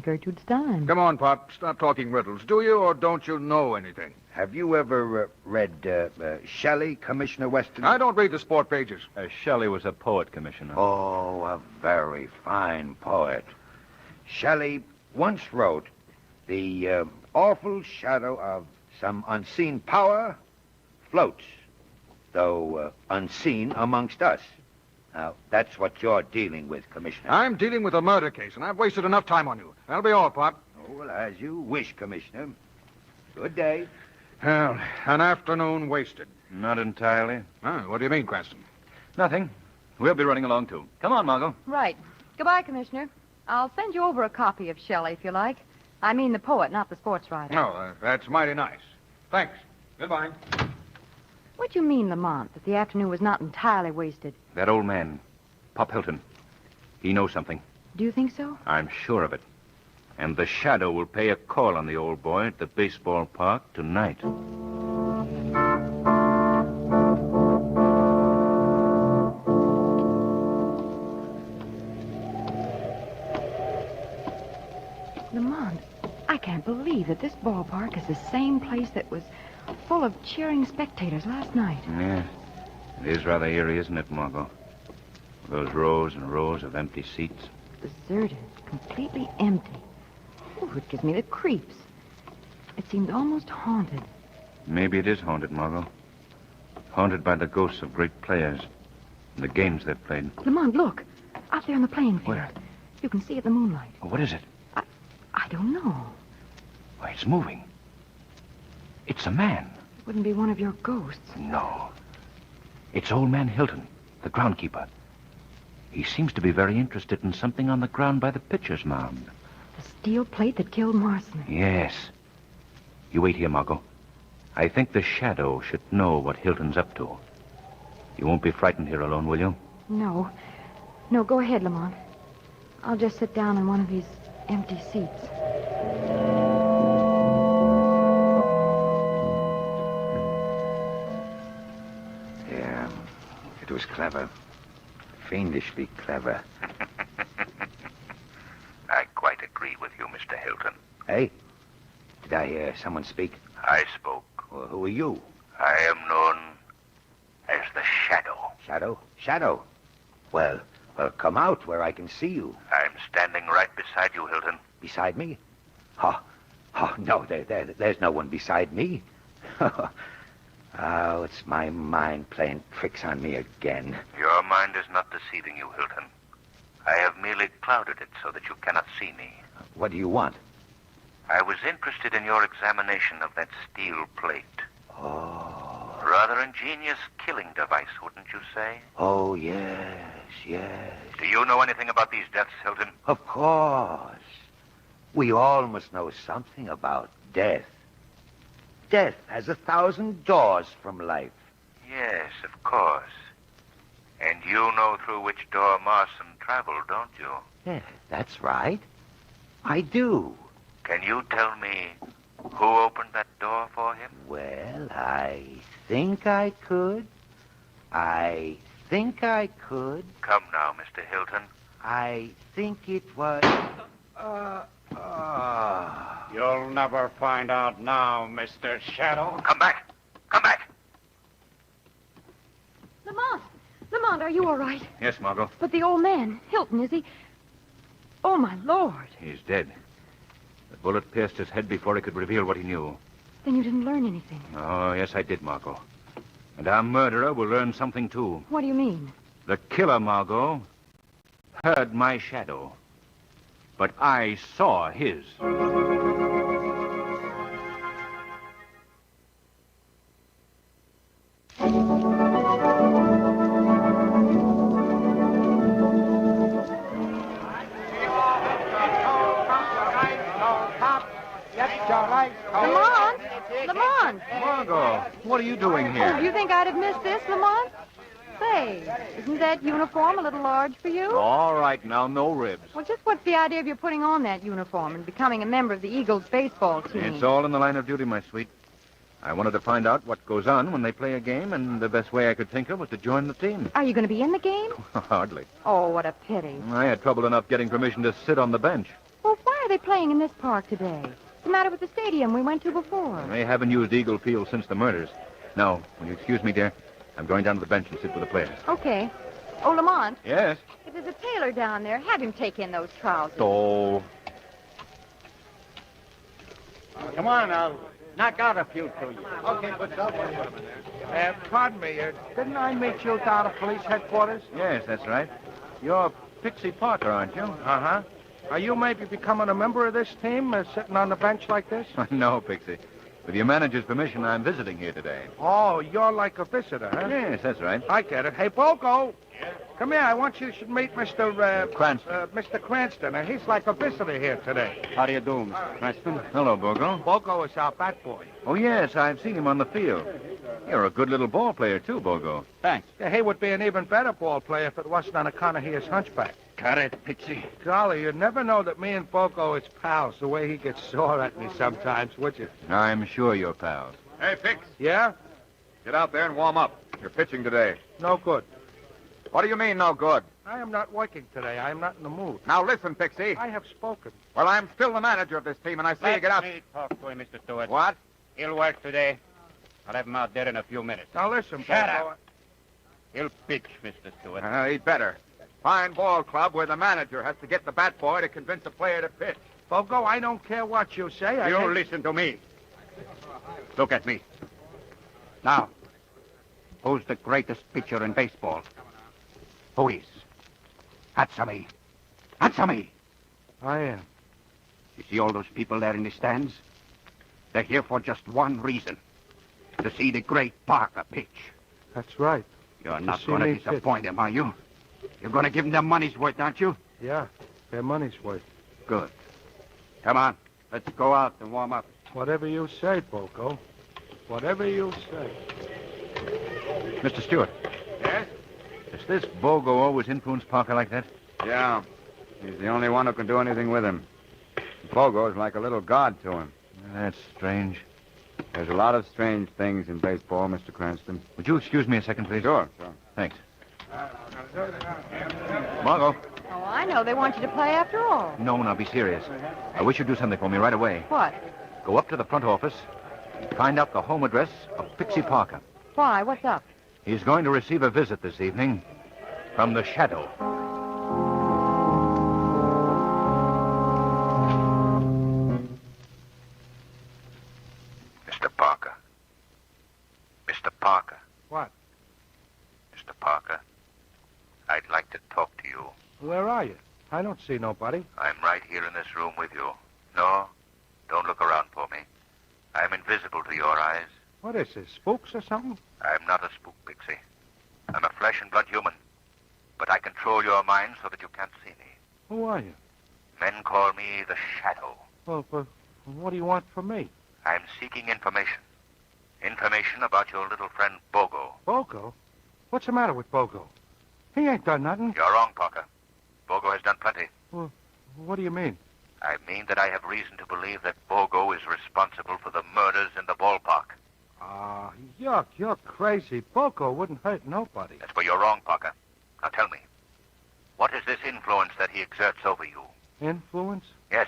Gertrude Stein. Come on, Pop. Stop talking riddles. Do you or don't you know anything? Have you ever read Shelley, Commissioner Weston? I don't read the sport pages. Shelley was a poet, Commissioner. Oh, a very fine poet. Shelley once wrote, "The awful shadow of some unseen power floats, though unseen amongst us." Now, that's what you're dealing with, Commissioner. I'm dealing with a murder case, and I've wasted enough time on you. That'll be all, Pop. Oh, well, as you wish, Commissioner. Good day. Well, an afternoon wasted. Not entirely. Oh, what do you mean, Cranston? Nothing. We'll be running along, too. Come on, Margot. Right. Goodbye, Commissioner. I'll send you over a copy of Shelley if you like. I mean the poet, not the sports writer. Oh, that's mighty nice. Thanks. Goodbye. What do you mean, Lamont, that the afternoon was not entirely wasted? That old man, Pop Hilton, he knows something. Do you think so? I'm sure of it. And the Shadow will pay a call on the old boy at the baseball park tonight. Lamont, I can't believe that this ballpark is the same place that was full of cheering spectators last night. Yeah, it is rather eerie, isn't it, Margot? Those rows and rows of empty seats. Deserted, completely empty. Oh, it gives me the creeps. It seems almost haunted. Maybe it is haunted, Margot. Haunted by the ghosts of great players and the games they've played. Lamont, look. Out there on the playing field. Where? You can see it in the moonlight. Oh, what is it? I don't know. Why, it's moving. It's a man. It wouldn't be one of your ghosts. No. It's old man Hilton, the groundkeeper. He seems to be very interested in something on the ground by the pitcher's mound. The steel plate that killed Marston. Yes. You wait here, Margot. I think the Shadow should know what Hilton's up to. You won't be frightened here alone, will you? No. No, go ahead, Lamont. I'll just sit down in one of these empty seats. Yeah, it was clever. Fiendishly clever. I quite agree with you, Mr. Hilton. Hey, did I hear someone speak? I spoke. Well, who are you? I am known as the Shadow. Shadow? Shadow? Well, come out where I can see you. I'm standing right beside you, Hilton. Beside me? Oh, no, there's no one beside me. Oh, it's my mind playing tricks on me again. Your mind is not deceiving you, Hilton. I have merely clouded it so that you cannot see me. What do you want? I was interested in your examination of that steel plate. Oh. Rather ingenious killing device, wouldn't you say? Oh, yes. Do you know anything about these deaths, Hilton? Of course. We all must know something about death. Death has 1,000 doors from life. Yes, of course. And you know through which door Marston traveled, don't you? Yeah, that's right. I do. Can you tell me who opened that door for him? Well, I think I could. Come now, Mr. Hilton. I think it was... You'll never find out now, Mr. Shadow. Come back! Come back! Lamont, are you all right? Yes, Margot. But the old man, Hilton, is he... Oh, my Lord. He's dead. The bullet pierced his head before he could reveal what he knew. Then you didn't learn anything. Oh, yes, I did, Margot. And our murderer will learn something, too. What do you mean? The killer, Margot, heard my shadow. But I saw his. Lamont! Margot, what are you doing here? Oh, you think I'd have missed this, Lamont? Say, isn't that uniform a little large for you? All right, now, no ribs. Well, just what's the idea of your putting on that uniform and becoming a member of the Eagles baseball team? It's all in the line of duty, my sweet. I wanted to find out what goes on when they play a game, and the best way I could think of was to join the team. Are you going to be in the game? Hardly. Oh, what a pity. I had trouble enough getting permission to sit on the bench. Well, why are they playing in this park today? the matter with the stadium we went to before? They haven't used Eagle Field since the murders. Now, will you excuse me, dear? I'm going down to the bench and sit with the players. Okay. Oh, Lamont, Yes? if there's a tailor down there, have him take in those trousers. Oh. Come on, I'll knock out a few to you. Okay, what's up? Pardon me, didn't I meet you down at police headquarters? Yes, that's right. You're Pixie Parker, aren't you? Uh-huh. Are you maybe becoming a member of this team, sitting on the bench like this? No, Pixie. With your manager's permission, I'm visiting here today. Oh, you're like a visitor, huh? Yes, that's right. I get it. Hey, Bogo. Yeah? Come here. I want you to meet Mr. Cranston. Mr. Cranston, and he's like a visitor here today. How do you do, Mr. Cranston? Hello, Bogo. Bogo is our bat boy. Oh, yes, I've seen him on the field. You're a good little ball player, too, Bogo. Thanks. Yeah, he would be an even better ball player if it wasn't on account of his hunchback. Got it, Pixie. Golly, you'd never know that me and Bogo is pals the way he gets sore at me sometimes, would you? I'm sure you're pals. Hey, Pix, Yeah? get out there and warm up. You're pitching today. No good. What do you mean, no good? I am not working today. I am not in the mood. Now listen, Pixie. I have spoken. Well, I'm still the manager of this team, and I say you get out. Let me talk to him, Mr. Stewart. What? He'll work today. I'll have him out there in a few minutes. Now listen, Shut Bogo. up. He'll pitch, Mr. Stewart. He'd better. Fine ball club where the manager has to get the bat boy to convince a player to pitch. Bogo, I don't care what you say. You listen to me. Look at me. Now, who's the greatest pitcher in baseball? Who is? Answer me. Answer me. I am. You see all those people there in the stands? They're here for just one reason. To see the great Parker pitch. That's right. You're not going to disappoint them, are you? You're going to give them their money's worth, aren't you? Yeah, their money's worth. Good. Come on. Let's go out and warm up. Whatever you say, Bogo. Whatever you say. Mr. Stewart. Yes? Does this Bogo always influence Parker like that? Yeah. He's the only one who can do anything with him. Bogo's like a little god to him. That's strange. There's a lot of strange things in baseball, Mr. Cranston. Would you excuse me a second, please? Sure. Thanks. Margot. Oh, I know. They want you to play after all. No, now be serious. I wish you'd do something for me right away. What? Go up to the front office, find out the home address of Pixie Parker. Why? What's up? He's going to receive a visit this evening from the Shadow. Mr. Parker. Mr. Parker. What? Mr. Parker, I'd like to talk to you. Where are you? I don't see nobody. I'm right here in this room with you. No, don't look around for me. I'm invisible to your eyes. What is this, spooks or something? I'm not a spook, Pixie. I'm a flesh and blood human. But I control your mind so that you can't see me. Who are you? Men call me the Shadow. Well, but what do you want from me? I'm seeking information. Information about your little friend Bogo. Bogo? What's the matter with Bogo? He ain't done nothing. You're wrong, Parker. Bogo has done plenty. Well, what do you mean? I mean that I have reason to believe that Bogo is responsible for the murders in the ballpark. Ah, yuck, you're crazy. Bogo wouldn't hurt nobody. That's where you're wrong, Parker. Now tell me, what is this influence that he exerts over you? Influence? Yes,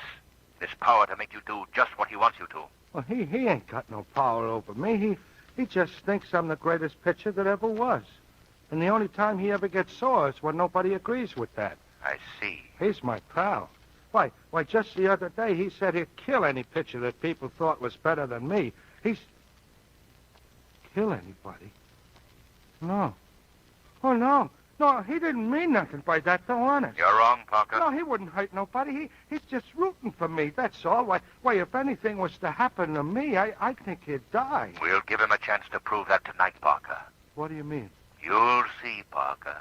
this power to make you do just what he wants you to. Well, he ain't got no power over me. He just thinks I'm the greatest pitcher that ever was. And the only time he ever gets sore is when nobody agrees with that. I see. He's my pal. Why, just the other day he said he'd kill any pitcher that people thought was better than me. Kill anybody? No. Oh, no. No, he didn't mean nothing by that, though, honest. You're wrong, Parker. No, he wouldn't hurt nobody. He's just rooting for me, that's all. Why, if anything was to happen to me, I think he'd die. We'll give him a chance to prove that tonight, Parker. What do you mean? You'll see, Parker.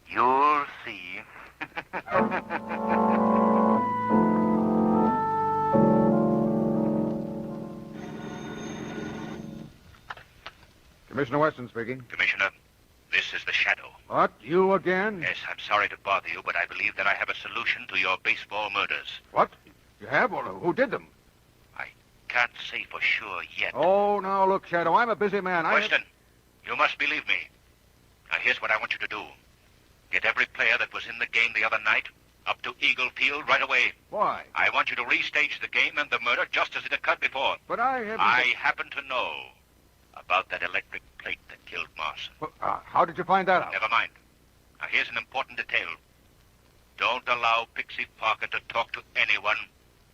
You'll see. Commissioner Weston speaking. Commissioner, this is the Shadow. What? You again? Yes, I'm sorry to bother you, but I believe that I have a solution to your baseball murders. What? You have? Well, who did them? I can't say for sure yet. Oh, now, look, Shadow, I'm a busy man. Weston, you must believe me. Now, here's what I want you to do. Get every player that was in the game the other night Up to Eagle Field right away. Why? I want you to restage the game and the murder just as it occurred before. But I haven't... I happen to know about that electric plate that killed Marson. Well, how did you find that out? Never mind. Now, here's an important detail. Don't allow Pixie Parker to talk to anyone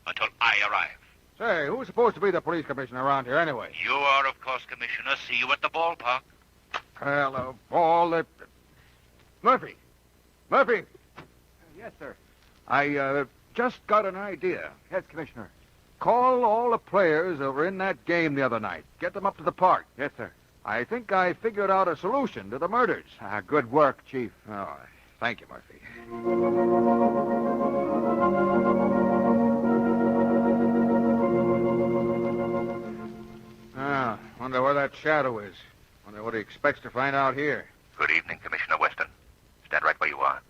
until I arrive. Say, who's supposed to be the police commissioner around here anyway? You are, of course, Commissioner. See you at the ballpark. Well, of all the... Murphy! Murphy! Yes, sir. I just got an idea. Yes, Commissioner. Call all the players that were in that game the other night. Get them up to the park. Yes, sir. I think I figured out a solution to the murders. Good work, Chief. Oh, thank you, Murphy. Wonder where that shadow is. Wonder what he expects to find out here. Good evening, Commissioner Weston. Stand right where you are.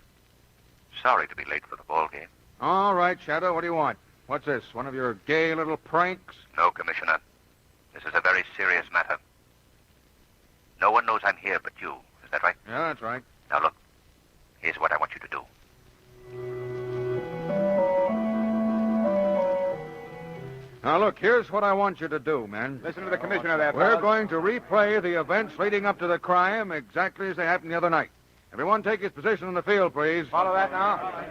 Sorry to be late for the ball game. All right, Shadow, what do you want? What's this, one of your gay little pranks? No, Commissioner. This is a very serious matter. No one knows I'm here but you. Is that right? Yeah, that's right. Now, look. Here's what I want you to do. Now, look, here's what I want you to do, men. Listen to the commissioner there, We're fellas. going to replay the events leading up to the crime exactly as they happened the other night. Everyone take his position in the field, please. Follow that now.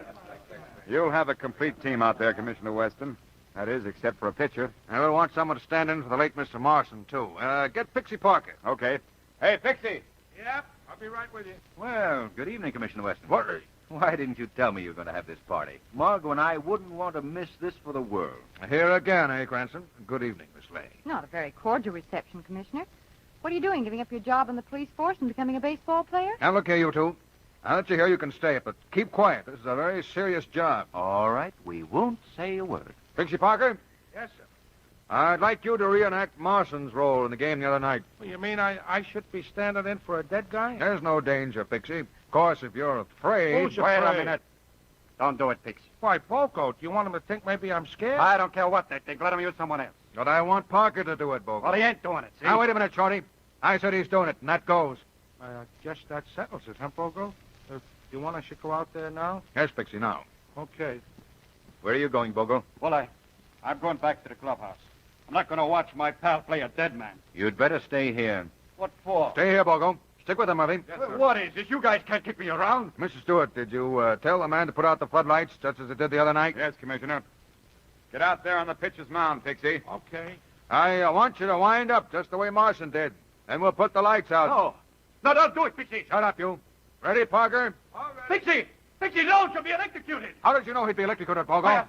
You'll have a complete team out there, Commissioner Weston. That is, except for a pitcher. I will want someone to stand in for the late Mr. Marson, too. Get Pixie Parker. Okay. Hey, Pixie. Yep, I'll be right with you. Well, good evening, Commissioner Weston. What? Why didn't you tell me you were going to have this party? Margot and I wouldn't want to miss this for the world. Here again, eh, Cranston? Good evening, Miss Lane. Not a very cordial reception, Commissioner. What are you doing, giving up your job in the police force and becoming a baseball player? Now, look here, you two. Now that you're here, you can stay, but keep quiet. This is a very serious job. All right, we won't say a word. Pixie Parker, Yes, sir. I'd like you to reenact Marson's role in the game the other night. Well, you mean I should be standing in for a dead guy? There's no danger, Pixie. Of course, if you're afraid... Who's Wait a afraid? minute. Don't do it, Pixie. Why, Bogo, do you want him to think maybe I'm scared? I don't care what they think. Let him use someone else. But I want Parker to do it, Bogle. Well, he ain't doing it, see? Now, wait a minute, Shorty. I said he's doing it, and that goes. I guess that settles it, huh, Bogo? You want I should go out there now? Yes, Pixie, now. Okay. Where are you going, Bogo? Well, I'm going back to the clubhouse. I'm not going to watch my pal play a dead man. You'd better stay here. What for? Stay here, Bogo. Stick with him, Murphy. What is this? You guys can't keep me around. Mr. Stewart, did you tell the man to put out the floodlights just as it did the other night? Yes, Commissioner. Get out there on the pitcher's mound, Pixie. Okay. I want you to wind up just the way Marson did. Then we'll put the lights out. No, don't do it, Pixie. Shut up, you. Ready, Parker? Pixie! Pixie, no, she'll be electrocuted. How did you know he'd be electrocuted, Bogo?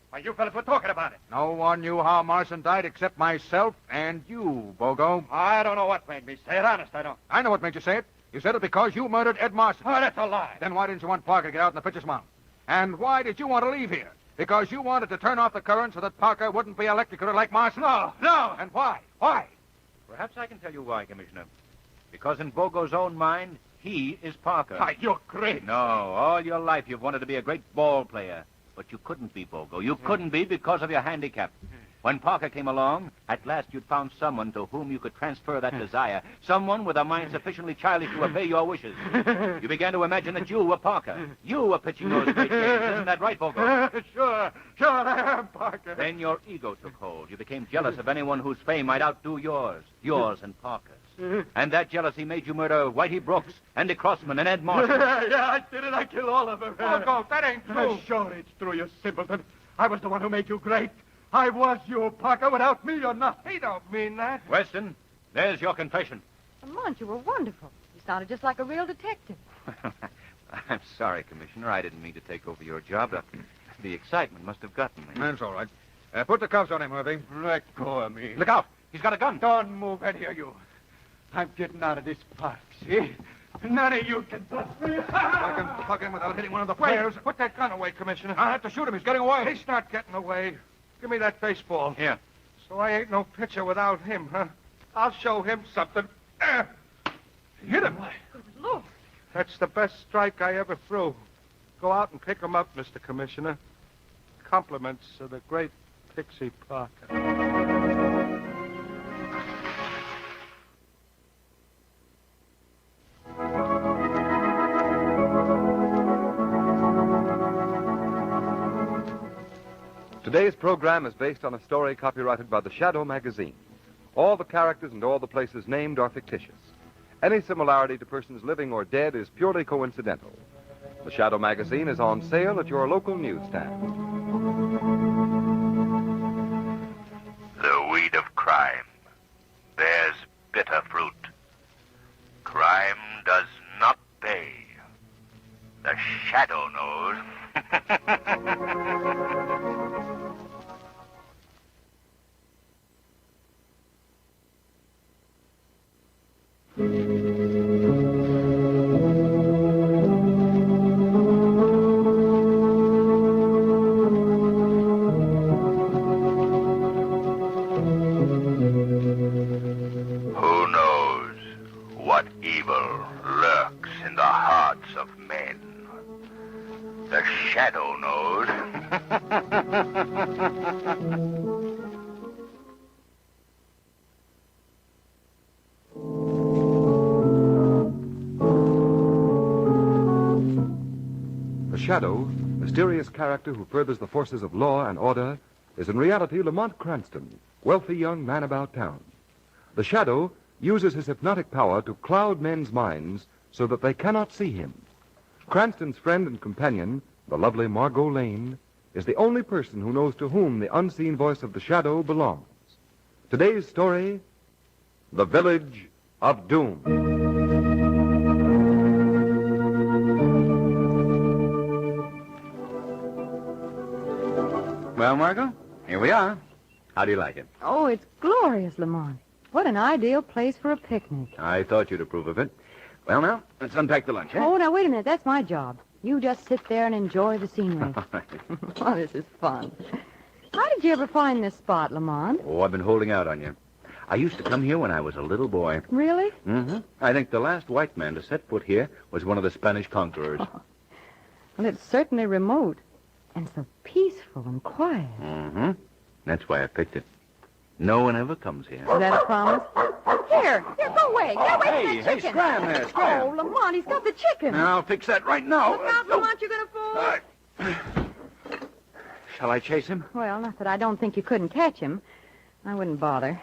Why, you fellas were talking about it. No one knew how Marson died except myself and you, Bogo. I don't know what made me say it. Honest, I don't. I know what made you say it. You said it because you murdered Ed Marson. Oh, that's a lie. Then why didn't you want Parker to get out in the pitcher's mound? And why did you want to leave here? Because you wanted to turn off the current so that Parker wouldn't be electrocuted like Marson? No. And why? Why? Perhaps I can tell you why, Commissioner. Because in Bogo's own mind, he is Parker. Why, you're crazy. No, all your life you've wanted to be a great ball player. But you couldn't be, Bogo. You couldn't be because of your handicap. When Parker came along, at last you'd found someone to whom you could transfer that desire. Someone with a mind sufficiently childish to obey your wishes. You began to imagine that you were Parker. You were pitching those great games. Isn't that right, Bogo? Sure, I am Parker. Then your ego took hold. You became jealous of anyone whose fame might outdo yours and Parker's. And that jealousy made you murder Whitey Brooks, Andy Crossman, and Ed Marson. Yeah, I did it. I killed all of them. Bogo, that ain't true. Sure, it's true, you simpleton. I was the one who made you great. I was you, Parker. Without me, you're nothing. He don't mean that. Weston, there's your confession. Lamont, you were wonderful. You sounded just like a real detective. I'm sorry, Commissioner. I didn't mean to take over your job. The excitement must have gotten me. That's all right. Put the cuffs on him, Murphy. Let go of me. Look out. He's got a gun. Don't move any of you. I'm getting out of this park, see? None of you can touch me. I can plug him without hitting one of the players. Put that gun away, Commissioner. I have to shoot him. He's getting away. He's not getting away. Give me that baseball. Here. So I ain't no pitcher without him, huh? I'll show him something. Hit him. Lord. That's the best strike I ever threw. Go out and pick him up, Mr. Commissioner. Compliments of the great Pixie Parker. Today's program is based on a story copyrighted by the Shadow magazine. All the characters and all the places named are fictitious. Any similarity to persons living or dead is purely coincidental. The Shadow magazine is on sale at your local newsstand. The weed of crime bears bitter fruit. Crime does not pay. The Shadow knows. Who knows what evil lurks in the hearts of men? The Shadow knows. The Shadow, mysterious character who furthers the forces of law and order, is in reality Lamont Cranston, wealthy young man about town. The Shadow uses his hypnotic power to cloud men's minds so that they cannot see him. Cranston's friend and companion, the lovely Margot Lane, is the only person who knows to whom the unseen voice of the Shadow belongs. Today's story, The Village of Doom. Well, Margot, here we are. How do you like it? Oh, it's glorious, Lamont. What an ideal place for a picnic. I thought you'd approve of it. Well, now, let's unpack the lunch, eh? Oh, now, wait a minute. That's my job. You just sit there and enjoy the scenery. All right. Oh, this is fun. How did you ever find this spot, Lamont? Oh, I've been holding out on you. I used to come here when I was a little boy. Really? Mm-hmm. I think the last white man to set foot here was one of the Spanish conquerors. Well, it's certainly remote and so peaceful and quiet. Mm-hmm. That's why I picked it. No one ever comes here. Is that a promise? Here, go away. Get away Hey, from that chicken. Scram there, Scram. Oh, Lamont, he's got the chicken. Now, I'll fix that right now. Look out, Lamont, you're going to fall. Shall I chase him? Well, not that I don't think you couldn't catch him. I wouldn't bother.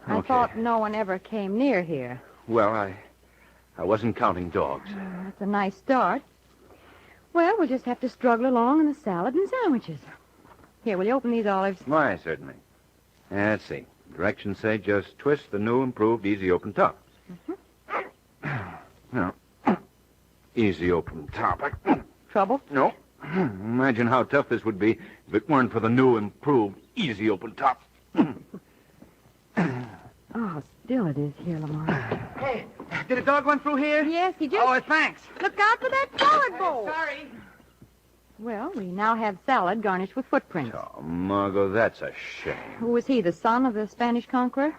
I Okay. thought no one ever came near here. Well, I wasn't counting dogs. That's a nice start. Well, we'll just have to struggle along in the salad and sandwiches. Here, will you open these olives? Why, certainly. Let's see. Directions say just twist the new improved easy open top. Now, easy open top. Trouble? No. Imagine how tough this would be if it weren't for the new improved easy open top. Oh, still it is here, Lamont. Hey, did a dog run through here? Yes, he just... Oh, thanks. Look out for that salad bowl. Sorry. Well, we now have salad garnished with footprints. Oh, Margot, that's a shame. Who was he, the son of the Spanish conqueror?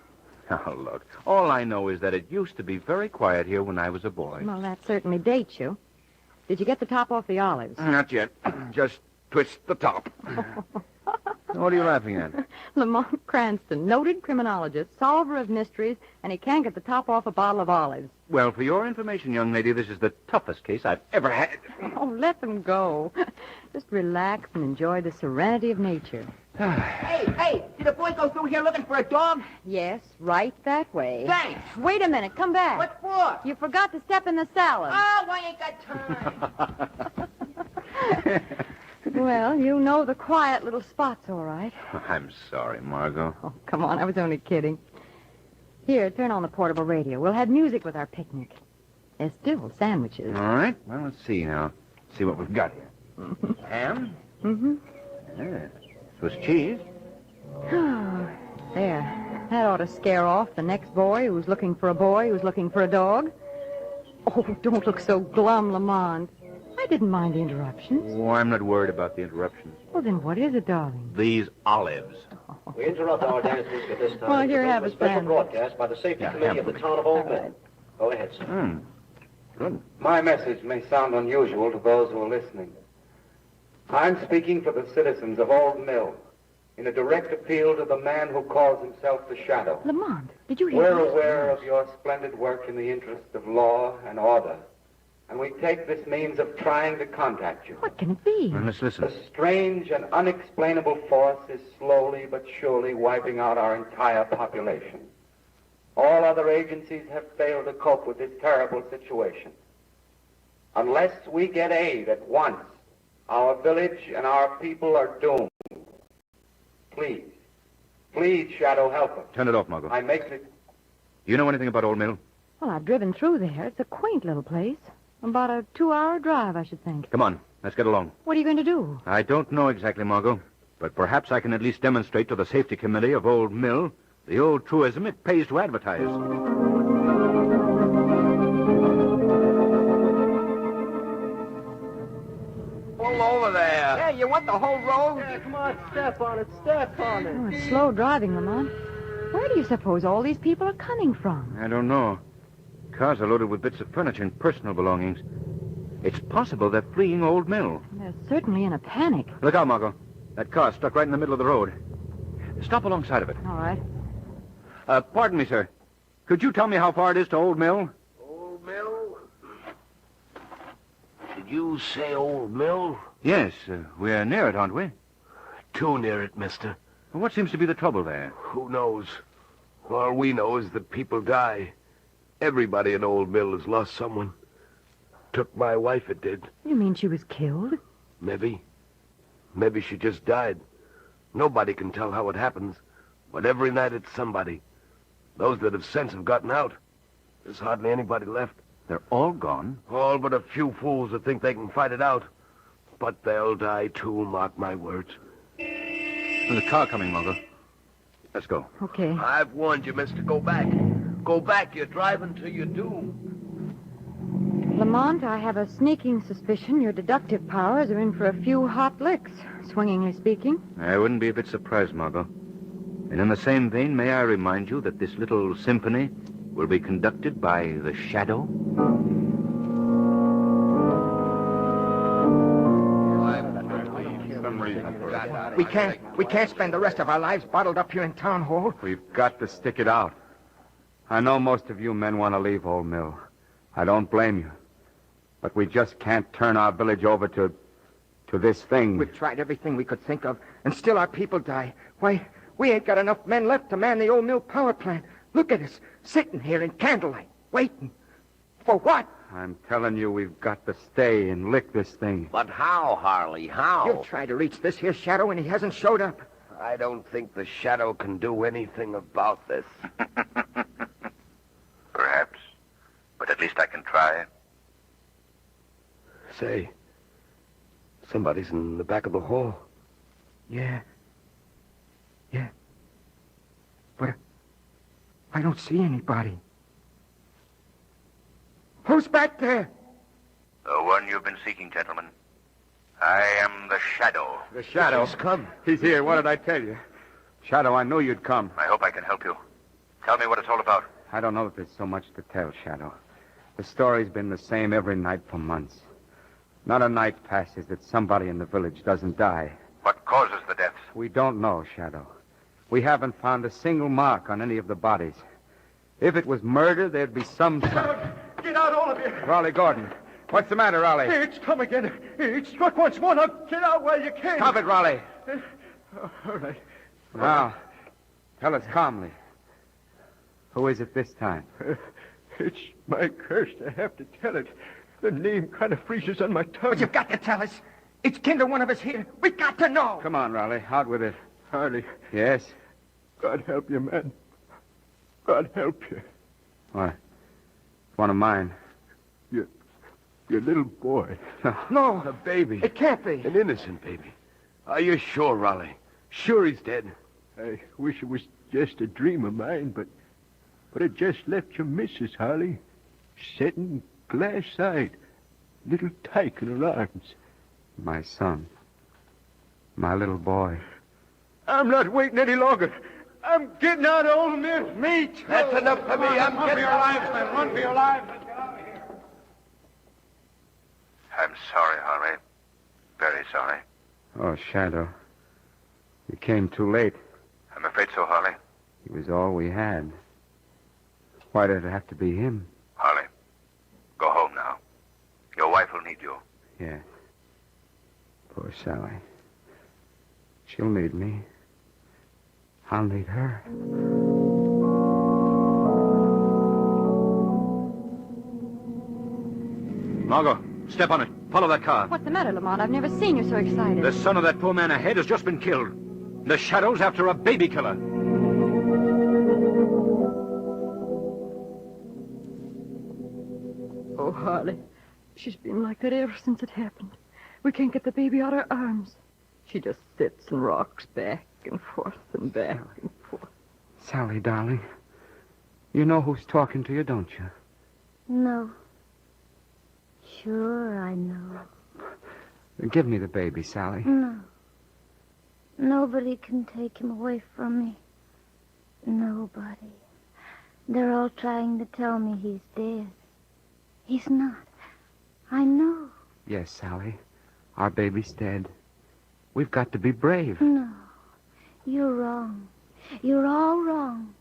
Oh, look. All I know is that it used to be very quiet here when I was a boy. Well, that certainly dates you. Did you get the top off the olives? Not yet. Just twist the top. What are you laughing at? Lamont Cranston, noted criminologist, solver of mysteries, and he can't get the top off a bottle of olives. Well, for your information, young lady, this is the toughest case I've ever had. Oh, let them go. Just relax and enjoy the serenity of nature. Hey, did a boy go through here looking for a dog? Yes, right that way. Thanks. Wait a minute, come back. What for? You forgot to step in the salad. Oh, I ain't got time. Well, you know the quiet little spots, all right. I'm sorry, Margot. Oh, come on, I was only kidding. Here, turn on the portable radio. We'll have music with our picnic. There's still sandwiches. All right. Well, let's see now. See what we've got here. Ham? Mm-hmm. Yeah. Swiss cheese. There. That ought to scare off the next boy who's looking for a boy who's looking for a dog. Oh, don't look so glum, Lamont. I didn't mind the interruptions. Oh, I'm not worried about the interruptions. Well, then what is it, darling? These olives. We interrupt our dance music at this time. Well, here, have a special sandwich. broadcast by the Safety Committee of the Town of Old Mill. Go ahead, sir. Good. My message may sound unusual to those who are listening. I'm speaking for the citizens of Old Mill in a direct appeal to the man who calls himself the Shadow. Lamont, did you hear We're this? aware of your splendid work in the interest of law and order. and we take this means of trying to contact you. What can it be? Well, let's listen. A strange and unexplainable force is slowly but surely wiping out our entire population. All other agencies have failed to cope with this terrible situation. Unless we get aid at once, our village and our people are doomed. Please, please, Shadow, help us. Turn it off, Margot. I make it. You know anything about Old Mill? Well, I've driven through there. It's a quaint little place. About a 2-hour drive, I should think. Come on, let's get along. What are you going to do? I don't know exactly, Margot, but perhaps I can at least demonstrate to the safety committee of Old Mill the old truism it pays to advertise. Pull over there. Yeah, you want the whole road? Yeah, come on, step on it, step on it. Oh, it's slow driving, Lamont. Where do you suppose all these people are coming from? I don't know. Cars are loaded with bits of furniture and personal belongings. It's possible they're fleeing Old Mill. They're certainly in a panic. Look out, Margot. That car's stuck right in the middle of the road. Stop alongside of it. All right. Pardon me, sir. Could you tell me how far it is to Old Mill? Old Mill? Did you say Old Mill? Yes, we're near it, aren't we? Too near it, mister. Well, what seems to be the trouble there? Who knows? All we know is that people die. Everybody in Old Mill has lost someone. Took my wife, it did. You mean she was killed? Maybe. Maybe she just died. Nobody can tell how it happens, but every night it's somebody. Those that have sense have gotten out. There's hardly anybody left. They're all gone? All but a few fools that think they can fight it out. But they'll die too, mark my words. There's a car coming, Margot. Let's go. Okay. I've warned you, mister. Go back. Go back. You're driving to your doom. Lamont, I have a sneaking suspicion your deductive powers are in for a few hot licks, swingingly speaking. I wouldn't be a bit surprised, Margot. And in the same vein, may I remind you that this little symphony will be conducted by the Shadow? We can't spend the rest of our lives bottled up here in Town Hall. We've got to stick it out. I know most of you men want to leave Old Mill. I don't blame you. But we just can't turn our village over to this thing. We've tried everything we could think of, and still our people die. Why, we ain't got enough men left to man the Old Mill power plant. Look at us, sitting here in candlelight, waiting. For what? I'm telling you, we've got to stay and lick this thing. But how, Harley? How? You've tried to reach this here Shadow, and he hasn't showed up. I don't think the Shadow can do anything about this. Perhaps. But at least I can try. Say, somebody's in the back of the hall. Yeah. But I don't see anybody. Who's back there? The one you've been seeking, gentlemen. I am the Shadow. The Shadow? He's come. He's here. What did I tell you? Shadow, I knew you'd come. I hope I can help you. Tell me what it's all about. I don't know if there's so much to tell, Shadow. The story's been the same every night for months. Not a night passes that somebody in the village doesn't die. What causes the deaths? We don't know, Shadow. We haven't found a single mark on any of the bodies. If it was murder, there'd be some... Get out, all of you. Raleigh Gordon. What's the matter, Raleigh? It's come again. It struck once more. Now get out while you can. Stop it, Raleigh. All right. Now, tell us calmly. Who is it this time? It's my curse to have to tell it. The name kind of freezes on my tongue. But you've got to tell us. It's kin to one of us here. We got to know. Come on, Raleigh. Out with it. Harley. Yes? God help you, man. God help you. What? It's one of mine. Your little boy. No. A baby. It can't be. An innocent baby. Are you sure, Raleigh? Sure he's dead? I wish it was just a dream of mine, but I just left your missus, Harley, sitting glass-eyed, little tyke in her arms. My son. My little boy. I'm not waiting any longer. I'm getting out of Old Mill. Me too. That's enough for me. I'm Run for your lives, man. Run for your lives. Let's get out of here. I'm sorry, Harley. Very sorry. Oh, Shadow. You came too late. I'm afraid so, Harley. He was all we had. Why did it have to be him? Harley, go home now. need you. Yeah. Poor Sally. She'll need me. I'll need her. Margot, step on it. Follow that car. What's the matter, Lamont? I've never seen you so excited. The son of that poor man ahead has just been killed. The Shadow's after a baby killer. Oh, Harley. She's been like that ever since it happened. We can't get the baby out of her arms. She just sits and rocks back and forth and back and forth. Sally, darling. You know who's talking to you, don't you? No. Sure, I know. Give me the baby, Sally. No. Nobody can take him away from me. Nobody. They're all trying to tell me he's dead. He's not. I know. Yes, Sally. Our baby's dead. We've got to be brave. No. You're wrong. You're all wrong.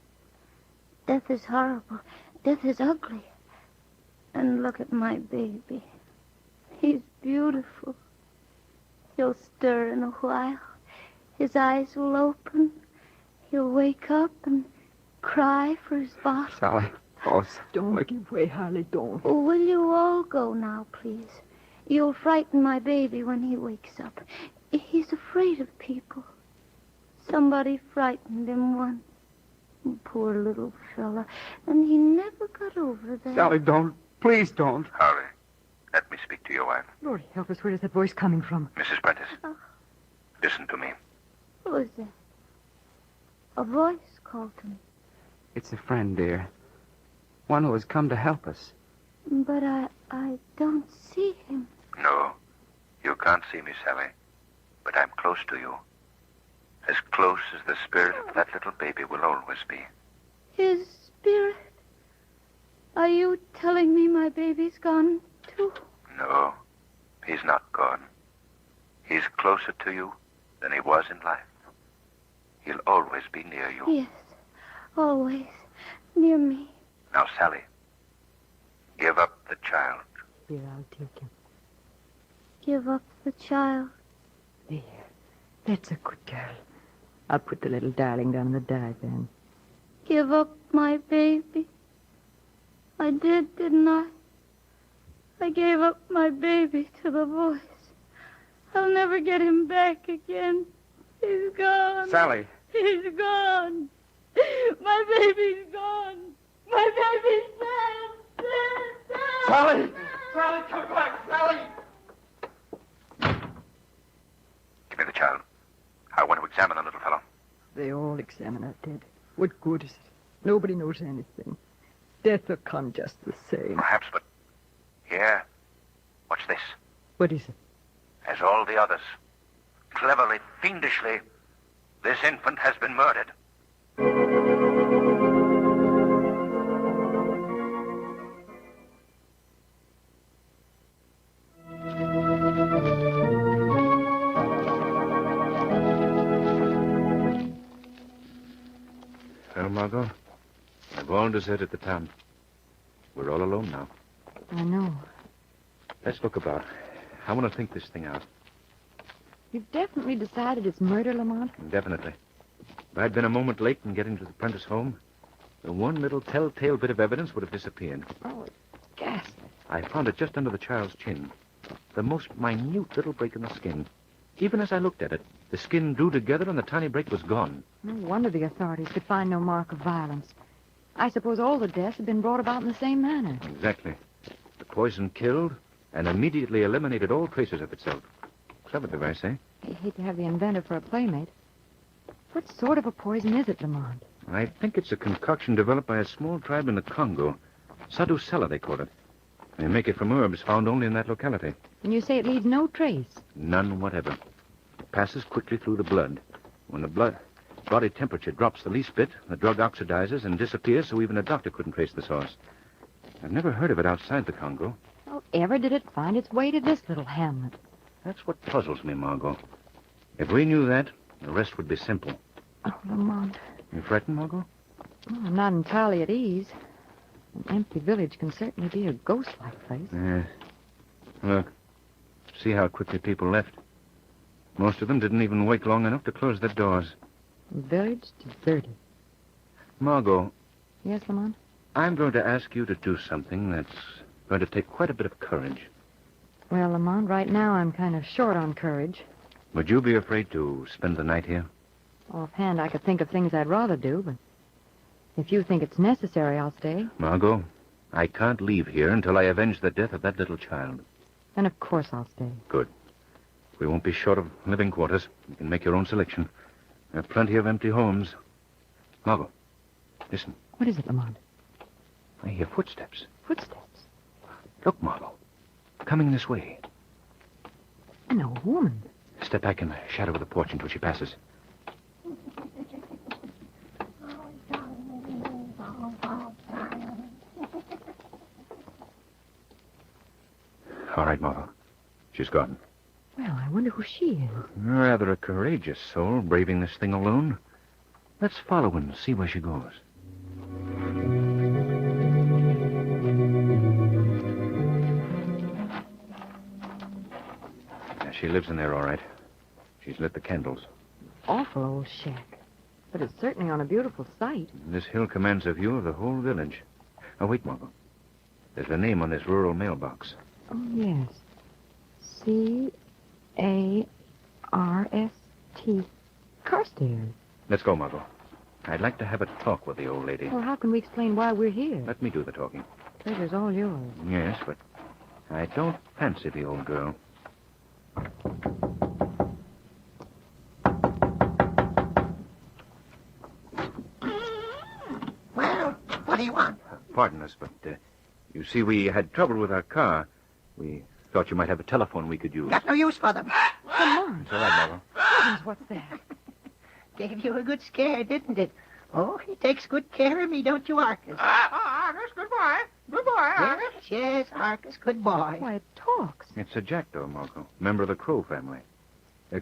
Death is horrible. Death is ugly. And look at my baby. He's beautiful. He'll stir in a while. His eyes will open. He'll wake up and cry for his bottle. Sally. Oh, Don't give way, Harley, don't. Oh, will you all go now, please? You'll frighten my baby when he wakes up. He's afraid of people. Somebody frightened him once. Poor little fella. And he never got over that. Sally, don't. Please don't. Harley, let me speak to your wife. Lord help us, where is that voice coming from? Mrs. Prentice, listen to me. Who is that? A voice called to me. It's a friend, dear. One who has come to help us. But I don't see him. No, you can't see me, Sally. But I'm close to you. As close as the spirit of that little baby will always be. His spirit? Are you telling me my baby's gone, too? No, he's not gone. He's closer to you than he was in life. He'll always be near you. Yes, always. Near me. Now, Sally, give up the child. Here, I'll take him. Give up the child. There. That's a good girl. I'll put the little darling down in the divan. Give up my baby. I did, didn't I? I gave up my baby to the voice. I'll never get him back again. He's gone. Sally. He's gone. My baby's gone. My baby's dead. Dead. Sally! Sally, come back, Sally! Give me the child. I want to examine the little fellow. They all examine our dead. What good is it? Nobody knows anything. Death will come just the same. Perhaps, but... Here. Watch this. What is it? As all the others, cleverly, fiendishly, this infant has been murdered. Well, Margot, they've all deserted the town. We're all alone now. I know. Let's look about. I want to think this thing out. You've definitely decided it's murder, Lamont? Definitely. If I'd been a moment late in getting to the Prentice home, the one little telltale bit of evidence would have disappeared. Oh, it's ghastly. I found it just under the child's chin. The most minute little break in the skin. Even as I looked at it, the skin drew together and the tiny break was gone. No wonder the authorities could find no mark of violence. I suppose all the deaths have been brought about in the same manner. Exactly. The poison killed and immediately eliminated all traces of itself. Clever device, eh? I hate to have the inventor for a playmate. What sort of a poison is it, Lamont? I think it's a concoction developed by a small tribe in the Congo. Sadusella, they call it. They make it from herbs found only in that locality. And you say it leaves no trace? None whatever. It passes quickly through the blood. When the body temperature drops the least bit, the drug oxidizes and disappears, so even a doctor couldn't trace the source. I've never heard of it outside the Congo. How ever did it find its way to this little hamlet? That's what puzzles me, Margot. If we knew that, the rest would be simple. Oh, Lamont. You frightened, Margot? Oh, I'm not entirely at ease. An empty village can certainly be a ghost-like place. Yes. Look, see how quickly people left. Most of them didn't even wait long enough to close their doors. Village deserted. Margot. Yes, Lamont? I'm going to ask you to do something that's going to take quite a bit of courage. Well, Lamont, right now I'm kind of short on courage. Would you be afraid to spend the night here? Offhand, I could think of things I'd rather do, but if you think it's necessary, I'll stay. Margot, I can't leave here until I avenge the death of that little child. And of course I'll stay. Good. We won't be short of living quarters. You can make your own selection. There are plenty of empty homes. Margot, listen. What is it, Lamont? I hear footsteps. Footsteps? Look, Margot. Coming this way. An old woman. Step back in the shadow of the porch until she passes. All right, Margot. She's gone. Well, I wonder who she is. Rather a courageous soul, braving this thing alone. Let's follow and see where she goes. Yeah, she lives in there, all right. She's lit the candles. Awful old shack. But it's certainly on a beautiful site. This hill commands a view of the whole village. Oh, wait, Margot. There's a name on this rural mailbox. Oh, yes. C-A-R-S-T. Carstairs. Let's go, Margot. I'd like to have a talk with the old lady. Well, how can we explain why we're here? Let me do the talking. Pleasure's all yours. Yes, but I don't fancy the old girl. Well, what do you want? Pardon us, but you see, we had trouble with our car. We thought you might have a telephone we could use. Got no use for them. Come on. It's all right, Margot. Heavens, what's that? Gave you a good scare, didn't it? Oh, he takes good care of me, don't you, Arcus? Arcus, good boy. Good boy, Arcus. Yes, Arcus, good boy. Why, it talks. It's a jackdaw, Margot. Member of the crow family.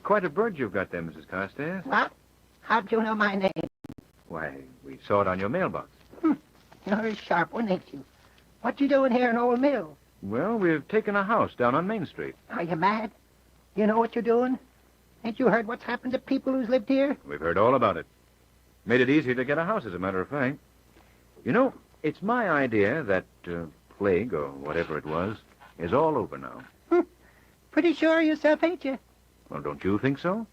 Quite a bird you've got there, Mrs. Carstairs. What? How'd you know my name? Why, we saw it on your mailbox. You're a sharp one, ain't you? What you doing here in Old Mill? Well, we've taken a house down on Main Street. Are you mad? You know what you're doing? Ain't you heard what's happened to people who's lived here? We've heard all about it. Made it easier to get a house, as a matter of fact. You know, it's my idea that plague, or whatever it was, is all over now. Pretty sure of yourself, ain't you? Well, don't you think so?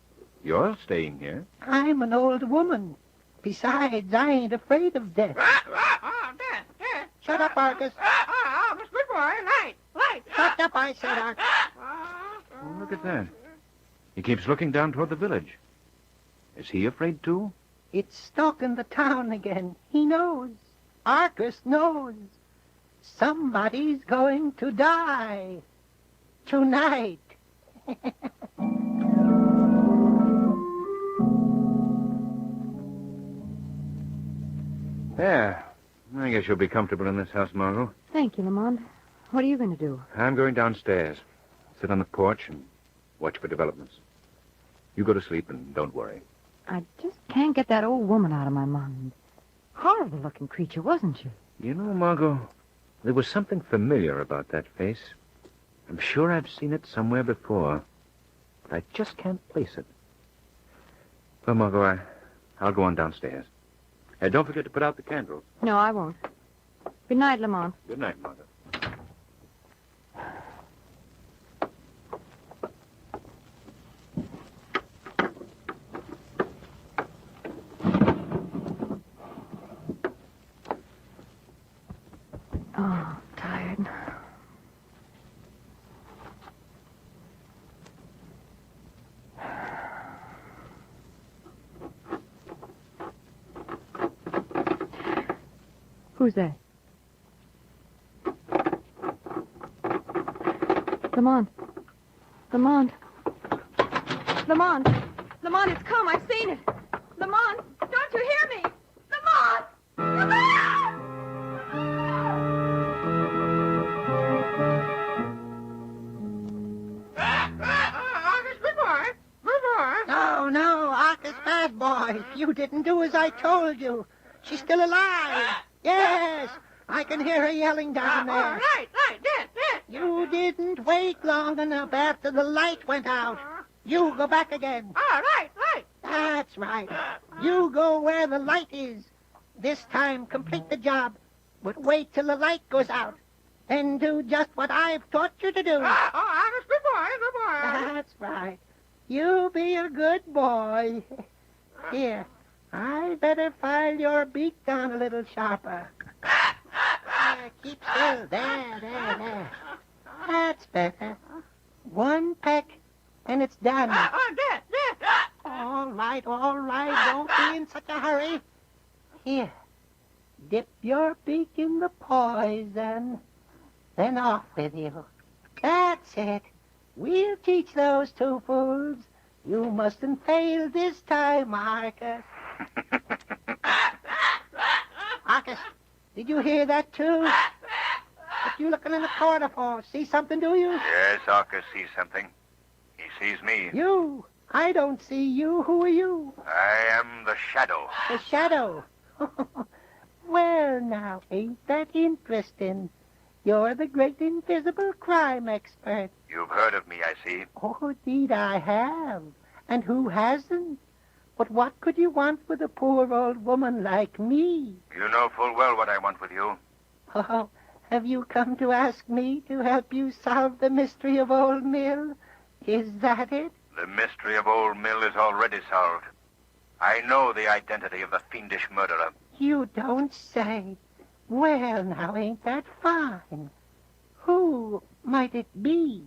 You're staying here. I'm an old woman. Besides, I ain't afraid of death. Death. Shut up, Arcus. Arcus, good boy. Light. Shut up, I said, Arcus. Oh, look at that. He keeps looking down toward the village. Is he afraid, too? It's stalking the town again. He knows. Arcus knows. Somebody's going to die. Tonight. There. I guess you'll be comfortable in this house, Margot. Thank you, Lamont. What are you going to do? I'm going downstairs. Sit on the porch and watch for developments. You go to sleep and don't worry. I just can't get that old woman out of my mind. Horrible-looking creature, wasn't she? You know, Margot, there was something familiar about that face. I'm sure I've seen it somewhere before, but I just can't place it. Well, Margot, I'll go on downstairs. And don't forget to put out the candles. No, I won't. Good night, Lamont. Good night, Margot. Oh, tired. Who's that? Lamont. Lamont. Lamont. Lamont, it's come. I've seen it. Lamont, don't you hear me? Lamont! Lamont! Arcus, good boy. Good boy. No, Arcus, bad boy. You didn't do as I told you. She's still alive. Yes, I can hear her yelling down there. Right, dead. You didn't wait long enough after the light went out. You go back again. Right. That's right. You go where the light is. This time complete the job, but wait till the light goes out. Then do just what I've taught you to do. Honest, good boy. That's right. You be a good boy. Here, I better file your beak down a little sharper. Keep still. There. That's better. One peck, and it's done. Dead. All right. Don't be in such a hurry. Here, dip your beak in the poison. Then off with you. That's it. We'll teach those two fools. You mustn't fail this time, Marcus. Marcus, did you hear that, too? What you looking in the corner for? See something, do you? Yes, Arcus sees something. He sees me. You? I don't see you. Who are you? I am the Shadow. The Shadow? Well, now, ain't that interesting? You're the great invisible crime expert. You've heard of me, I see. Oh, indeed I have. And who hasn't? But what could you want with a poor old woman like me? You know full well what I want with you. Oh, have you come to ask me to help you solve the mystery of Old Mill? Is that it? The mystery of Old Mill is already solved. I know the identity of the fiendish murderer. You don't say. Well, now, ain't that fine? Who might it be?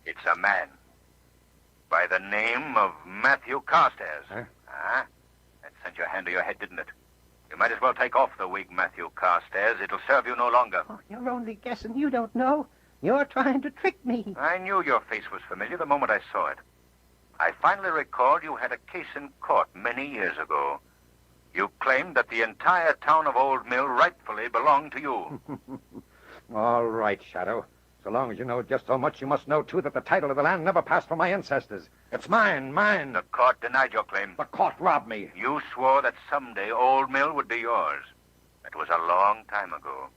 It's a man. By the name of Matthew Carstairs. Huh? Ah? That sent your hand to your head, didn't it? You might as well take off the wig, Matthew Carstairs. It'll serve you no longer. Oh, you're only guessing. You don't know. You're trying to trick me. I knew your face was familiar the moment I saw it. I finally recalled you had a case in court many years ago. You claimed that the entire town of Old Mill rightfully belonged to you. All right, Shadow. So long as you know just so much, you must know, too, that the title of the land never passed from my ancestors. It's mine. The court denied your claim. The court robbed me. You swore that someday Old Mill would be yours. That was a long time ago.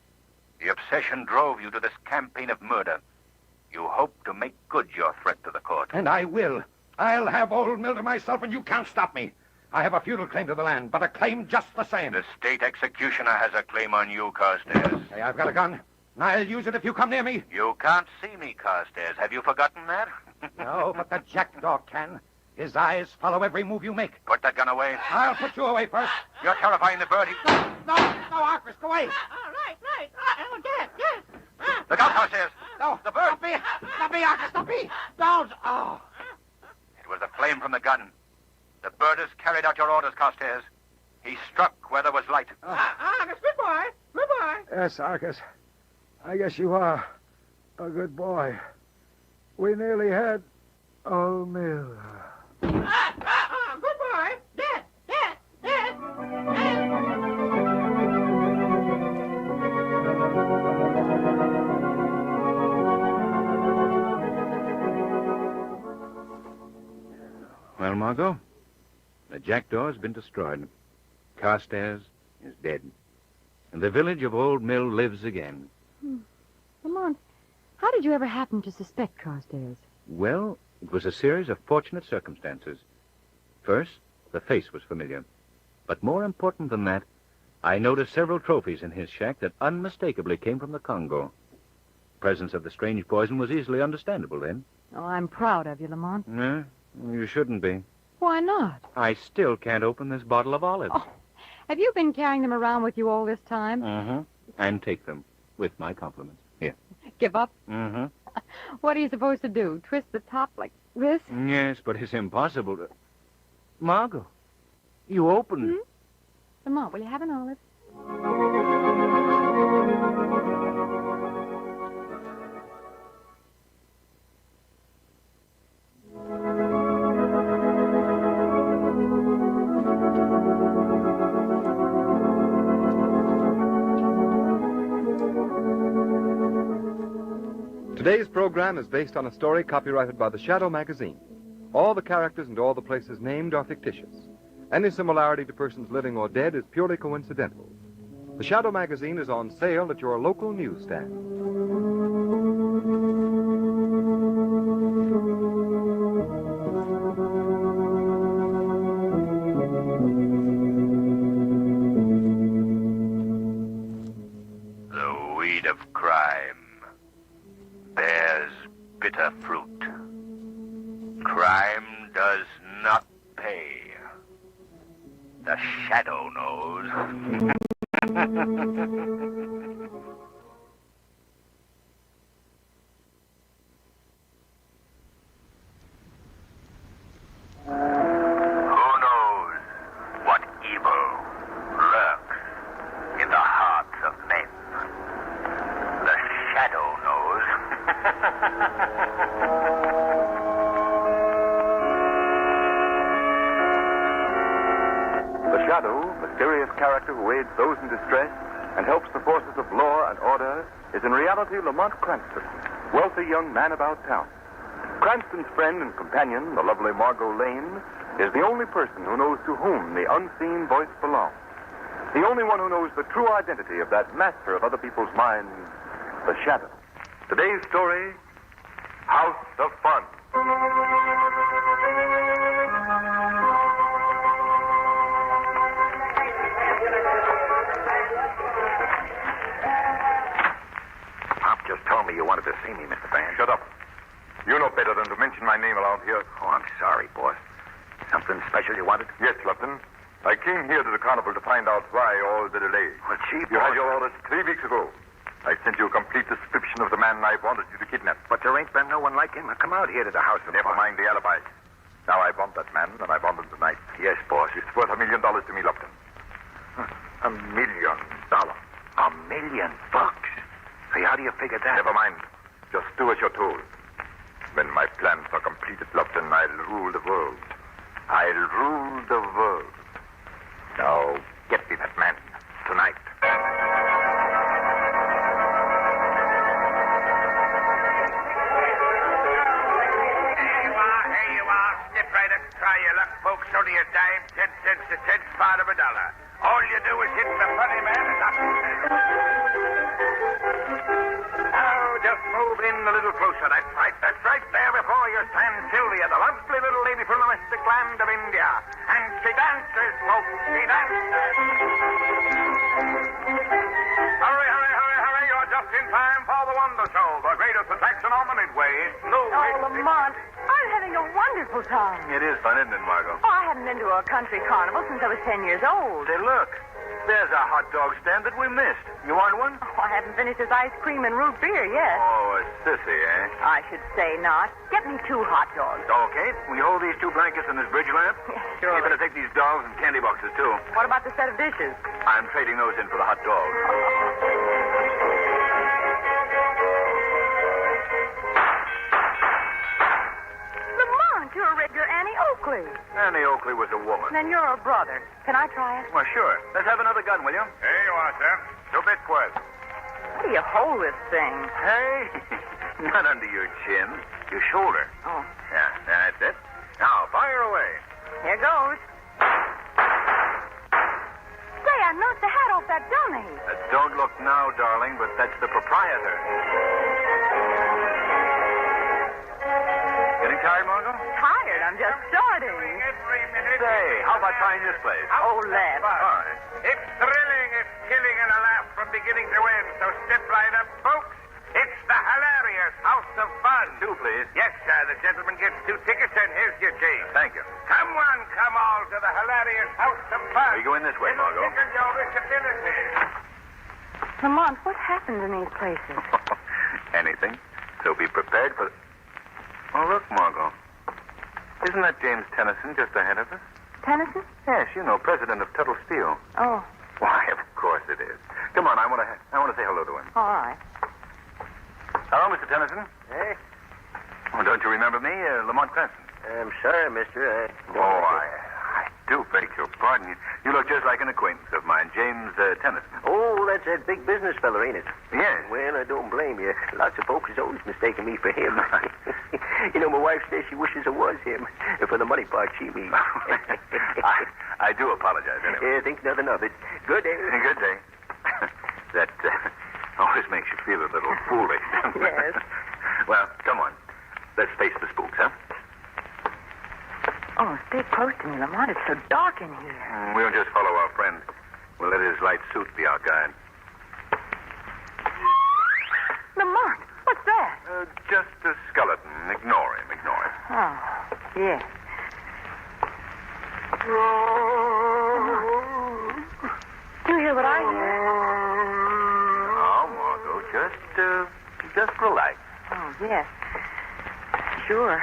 The obsession drove you to this campaign of murder. You hoped to make good your threat to the court. And I will. I'll have Old Mill to myself, and you can't stop me. I have a feudal claim to the land, but a claim just the same. The state executioner has a claim on you, Carstairs. Hey, I've got a gun, and I'll use it if you come near me. You can't see me, Carstairs. Have you forgotten that? No, but the jackdaw can. His eyes follow every move you make. Put that gun away. I'll put you away first. You're terrifying the bird. No, Arcus, go away. Right. Oh, dead. Look out, Carstairs. No, the bird. Not me, Arcus, not me. Don't. Oh. It was the flame from the gun. The birders carried out your orders, Carstairs. He struck where there was light. Arcus, good boy. Yes, Arcus. I guess you are a good boy. We nearly had Old Mill. Good boy. Dead. Well, Margot, the jackdaw's been destroyed. Carstairs is dead. And the village of Old Mill lives again. Lamont, how did you ever happen to suspect Carstairs? Well, it was a series of fortunate circumstances. First, the face was familiar. But more important than that, I noticed several trophies in his shack that unmistakably came from the Congo. The presence of the strange poison was easily understandable then. Oh, I'm proud of you, Lamont. No, you shouldn't be. Why not? I still can't open this bottle of olives. Oh, have you been carrying them around with you all this time? Mm-hmm. And take them, with my compliments. Here. Give up? Mm-hmm. What are you supposed to do? Twist the top like this? Yes, but it's impossible to... Margot, you opened... Lamont, will you have an olive? Today's program is based on a story copyrighted by the Shadow magazine. All the characters and all the places named are fictitious. Any similarity to persons living or dead is purely coincidental. The Shadow magazine is on sale at your local newsstand. bitter fruit. Crime does not pay. The shadow knows. Who knows what evil lurks in the hearts of men? The shadow knows. The Shadow, mysterious character who aids those in distress and helps the forces of law and order, is in reality Lamont Cranston, wealthy young man about town. Cranston's friend and companion, the lovely Margot Lane, is the only person who knows to whom the unseen voice belongs. The only one who knows the true identity of that master of other people's minds, the Shadow. Today's story, House of Fun. Pop just told me you wanted to see me, Mr. Van. Shut up. You know better than to mention my name around here. Oh, I'm sorry, boss. Something special you wanted? Yes, Captain. I came here to the carnival to find out why all the delay. Well, Chief, you had your orders 3 weeks ago. I sent you a complete description of the man I wanted you to kidnap. But there ain't been no one like him. Come out here to the house of Never fun. mind the alibi. Now I want that man, and I want him tonight. Yes, boss. It's worth $1 million to me, Lupton. $1 million. $1 million bucks? Say, how do you figure that? Never mind. Just do as you're told. When my plans are completed, Lupton, I'll rule the world. I'll rule the world. Now, get me that man. Tonight. Here you are. Step right up. Try your luck, folks. Only a dime, 10 cents, a tenth part of $1. All you do is hit the funny man and knock him down. Now, just move in a little closer. That's right. That's right. There before you stands Sylvia, the lovely little lady from the mystic land of India. And she dances, folks. She dances. Hurry, hurry, hurry, hurry. You're just in time for the Wonder Show, the greatest attraction on the Midway. Lamont, I'm having a wonderful time. It is fun, isn't it, Margot? Oh, I haven't been to a country carnival since I was 10 years old. Say, look. There's a hot dog stand that we missed. You want one? Oh, I haven't finished this ice cream and root beer yet. Oh, a sissy, eh? I should say not. Get me 2 hot dogs. Okay. Will you hold these 2 blankets and this bridge lamp? Sure. You better take these dogs and candy boxes, too. What about the set of dishes? I'm trading those in for the hot dogs. Lamont, you're a regular Annie Oakley. Annie Oakley was a woman. Then you're a brother. Can I try it? Well, sure. Let's have another gun, will you? Here you are, sir. 2 bits worth. How do you hold this thing? Hey, not under your chin. Your shoulder. Oh. Yeah, that's it. Now, fire away. Here goes. Say, I knocked the hat off that dummy. Don't look now, darling, but that's the proprietor. Getting tired, Margot? Tired? I'm just starting. Every minute. Say, how about trying this place? Oh, let's. All right. It's thrilling, it's killing, and a laugh from beginning to end. So step right up, folks. It's the hilarious House of Fun. 2, please. Yes, sir. The gentleman gets 2 tickets, and here's your change. Thank you. Come on, come all to the hilarious House of Fun. We go in this way, It'll Margot. tickle your risibility. Lamont, what happens in these places? Anything. So be prepared for... Oh, look, Margot. Isn't that James Tennyson just ahead of us? Tennyson? Yes, you know, president of Tuttle Steel. Oh, Why, of course it is. Come on, I want to say hello to him. all right. Hello, Mr. Tennyson. Hey, Oh, don't you remember me, Lamont Cranston? I'm sorry, mister. I do beg your pardon. You look just like an acquaintance of mine, James Tennyson. Oh, that's that big business fella, ain't it? Yes. Well, I don't blame you. Lots of folks is always mistaking me for him. You know, my wife says she wishes I was him. For the money part, she means. I do apologize, anyway. Think nothing of it. Good day. Good day. That always makes you feel a little foolish, doesn't it? Yes. Well, come on. Let's face the spooks, huh? Oh, stay close to me, Lamont. It's so dark in here. We'll just follow our friend. We'll let his light suit be our guide. Lamont, what's that? just a skeleton. Ignore him. Oh, yes. Do you hear what I hear? Oh, Margot, just relax. Oh, yes. Sure.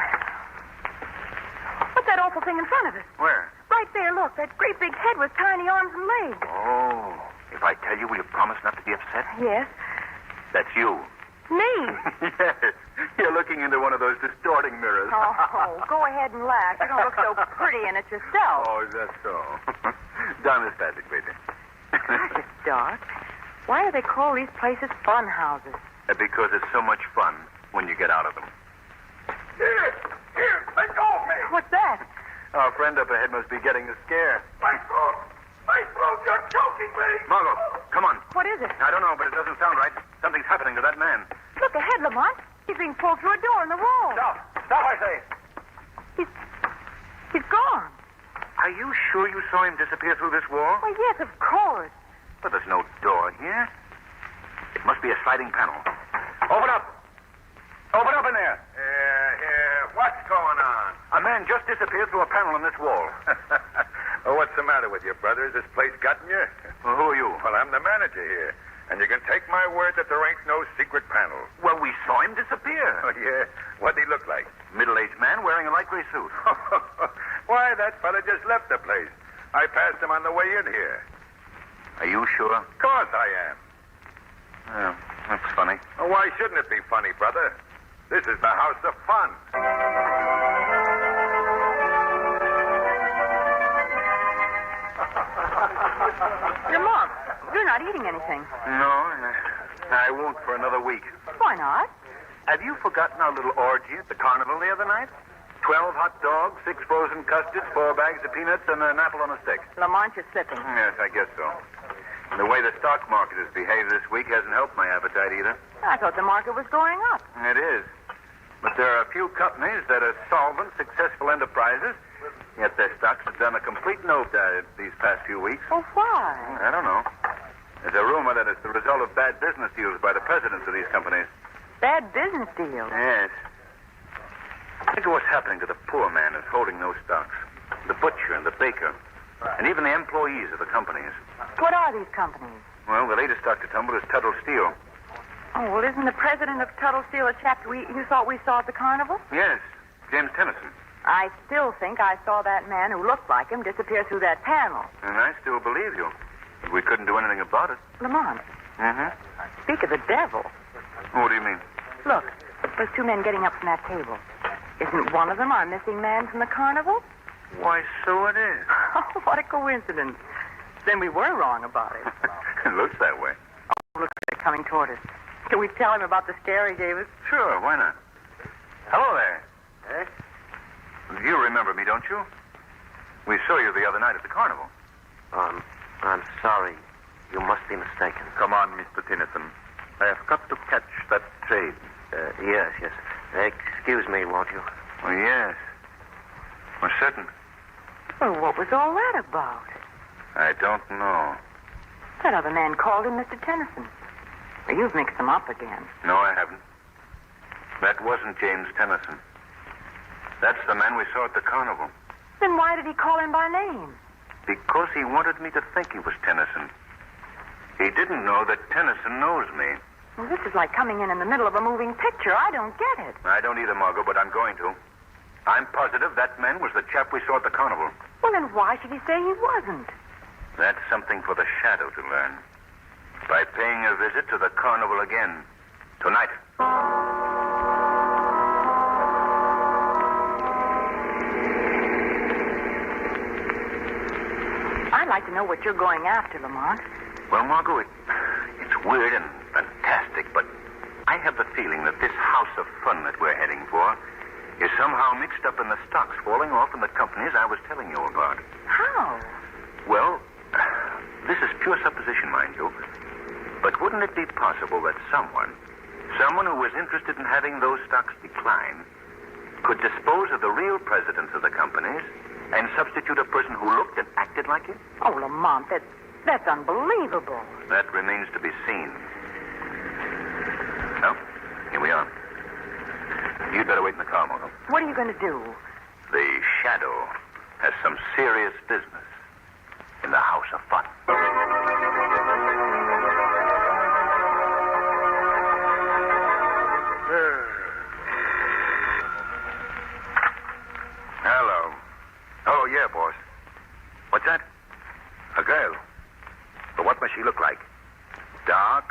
What's that awful thing in front of us? Where? Right there, look. That great big head with tiny arms and legs. Oh, if I tell you, will you promise not to be upset? Yes. That's you. Me? Yes. You're looking into one of those distorting mirrors. Oh, go ahead and laugh. You don't look so pretty in it yourself. Oh, is that so? Down this passage, baby. Gosh, it's dark. Why do they call these places fun houses? Because it's so much fun when you get out of them. Here, let go of me. What's that? Our friend up ahead must be getting a scare. My throat, you're choking me. Margot, come on. What is it? I don't know, but it doesn't sound right. Something's happening to that man. Look ahead, Lamont. He's being pulled through a door in the wall. Stop, I say. He's gone. Are you sure you saw him disappear through this wall? Well, yes, of course. But there's no door here. It must be a sliding panel. Open up. Open up in there. Here. What's going on? A man just disappeared through a panel in this wall. Well, what's the matter with you, brother? Has this place gotten you? Well, who are you? Well, I'm the manager here. And you can take my word that there ain't no secret panel. Well, we saw him disappear. Oh, yeah? What'd he look like? Middle-aged man wearing a light gray suit. Why, that fella just left the place. I passed him on the way in here. Are you sure? Of course I am. Oh, that's funny. Well, why shouldn't it be funny, brother? This is the house of fun. Lamont, you're not eating anything. No, I won't for another week. Why not? Have you forgotten our little orgy at the carnival the other night? 12 hot dogs, 6 frozen custards, 4 bags of peanuts, and an apple on a stick. Lamont, you're slipping. Yes, I guess so. The way the stock market has behaved this week hasn't helped my appetite either. I thought the market was going up. It is. But there are a few companies that are solvent, successful enterprises, yet their stocks have done a complete nosedive these past few weeks. Well, why? I don't know. There's a rumor that it's the result of bad business deals by the presidents of these companies. Bad business deals? Yes. Think of what's happening to the poor man who's holding those stocks. The butcher and the baker. And even the employees of the companies. What are these companies? Well, the latest stock to tumble is Tuttle Steel. Oh, well, isn't the president of Tuttle Steel a chap you thought we saw at the carnival? Yes, James Tennyson. I still think I saw that man who looked like him disappear through that panel. And I still believe you. But we couldn't do anything about it. Lamont, Mm-hmm. speak of the devil. What do you mean? Look, there's 2 men getting up from that table. Isn't one of them our missing man from the carnival? Why, so it is. What a coincidence. Then we were wrong about it. It looks that way. Oh, look, they're coming toward us. Can we tell him about the scare he gave us? Sure, why not? Hello there. You remember me, don't you? We saw you the other night at the carnival. I'm sorry. You must be mistaken. Come on, Mr. Tennyson. I have got to catch that train. Yes. Excuse me, won't you? Oh, yes. We're certain. Well, what was all that about? I don't know. That other man called him Mr. Tennyson. Well, you've mixed them up again. No, I haven't. That wasn't James Tennyson. That's the man we saw at the carnival. Then why did he call him by name? Because he wanted me to think he was Tennyson. He didn't know that Tennyson knows me. Well, this is like coming in the middle of a moving picture. I don't get it. I don't either, Margot, but I'm going to. I'm positive that man was the chap we saw at the carnival. Well, then why should he say he wasn't? That's something for the Shadow to learn. By paying a visit to the carnival again. Tonight. I'd like to know what you're going after, Lamont. Well, Margot, it's weird and fantastic, but I have the feeling that this house of fun that we're heading for is somehow mixed up in the stocks falling off in the companies I was telling you about. How? Well, this is pure supposition, mind you. But wouldn't it be possible that someone who was interested in having those stocks decline, could dispose of the real presidents of the companies and substitute a person who looked and acted like him? Oh, Lamont, that's unbelievable. That remains to be seen. Well, here we are. wait in the car, Margot. What are you going to do? The Shadow has some serious business in the House of Fun. Hello. Oh, yeah, boss. What's that? A girl. But what must she look like? Dark,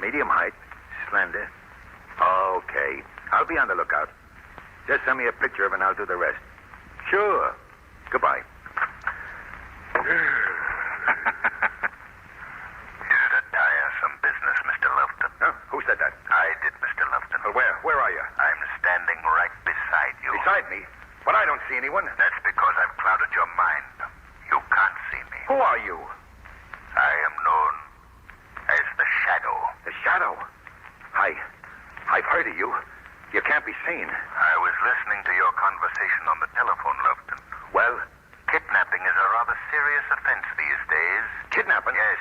medium height, slender. Okay. I'll be on the lookout. Just send me a picture of her and I'll do the rest. Sure. Goodbye. Is it a tiresome business, Mr. Lufton? Huh? Who said that? I did, Mr. Lufton. Well, where are you? I'm standing right beside you. Beside me? But I don't see anyone. That's because I've clouded your mind. You can't see me. Who are you? I am known as the Shadow. The Shadow? I've heard of you. You can't be seen. I was listening to your conversation on the telephone, Lufton. Well? Kidnapping is a rather serious offense these days. Kidnapping? Yes.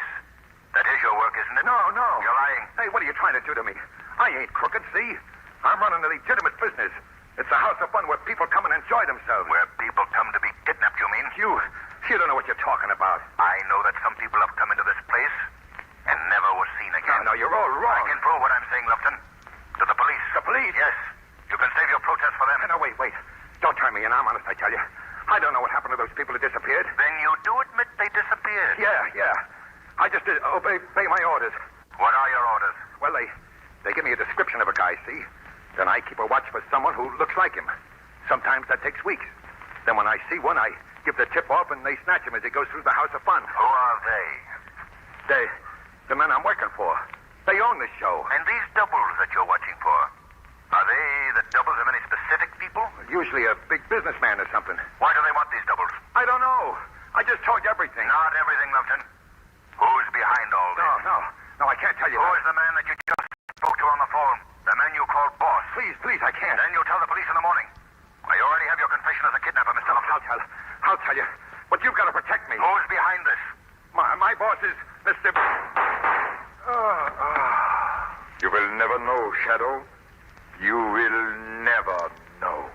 That is your work, isn't it? No. You're lying. Hey, what are you trying to do to me? I ain't crooked, see? I'm running a legitimate business. It's a house of fun where people come and enjoy themselves. Where people come to be kidnapped, you mean? You don't know what you're talking about. I know that some people have come into this place and never were seen again. No, you're all wrong. I can prove what I'm saying, Lufton. To the police. The police? Yes. You can save your protest for them. No, wait. Don't turn me in. I'm honest, I tell you. I don't know what happened to those people who disappeared. Then you do admit they disappeared? Yeah. I just obey my orders. What are your orders? Well, they give me a description of a guy, see? Then I keep a watch for someone who looks like him. Sometimes that takes weeks. Then when I see one, I give the tip off and they snatch him as he goes through the House of Fun. Who are they? The men I'm working for. They own this show. And these doubles that you're watching for, are they the doubles of any specific people? Usually a big businessman or something. Why do they want these doubles? I don't know. I just told you everything. Not everything, Lufton. Who's behind all this? No, I can't tell you. Who is the man that you just spoke to on the phone? The man you called boss? Please, I can't. Then you tell the police in the morning. I already have your confession as a kidnapper, Mr. Lufton. I'll tell you. But you've got to protect me. Who's behind this? My boss is Mr. You will never know, Shadow. You will never know.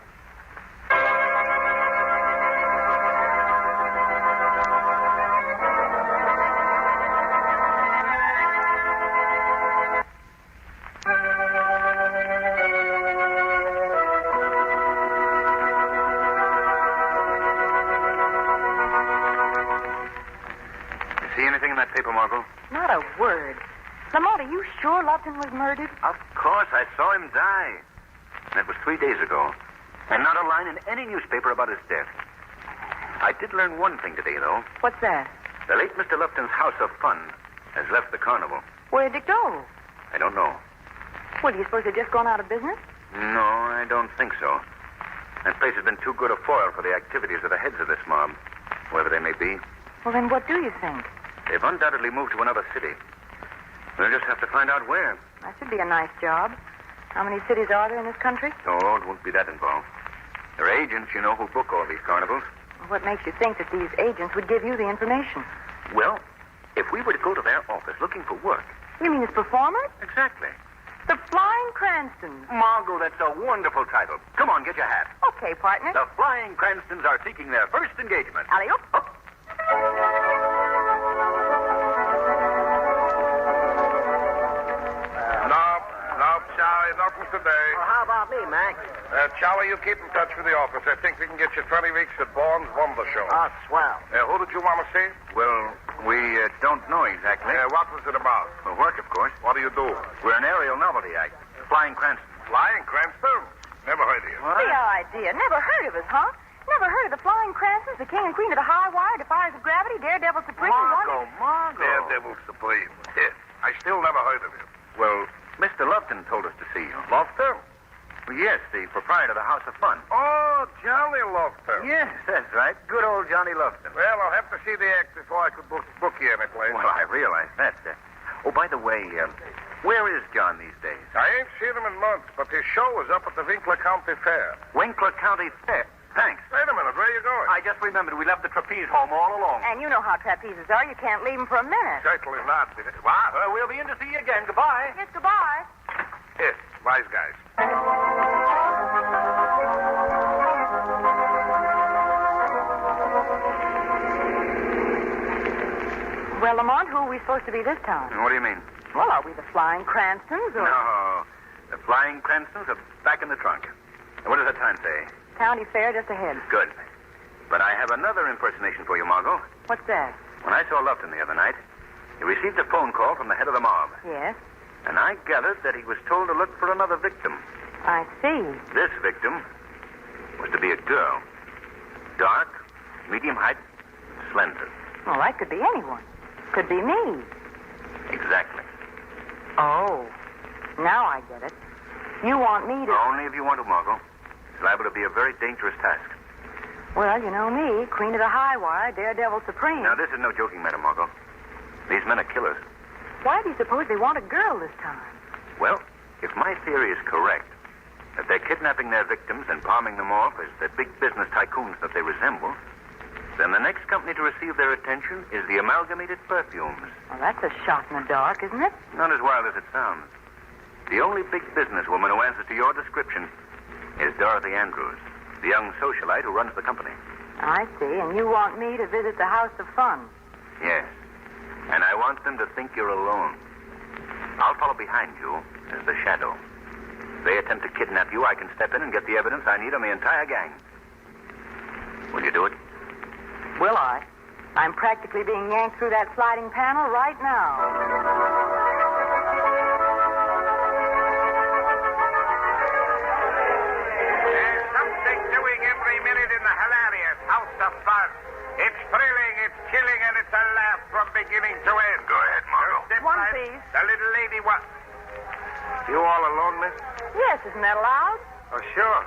See anything in that paper, Margot? Not a word. Lamont, are you sure Lupton was murdered? Of course. I saw him die. And that was 3 days ago. And not a line in any newspaper about his death. I did learn one thing today, though. What's that? The late Mr. Lufton's House of Fun has left the carnival. Where'd it go? I don't know. What, do you suppose they've just gone out of business? No, I don't think so. That place has been too good a foil for the activities of the heads of this mob, whoever they may be. Well, then what do you think? They've undoubtedly moved to another city. We'll just have to find out where. That should be a nice job. How many cities are there in this country? Oh, it won't be that involved. There are agents, you know, who book all these carnivals. What makes you think that these agents would give you the information? Well, if we were to go to their office looking for work... You mean as performers? Exactly. The Flying Cranstons. Margot, that's a wonderful title. Come on, get your hat. Okay, partner. The Flying Cranstons are seeking their first engagement. Alley-oop. Nope, Charlie, nothing today. Well, how about me, Mac? Charlie, you keep in touch with the office. I think we can get you 20 weeks at Bourne's Wonder Show. Oh, swell. Who did you want to see? Well, we don't know exactly. What was it about? Well, work, of course. What do you do? We're an aerial novelty act. Flying Cranston. Flying Cranston? Never heard of you. The idea. Never heard of us, huh? Never heard of the Flying Cranstons, the king and queen of the high wire, defiers of gravity, daredevil supreme. Margot. Daredevil Supreme. Yes. I still never heard of you. Well, Mr. Lufton told us to see you. Lofton? Well, yes, the proprietor of the House of Fun. Oh, Johnny Lofton. Yes, that's right. Good old Johnny Lufton. Well, I'll have to see the act before I could book you any place. Well, I realize that. Oh, by the way, where is John these days? I ain't seen him in months, but his show is up at the Winkler County Fair. Winkler County Fair? Thanks. Wait a minute, where are you going? I just remembered we left the trapeze home all along. And you know how trapezes are. You can't leave them for a minute. Certainly not. What? We'll be in to see you again. Goodbye. Yes, goodbye. Yes, wise guys. Well, Lamont, who are we supposed to be this time? What do you mean? Well, are we the Flying Cranstons or... No. The Flying Cranstons are back in the trunk. And what does that sign say? County Fair just ahead. Good. But I have another impersonation for you, Margot. What's that? When I saw Lupton the other night, he received a phone call from the head of the mob. Yes? And I gathered that he was told to look for another victim. I see. This victim was to be a girl. Dark, medium height, slender. Well, that could be anyone. Could be me. Exactly. Oh. Now I get it. You want me to... Only if you want to, Margot. It's liable to be a very dangerous task. Well, you know me, Queen of the High Wire, Daredevil Supreme. Now, this is no joking matter, Margot. These men are killers. Why do you suppose they want a girl this time? Well, if my theory is correct, that they're kidnapping their victims and palming them off as the big business tycoons that they resemble, then the next company to receive their attention is the Amalgamated Perfumes. Well, that's a shot in the dark, isn't it? Not as wild as it sounds. The only big businesswoman who answers to your description is Dorothy Andrews, the young socialite who runs the company. I see, and you want me to visit the House of Fun. Yes. And I want them to think you're alone. I'll follow behind you as the shadow. If they attempt to kidnap you, I can step in and get the evidence I need on the entire gang. Will you do it? Will I? I'm practically being yanked through that sliding panel right now. There's something doing every minute in the hilarious House of Fun. It's thrilling, it's chilling, and it's a laugh from beginning to end. Go ahead, Margot. One, please. The little lady what? You all alone, miss? Yes, isn't that allowed? Oh, sure.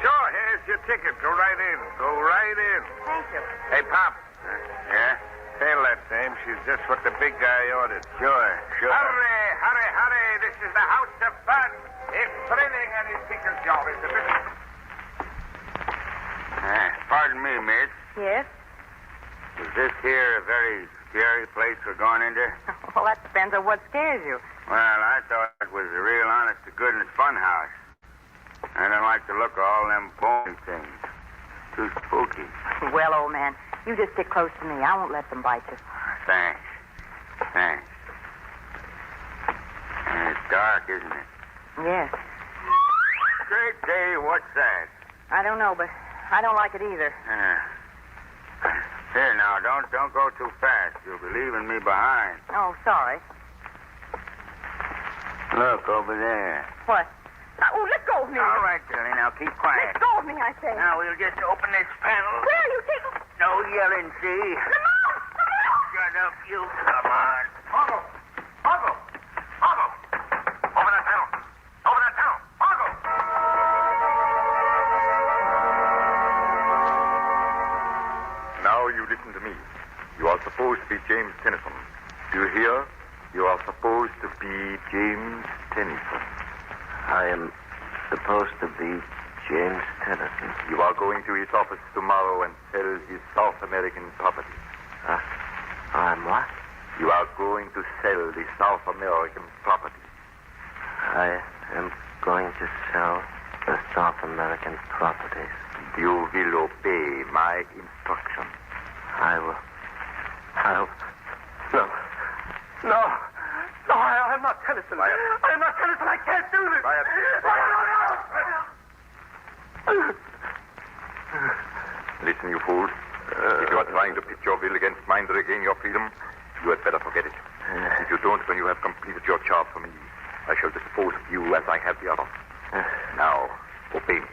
Sure, here's your ticket. Go right in. Go right in. Thank you. Hey, Pop. Yeah? Tell that dame she's just what the big guy ordered. Sure. Hurry, hurry, hurry. This is the House of Fun. It's thrilling and it's people's job. It's a business. Pardon me, miss. Yes? Is this here a very scary place we're going into? Well, that depends on what scares you. Well, I thought it was a real honest-to-goodness fun house. I don't like the look of all them bony things. Too spooky. Well, old man, you just stick close to me. I won't let them bite you. Thanks. Thanks. And it's dark, isn't it? Yes. Great day, what's that? I don't know, but I don't like it either. Here, now, don't go too fast. You'll be leaving me behind. Oh, sorry. Look, over there. What? Oh, let go of me. All right, Billy, now keep quiet. Let go of me, I say. Now, we'll just open this panel. Where are you taking... No yelling, see? Lamont! Shut up, you. Come on. Margot! Margot! Margot! Open that panel! Open that panel! Margot! Now you listen to me. You are supposed to be James Tennyson. Do you hear? You are supposed to be James Tennyson. I am supposed to be James Tennyson. You are going to his office tomorrow and sell his South American property. I'm what? You are going to sell the South American property. I am going to sell the South American properties. You will obey my instruction. I will. No, I am not Tennyson. I am not Tennyson. I can't do this. Listen, you fools. If you are trying to pit your will against mine to regain your freedom, you had better forget it. If you don't, when you have completed your job for me, I shall dispose of you as I have the other. Now, obey me.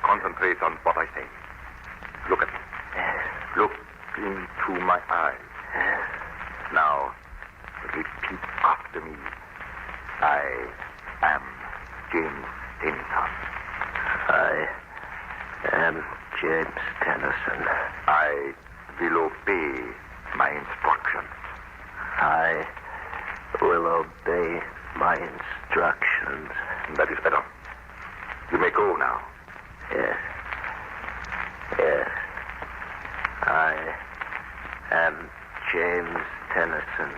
Concentrate on what I say. Look at me. Look into my eyes. Now, repeat after me. I am James Tennyson. I am James Tennyson. I will obey my instructions. I will obey my instructions. That is better. You may go now. Yes. I am James Tennyson.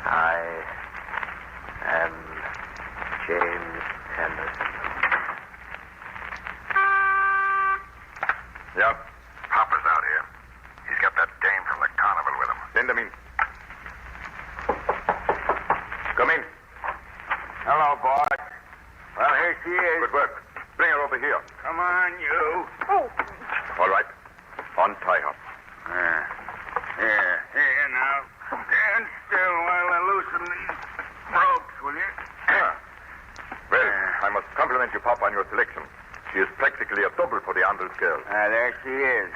I am James Tennyson. Yep. Hopper's out here. He's got that dame from the carnival with him. Send him in. There she is. Good work. Bring her over here. Come on, you. Oh. All right. Untie her. Here now. Stand still while I loosen these ropes, will you? Well, I must compliment you, Pop, on your selection. She is practically a double for the Andrews girl. There she is.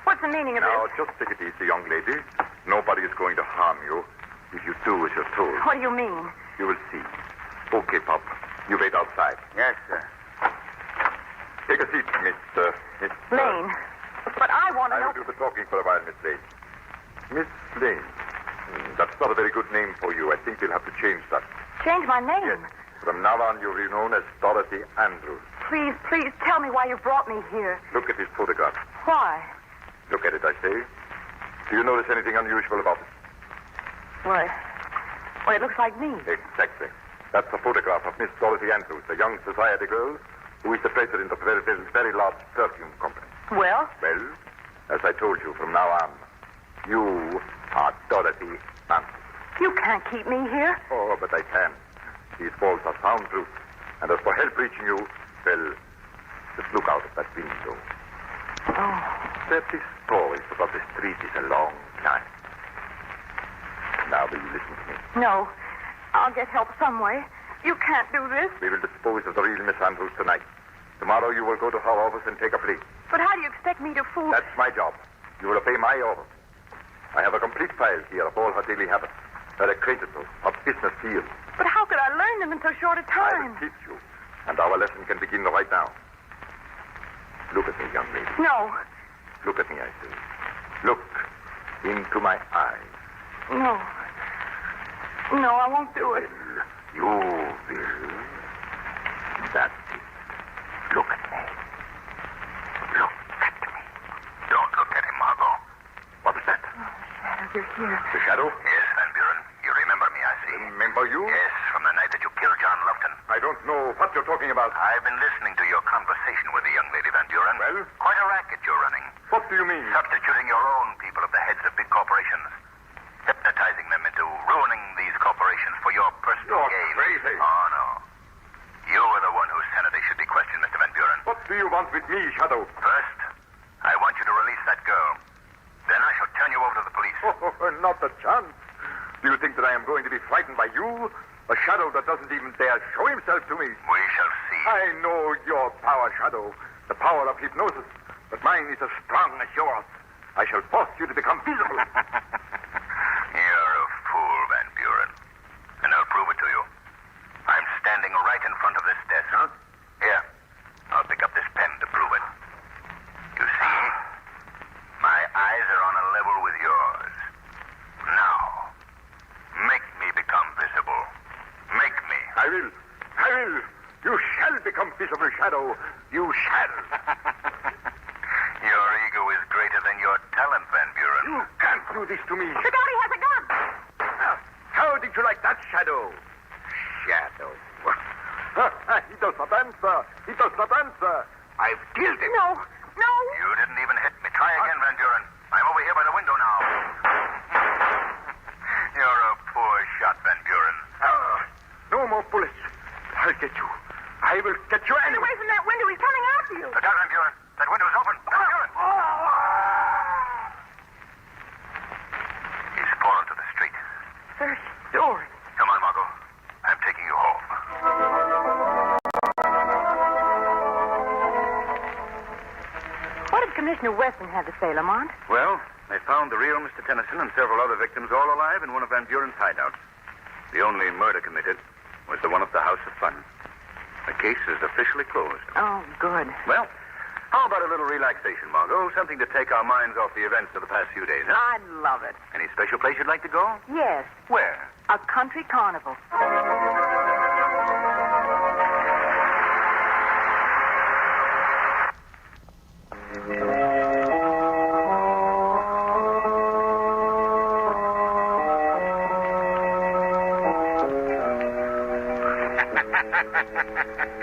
What's the meaning of Now, this? just take it easy, young lady. Nobody is going to harm you if you do as you're told. What do you mean? You will see. Okay, Pop. You wait outside. Yes, sir. Take a seat, Miss Lane. But I want to I know... will do the talking for a while, Miss Lane. Miss Lane. That's not a very good name for you. I think you'll have to change that. Change my name? Yes. From now on, you'll be known as Dorothy Andrews. Please tell me why you brought me here. Look at this photograph. Why? Look at it, I say. Do you notice anything unusual about it? Why, it looks like me. Exactly. That's a photograph of Miss Dorothy Andrews, a young society girl who is the president of a very, very, very large perfume company. Well? Well, as I told you, from now on, you are Dorothy Andrews. You can't keep me here. Oh, but I can. These walls are soundproof. And as for help reaching you, well, just look out of that window. Oh. That this story about the street is a long time. Now, will you listen to me? No. I'll get help some way. You can't do this. We will dispose of the real Miss Andrews tonight. Tomorrow you will go to her office and take a plea. But how do you expect me to fool... That's my job. You will obey my orders. I have a complete file here of all her daily habits, her acquaintances, her business deals. But how could I learn them in so short a I time? will teach you, and our lesson can begin right now. Look at me, young lady. No. Look at me, I say. Look into my eyes. No. No, I won't do it. You will. That's it. Look at me. Look at me. Don't look at him, Margot. What is that? Shadow, you're here. The shadow? Yes, Van Buren. You remember me, I see. Remember you? Yes, from the night that you killed John Lupton. I don't know what you're talking about. I've been listening to your conversation with the young lady, Van Buren. Well? Quite a racket you're running. What do you mean? Substituting your own people at the heads of big corporations. Hypnotizing them into ruining these corporations for your personal You're gain. crazy. Oh, no. You are the one whose sanity should be questioned, Mr. Van Buren. What do you want with me, Shadow? First, I want you to release that girl. Then I shall turn you over to the police. Oh, not a chance. Do you think that I am going to be frightened by you? A shadow that doesn't even dare show himself to me. We shall see. I know your power, Shadow. The power of hypnosis. But mine is as strong as yours. I shall force you to become visible. You're a fool, Van Buren. And I'll prove it to you. I'm standing right in front of this desk. Huh? Here. I'll pick up this pen to prove it. You see? My eyes are on a level with yours. Now, make me become visible. Make me. I will. You shall become visible, Shadow. You shall. Your ego is greater than your talent, Van Buren. You can't do this to me. The guy has a gun. How did you like that, Shadow? Shadow. He does not answer. I've killed him. No. You didn't even hit me. Try again, Van Buren. I'm over here by the window now. You're a poor shot, Van Buren. No more bullets. I'll get you. I will get you Get anyway. away from that window. He's coming after you. Look out, Van Buren. That window's open. Van Buren. He's fallen to the street. Third story. Come on, Margot. I'm taking you home. What did Commissioner Weston have to say, Lamont? Well, they found the real Mr. Tennyson and several other victims all alive in one of Van Buren's hideouts. The only murder committed was the one at the House of Fun. The case is officially closed. Oh, good. Well, how about a little relaxation, Margot? Something to take our minds off the events of the past few days, huh? I love it. Any special place you'd like to go? Yes, Where? a country carnival.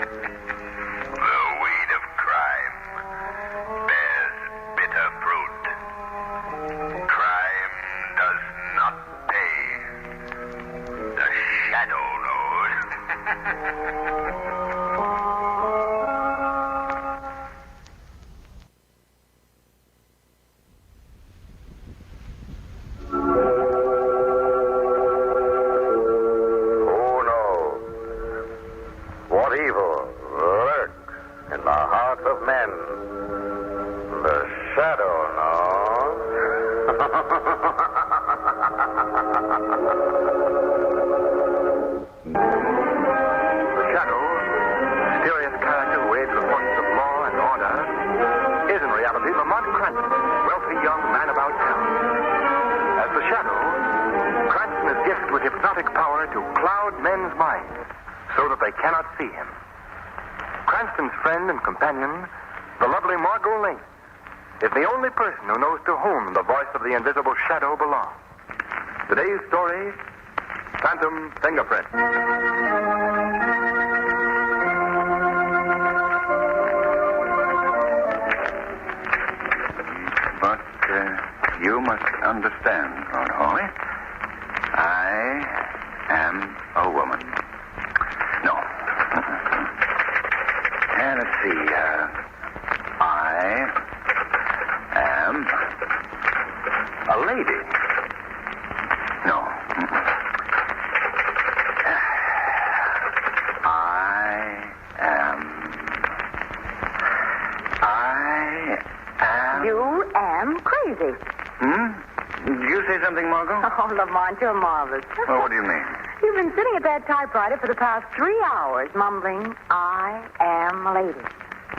The weed of crime bears bitter fruit. Crime does not pay. The shadow knows. evil lurks in the hearts of men. The shadow knows. The shadow, mysterious character who aids the forces of law and order, is in reality Lamont Cranston, wealthy young man about town. As the shadow, Cranston is gifted with hypnotic power to cloud men's minds so that they cannot see him. Cranston's friend and companion, the lovely Margot Lane, is the only person who knows to whom the voice of the invisible shadow belongs. Today's story, Phantom Fingerprint. But you must understand, Lord Hawley, I am a woman. No. Let's see. I am a lady. No. You am crazy. Did you say something, Margot? Oh, Lamont, you're marvelous. Well, what do you mean? You've been sitting at that typewriter for the past 3 hours, mumbling, I am a lady.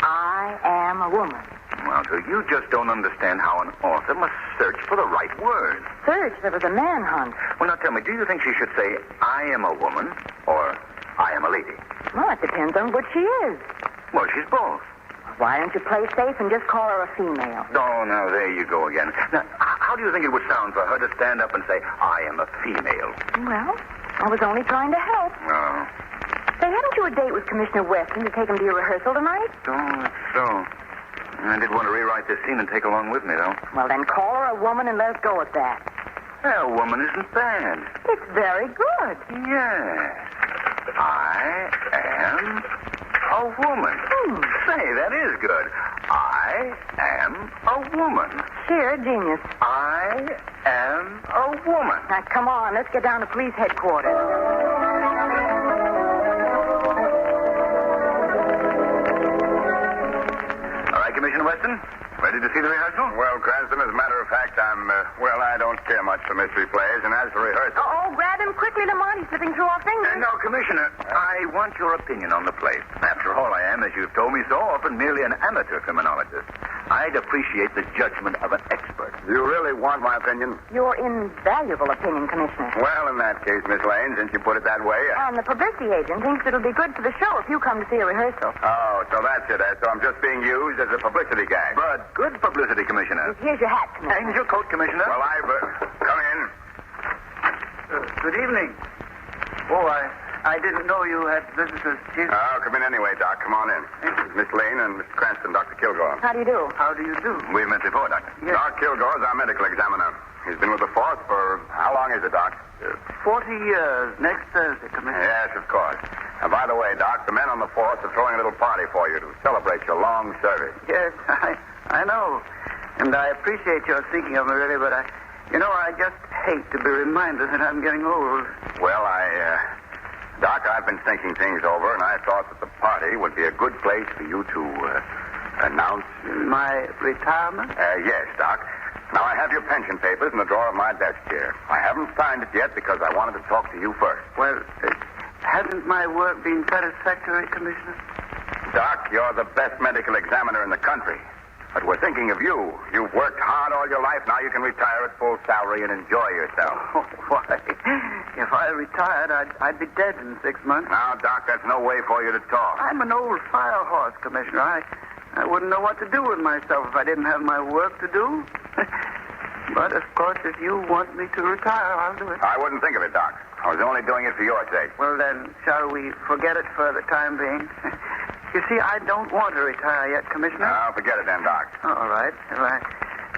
I am a woman. Well, so you just don't understand how an author must search for the right words. Search? There was a manhunt. Well, now tell me, do you think she should say, I am a woman, or I am a lady? Well, it depends on what she is. Well, she's both. Why don't you play safe and just call her a female? Oh, now, there you go again. Now, how do you think it would sound for her to stand up and say, I am a female? Well, I was only trying to help. Oh. Say, haven't you a date with Commissioner Weston to take him to your rehearsal tonight? Oh, that's so. I did want to rewrite this scene and take along with me, though. Well, then call her a woman and let us go at that. Well, a woman isn't bad. It's very good. Yes. I am a woman. Say, that is good. I am a woman. Sheer genius. I am a woman. Now, come on. Let's get down to police headquarters. All right, Commissioner Weston. Ready to see the rehearsal? Well, Cranston, as a matter of fact, I don't care much for mystery plays, and as for rehearsal... Oh, grab him quickly, Lamont. He's slipping through our fingers. No, Commissioner, I want your opinion on the play. After all, I am, as you've told me so often, merely an amateur criminologist. I'd appreciate the judgment of an expert. You really want my opinion? Your invaluable opinion, Commissioner. Well, in that case, Miss Lane, since you put it that way... And the publicity agent thinks it'll be good for the show if you come to see a rehearsal. Oh, so that's it, eh? So I'm just being used as a publicity guy. But good publicity, Commissioner. Here's your hat, Commissioner. And your coat, Commissioner. Well, come in. Good evening. Oh, I didn't know you had visitors, Chief. Oh, come in anyway, Doc. Come on in. Miss Lane and Mr. Cranston, Dr. Kilgore. How do you do? How do you do? We've met before, Doctor. Yes. Doc Kilgore is our medical examiner. He's been with the force for... How long is it, Doc? 40 years. Next Thursday, Commissioner. Yes, of course. And by the way, Doc, the men on the force are throwing a little party for you to celebrate your long service. Yes, I know. And I appreciate your thinking of me, really, but I just hate to be reminded that I'm getting old. Well, Doc, I've been thinking things over, and I thought that the party would be a good place for you to announce... My retirement? Yes, Doc. Now, I have your pension papers in the drawer of my desk here. I haven't signed it yet because I wanted to talk to you first. Well, hasn't my work been satisfactory, Commissioner? Doc, you're the best medical examiner in the country. But we're thinking of you. You've worked hard all your life. Now you can retire at full salary and enjoy yourself. Oh, why? If I retired, I'd be dead in 6 months. Now, Doc, that's no way for you to talk. I'm an old fire horse, Commissioner. I wouldn't know what to do with myself if I didn't have my work to do. But, of course, if you want me to retire, I'll do it. I wouldn't think of it, Doc. I was only doing it for your sake. Well, then, shall we forget it for the time being? You see, I don't want to retire yet, Commissioner. No, forget it then, Doc. All right.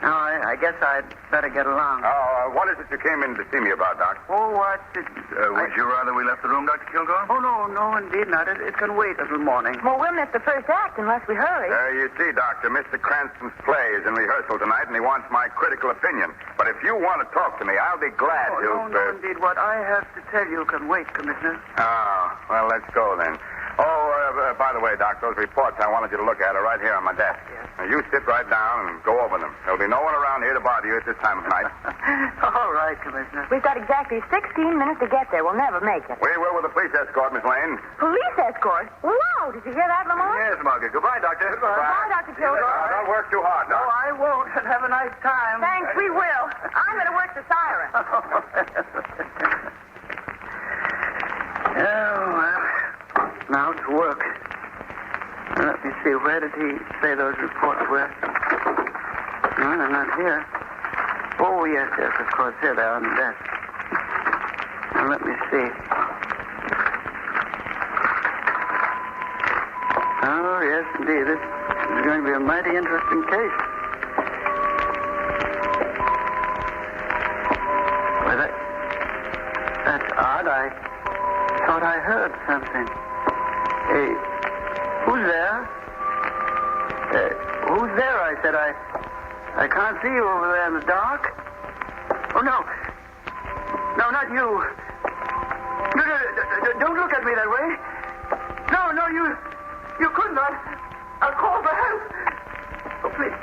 Now, I guess I'd better get along. Oh, what is it you came in to see me about, Doc? Oh, what? Would you rather we left the room, Dr. Kilgore? Oh, no, indeed not. It can wait until morning. Well, we'll miss the first act unless we hurry. You see, Doctor, Mr. Cranston's play is in rehearsal tonight, and he wants my critical opinion. But if you want to talk to me, I'll be glad to. No, indeed. What I have to tell you can wait, Commissioner. Oh, well, let's go then. Oh, by the way, Doc, those reports I wanted you to look at are right here on my desk. Yes. Now, you sit right down and go over them. There'll be no one around here to bother you at this time of night. All right, Commissioner. We've got exactly 16 minutes to get there. We'll never make it. We will with the police escort, Miss Lane. Police escort? Wow, did you hear that, Lamont? Yes, Margaret. Goodbye, Doctor. Bye, Dr. Kilgore. Don't work too hard, No, Doc. I won't. Have a nice time. Thanks, we will. I'm going to work the siren. Oh, well. Now to work. Let me see. Where did he say those reports were? No, they're not here. Oh, yes, of course. Here they are on the desk. Now, let me see. Oh, yes, indeed. This is going to be a mighty interesting case. Well, that's odd. I thought I heard something. Hey, who's there? Who's there? I said. I can't see you over there in the dark. Oh, no. No, not you. No, don't look at me that way. No, you couldn't. I'll call for help. Oh, please,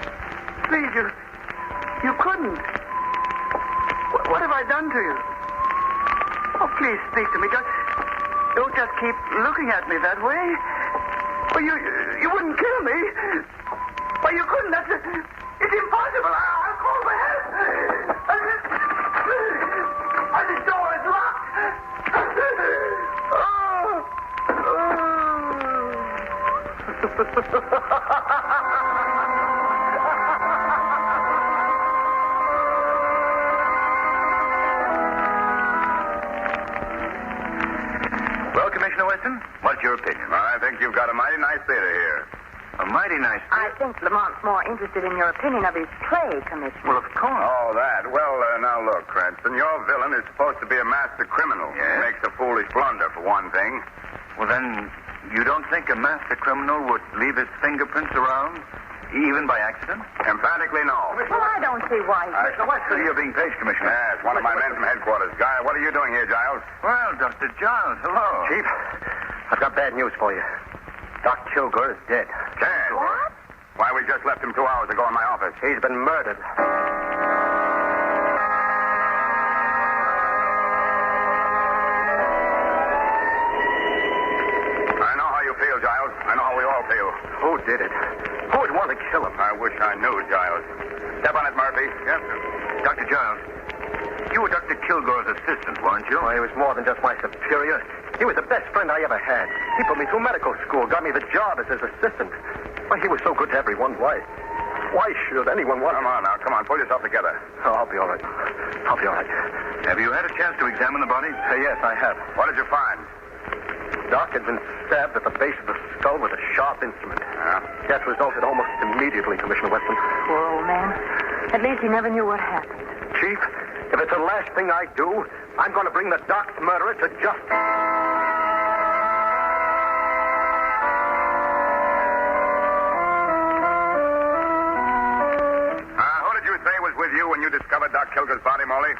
you couldn't. What have I done to you? Oh, please speak to me. Don't just keep looking at me that way. Well, you wouldn't kill me. Well, you couldn't. It's impossible. I'll call for help. This door is locked. Well, Commissioner Weston, what's your opinion? I think you've got a mighty nice theater here. A mighty nice I think Lamont's more interested in your opinion of his play, Commissioner. Well, of course. Oh, that. Well, now look, Cranston, your villain is supposed to be a master criminal. Yes? He makes a foolish blunder, for one thing. Well, then, you don't think a master criminal would leave his fingerprints around, even by accident? Emphatically, no. Well, I don't see why. You're being paged, Commissioner. Yes, one of my men from headquarters. Guy, what are you doing here, Giles? Well, Dr. Giles, hello. Chief, I've got bad news for you. Doc Kilgore is dead. Dead? What? Why, we just left him 2 hours ago in my office. He's been murdered. I know how you feel, Giles. I know how we all feel. Who did it? Who would want to kill him? I wish I knew, Giles. Step on it, Murphy. Yes, sir. Dr. Giles, you were Dr. Kilgore's assistant, weren't you? Oh, he was more than just my superior. He was the best friend I ever had. He put me through medical school, got me the job as his assistant. Why, he was so good to everyone. Why should anyone want... Come on now, come on. Pull yourself together. Oh, I'll be all right. I'll be all right. Have you had a chance to examine the body? Yes, I have. What did you find? Doc had been stabbed at the base of the skull with a sharp instrument. Yeah? Death resulted almost immediately, Commissioner Weston. Poor old man. At least he never knew what happened. Chief, if it's the last thing I do, I'm going to bring the Doc's murderer to justice. Who did you say was with you when you discovered Doc Kilgore's body, Molly?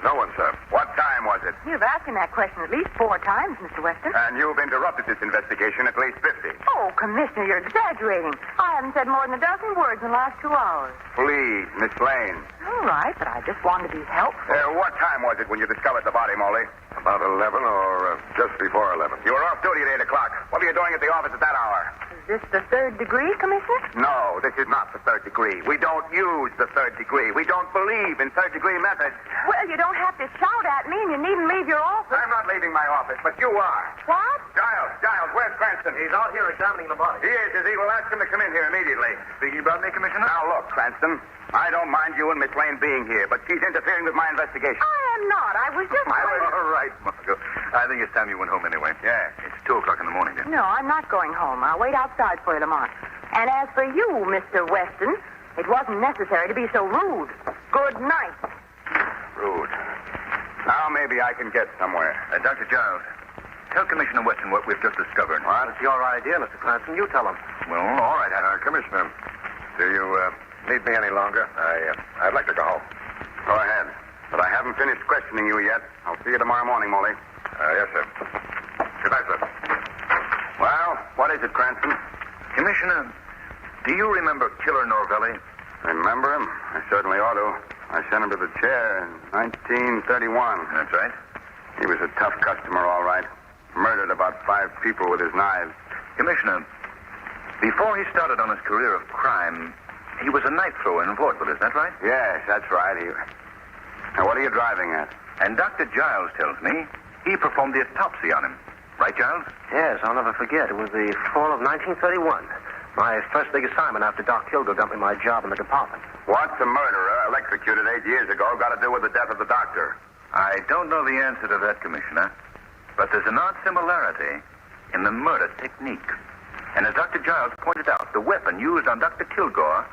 No one, sir. What time was it? You've asked him that question at least 4 times, Mr. Weston. And you've interrupted this investigation at least 50. Oh, Commissioner, you're exaggerating. I haven't said more than a dozen words in the last 2 hours. Please, Miss Lane. All right, but I just wanted to be helpful. What time was it when you discovered the body, Molly? About 11 or just before 11. You were off duty at 8 o'clock. What were you doing at the office at that hour? Is this the 3rd degree, Commissioner? No, this is not the 3rd degree. We don't use the 3rd degree. We don't believe in 3rd degree methods. Well, you don't have to shout at me, and you needn't leave your office. I'm not leaving my office, but you are. What? Giles, where's Cranston? He's out here examining the body. He is he? Will ask him to come in here immediately. Speaking about me, Commissioner? Now, look, Cranston, I don't mind you and Miss Lane being here, but she's interfering with my investigation. I am not. I was just... All right, Margot. I think it's time you went home anyway. Yeah. It's 2 o'clock in the morning, then. No, I'm not going home. I'll wait outside for you, Lamont. And as for you, Mr. Weston, it wasn't necessary to be so rude. Good night. Rude. Now maybe I can get somewhere. Dr. Giles, tell Commissioner Weston what we've just discovered. What? It's your idea, Mr. Cranston. You tell him. Well, all right. Commissioner, do you need me any longer? I'd like to go home. Go ahead. But I haven't finished questioning you yet. I'll see you tomorrow morning, Molly. Yes, sir. Good night, sir. Well, what is it, Cranston? Commissioner, do you remember Killer Norvelli? Remember him? I certainly ought to. I sent him to the chair in 1931. That's right. He was a tough customer, all right. Murdered about 5 people with his knives. Commissioner, before he started on his career of crime, he was a knife thrower in vaudeville, is that right? Yes, that's right. Now, what are you driving at? And Dr. Giles tells me he performed the autopsy on him. Right, Giles? Yes, I'll never forget. It was the fall of 1931. My first big assignment after Doc Kilgore got me my job in the department. What's the murderer electrocuted 8 years ago got to do with the death of the doctor? I don't know the answer to that, Commissioner. But there's an odd similarity in the murder technique. And as Dr. Giles pointed out, the weapon used on Dr. Kilgore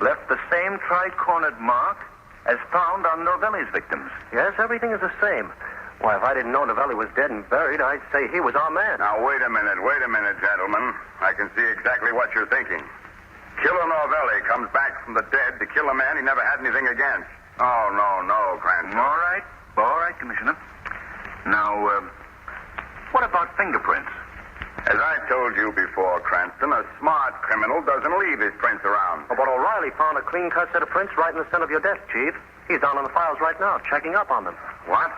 left the same tri-cornered mark as found on Norvelli's victims. Yes, everything is the same. Why, if I didn't know Novelli was dead and buried, I'd say he was our man. Now, wait a minute, gentlemen. I can see exactly what you're thinking. Killer Norvelli comes back from the dead to kill a man he never had anything against. Oh, no, Cranston. All right, Commissioner. Now, what about fingerprints? As I told you before, Cranston, a smart criminal doesn't leave his prints around. Oh, but O'Reilly found a clean-cut set of prints right in the center of your desk, Chief. He's down on the files right now, checking up on them. What?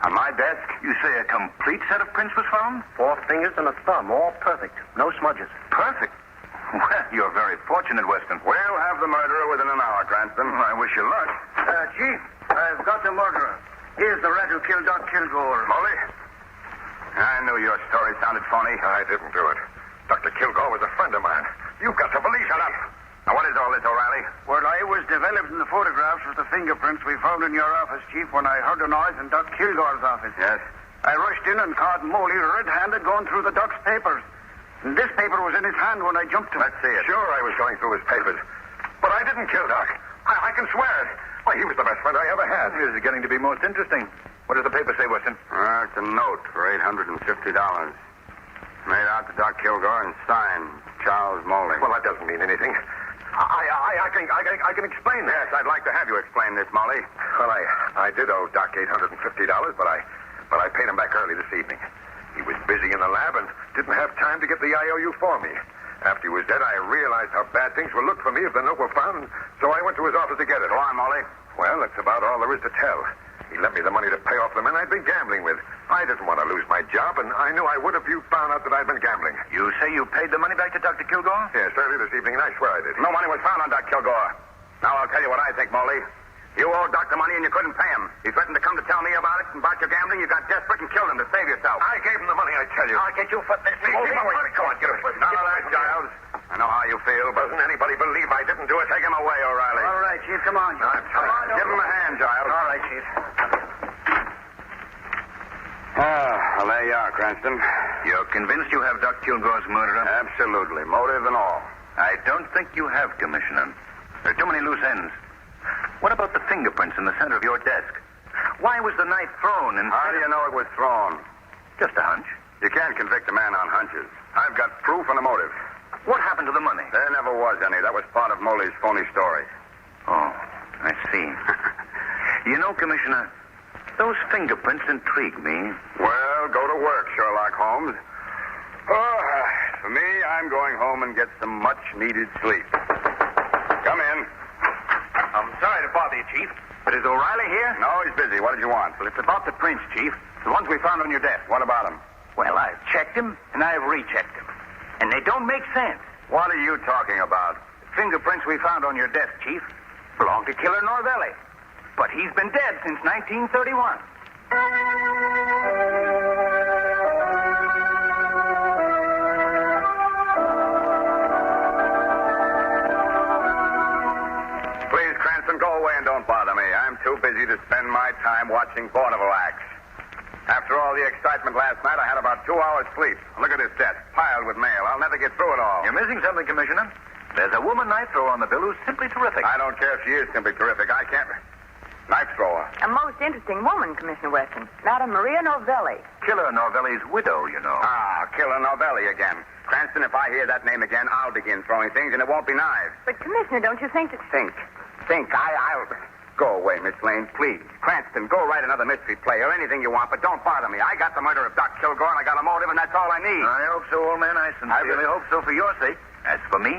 On my desk? You say a complete set of prints was found? 4 fingers and a thumb, all perfect. No smudges. Perfect? Well, you're very fortunate, Weston. We'll have the murderer within an hour, Cranston. I wish you luck. Chief, I've got the murderer. Here's the rat who killed Doc Kilgore. Molly? I knew your story sounded phony. I didn't do it. Dr. Kilgore was a friend of mine. You've got to believe Shut up. Now, what is all this, O'Reilly? Well, I was developed in the photographs with the fingerprints we found in your office, Chief, when I heard a noise in Doc Kilgore's office. Yes? I rushed in and caught Moley red-handed going through the Doc's papers. And this paper was in his hand when I jumped him. Let's see it. Sure, I was going through his papers. But I didn't kill Doc. I can swear it. Why, he was the best friend I ever had. This is getting to be most interesting. What does the paper say, Weston? It's a note for $850. Made out to Doc Kilgore and signed Charles Moley. Well, that doesn't mean anything. I can explain that. Yes, I'd like to have you explain this, Molly. Well, I did owe Doc $850, but I paid him back early this evening. He was busy in the lab and didn't have time to get the IOU for me. After he was dead, I realized how bad things would look for me if the note were found, so I went to his office to get it. Go on, Molly. Well, that's about all there is to tell. He lent me the money to pay off the men I'd been gambling with. I didn't want to lose my job, and I knew I would if you found out that I'd been gambling. You say you paid the money back to Dr. Kilgore? Yes, early this evening, and I swear I did. No money was found on Doc Kilgore. Now, I'll tell you what I think, Molly. You owed Doctor money and you couldn't pay him. He threatened to come to tell me about it and about your gambling. You got desperate and killed him to save yourself. I gave him the money, I tell you. I'll get you for this. Keep away. Come on, get him. None of that, Giles. I know how you feel, but doesn't anybody believe I didn't do it? Take him away, O'Reilly. All right, Chief, come on. Come on, give him a hand, Giles. All right, Chief. Well, there you are, Cranston. You're convinced you have Doc Kilgore's murderer? Absolutely. Motive and all. I don't think you have, Commissioner. There are too many loose ends. What about the fingerprints in the center of your desk? Why was the knife thrown and... How do you know it was thrown? Just a hunch. You can't convict a man on hunches. I've got proof and a motive. What happened to the money? There never was any. That was part of Moley's phony story. Oh, I see. You know, Commissioner, those fingerprints intrigue me. Well, go to work, Sherlock Holmes. Oh, for me, I'm going home and get some much-needed sleep. Come in. I'm sorry to bother you, Chief, but is O'Reilly here? No, he's busy. What did you want? Well, it's about the prints, Chief. The ones we found on your desk. What about them? Well, I've checked them, and I've rechecked them. And they don't make sense. What are you talking about? The fingerprints we found on your desk, Chief, belong to Killer Norvelli. But he's been dead since 1931. Please, Cranston, go away and don't bother me. I'm too busy to spend my time watching vaudeville acts. After all the excitement last night, I had about 2 hours sleep. Look at this desk, piled with mail. I'll never get through it all. You're missing something, Commissioner. There's a woman knife thrower on the bill who's simply terrific. I don't care if she is simply terrific. I can't... Knife thrower. A most interesting woman, Commissioner Weston. Madam Maria Novelli. Killer Novelli's widow, you know. Ah, Killer Novelli again. Cranston, if I hear that name again, I'll begin throwing things, and it won't be knives. But, Commissioner, don't you think that... Think. Go away, Miss Lane, please. Cranston, go write another mystery play or anything you want, but don't bother me. I got the murder of Doc Kilgore, and I got a motive, and that's all I need. I hope so, old man. I sincerely hope so for your sake. As for me,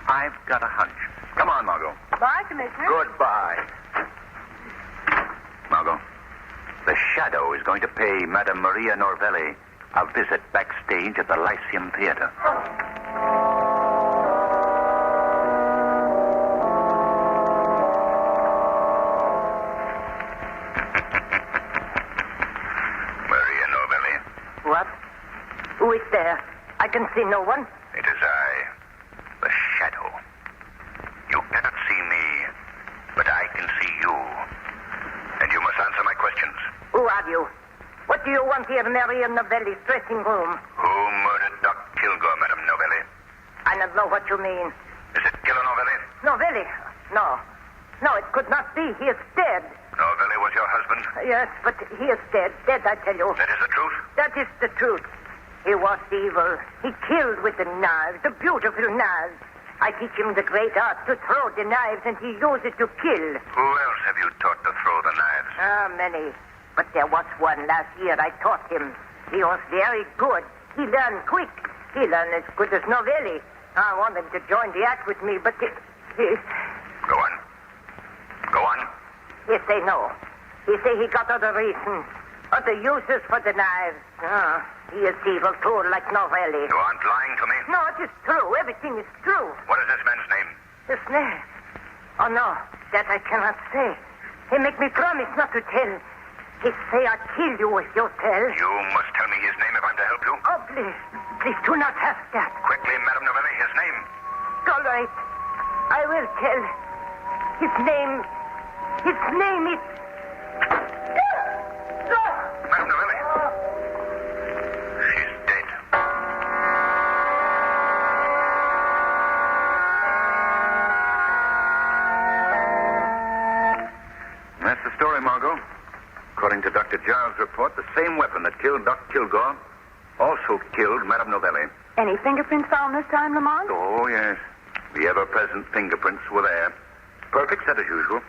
I've got a hunch. Come on, Margot. Bye, Commissioner. Goodbye. Margot, the Shadow is going to pay Madame Maria Norvelli a visit backstage at the Lyceum Theater. Maria Norvelli. What? Who is there? I can see no one. It is I, the Shadow. You cannot see me, but I can see you. And you must answer my questions. Who are you? What do you want here in Maria Novelli's dressing room? Who murdered Doc Kilgore, Madame Novelli? I don't know what you mean. Is it Killer Novelli? Novelli? No. No, it could not be. He is dead. Novelli was your husband? Yes, but he is dead. Dead, I tell you. That is the truth? That is the truth. He was evil. He killed with the knives, the beautiful knives. I teach him the great art to throw the knives, and he used it to kill. Who else have you taught to throw the knives? Many. But there was one last year I taught him. He was very good. He learned quick. He learned as good as Novelli. I want him to join the act with me, but he... Go on. Go on. He say no. He say he got other reasons. Other uses for the knives. He is evil too, like Novelli. You aren't lying to me? No, it is true. Everything is true. What is this man's name? His name? Oh, no. That I cannot say. He make me promise not to tell. He say I'll kill you if you tell. You must tell me his name if I'm to help you. Oh, please. Please do not ask that. Quickly, Madame Novelli, his name. All right. I will tell. His name is... Madame Novelli. She's dead. That's the story, Margot. According to Dr. Giles' report, the same weapon that killed Doc Kilgore also killed Madame Novelli. Any fingerprints found this time, Lamont? Oh, yes. The ever-present fingerprints were there. Perfect set as usual.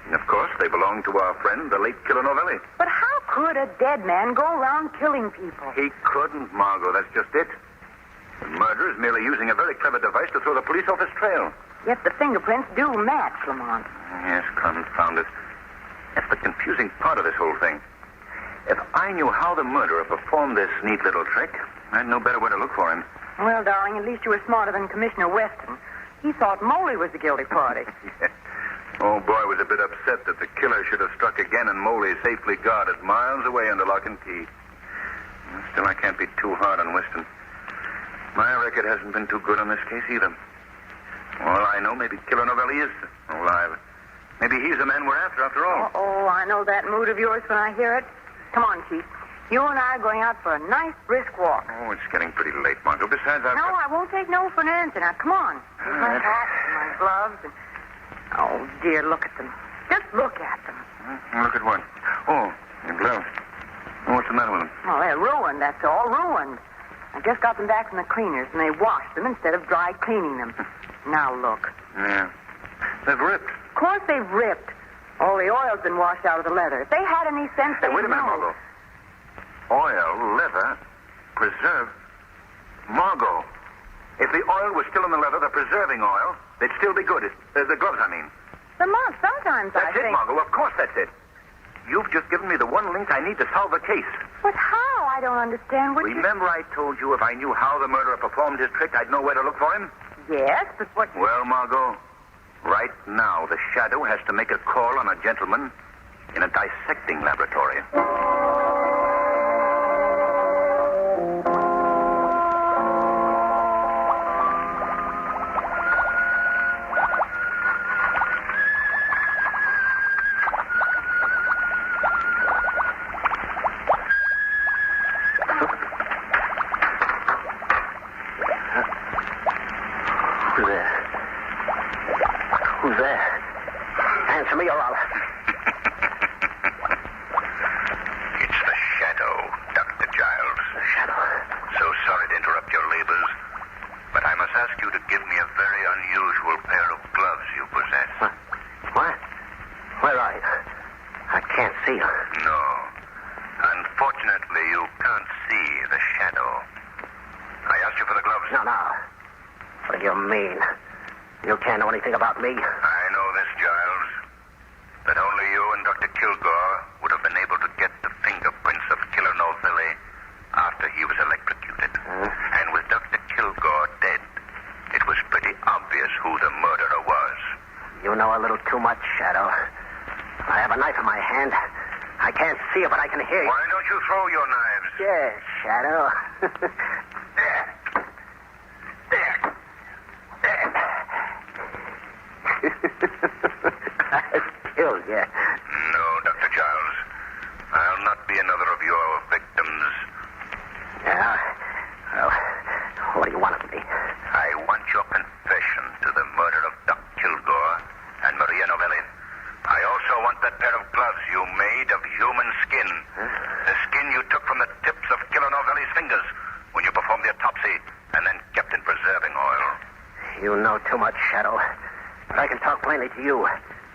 And, of course, they belonged to our friend, the late Killer Novelli. But how could a dead man go around killing people? He couldn't, Margot. That's just it. The murderer is merely using a very clever device to throw the police off his trail. Yet the fingerprints do match, Lamont. Yes, confound it. That's the confusing part of this whole thing. If I knew how the murderer performed this neat little trick, I'd know better where to look for him. Well, darling, at least you were smarter than Commissioner Weston. He thought Moley was the guilty party. Yes. Old boy was a bit upset that the killer should have struck again and Moley safely guarded miles away under lock and key. Still, I can't be too hard on Weston. My record hasn't been too good on this case either. All I know, maybe Killer Novelli is alive. Maybe he's the man we're after all. Oh, I know that mood of yours when I hear it. Come on, Chief. You and I are going out for a nice brisk walk. Oh, it's getting pretty late, Margot. Besides, No, I won't take no for an answer. Now, come on. Here's my hat and my gloves and... Oh, dear, look at them. Just look at them. Look at what? Oh, your gloves. Oh, what's the matter with them? Well, they're ruined, that's all. Ruined. I just got them back from the cleaners, and they washed them instead of dry cleaning them. Now, look. Yeah. They've ripped. Of course they've ripped. All the oil's been washed out of the leather. If they had any sense, Hey, they'd wait a minute, know. Margot. Oil, leather, preserve. Margot, if the oil was still in the leather, the preserving oil, they'd still be good. The gloves, I mean. Lamont, sometimes That's I it, think... Margot. Of course that's it. You've just given me the one link I need to solve the case. But how? I don't understand what Remember I told you if I knew how the murderer performed his trick, I'd know where to look for him? Yes, but what... Well, Margot, right now the Shadow has to make a call on a gentleman in a dissecting laboratory. Who's there? Answer me or I'll... It's the Shadow, Dr. Giles. The Shadow? So sorry to interrupt your labors, but I must ask you to give me a very unusual pair of gloves you possess. What? No. What do you mean? You can't know anything about me. I know this, Giles. That only you and Dr. Kilgore would have been able to get the fingerprints of Killer Novelli after he was electrocuted. And with Dr. Kilgore dead, it was pretty obvious who the murderer was. You know a little too much, Shadow. I have a knife in my hand. I can't see it, but I can hear you. Why don't you throw your knives? Yes, Shadow. I've killed you. No, Dr. Giles. I'll not be another of your victims. Yeah? Well, what do you want of me? I want your confession to the murder of Doc Kilgore and Maria Novelli. I also want that pair of gloves you made of human skin. The skin you took from the tips of Killer Novelli's fingers when you performed the autopsy and then kept in preserving oil. You know too much, Shadow. But I can talk plainly to you,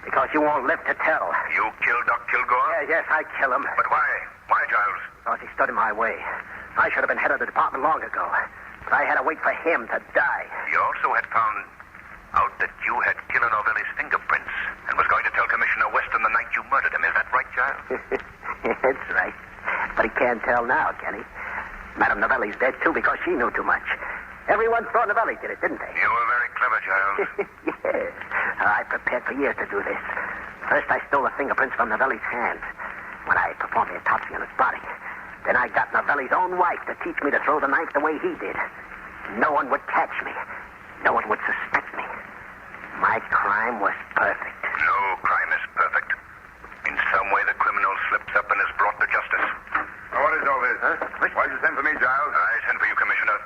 because you won't live to tell. You killed Doc Kilgore? Yes, I kill him. But why? Why, Giles? Because he stood in my way. I should have been head of the department long ago. But I had to wait for him to die. You also had found out that you had Killer Novelli's fingerprints and was going to tell Commissioner Weston the night you murdered him. Is that right, Giles? That's right. But he can't tell now, can he? Madame Novelli's dead, too, because she knew too much. Everyone thought Novelli did it, didn't they? You were very clever, Giles. Yes. I prepared for years to do this. First, I stole the fingerprints from Novelli's hands when I performed the autopsy on his body. Then I got Novelli's own wife to teach me to throw the knife the way he did. No one would catch me. No one would suspect me. My crime was perfect. No crime is perfect. In some way, the criminal slips up and is brought to justice. What is all this? Huh? Why'd you send for me, Giles? I sent for you, Commissioner.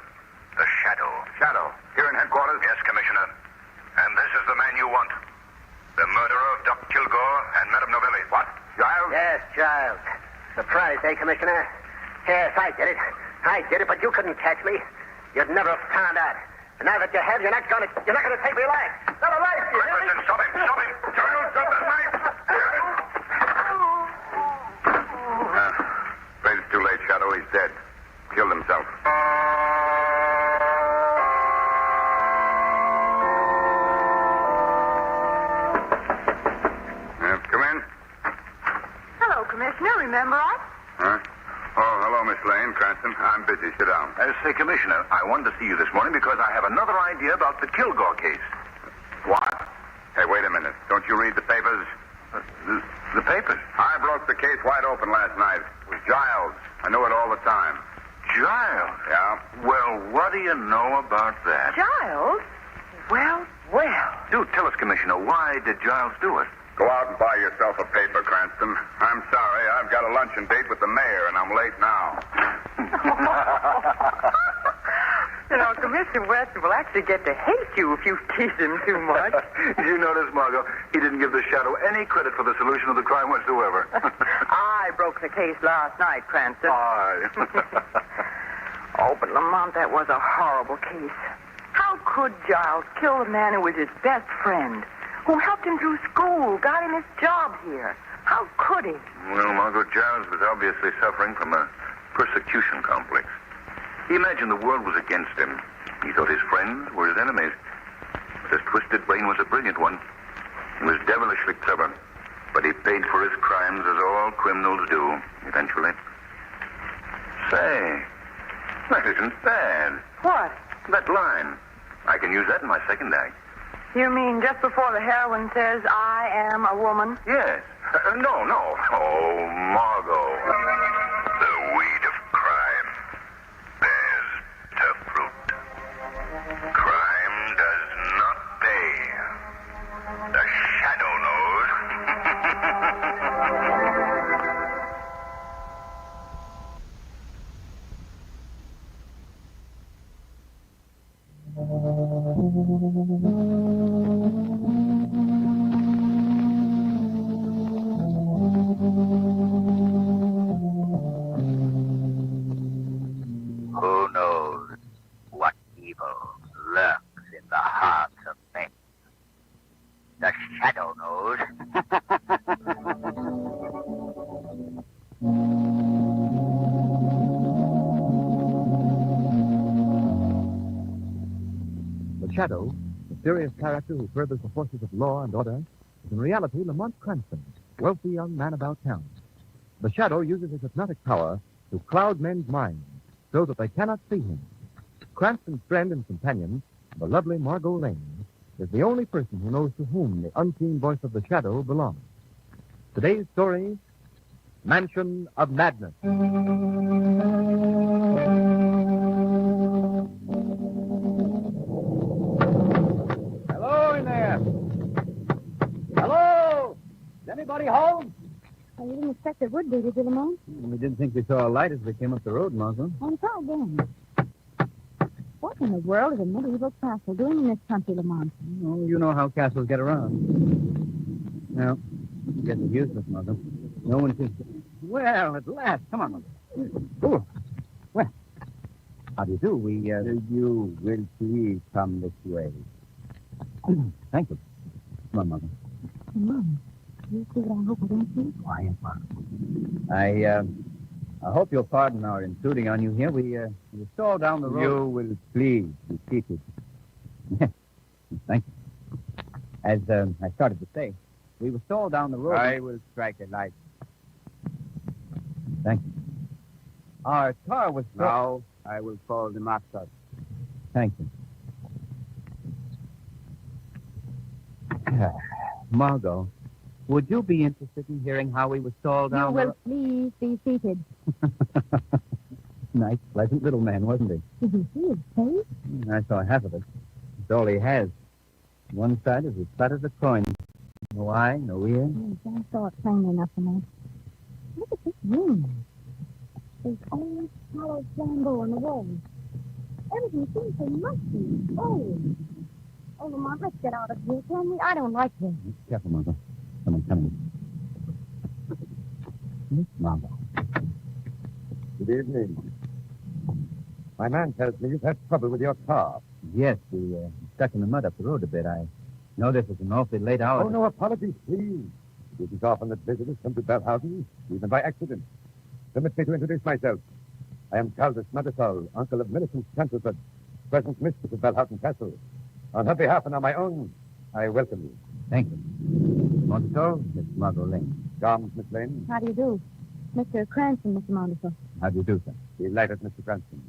The Shadow. Shadow? Here in headquarters? Yes, Commissioner. And this is the man you want. The murderer of Doc Kilgore and Madame Novelli. What? Giles? Yes, Giles. Surprised, eh, Commissioner? Yes, I did it. I did it, but you couldn't catch me. You'd never have found out. And now that you have, you're not gonna take me alive. Not alive, you hear me? Listen, stop him. Giles, drop that knife! Afraid it's too late, Shadow. He's dead. Killed himself. Come in. Hello, Commissioner. Remember us? Huh? Oh, hello, Miss Lane. Cranston. I'm busy. Sit down. Say, Commissioner, I wanted to see you this morning because I have another idea about the Kilgore case. What? Hey, wait a minute. Don't you read the papers? The papers? I broke the case wide open last night. It was Giles. I knew it all the time. Giles? Yeah? Well, what do you know about that? Giles? Well. Do tell us, Commissioner, why did Giles do it? Go out and buy yourself a paper, Cranston. I'm sorry. I've got a luncheon date with the mayor, and I'm late now. You know, Commissioner Weston will actually get to hate you if you tease him too much. Did you notice, Margot? He didn't give the Shadow any credit for the solution of the crime whatsoever. I broke the case last night, Cranston. Oh, but Lamont, that was a horrible case. How could Giles kill the man who was his best friend, who helped him through school, got him his job here? How could he? Well, Margot, Giles was obviously suffering from a persecution complex. He imagined the world was against him. He thought his friends were his enemies. But his twisted brain was a brilliant one. He was devilishly clever, but he paid for his crimes as all criminals do, eventually. Say, that isn't bad. What? That line. I can use that in my second act. You mean just before the heroine says, I am a woman? Yes. No. Oh, Margot. The weed of crime bears tough fruit. Crime does not pay. The Shadow knows. Who knows what evil lurks in the hearts of men? The Shadow knows. Shadow, the mysterious character who furthers the forces of law and order, is in reality Lamont Cranston, wealthy young man about town. The Shadow uses his hypnotic power to cloud men's minds so that they cannot see him. Cranston's friend and companion, the lovely Margot Lane, is the only person who knows to whom the unseen voice of the Shadow belongs. Today's story, Mansion of Madness. Hello in there. Hello? Is anybody home? Oh, you didn't expect it would be, did you, Lamont? We didn't think we saw a light as we came up the road, Margot. And try again. What in the world is a medieval castle doing in this country, Lamont? Oh, you know how castles get around. Well, I guess it's useless, Margot. No one seems to... Well, at last. Come on, Margot. Oh. Well, how do you do? You will please come this way. Thank you. Come on, Margot. Come on. You see what I hope I don't see? Quiet, Margot. I hope you'll pardon our intruding on you here. We stalled down the road. You will please be seated. Thank you. As I started to say, we were stalled down the road. I will strike a light. Thank you. Our car was... Now, I will call the master. Thank you. Margot, would you be interested in hearing how we were stalled down You will please be seated. Nice, pleasant little man, wasn't he? Did you see his face? I saw half of it. It's all he has. One side is as flat as a coin. No eye, no ear. Yes, I saw it plainly enough, Lamont. Look at this room. There's old hollow flambeau on the wall. Everything seems so musty, old. Oh, Lamont, let's get out of here, can we? I don't like this. Careful, Margot. Come on. Miss Margot. Good evening. My man tells me you've had trouble with your car. Yes, we stuck in the mud up the road a bit. I know this is an awfully late hour. Oh, no apologies, please. It is often that visitors come to Belhausen, even by accident. Permit me to introduce myself. I am Countess Madisol, uncle of Millicent Chancelford, present mistress of Belhausen Castle. On her behalf and on my own, I welcome you. Thank you. Montessor, Miss Margot Lane. Charms, Miss Lane. How do you do? Mr. Cranston, Mr. Montessor. How do you do, sir? Delighted, Mr. Cranston.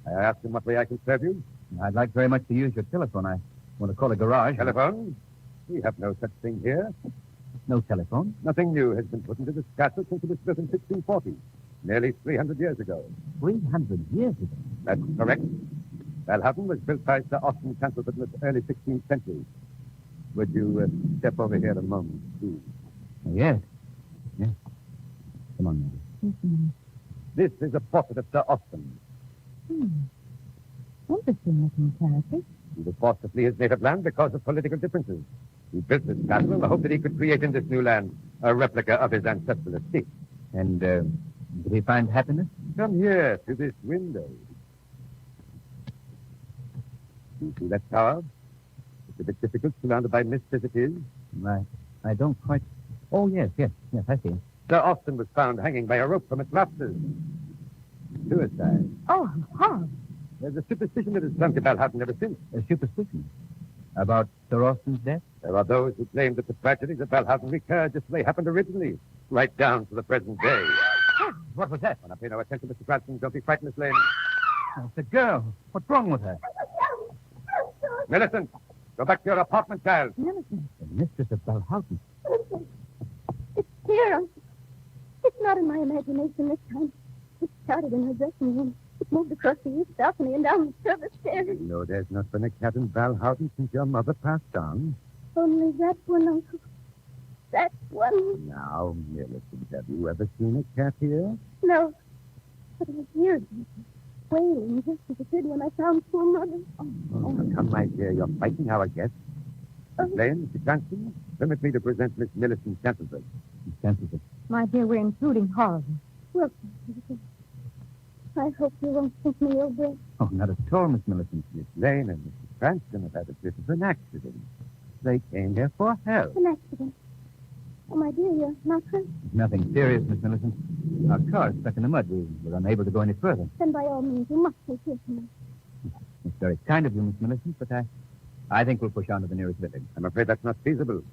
I asked in what way I can serve you? I'd like very much to use your telephone. I want to call a garage. Telephone? We have no such thing here. No telephone? Nothing new has been put into this castle since it was built in 1640, nearly 300 years ago. 300 years ago? That's correct. Belhausen was built by Sir Austin Chancelford in the early 16th century. Would you step over here a moment, please? Yes. Come on, Mary. Yes, ma'am. This is a portrait of Sir Austin. Interesting looking character. He was forced to flee his native land because of political differences. He built this castle in the hope that he could create in this new land a replica of his ancestral estate. And did he find happiness? Come here, to this window. You see that tower? It's a bit difficult, surrounded by mist as it is. I don't quite... Oh, yes, I see. Sir Austin was found hanging by a rope from its rafters. Suicide. Oh, horrible. There's a superstition that has clung to Belhausen ever since. A superstition? About Sir Austin's death? There are those who claim that the tragedies of Belhausen recur just as they happened originally, right down to the present day. What was that? When I pay no attention, Mr. Cranston, don't be frightened, Miss Lane. Oh, it's a girl. What's wrong with her? Millicent, go back to your apartment, child. Millicent. The mistress of Belhausen. It's here. It's not in my imagination this time. It started in her dressing room. It moved across the east balcony and down the service stairs. No, there's not been a cat in Belhausen since your mother passed on. Only that one, Uncle. That one. Now, Millicent, have you ever seen a cat here? No. But I heard it wailing just as it did when I found poor Mother. Oh, come, my dear, you're fighting now, I guess. Miss Lane, Mr. Cranston, permit me to present Miss Millicent Chancelford. Miss Chancelford. My dear, we're intruding horribly. Well, I hope you won't think me ill, Bill. Oh, not at all, Miss Millicent. Miss Lane and Mr. Cranston have had a bit of an accident. They came here for help. An accident? Oh, my dear, you're not hurt? Nothing serious, Miss Millicent. Our car's stuck in the mud. We were unable to go any further. Then by all means, you must take care of me. It's very kind of you, Miss Millicent, but I think we'll push on to the nearest village. I'm afraid that's not feasible.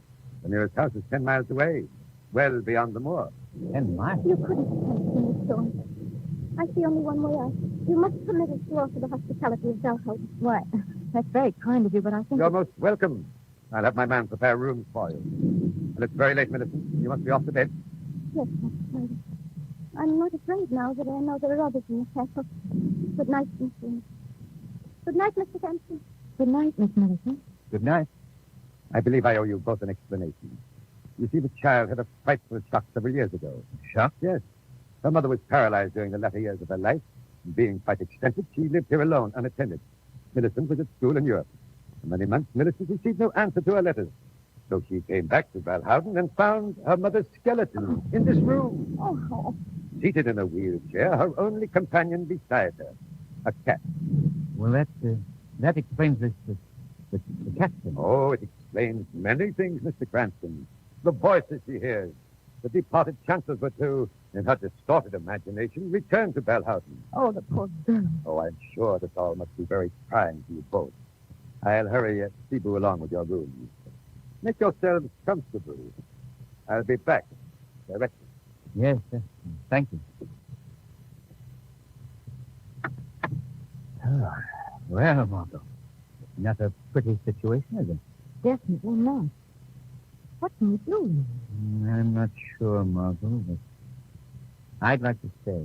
The nearest house is 10 miles away, well beyond the moor. 10 miles? You couldn't help in the storm. I see only one way out. You must permit us to offer the hospitality of Dalhousie. Why, that's very kind of you, but I think... You're most welcome. I'll have my man prepare rooms for you. And it's very late, Millicent. You must be off to bed. Yes, Mr. Carter. I'm not afraid now that I know there are others in the castle. Good night, Mr. Good night, Mr. Sampson. Good night, Miss Millicent. Good night. I believe I owe you both an explanation. You see, the child had a frightful shock several years ago. Shock? Yes. Her mother was paralyzed during the latter years of her life. And being quite eccentric, she lived here alone, unattended. Millicent was at school in Europe. For many months, Millicent received no answer to her letters. So she came back to Valhausen and found her mother's skeleton in this room. Oh. Seated in a wheelchair, her only companion beside her, a cat. Well, that explains the cat thing. Oh, it explains many things, Mr. Cranston. The voices she hears. The departed chances were to, in her distorted imagination, return to Valhausen. Oh, the poor girl. Oh, I'm sure this all must be very trying to you both. I'll hurry Cebu along with your rooms. Make yourselves comfortable. I'll be back directly. Yes, sir. Thank you. Oh, well, Margot, not a pretty situation, is it? Definitely not. What can we do? I'm not sure, Margot, but I'd like to stay.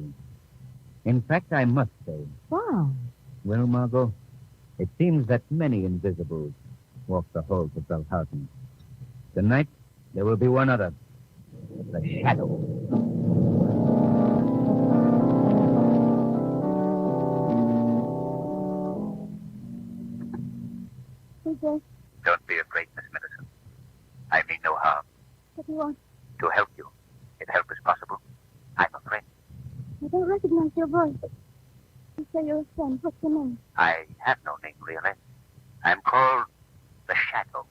In fact, I must stay. Wow. Well, Margot, it seems that many invisibles walk the halls of Valhausen. Tonight, there will be one other. The Shadow. Who's there? Don't be afraid, Miss Millicent. I mean no harm. What do you want? To help you, if help is possible. I'm a friend. I don't recognize your voice. You say you're a friend. What's your name? I have no name, really. I'm called the Shadow.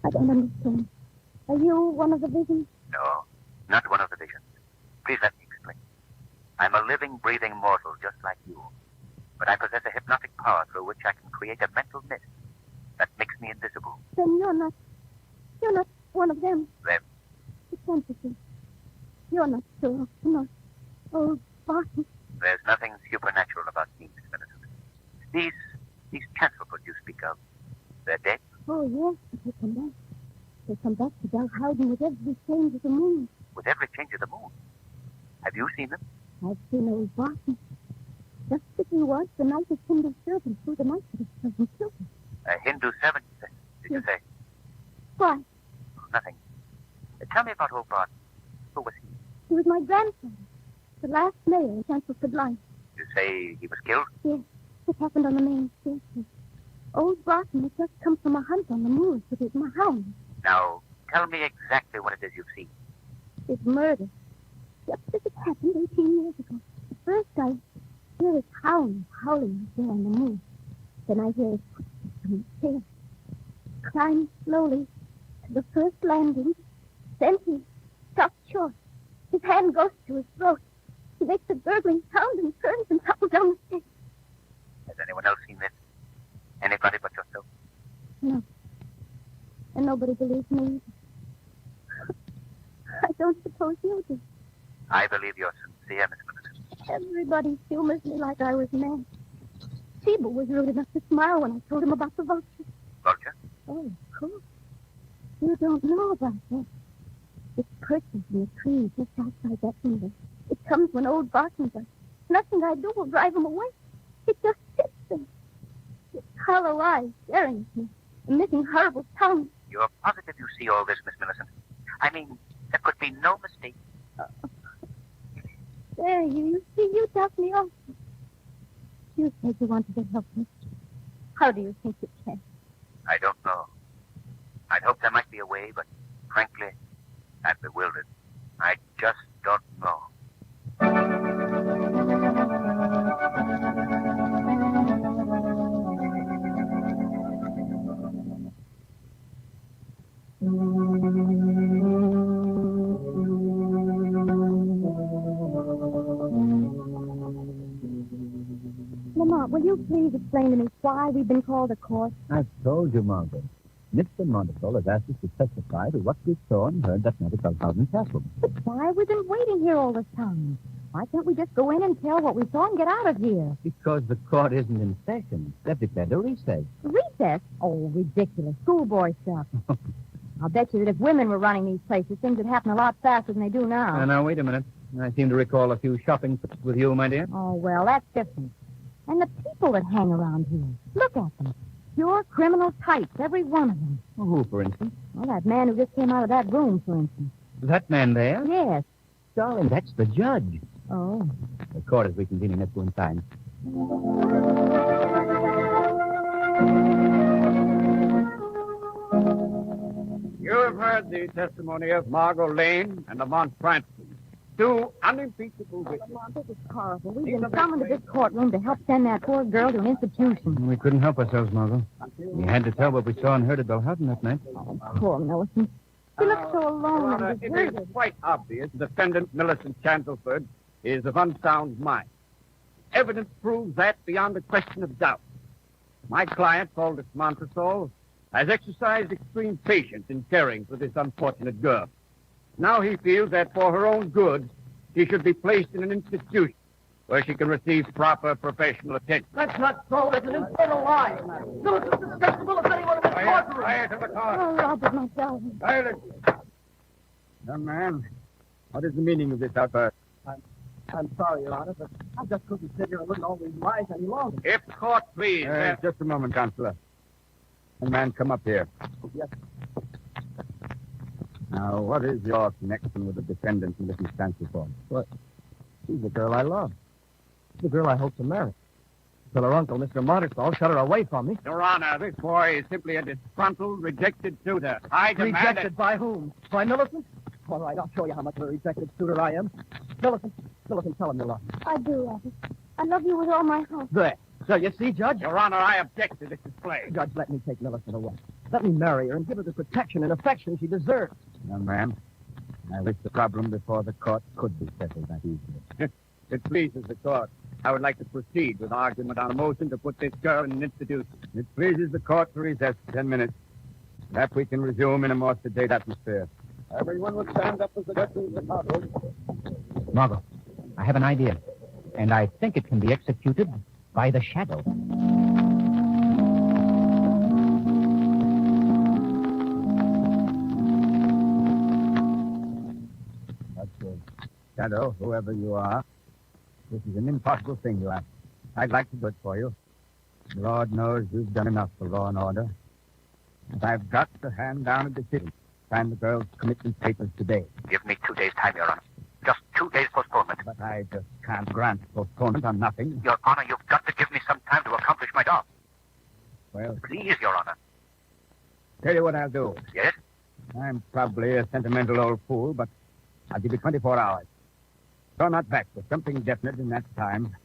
I don't understand. Are you one of the visions? No, not one of the visions. Please let me explain. I'm a living, breathing mortal just like you. But I possess a hypnotic power through which I can create a mental mist that makes me invisible. Then you're not one of them. Them? It can't be. You're not sure. Not old Barton. There's nothing supernatural about me, Miss Millicent. These Chancelford you speak of, they're dead? Oh, yes, but they come back. They come back to Dalhousen with every change of the moon. With every change of the moon? Have you seen them? I've seen old Barton. Just as he was the night his Hindu servant through the night with his cousin children. A Hindu servant, did you say? Why? Oh, nothing. Tell me about old Barton. Who was he? He was my grandfather. The last mayor in Chancelford line. You say he was killed? Yes. It happened on the main staircase. Old Barton had just come from a hunt on the moors with his hound. Now, tell me exactly what it is you've seen. It's murder. Just as it happened 18 years ago. At first, I hear his hound howling there on the moor. Then I hear his footsteps on the stairs. Climb slowly to the first landing. Then he stops short. His hand goes to his throat. He makes a gurgling sound and turns and topples down the stairs. Has anyone else seen this? Anybody but yourself? No. And nobody believes me. I don't suppose you do. I believe you're sincere, Miss Millicent. Everybody humors me like I was mad. Cebu was rude enough to smile when I told him about the vulture. Vulture? Oh, of course. You don't know about that. It perches in a tree just outside that window. It comes when old Barton does. Nothing I do will drive him away. It just sits there. Its hollow eyes staring at me, emitting horrible sounds. You're positive you see all this, Miss Millicent? I mean, there could be no mistake. There, you see, you doubt me also. You said you wanted to help me. How do you think you can? I don't know. I'd hoped there might be a way, but frankly, I'm bewildered. I just don't know. Lamont, will you please explain to me why we've been called to court? I've told you, Margaret. Mr. Montesol has asked us to testify to what we saw and heard that night at Belhausen Castle. But why have we been waiting here all this time? Why can't we just go in and tell what we saw and get out of here? Because the court isn't in session. They've declared a recess. Recess? Oh, ridiculous. Schoolboy stuff. I'll bet you that if women were running these places, things would happen a lot faster than they do now. Now, wait a minute. I seem to recall a few shopping trips with you, my dear. Oh, well, that's different. And the people that hang around here. Look at them. Pure criminal types, every one of them. Who, for instance? Well, that man who just came out of that room, for instance. That man there? Yes. Darling, that's the judge. Oh. The court is reconvening. Let's go inside. You have heard the testimony of Margot Lane and Lamont Cranston, two unimpeachable witnesses. Lamont, this is horrible. We've been summoned to this courtroom to help send that poor girl to an institution. We couldn't help ourselves, Margot. We had to tell what we saw and heard at Belhausen that night. Oh, poor Millicent. She looks so alone and It deserted. is quite obvious the defendant, Millicent Chandleford, is of unsound mind. Evidence proves that beyond a question of doubt. My client, Aldous Montresol, has exercised extreme patience in caring for this unfortunate girl. Now he feels that for her own good, she should be placed in an institution where she can receive proper professional attention. That's not so. That's an infernal lie. Millicent's disgustable as anyone in this courtroom. Quiet in the court. Oh, Robert, my darling. Silence. Young man, what is the meaning of this outburst? I'm sorry, Your Honor, but I just couldn't sit here and listen to all these lies any longer. If court, please. Just a moment, Counselor. Young man, come up here. Yes. Now, what is your connection with the defendant in this instance for? What? She's the girl I love. She's the girl I hope to marry. Till her uncle, Mr. Montesol, shut her away from me. Your Honor, this boy is simply a disgruntled, rejected suitor. I demand Rejected by whom? By Millicent? All right, I'll show you how much of a rejected suitor I am. Millicent, tell him you love me. I do, Robert. I love you with all my heart. There. So you see, Judge? Your Honor, I object to this display. Judge, let me take Millicent away. Let me marry her and give her the protection and affection she deserves. Young man, I wish the problem before the court could be settled that easily. If it pleases the court, I would like to proceed with argument on a motion to put this girl in an institution. It pleases the court to recess for 10 minutes. Perhaps we can resume in a more sedate atmosphere. Everyone will stand up as the judge is the Margot, I have an idea, and I think it can be executed by the shadow. That's good. Shadow, whoever you are, this is an impossible thing you ask. I'd like to do it for you. Lord knows you've done enough for law and order. But I've got to hand down a decision. Sign the girl's commitment papers today. Give me 2 days' time, Your Honor. Just 2 days postponement. But I just can't grant postponement on nothing. Your Honor, you've got to give me some time to accomplish my job. Well, Please, Your Honor. tell you what I'll do. Yes? I'm probably a sentimental old fool, but I'll give you 24 hours. If you're not back with something definite in that time,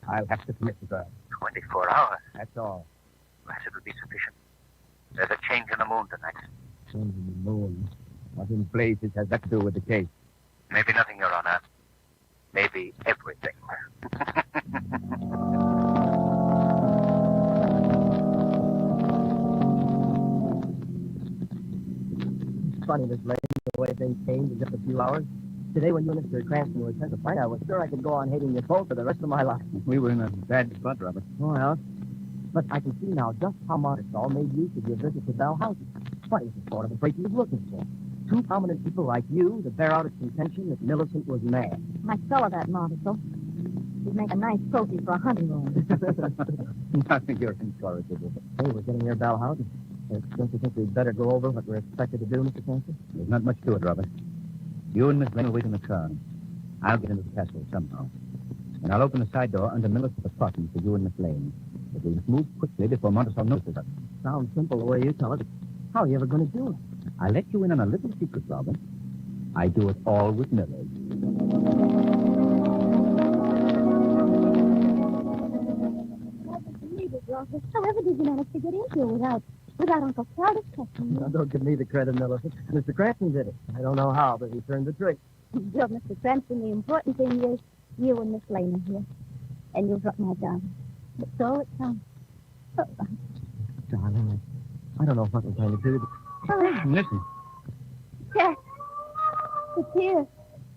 I'll have to commit the girl. 24 hours. That's all. Perhaps it will be sufficient. There's a change in the moon tonight. Change in the moon. What in blazes has that to do with the case? Maybe nothing, Your Honor. Maybe everything. It's funny, Miss Lane, the way things changed in just a few hours. Today, when you and Mr. Cranston were testifying, I was sure I could go on hating you both for the rest of my life. We were in a bad spot, Robert. Well, but I can see now just how Montesol made use of your visit to Belhausen. What is the sort of a break he was looking for? Two prominent people like you to bear out its contention that Millicent was mad. I saw that, Montesol. He'd make a nice trophy for a hunting room. I think you're incorrigible. Hey, we're getting near Belhausen. Don't you think we'd better go over what we're expected to do, Mr. Cranston? There's not much to it, Robert. You and Miss Lane will wait in the car. I'll get into the castle somehow. And I'll open the side door under Millicent's apartment for you and Miss Lane. But we must move quickly before Montesol notices us. Sounds simple the way you tell it. How are you ever going to do it? I'll let you in on a little secret, Robert. I do it all with mirrors. However did you manage to get in here without Uncle Charles catching you? Now, don't give me the credit, Millicent. Mr. Cranston did it. I don't know how, but he turned the trick. Well, Mr. Cranston, the important thing is you and Miss Lane are here. And you've got my darling. But so it comes. Darling, I don't know what we're going to do. Listen. Jack. It's here.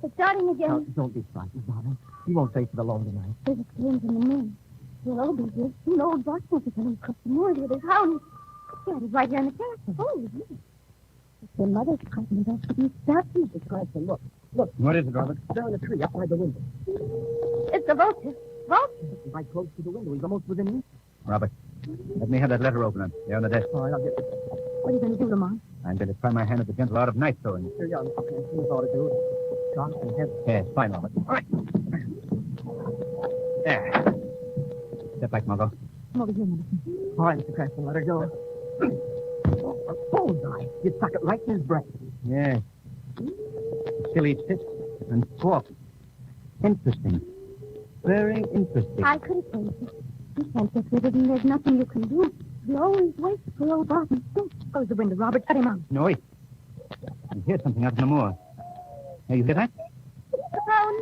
It's starting again. Now, don't be frightened, darling. You won't stay for the long tonight. There's a change in the moon. We'll all be here. You know, old Boston's going to cross the moors with his hound. Dad is right here in the castle. Oh, yes. Your mother's pregnant. That's what you start. Jesus Christ, and look. Look. What is it, Robert? There in the tree outside the window. It's a vulture. Vulture? He's right close to the window. He's almost within reach. Robert, let me have that letter opener. There on the desk. All right, I'll get it. What are you going to do, Lamont? I'm going to try my hand at the gentle art of knife throwing. Here you are, Mr. Cranston. That's all to do. Dark and heavy. Yes, fine, Robert. All right. There. Step back, Margot. Come over here, Millicent. All right, Mr. Cranston, let her go. A bullseye. You stuck it right in his brain. Yes. Still eats it and squawks. Interesting. Very interesting. I could have told you. You can't get rid of him. There's nothing you can do. You always wait for old Barton. Close the window, Robert. Shut him out. No, wait. I hear something out in the moor. Hey, you hear that? Down.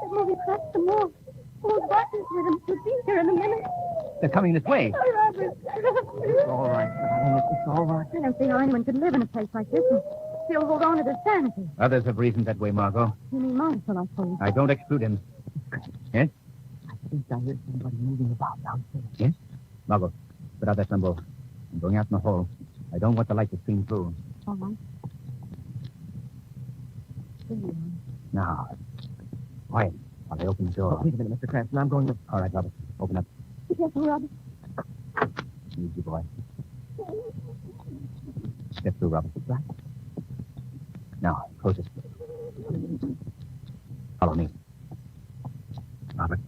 They're moving across the moor. Old Barton's with him. He'll be here in a minute. They're coming this way. Oh, Robert. It's all right, darling. It's all right. I don't see how anyone could live in a place like this and still hold on to their sanity. Others have reasoned that way, Margot. You mean Marshall, I suppose. I don't exclude him. Yes? I think I heard somebody moving about downstairs. Yes? Margot, put out that sunbow. I'm going out in the hall. I don't want the light to stream through. All right. There you are. Now, quiet while I open the door. Oh, wait a minute, Mr. Cranston. I'm going to... All right, Robert. Open up. Be careful, Robert. Easy, boy. Step through, Robert. Right. Now, close it. Follow me. Robert,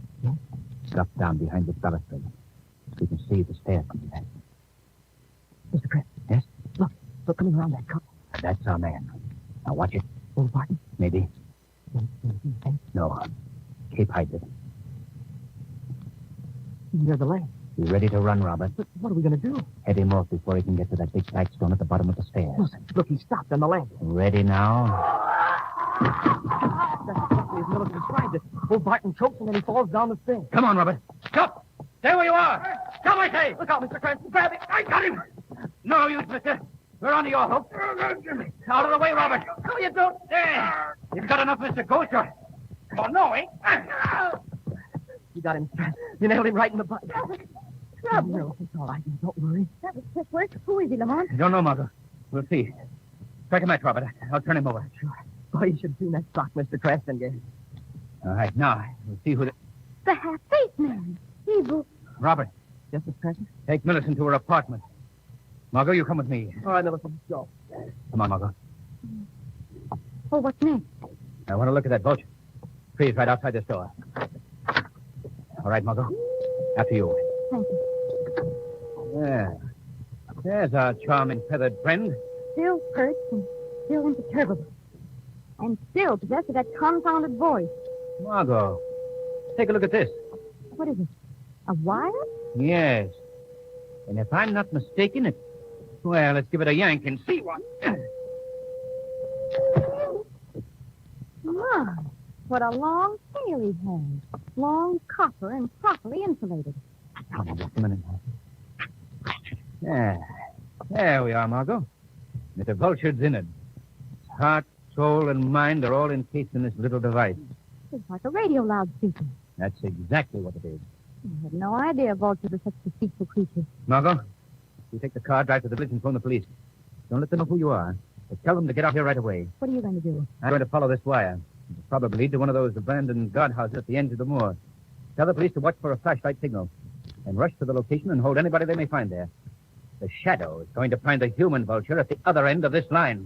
drop down behind the balustrade. You can see the stairs from there. Mr. Cranston. Yes? Look coming around that car. That's our man. Now watch it. Old Barton? Maybe. No. Cape hides it. Near the lane. Be ready to run, Robert. But what are we going to do? Head him off before he can get to that big flagstone at the bottom of the stairs. Look, he stopped on the landing. Ready now? That's exactly as Millicent described it. Old Barton chokes and then he falls down the stairs. Come on, Robert. Stop! Stay where you are! Stop, I say! Look out, Mr. Cranston. Grab it! I got him! No use, mister. We're on your hook. Out of the way, Robert. No, you don't. There. You've got enough, Mr. Ghost. Oh, no, eh? You got him, Strap. You nailed him right in the butt. Trouble. No, it's all right. Don't worry. That was quick work. Who is he, Lamont? I don't know, Margot. We'll see. Strike a match, Robert. I'll turn him over. Sure. Boy, you should have seen that sock Mr. Cranston gave. All right, now, we'll see who the... The half-faced man. Evil. Robert, Yes, Mr. Cranston? take Millicent to her apartment. Margot, you come with me. All right, Millicent, let's go. Come on, Margot. Oh, what's next? I want to look at that vulture. Tree's right outside this door. All right, Margot. After you. Thank you. There. There's our charming feathered friend. Still perched and still imperturbable. And still possessed of that confounded voice. Margot, take a look at this. What is it? A wire? Yes. And if I'm not mistaken, it... Well, let's give it a yank and see what... My, what a long tail he has. Long copper and properly insulated. Hold on just a minute now. There we are, Margot. With the vulture's in it. Heart, soul, and mind are all encased in this little device. It's like a radio loudspeaker. That's exactly what it is. I had no idea vultures were such deceitful creatures. Margot, you take the car, drive to the village, and phone the police. Don't let them know who you are. But tell them to get out here right away. What are you going to do? I'm going to follow this wire. It'll probably lead to one of those abandoned guardhouses at the end of the moor. Tell the police to watch for a flashlight signal. And rush to the location and hold anybody they may find there. The shadow is going to find the human vulture at the other end of this line.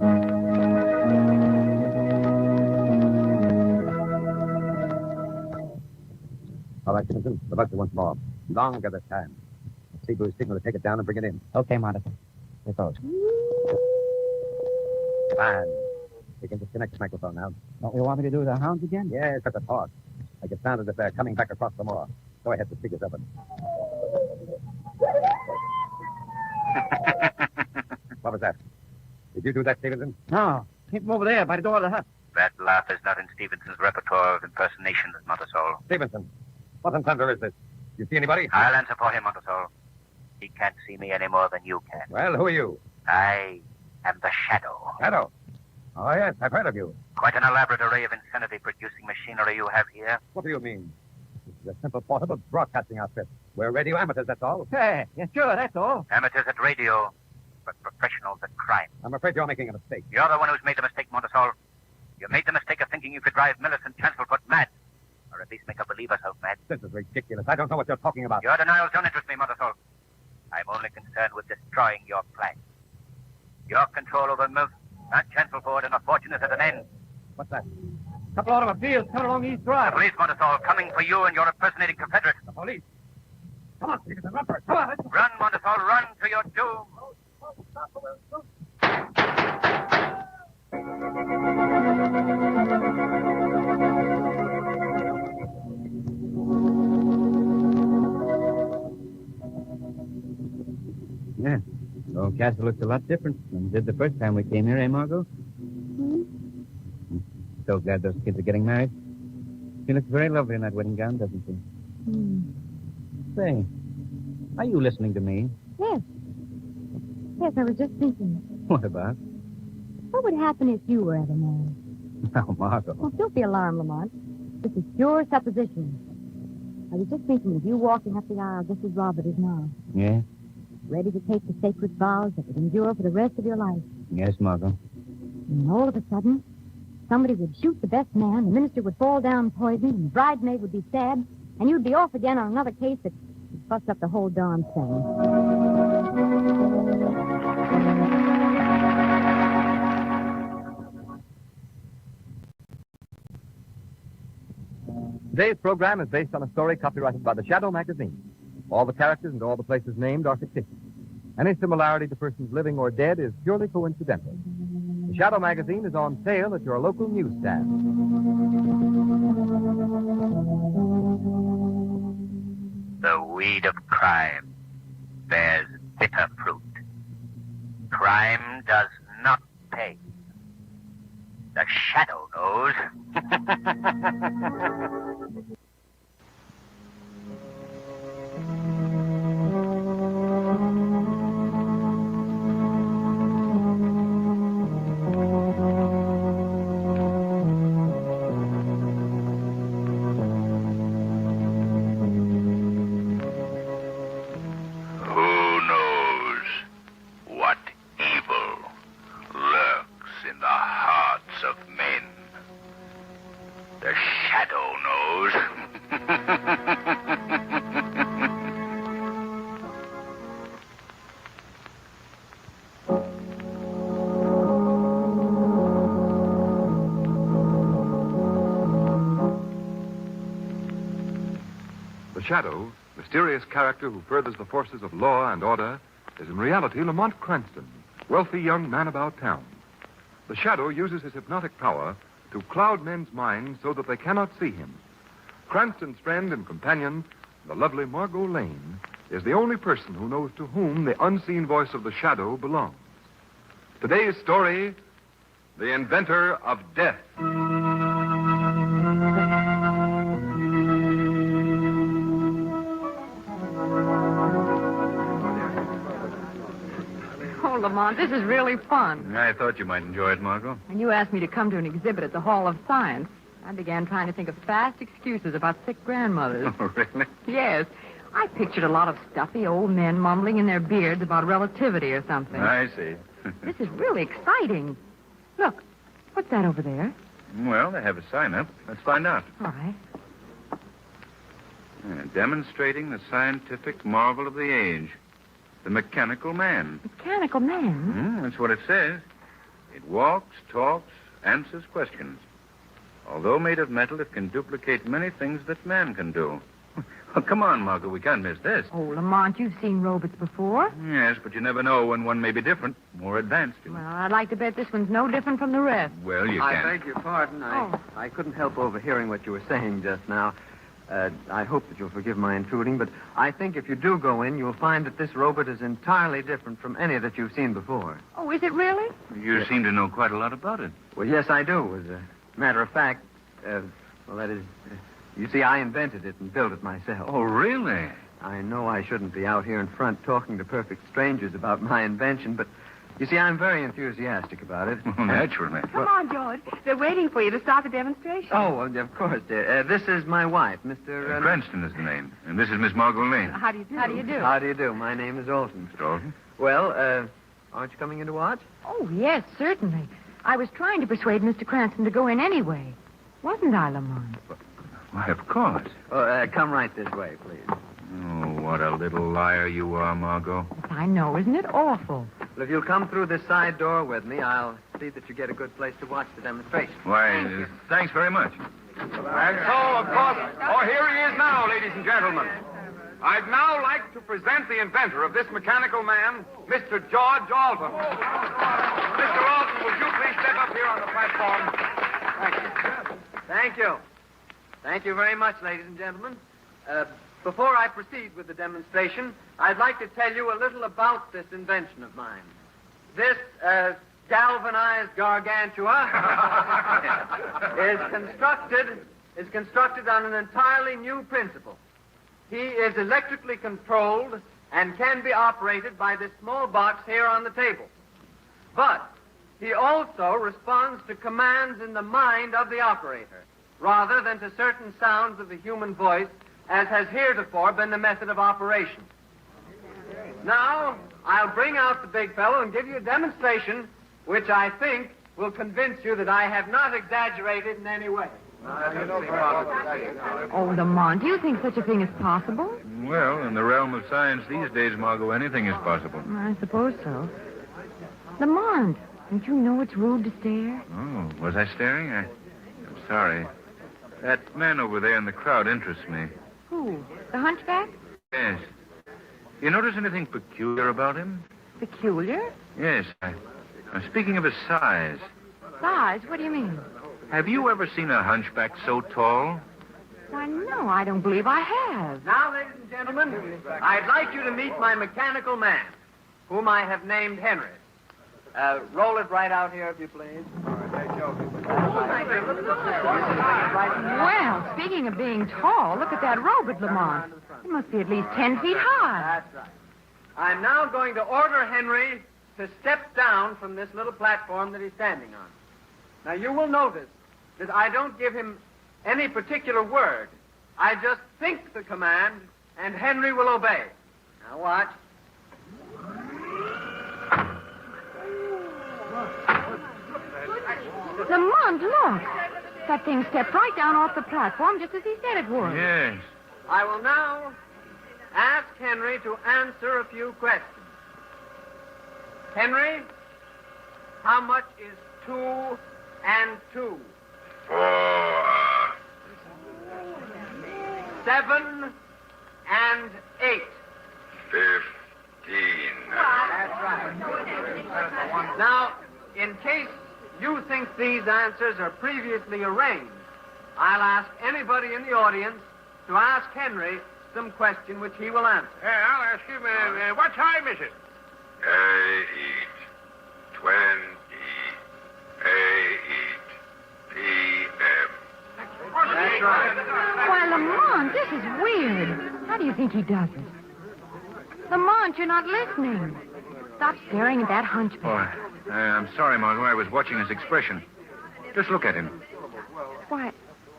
All right, Simpson. The vulture once more. Longer this time. See Blue's signal to take it down and bring it in. Okay, Monica. Here goes. Fine. You can disconnect the microphone now. Don't you want me to do the hounds again? Yes, but the talk. I get sound as if they're coming back across the moor. Go ahead, the speaker's open. What was that? Did you do that, Stevenson? No. Came from over there by the door of the hut. That laugh is not in Stevenson's repertoire of impersonations, Montesol. Stevenson, what in thunder is this? You see anybody? I'll answer for him, Montesol. He can't see me any more than you can. Well, who are you? I am the Shadow. Shadow. Oh, yes, I've heard of you. Quite an elaborate array of insanity-producing machinery you have here. What do you mean? This is a simple portable broadcasting outfit. We're radio amateurs, that's all. Hey, yeah, sure, that's all. Amateurs at radio, but professionals at crime. I'm afraid you're making a mistake. You're the one who's made the mistake, Montesol. You made the mistake of thinking you could drive Millicent Chancelfoot mad. Or at least make her believe herself mad. This is ridiculous. I don't know what you're talking about. Your denials don't interest me, Montesol. I'm only concerned with destroying your plan. Your control over Mills, Aunt Chancelford, and her fortune is at an end. What's that? Couple automobiles coming along East Drive. The police, Montesol, coming for you and your impersonating confederate. The police? Come on, Stevenson, run for it. Come on. Run, Montesol, run to your doom. Yeah. The old castle looks a lot different than it did the first time we came here, eh, Margot? So glad those kids are getting married. She looks very lovely in that wedding gown, doesn't she? Say, are you listening to me? Yes. Yes, I was just thinking. What about? What would happen if you were ever married? Oh, Margot. Oh, don't be alarmed, Lamont. This is pure supposition. I was just thinking of you walking up the aisle just as Robert is now, Yeah? ready to take the sacred vows that would endure for the rest of your life. Yes, Margot. And all of a sudden, somebody would shoot the best man, the minister would fall down poisoned, and the bridesmaid would be stabbed, and you'd be off again on another case that would bust up the whole darn thing. Today's program is based on a story copyrighted by the Shadow magazine. All the characters and all the places named are fictitious. Any similarity to persons living or dead is purely coincidental. The Shadow magazine is on sale at your local newsstand. The weed of crime bears bitter fruit. Crime does not pay. The Shadow knows. The Shadow, mysterious character who furthers the forces of law and order, is in reality Lamont Cranston, wealthy young man about town. The Shadow uses his hypnotic power to cloud men's minds so that they cannot see him. Cranston's friend and companion, the lovely Margot Lane, is the only person who knows to whom the unseen voice of the Shadow belongs. Today's story, The Inventor of Death. Oh, Lamont, this is really fun. I thought you might enjoy it, Margot. When you asked me to come to an exhibit at the Hall of Science, I began trying to think of fast excuses about sick grandmothers. Oh, really? Yes. I pictured a lot of stuffy old men mumbling in their beards about relativity or something. I see. This is really exciting. Look, what's that over there? Well, they have a sign up. Let's find out. All right. Demonstrating the scientific marvel of the age. The mechanical man. Mechanical man? That's what it says. It walks, talks, answers questions. Although made of metal, it can duplicate many things that man can do. Well, come on, Margot. We can't miss this. Oh, Lamont, you've seen robots before. Yes, but you never know when one may be different, more advanced. Well, I'd like to bet this one's no different from the rest. Well, you I can't. beg your pardon. I couldn't help overhearing what you were saying just now. I hope that you'll forgive my intruding, but I think if you do go in, you'll find that this robot is entirely different from any that you've seen before. Oh, is it really? You seem to know quite a lot about it. Well, yes, I do. As a matter of fact, you see, I invented it and built it myself. Oh, really? I know I shouldn't be out here in front talking to perfect strangers about my invention, but you see, I'm very enthusiastic about it. Naturally. Come on, George. They're waiting for you to start the demonstration. Oh, well, of course, dear. This is my wife, Mr. Cranston is the name. And this is Miss Margot Lane. How do you do? How do you do? How do you do? My name is Alton. Mr. Alton? Well, aren't you coming in to watch? Oh, yes, certainly. I was trying to persuade Mr. Cranston to go in anyway. Wasn't I, Lamont? Why, of course. Come right this way, please. Oh, what a little liar you are, Margot. I know. Isn't it awful? Well, if you'll come through this side door with me, I'll see that you get a good place to watch the demonstration. Why, thanks very much. And so, of course, here he is now, ladies and gentlemen. I'd now like to present the inventor of this mechanical man, Mr. George Alton. Mr. Alton, would you please step up here on the platform? Thank you. Thank you. Thank you very much, ladies and gentlemen. Before I proceed with the demonstration, I'd like to tell you a little about this invention of mine. This galvanized gargantua is constructed on an entirely new principle. He is electrically controlled and can be operated by this small box here on the table. But he also responds to commands in the mind of the operator, rather than to certain sounds of the human voice, as has heretofore been the method of operation. Now, I'll bring out the big fellow and give you a demonstration which I think will convince you that I have not exaggerated in any way. Oh, Lamont, do you think such a thing is possible? Well, in the realm of science these days, Margot, anything is possible. I suppose so. Lamont, don't you know it's rude to stare? Oh, was I staring? I'm sorry. That man over there in the crowd interests me. Who? The hunchback? Yes. You notice anything peculiar about him? Peculiar? Yes. I'm speaking of his size. Size? What do you mean? Have you ever seen a hunchback so tall? Why, no, I don't believe I have. Now, ladies and gentlemen, I'd like you to meet my mechanical man, whom I have named Henry. Roll it right out here, if you please. Well, speaking of being tall, look at that robot, Lamont. It must be at least 10 feet high. That's right. I'm now going to order Henry to step down from this little platform that he's standing on. Now, you will notice that I don't give him any particular word. I just think the command, and Henry will obey. Now, watch. Lamont, look. That thing stepped right down off the platform just as he said it would. Yes. I will now ask Henry to answer a few questions. Henry, how much is 2 and 2? 7 and 8. 15. That's right. Now, in case you think these answers are previously arranged, I'll ask anybody in the audience to ask Henry some question which he will answer. I'll ask him, what time is it? 8:20 p.m. That's right. Why, Lamont, this is weird. How do you think he does it? Lamont, you're not listening. Stop staring at that hunchback. Oh, I'm sorry, Margot. I was watching his expression. Just look at him. Why,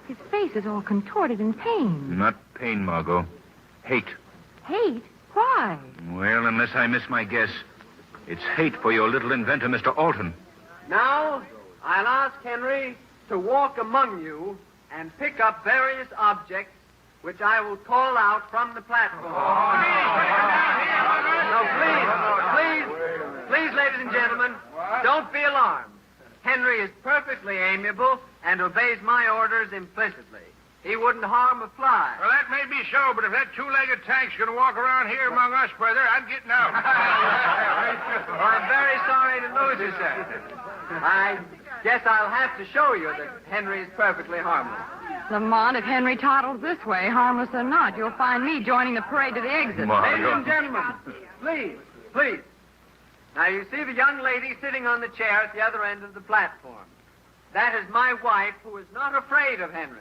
his face is all contorted in pain. Not pain, Margot. Hate. Hate? Why? Well, unless I miss my guess, it's hate for your little inventor, Mr. Alton. Now, I'll ask Henry to walk among you and pick up various objects which I will call out from the platform. No, please, ladies and gentlemen, don't be alarmed. Henry is perfectly amiable and obeys my orders implicitly. He wouldn't harm a fly. Well, that may be so, but if that two-legged tank's going to walk around here among us, brother, I'm getting out. Well, I'm very sorry to lose you, sir. I guess I'll have to show you that Henry is perfectly harmless. Lamont, if Henry toddles this way, harmless or not, you'll find me joining the parade to the exit. Ladies and gentlemen, please. Now, you see the young lady sitting on the chair at the other end of the platform. That is my wife, who is not afraid of Henry.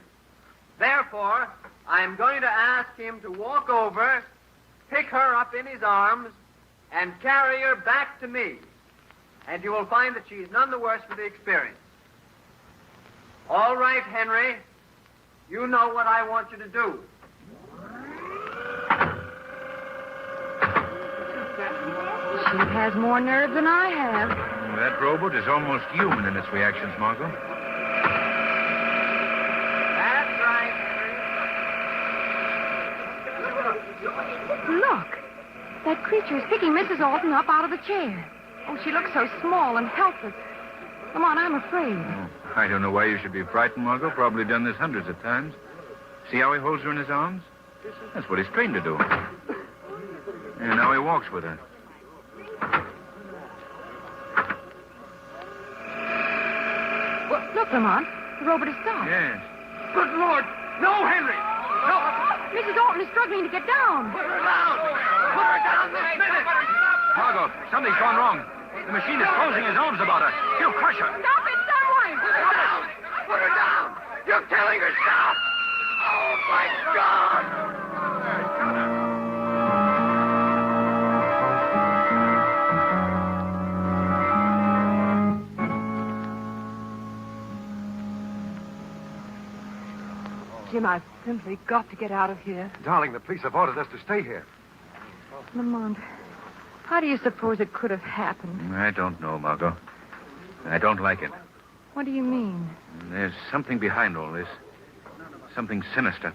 Therefore, I'm going to ask him to walk over pick her up in his arms and carry her back to me. And you will find that she is none the worse for the experience. All right, Henry. You know what I want you to do. She has more nerve than I have. That robot is almost human in its reactions, Margot. That's right, Henry. Look. That creature is picking Mrs. Alton up out of the chair. Oh, she looks so small and helpless. Come on, I'm afraid. Oh, I don't know why you should be frightened, Margot. Probably done this hundreds of times. See how he holds her in his arms? That's what he's trained to do. And now he walks with her. Well, look, Lamont. The robot has stopped. Yes. Good Lord! No, Henry! No! Mrs. Alton is struggling to get down. Put her down! Put her down this minute! Margot, something's gone wrong. The machine is closing his arms about her. He'll crush her. Stop it, someone! Put her down! Put her down! You're killing her, stop! Oh, my God! Jim, I've simply got to get out of here. Darling, the police have ordered us to stay here. Lamont, how do you suppose it could have happened? I don't know, Margot. I don't like it. What do you mean? There's something behind all this. Something sinister.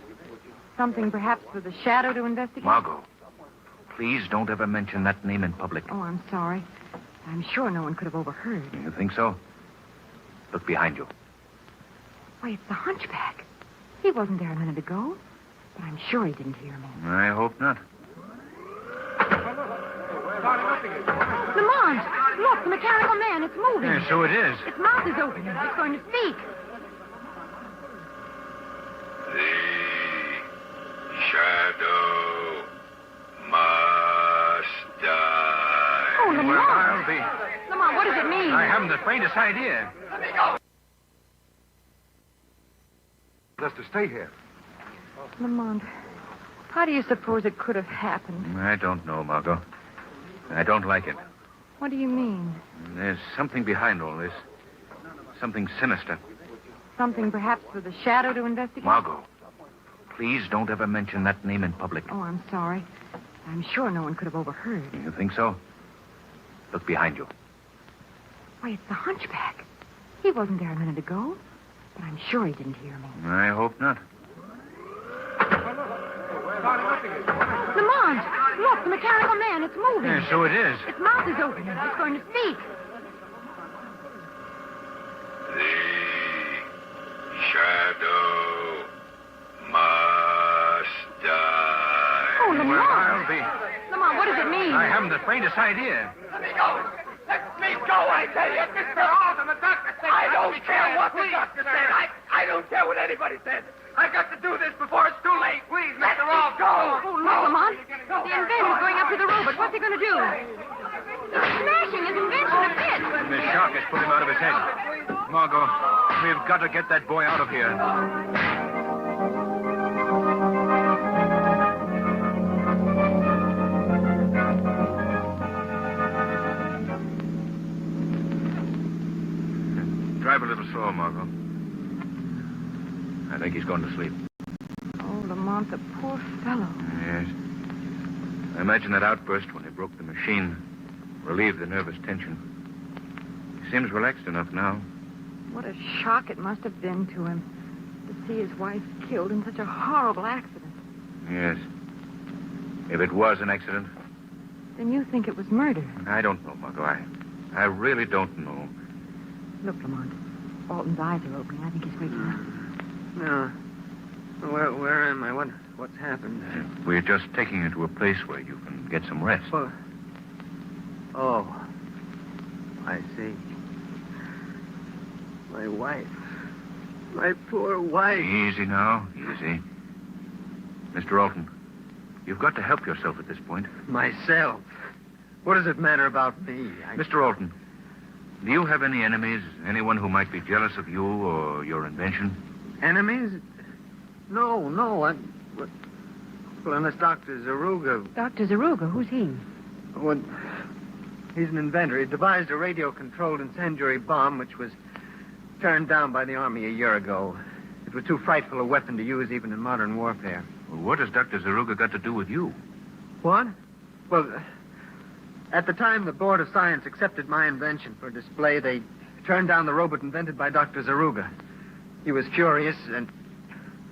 Something perhaps for the shadow to investigate? Margot, please don't ever mention that name in public. Oh, I'm sorry. I'm sure no one could have overheard. You think so? Look behind you. Why, it's the hunchback. He wasn't there a minute ago, but I'm sure he didn't hear me. I hope not. Lamont, look, the mechanical man, it's moving. Yeah, so it is. Its mouth is open. It's going to speak. Shadow must die. Oh, Lamont. Well, I'll be... Lamont, what does it mean? I haven't the faintest idea. Let me go! Us to stay here. Lamont, how do you suppose it could have happened? I don't know, Margot. I don't like it. What do you mean? There's something behind all this. Something sinister. Something perhaps for the shadow to investigate? Margot, please don't ever mention that name in public. Oh, I'm sorry. I'm sure no one could have overheard. You think so? Look behind you. Why, it's the hunchback. He wasn't there a minute ago, but I'm sure he didn't hear me. I hope not. Lamont, look, the mechanical man, it's moving. Yeah, so it is. Its mouth is open. It's going to speak. Shadow must die. Oh, Lamont. Well, I'll be... Lamont, what does it mean? I haven't the faintest idea. Let me go! Let me go, I tell you! Mr. Alton, the doctor said... I don't care what the doctor said. I don't care what anybody says. I got to do this before it's too late. Please, Mr. Alton. Go! Oh, look, Lamont. The inventor's going up to the robot. What's he going to do? He's smashing his invention to bits. The shock has put him out of his head. Margot, we've got to get that boy out of here. Drive a little slower, Margot. I think he's going to sleep. Oh, Lamont, the poor fellow. Yes. I imagine that outburst when he broke the machine relieved the nervous tension. He seems relaxed enough now. What a shock it must have been to him to see his wife killed in such a horrible accident. Yes. If it was an accident, Then you think it was murder. I don't know, Margot. I really don't know. Look, Lamont. Alton's eyes are opening. I think he's waking up. No. Where am I? What's happened? We're just taking you to a place where you can get some rest. Oh. I see. My wife. My poor wife. Easy now. Easy. Mr. Alton, you've got to help yourself at this point. Myself? What does it matter about me? Mr. Alton, do you have any enemies? Anyone who might be jealous of you or your invention? Enemies? No. Well, unless Dr. Zaruga... Dr. Zaruga? Who's he? Well, he's an inventor. He devised a radio-controlled incendiary bomb which was turned down by the Army a year ago. It was too frightful a weapon to use even in modern warfare. Well, what has Dr. Zaruga got to do with you? What? Well, at the time the Board of Science accepted my invention for display, they turned down the robot invented by Dr. Zaruga. He was furious and...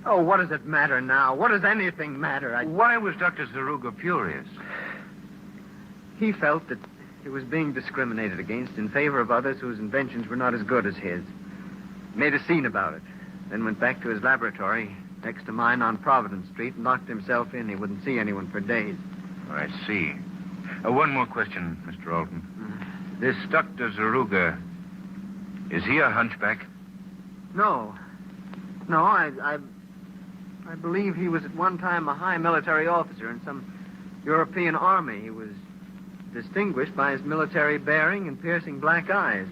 Oh, what does it matter now? What does anything matter? Why was Dr. Zaruga furious? He felt that he was being discriminated against in favor of others whose inventions were not as good as his. Made a scene about it. Then went back to his laboratory next to mine on Providence Street and locked himself in. He wouldn't see anyone for days. I see. One more question, Mr. Alton. This Dr. Zaruga, is he a hunchback? No. No, I believe he was at one time a high military officer in some European army. He was distinguished by his military bearing and piercing black eyes.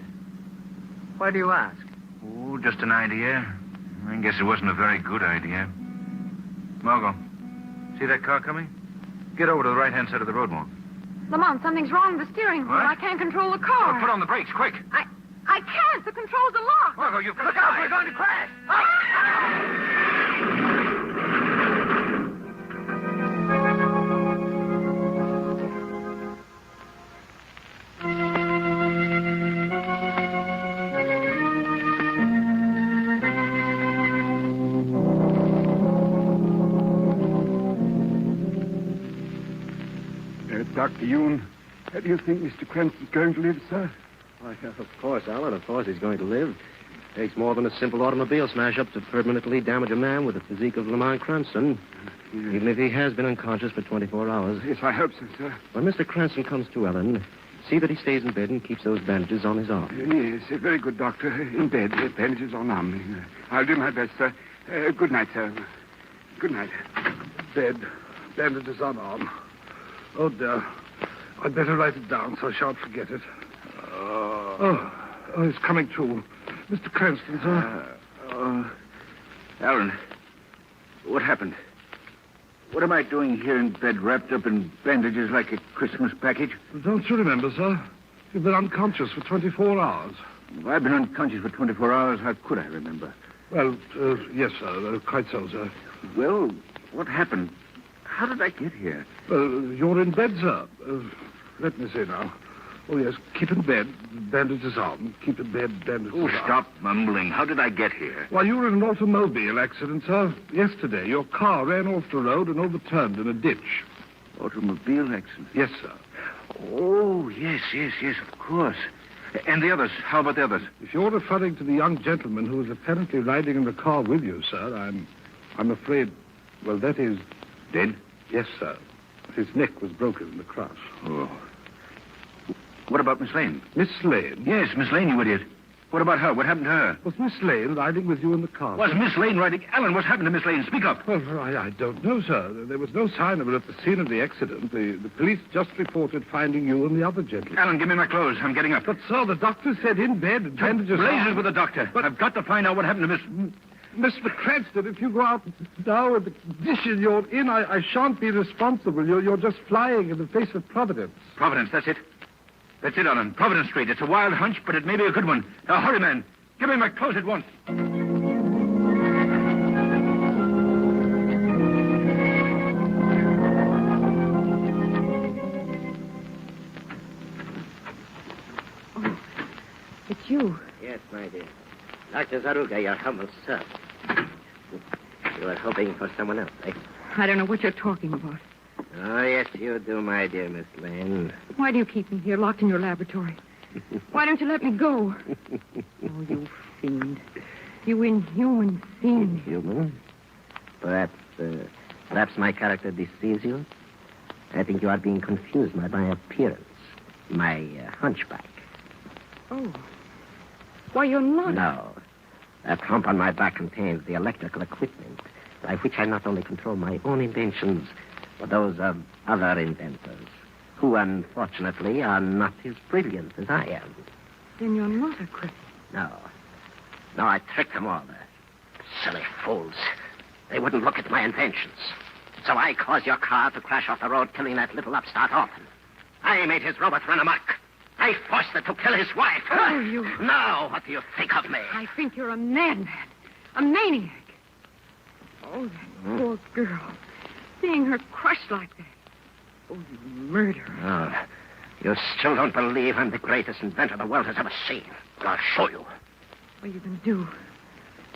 Why do you ask? Oh, just an idea. I guess it wasn't a very good idea. Margot, see that car coming? Get over to the right-hand side of the road, Mark. Lamont, something's wrong with the steering wheel. What? I can't control the car. Well, put on the brakes, quick. I can't. The controls are locked. Margot, you've got Look to out, drive. we're going to crash. Dr. Yoon, how do you think Mr. Cranston's going to live, sir? Why, of course, Alan. Of course he's going to live. Takes more than a simple automobile smash-up to permanently damage a man with the physique of Lamont Cranston. Yes. Even if he has been unconscious for 24 hours. Yes, I hope so, sir. When Mr. Cranston comes to, Ellen, see that he stays in bed and keeps those bandages on his arm. Yes, a very good doctor. In bed, bandages on arm. I'll do my best, sir. Good night, sir. Good night. Bed, bandages on arm. Oh, dear. I'd better write it down so I shan't forget it. Oh, it's coming true. Mr. Cranston, sir. Alan, what happened? What am I doing here in bed, wrapped up in bandages like a Christmas package? Don't you remember, sir? You've been unconscious for 24 hours. If I've been unconscious for 24 hours, how could I remember? Well, yes, sir. Quite so, sir. Well, what happened? How did I get here? You're in bed, sir. Let me see now. Oh, yes, keep in bed, bandages on. Keep in bed, bandages on. Oh, stop mumbling. How did I get here? Why, you were in an automobile accident, sir. Yesterday, your car ran off the road and overturned in a ditch. Automobile accident? Yes, sir. Oh, yes, of course. And the others? How about the others? If you're referring to the young gentleman who was apparently riding in the car with you, sir, I'm afraid, well, that is... Dead? Yes, sir. His neck was broken in the crash. Oh. What about Miss Lane? Miss Lane? Yes, Miss Lane, you idiot. What about her? What happened to her? Was Miss Lane riding with you in the car? Was Miss Lane riding? Alan, what's happened to Miss Lane? Speak up. Well, I don't know, sir. There was no sign of her at the scene of the accident. The police just reported finding you and the other gentleman. Alan, give me my clothes. I'm getting up. But, sir, the doctor said in bed and bandages... Blazes with the doctor. But I've got to find out what happened to Miss... Mr. Cranston, if you go out now with the condition you're in, I shan't be responsible. You're just flying in the face of Providence. Providence, that's it. That's it, Alan. Providence Street. It's a wild hunch, but it may be a good one. Now, hurry, man. Give me my clothes at once. Oh, it's you. Yes, my dear. Dr. Zaruga, your humble servant. You were hoping for someone else, eh? I don't know what you're talking about. Oh, yes, you do, my dear Miss Lane. Why do you keep me here, locked in your laboratory? Why don't you let me go? Oh, you fiend. You inhuman fiend. Inhuman? Perhaps my character deceives you. I think you are being confused by my appearance. My hunchback. Oh. Why, you're not... No. That hump on my back contains the electrical equipment by which I not only control my own inventions, but those of other inventors, who unfortunately are not as brilliant as I am. Then you're not a criminal. No. No, I tricked them all. Silly fools. They wouldn't look at my inventions. So I caused your car to crash off the road, killing that little upstart Alton. I made his robot run amok. I forced it to kill his wife. Oh, you... Now, what do you think of me? I think you're a madman. A maniac. Oh, that poor girl. Seeing her crushed like that. Oh, you murderer. Oh, you still don't believe I'm the greatest inventor the world has ever seen. I'll show you. What are you going to do?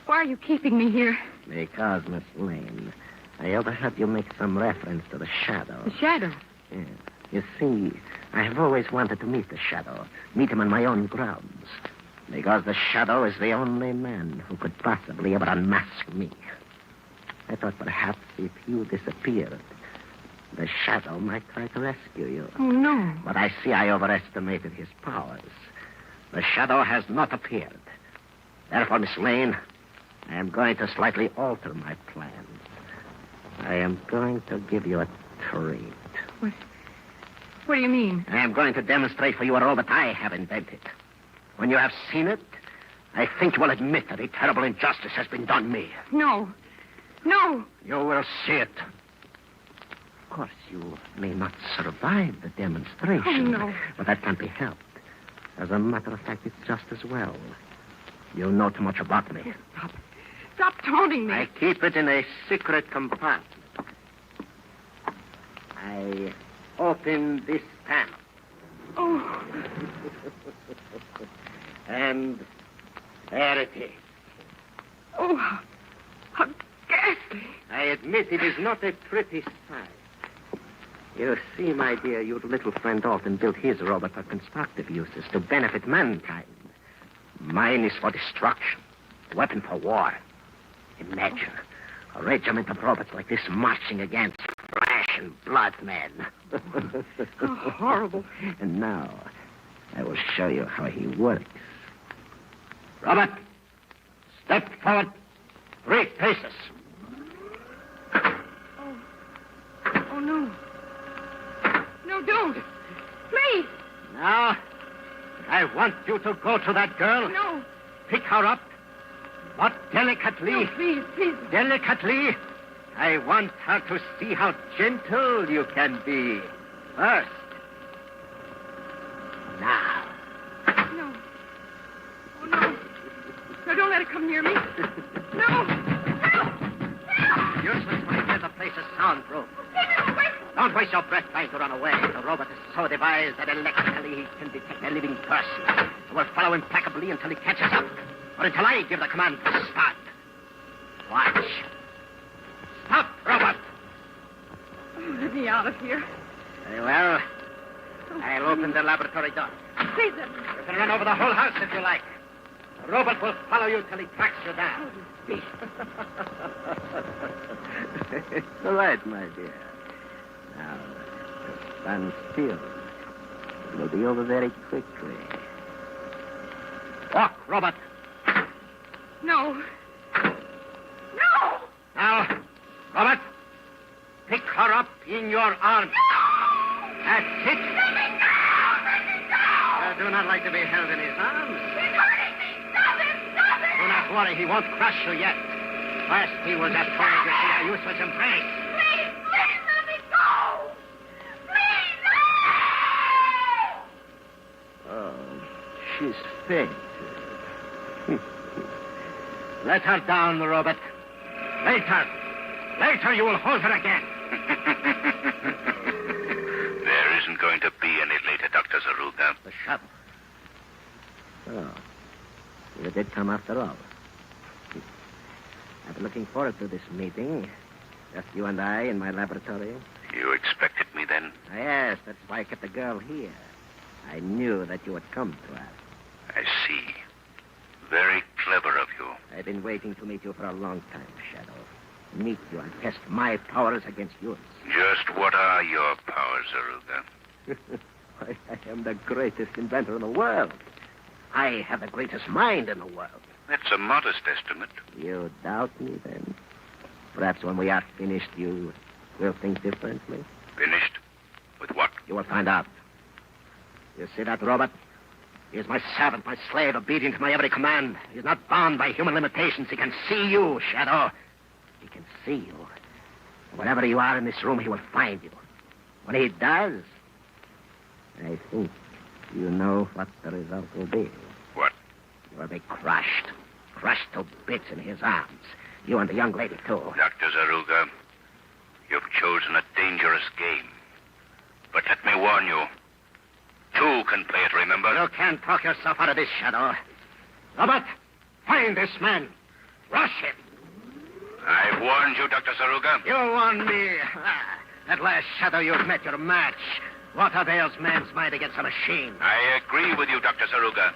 Why are you keeping me here? Because, Miss Lane, I overheard you make some reference to the Shadow. The Shadow? Yes. You see, I have always wanted to meet the Shadow. Meet him on my own grounds. Because the Shadow is the only man who could possibly ever unmask me. I thought perhaps if you disappeared, the Shadow might try to rescue you. Oh, no. But I see I overestimated his powers. The Shadow has not appeared. Therefore, Miss Lane, I am going to slightly alter my plans. I am going to give you a treat. What do you mean? I am going to demonstrate for you a robot I have invented. When you have seen it, I think you will admit that a terrible injustice has been done me. No. No. You will see it. Of course, you may not survive the demonstration. Oh, no. But that can't be helped. As a matter of fact, it's just as well. You know too much about me. Stop taunting me. I keep it in a secret compartment. I open this panel. Oh. And there it is. Oh, how ghastly. I admit it is not a pretty sight. You see, my dear, your little friend Alton built his robot for constructive uses to benefit mankind. Mine is for destruction, a weapon for war. Imagine a regiment of robots like this marching against flesh and blood men. Oh, horrible. And now, I will show you how he works. Robot, step forward 3 paces. Oh, no. No, don't. Please. Now, I want you to go to that girl. No. Pick her up. But delicately. No, please. Delicately. I want her to see how gentle you can be. First. Now. No. Oh, no. No, don't let it come near me. No. Help! Useless when the place is soundproof. Don't waste your breath trying to run away. The robot is so devised that electrically he can detect a living person. It will follow impeccably until he catches up. Or until I give the command to start. Watch. Stop, robot. Oh, let me out of here. Very well. I'll open the laboratory door. Please, let me. You can run over the whole house if you like. The robot will follow you till he tracks you down. It's all right, my dear. Now, just stand still. It will be over very quickly. Walk, robot. No. No! Now, Robert, pick her up in your arms. No! That's it. Let me go! Let me go! I do not like to be held in his arms. He's hurting me! Stop him! Stop him! Do not worry, he won't crush you yet. First, he will just hold you to a useless embrace. Please, let me go! Please, let me go! Oh, she's fainted. Let her down, Robert. Later you will hold her again. There isn't going to be any later, Dr. Zaruga. The Shadow. Oh, you did come after all. I've been looking forward to this meeting. Just you and I in my laboratory. You expected me then? Yes, that's why I kept the girl here. I knew that you would come to her. I see. Very clever of you. I've been waiting to meet you for a long time, Shadow. Meet you and test my powers against yours. Just what are your powers, Zaruga? I am the greatest inventor in the world. I have the greatest mind in the world. That's a modest estimate. You doubt me, then? Perhaps when we are finished, you will think differently. Finished? With what? You will find out. You see that robot? He is my servant, my slave, obedient to my every command. He is not bound by human limitations. He can see you, Shadow. He can see you. Wherever you are in this room, he will find you. When he does, I think you know what the result will be. What? You will be crushed. Crushed to bits in his arms. You and the young lady, too. Dr. Zaruga, you've chosen a dangerous game. But let me warn you. Two can play it, remember? You can't talk yourself out of this, Shadow. Robert, find this man. Rush him. I've warned you, Dr. Zaruga. You warned me. At last, Shadow, you've met your match. What avails man's mind against a machine? I agree with you, Dr. Zaruga.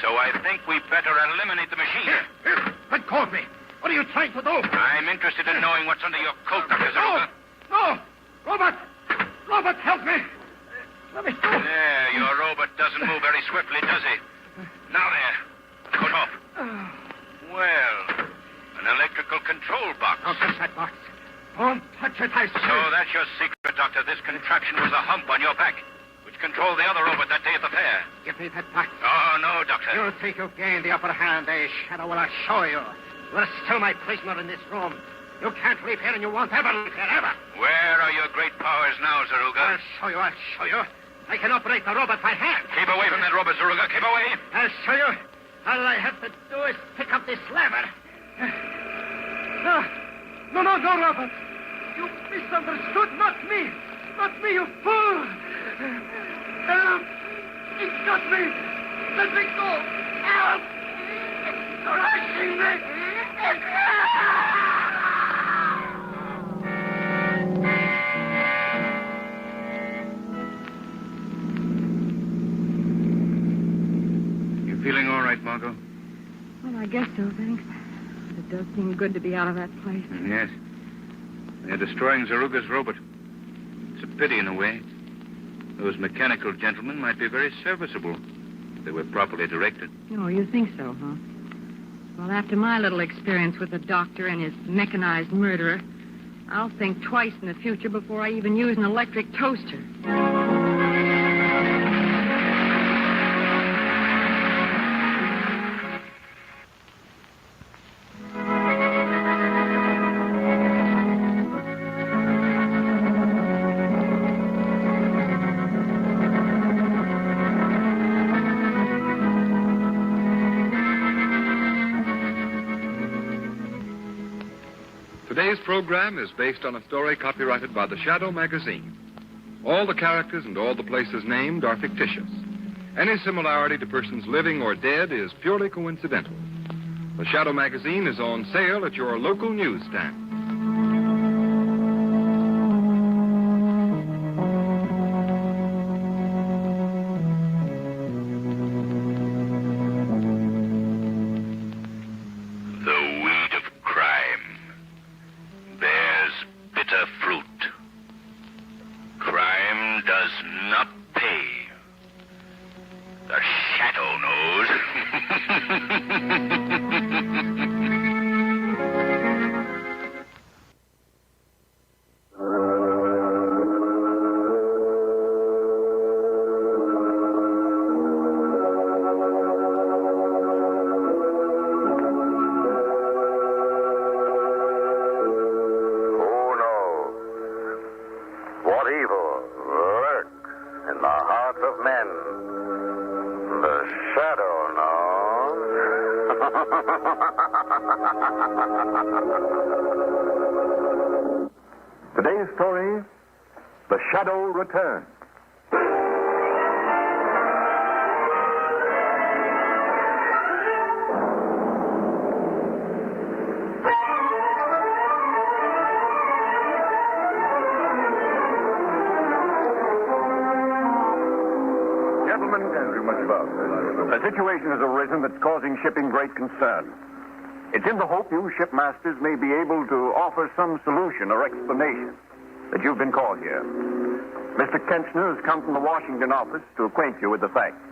So I think we better eliminate the machine. Here. Let go of me. What are you trying to do? I'm interested in knowing what's under your coat, Dr. Zaruga. No! Robert! Robert, help me! Let me go. There, your robot doesn't move very swiftly, does he? Now there. Put off. Well, an electrical control box. Don't touch that box. Don't touch it, I say. So that's your secret, Doctor. This contraption was a hump on your back, which controlled the other robot that day at the fair. Give me that box. Oh, no, Doctor. You think you've gained the upper hand, eh, Shadow? Well, I'll show you. You're still my prisoner in this room. You can't leave here, and you won't ever leave here, ever. Where are your great powers now, Zaruga? I'll show you. I can operate the robot by hand. Keep away from that robot, Zaruga. Keep away. I'll show you. All I have to do is pick up this lever. No, Robert. You misunderstood. Not me. Not me, you fool. Help. It's not me. Let me go. Help. It's crushing me. You feeling all right, Margot? Well, I guess so, thanks. It does seem good to be out of that place. Yes. They're destroying Zaruga's robot. It's a pity in a way. Those mechanical gentlemen might be very serviceable if they were properly directed. Oh, you think so, huh? Well, after my little experience with the doctor and his mechanized murderer, I'll think twice in the future before I even use an electric toaster. Today's program is based on a story copyrighted by the Shadow magazine. All the characters and all the places named are fictitious. Any similarity to persons living or dead is purely coincidental. The Shadow magazine is on sale at your local newsstand. Today's story, The Shadow Returns. Gentlemen, a situation has arisen that's causing shipping great concern. It's in the hope you shipmasters may be able to offer some solution or explanation that you've been called here. Mr. Kenchner has come from the Washington office to acquaint you with the facts.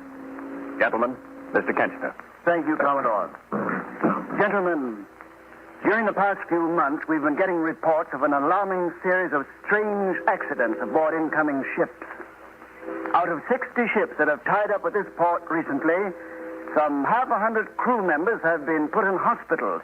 Gentlemen, Mr. Kenchner. Thank you, Commodore. Gentlemen, during the past few months, we've been getting reports of an alarming series of strange accidents aboard incoming ships. Out of 60 ships that have tied up at this port recently, some 100 crew members have been put in hospitals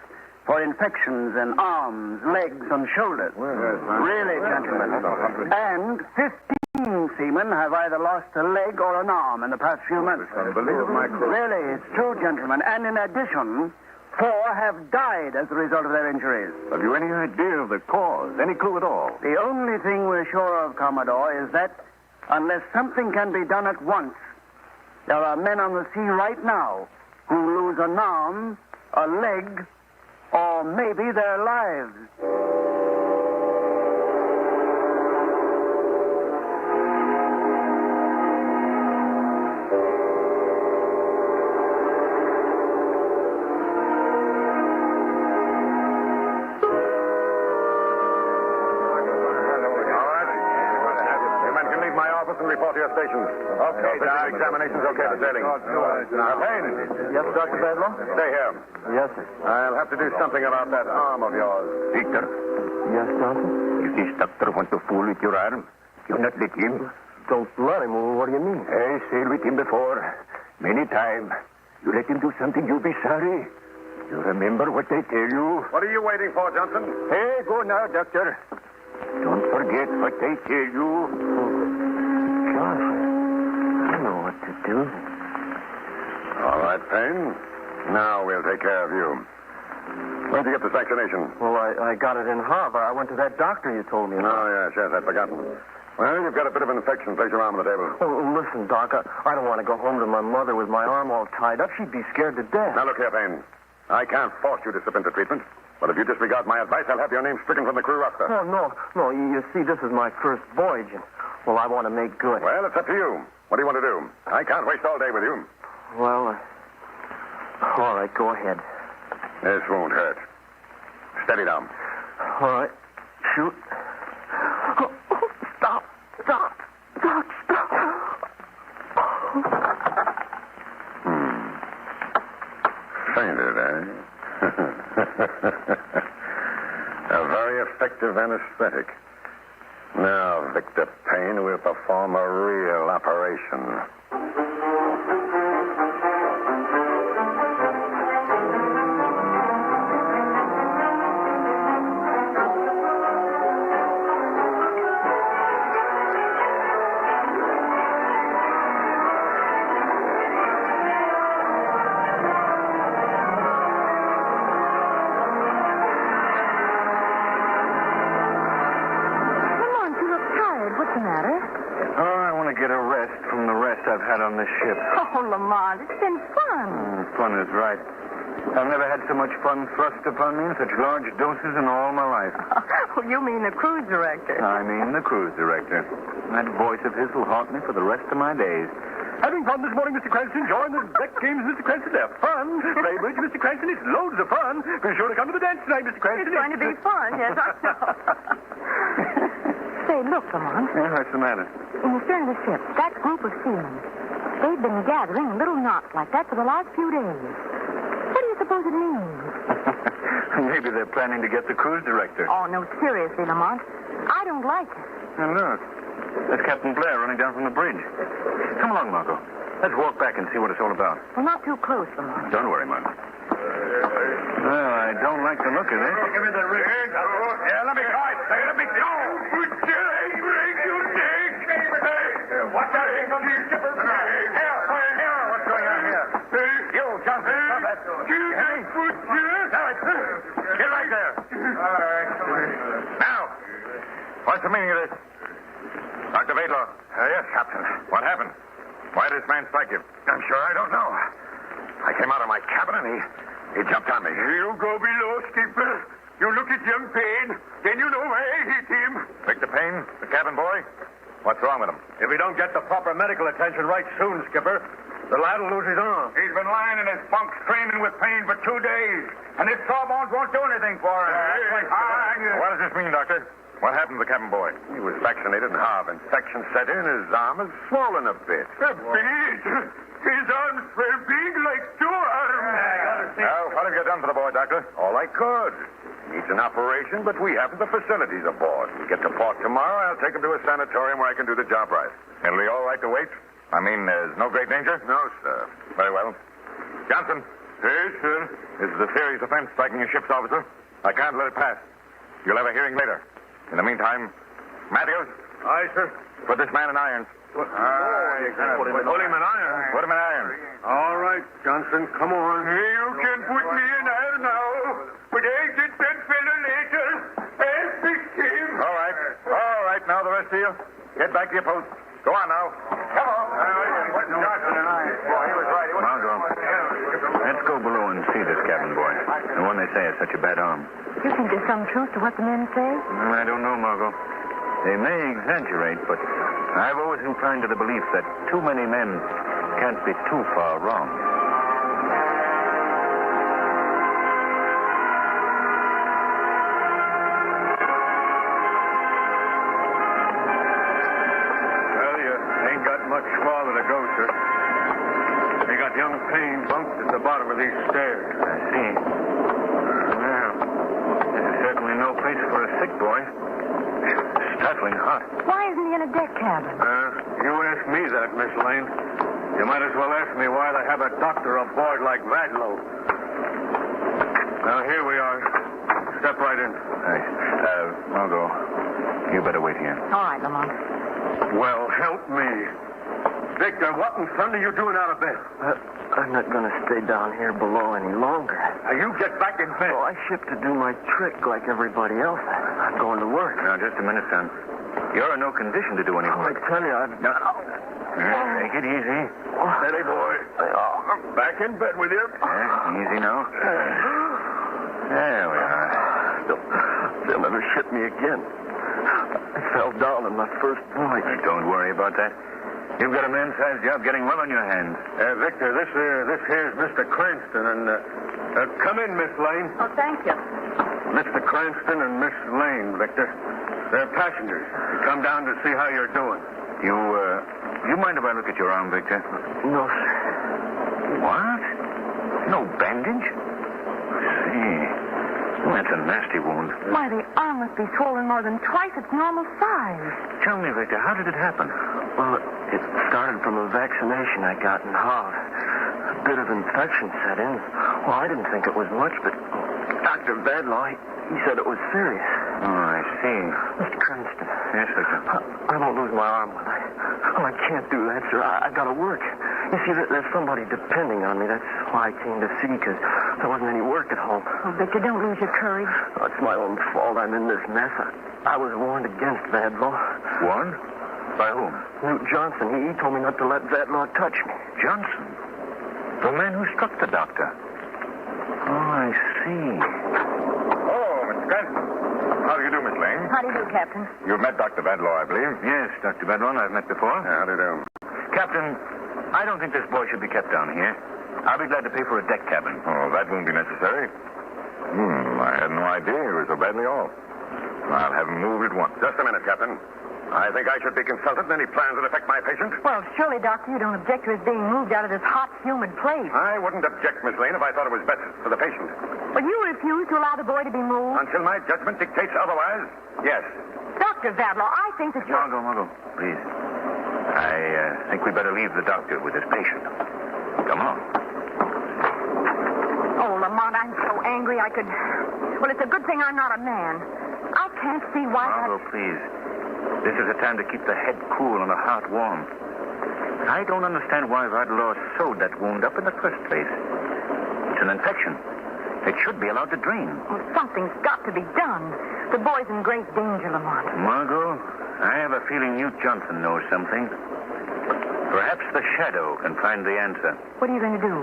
for infections in arms, legs, and shoulders. Really, gentlemen. And 15 seamen have either lost a leg or an arm in the past few months. Really, it's true, gentlemen. And in addition, 4 have died as a result of their injuries. Have you any idea of the cause? Any clue at all? The only thing we're sure of, Commodore, is that unless something can be done at once, there are men on the sea right now who lose an arm, a leg, or maybe their lives. And report to your stations. Okay, Doc. Examination's okay for sailing. Payne. Yes, Dr. Bedlow? Stay here. Yes, sir. I'll have to do something about that arm of yours. Victor, Yes, Doctor? if this doctor wants to fool with your arm, you not let him. Don't let him. What do you mean? I sailed with him before. Many times. You let him do something, you'll be sorry. You remember what I tell you? What are you waiting for, Johnson? Hey, go now, doctor. Don't forget what I tell you. Gosh, I don't know what to do. All right, Payne. Now we'll take care of you. Where'd you get the vaccination? Well, I got it in Harbor. I went to that doctor you told me about. Oh, yes, I'd forgotten. Well, you've got a bit of an infection. Place your arm on the table. Oh, listen, Doc, I don't want to go home to my mother with my arm all tied up. She'd be scared to death. Now, look here, Payne. I can't force you to slip into treatment. But if you disregard my advice, I'll have your name stricken from the crew roster. Oh, no. You see, this is my first voyage, and, well, I want to make good. Well, it's up to you. What do you want to do? I can't waste all day with you. Well, all right, go ahead. This won't hurt. Steady down. All right. Shoot. Oh, stop. Fainted, eh? A very effective anesthetic. Now, Victor Payne will perform a real operation. I've had on this ship. Oh, Lamont, it's been fun. Fun is right. I've never had so much fun thrust upon me in such large doses in all my life. Oh, you mean the cruise director? I mean the cruise director. That voice of his will haunt me for the rest of my days. Having fun this morning, Mr. Cranston. Join the deck games, Mr. Cranston. They're fun. Play bridge, Mr. Cranston. It's loads of fun. Be sure to come to the dance tonight, Mr. Cranston. It's going to be fun, yes, I know. Say, look, Lamont. Yeah, what's the matter? In the stern of the ship, that group of seamen, they've been gathering in little knots like that for the last few days. What do you suppose it means? Maybe they're planning to get the cruise director. Oh, no, seriously, Lamont. I don't like it. And look, that's Captain Blair running down from the bridge. Come along, Margot. Let's walk back and see what it's all about. Well, not too close, Lamont. Don't worry, Margot. Well, I don't like the look of it. Give me the ring. Yeah, let me go. Let me go. What's that? Skipper? Here. What's going on here? You, Johnson, stop that. Get right there. All right. Now, what's the meaning of this? Dr. Baitlaw. Yes, Captain. What happened? Why did this man strike you? I'm sure I don't know. I came out of my cabin and he jumped on me. You go below, Skipper. You look at young Payne, then you know why I hit him. Victor Payne, the cabin boy? What's wrong with him? If we don't get the proper medical attention right soon, Skipper, the lad will lose his arm. He's been lying in his bunk screaming with pain for 2 days. And his sawbones won't do anything for him. What does this mean, Doctor? What happened to the cabin boy? He was vaccinated and half infection set in. His arm is swollen a bit. Big. His arms were big like 2 arms. Well, what have you done for the boy, Doctor? All I could. He needs an operation, but we haven't the facilities aboard. We get to port tomorrow. I'll take him to a sanatorium where I can do the job right. It'll be all right to wait? I mean, there's no great danger? No, sir. Very well. Johnson, Yes, sir. This is a serious offense striking a ship's officer. I can't let it pass. You'll have a hearing later. In the meantime, Matthews. Aye, sir. Put this man in irons. Put him in irons. Put him in irons. All right, Johnson, come on. You can put me in iron now, but I get that fella later. I'll fix him. All right. All right, now the rest of you. Get back to your post. Go on now. Come on. Margot, let's go below and see this cabin boy. The one they say has such a bad arm. You think there's some truth to what the men say? I don't know, Margot. They may exaggerate, but I've always inclined to the belief that too many men can't be too far wrong. Well, you ain't got much farther to go, sir. They got young Payne bunked at the bottom of these stairs. I see. Well, this is certainly no place for a sick boy. Startling hot. Why isn't he in a deck cabin? You ask me that, Miss Lane. You might as well ask me why they have a doctor aboard like Vadlow. Now, here we are. Step right in. Thanks. Margot, you better wait here. All right, Lamont. Well, help me. Victor, what in thunder are you doing out of bed? I'm not going to stay down here below any longer. Now, you get back in bed. Oh, I shipped to do my trick like everybody else. I'm going to work. Now, just a minute, son. You're in no condition to do any Oh, I work. tell you, I've... Take it easy. Steady, boy. Back in bed with you. Easy now. There we are. They'll never ship me again. I fell down on my first flight. Don't worry about that. You've got a man-sized job getting well on your hands. Victor, this here's Mr. Cranston, and come in, Miss Lane. Oh, thank you. Mr. Cranston and Miss Lane, Victor. They're passengers. They come down to see how you're doing. You mind if I look at your arm, Victor? No, sir. What? No bandage? See. Well, that's a nasty wound. Why, the arm must be swollen more than twice its normal size. Tell me, Victor, how did it happen? Well, it started from a vaccination I got in Hall. A bit of infection set in. Well, I didn't think it was much, but Dr. Vadlaw, he said it was serious. Oh, I see. Mr. Cranston. Yes, Victor. I won't lose my arm, will I? Well, I can't do that, sir. I got to work. You see, there's somebody depending on me. That's why I came to see, because there wasn't any work at home. Oh, Victor, don't lose your courage. Oh, it's my own fault I'm in this mess. I was warned against Vadlaw. Warned? By whom? Newt Johnson. He told me not to let Vadlaw touch me. Johnson? The man who struck the doctor? Oh, I see. Oh, Mr. Cranston. How do you do, Miss Lane? How do you do, Captain? You've met Dr. Vadlaw, I believe. Yes, Dr. Bedlon, I've met before. How do you do? Captain, I don't think this boy should be kept down here. I'll be glad to pay for a deck cabin. Oh, that won't be necessary. I had no idea he was so badly off. I'll have him moved at once. Just a minute, Captain. I think I should be consulted in any plans that affect my patient. Well, surely, Doctor, you don't object to his being moved out of this hot, humid place. I wouldn't object, Miss Lane, if I thought it was best for the patient. But you refuse to allow the boy to be moved? Until my judgment dictates otherwise, yes. Dr. Vadlaw, I think that you're... Margot, please. I think we'd better leave the doctor with his patient. Come on. Oh, Lamont, I'm so angry I could... Well, it's a good thing I'm not a man. I can't see why... Margot, please. This is a time to keep the head cool and the heart warm. I don't understand why Vadlaw sewed that wound up in the first place. It's an infection. It should be allowed to drain. Well, something's got to be done. The boy's in great danger, Lamont. Margot, I have a feeling Newt Johnson knows something. Perhaps the shadow can find the answer. What are you going to do?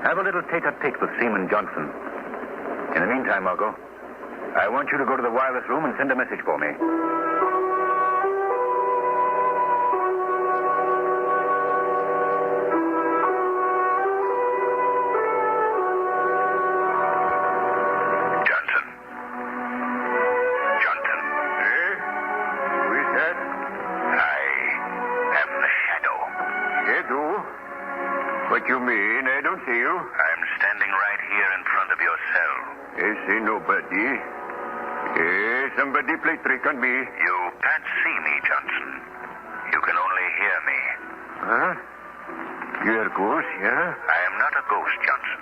Have a little tete-a-tete with Seaman Johnson. In the meantime, Margot, I want you to go to the wireless room and send a message for me. What you mean? I don't see you. I'm standing right here in front of your cell. I see nobody. Somebody play trick on me. You can't see me, Johnson. You can only hear me. Huh? You're a ghost, yeah? I am not a ghost, Johnson.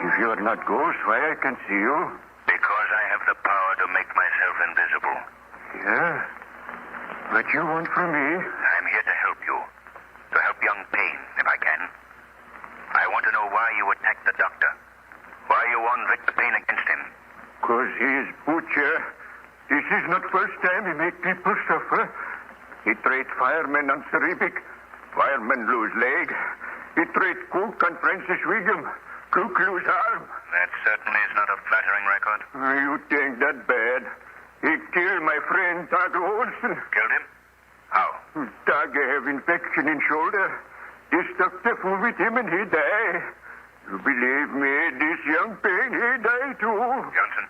You you're not ghost, why I can see you? Because I have the power to make myself invisible. Yeah? What you want from me? I'm here to help you. To help young Payne, if I can. I want to know why you attacked the doctor. Why you warned Victor Payne against him. 'Cause he is butcher. This is not first time he make people suffer. He trade firemen on Cerebic. Firemen lose leg. He trade Cook on Francis William. Cook lose arm. That certainly is not a flattering record. You think that bad? He killed my friend, Tage Olsen. Killed him? How? Tage have infection in shoulder. This doctor fool with him and he die. You believe me, this young Payne, he die too. Johnson,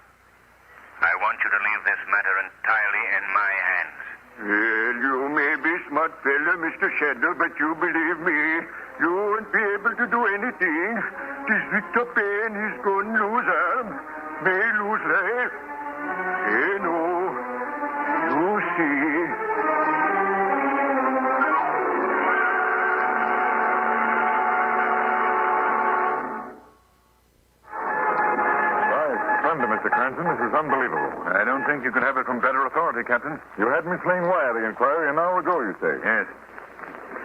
I want you to leave this matter entirely in my hands. Well, you may be smart fella, Mr. Shadow, but you believe me, you won't be able to do anything. This Victor Payne is going to lose arm, may lose life. Hey, no. You see. Mr. Cranston, this is unbelievable. I don't think you could have it from better authority, Captain. You had Miss Lane wire the inquiry an hour ago, you say? Yes.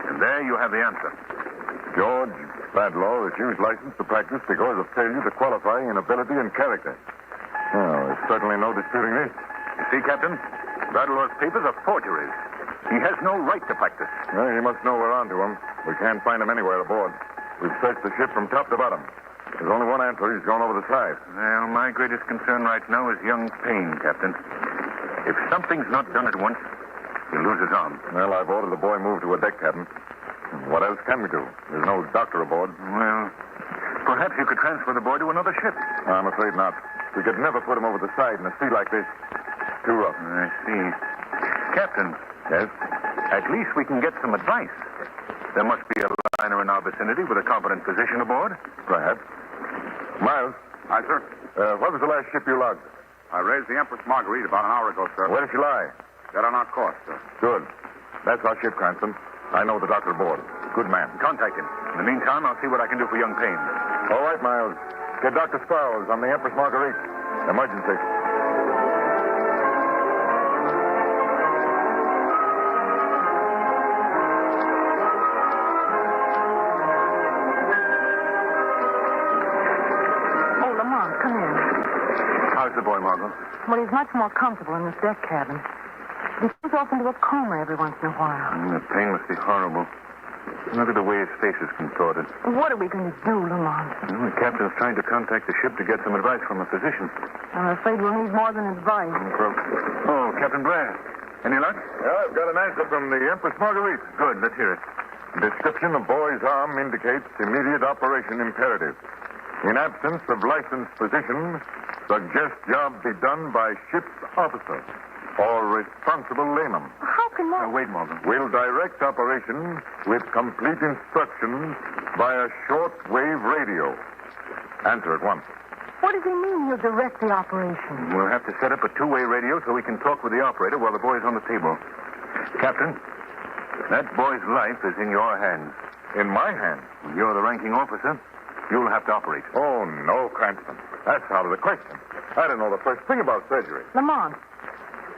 And there you have the answer. George Badlaw refused license to practice because of failure to qualify in ability and character. Well, there's certainly no disputing this. You see, Captain, Badlaw's papers are forgeries. He has no right to practice. Well, you must know we're on to him. We can't find him anywhere aboard. We've searched the ship from top to bottom. There's only one answer. He's gone over the side. Well, my greatest concern right now is young Payne, Captain. If something's not done at once, he'll lose his arm. Well, I've ordered the boy moved to a deck cabin. What else can we do? There's no doctor aboard. Well, perhaps you could transfer the boy to another ship. I'm afraid not. We could never put him over the side in a sea like this. Too rough. I see. Captain. Yes? At least we can get some advice. There must be a liner in our vicinity with a competent physician aboard. Perhaps. Miles. Aye, sir. What was the last ship you logged? I raised the Empress Marguerite about an hour ago, sir. Where did she lie? Dead on our course, sir. Good. That's our ship, Cranston. I know the doctor aboard. Good man. Contact him. In the meantime, I'll see what I can do for young Payne. All right, Miles. Get Dr. Sparrows on the Empress Marguerite. Emergency. How's the boy, Margot? Well, he's much more comfortable in this deck cabin. He goes off into a coma every once in a while. The pain must be horrible. Look at the way his face is contorted. What are we going to do, Lamont? Well, the captain's trying to contact the ship to get some advice from a physician. I'm afraid we'll need more than advice. Oh, Captain Blair. Any luck? Yeah, I've got an answer from the Empress Marguerite. Good, let's hear it. Description of boy's arm indicates immediate operation imperative. In absence of licensed physician, suggest job be done by ship's officer or responsible layman. How can that... Wait, Morgan. Will direct operation with complete instructions via short-wave radio. Answer at once. What does he mean he'll direct the operation? We'll have to set up a two-way radio so we can talk with the operator while the boy's on the table. Captain, that boy's life is in your hands. In my hands? You're the ranking officer. You'll have to operate. Oh, no, Cranston. That's out of the question. I don't know the first thing about surgery. Lamont,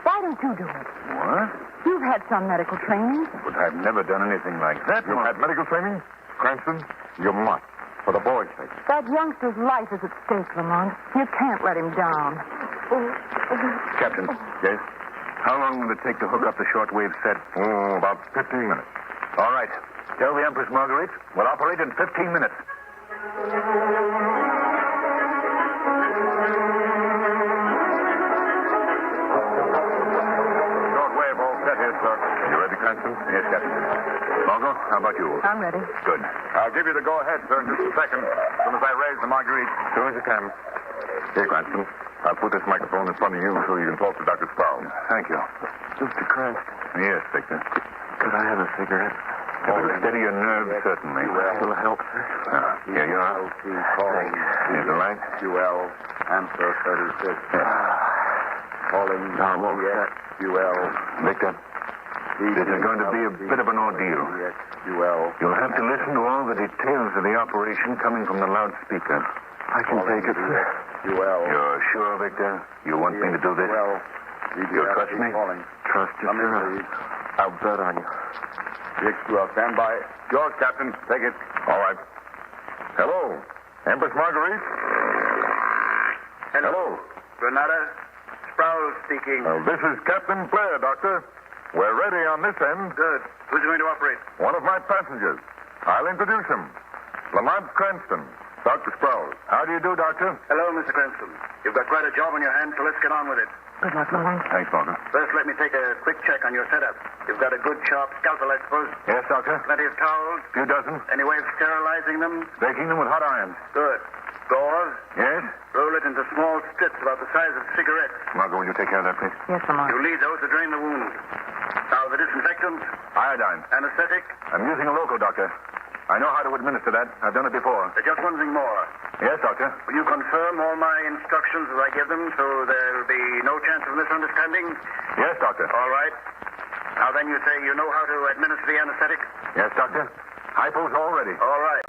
why don't you do it? What? You've had some medical training. But I've never done anything like that. You've had medical training? Cranston, you must. For the boy's sake. That youngster's life is at stake, Lamont. You can't let him down. Captain. Yes? How long will it take to hook up the shortwave set? Oh, about 15 minutes. All right. Tell the Empress Marguerite we'll operate in 15 minutes. Shortwave all set here, sir. You ready, Cranston? Yes, Captain. Margot, how about you? I'm ready. Good. I'll give you the go-ahead, sir, in just a second. As soon as I raise the Marguerite. As soon as you can. Here, Cranston. I'll put this microphone in front of you so you can talk to Dr. Sparrow. Thank you. Mr. Cranston. Yes, Victor. Could I have a cigarette? If it'll steady your nerves, certainly. It'll help, sir. Here you are. Here's the light. QL, answer 36. Calling I'm all set. QL. Victor, This is going to be a bit of an ordeal. You'll have to listen to all the details of the operation coming from the loudspeaker. I can take it, sir. You're sure, Victor? You want me to do this? You trust me? Trust you, sir. I'll bet on you. Well, stand by. Yours, Captain. Take it. All right. Hello. Empress Marguerite? Hello. Granada, Sproul speaking. This is Captain Blair, Doctor. We're ready on this end. Good. Who's going to operate? One of my passengers. I'll introduce him. Lamont Cranston. Dr. Sproul. How do you do, Doctor? Hello, Mr. Cranston. You've got quite a job on your hands, so let's get on with it. Good luck, Lamont. Thanks, Doctor. First, let me take a quick check on your setup. You've got a good, sharp scalpel, I suppose. Yes, Doctor. Plenty of towels. Few dozen. Any way of sterilizing them? Baking them with hot irons. Good. Gauze. Yes? Roll it into small strips about the size of cigarettes. Margot, will you take care of that, please? Yes, Lamont. You lead those to drain the wound. Now, the disinfectant. Iodine. Anesthetic. I'm using a local, Doctor. I know how to administer that. I've done it before. Just one thing more. Yes, Doctor. Will you confirm all my instructions as I give them so there'll be no chance of misunderstanding? Yes, Doctor. All right. Now then, you say you know how to administer the anesthetic? Yes, Doctor. Hypo's all ready. All right.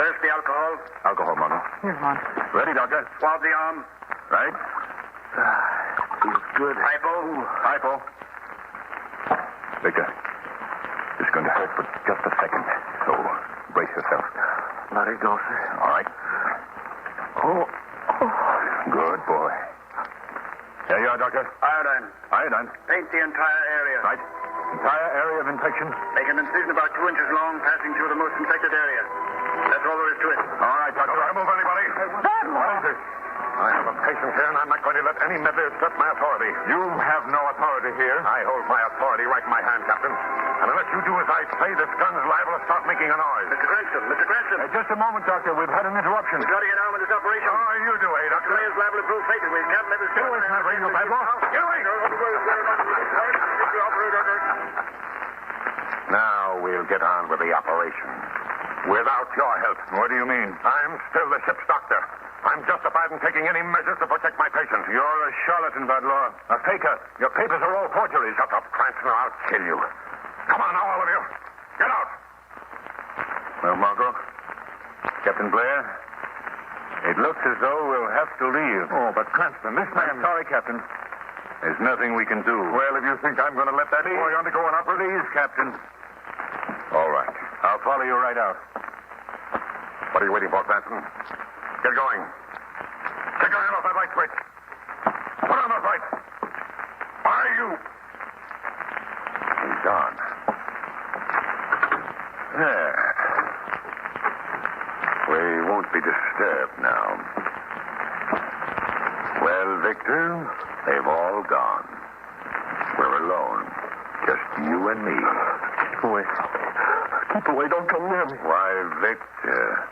First, the alcohol. Alcohol, Margot. Here's one. Ready, Doctor. Swab the arm. Right. Feels good. Hypo. Hypo. Victor, it's going to hurt for just a second. So, brace yourself. Let it go, sir. All right. Oh. Good boy. There you are, Doctor. Iodine. Iodine. Paint the entire area. Right. Entire area of infection. Make an incision about 2 inches long, passing through the most infected area. That's all there is to it. All right, Doctor. Don't move anybody. What is this? I have a patient here, and I'm not going to let any meddler usurp my authority. You have no authority here. I hold my authority right in my hand, Captain. And unless you do as I say, this gun's liable to start making a noise. Mr. Cranston. Just a moment, Doctor. We've had an interruption. We've got to get on with this operation. Oh, you do, Doctor? The player's liable to prove fatal. We can't let this... Get away from that radio, Badlaw. Get away! Now we'll get on with the operation. Without your help. What do you mean? I'm still the ship's doctor. I'm justified in taking any measures to protect my patient. You're a charlatan, Badlaw. A faker. Your papers are all forgeries. Shut up, Cranston, or I'll kill you. Come on now, all of you. Get out. Well, Margot, Captain Blair, it looks as though we'll have to leave. Oh, but Cranston, this man... I'm sorry, Captain. There's nothing we can do. Well, if you think I'm going to let that boy undergo an operation... Please, Captain. All right. I'll follow you right out. What are you waiting for, Cranston? Get going. Take your hand off that light switch. Put on those lights. Are you? He's gone. There. We won't be disturbed now. Well, Victor, they've all gone. We're alone. Just you and me. Keep away. Keep away. Don't come near me. Why, Victor,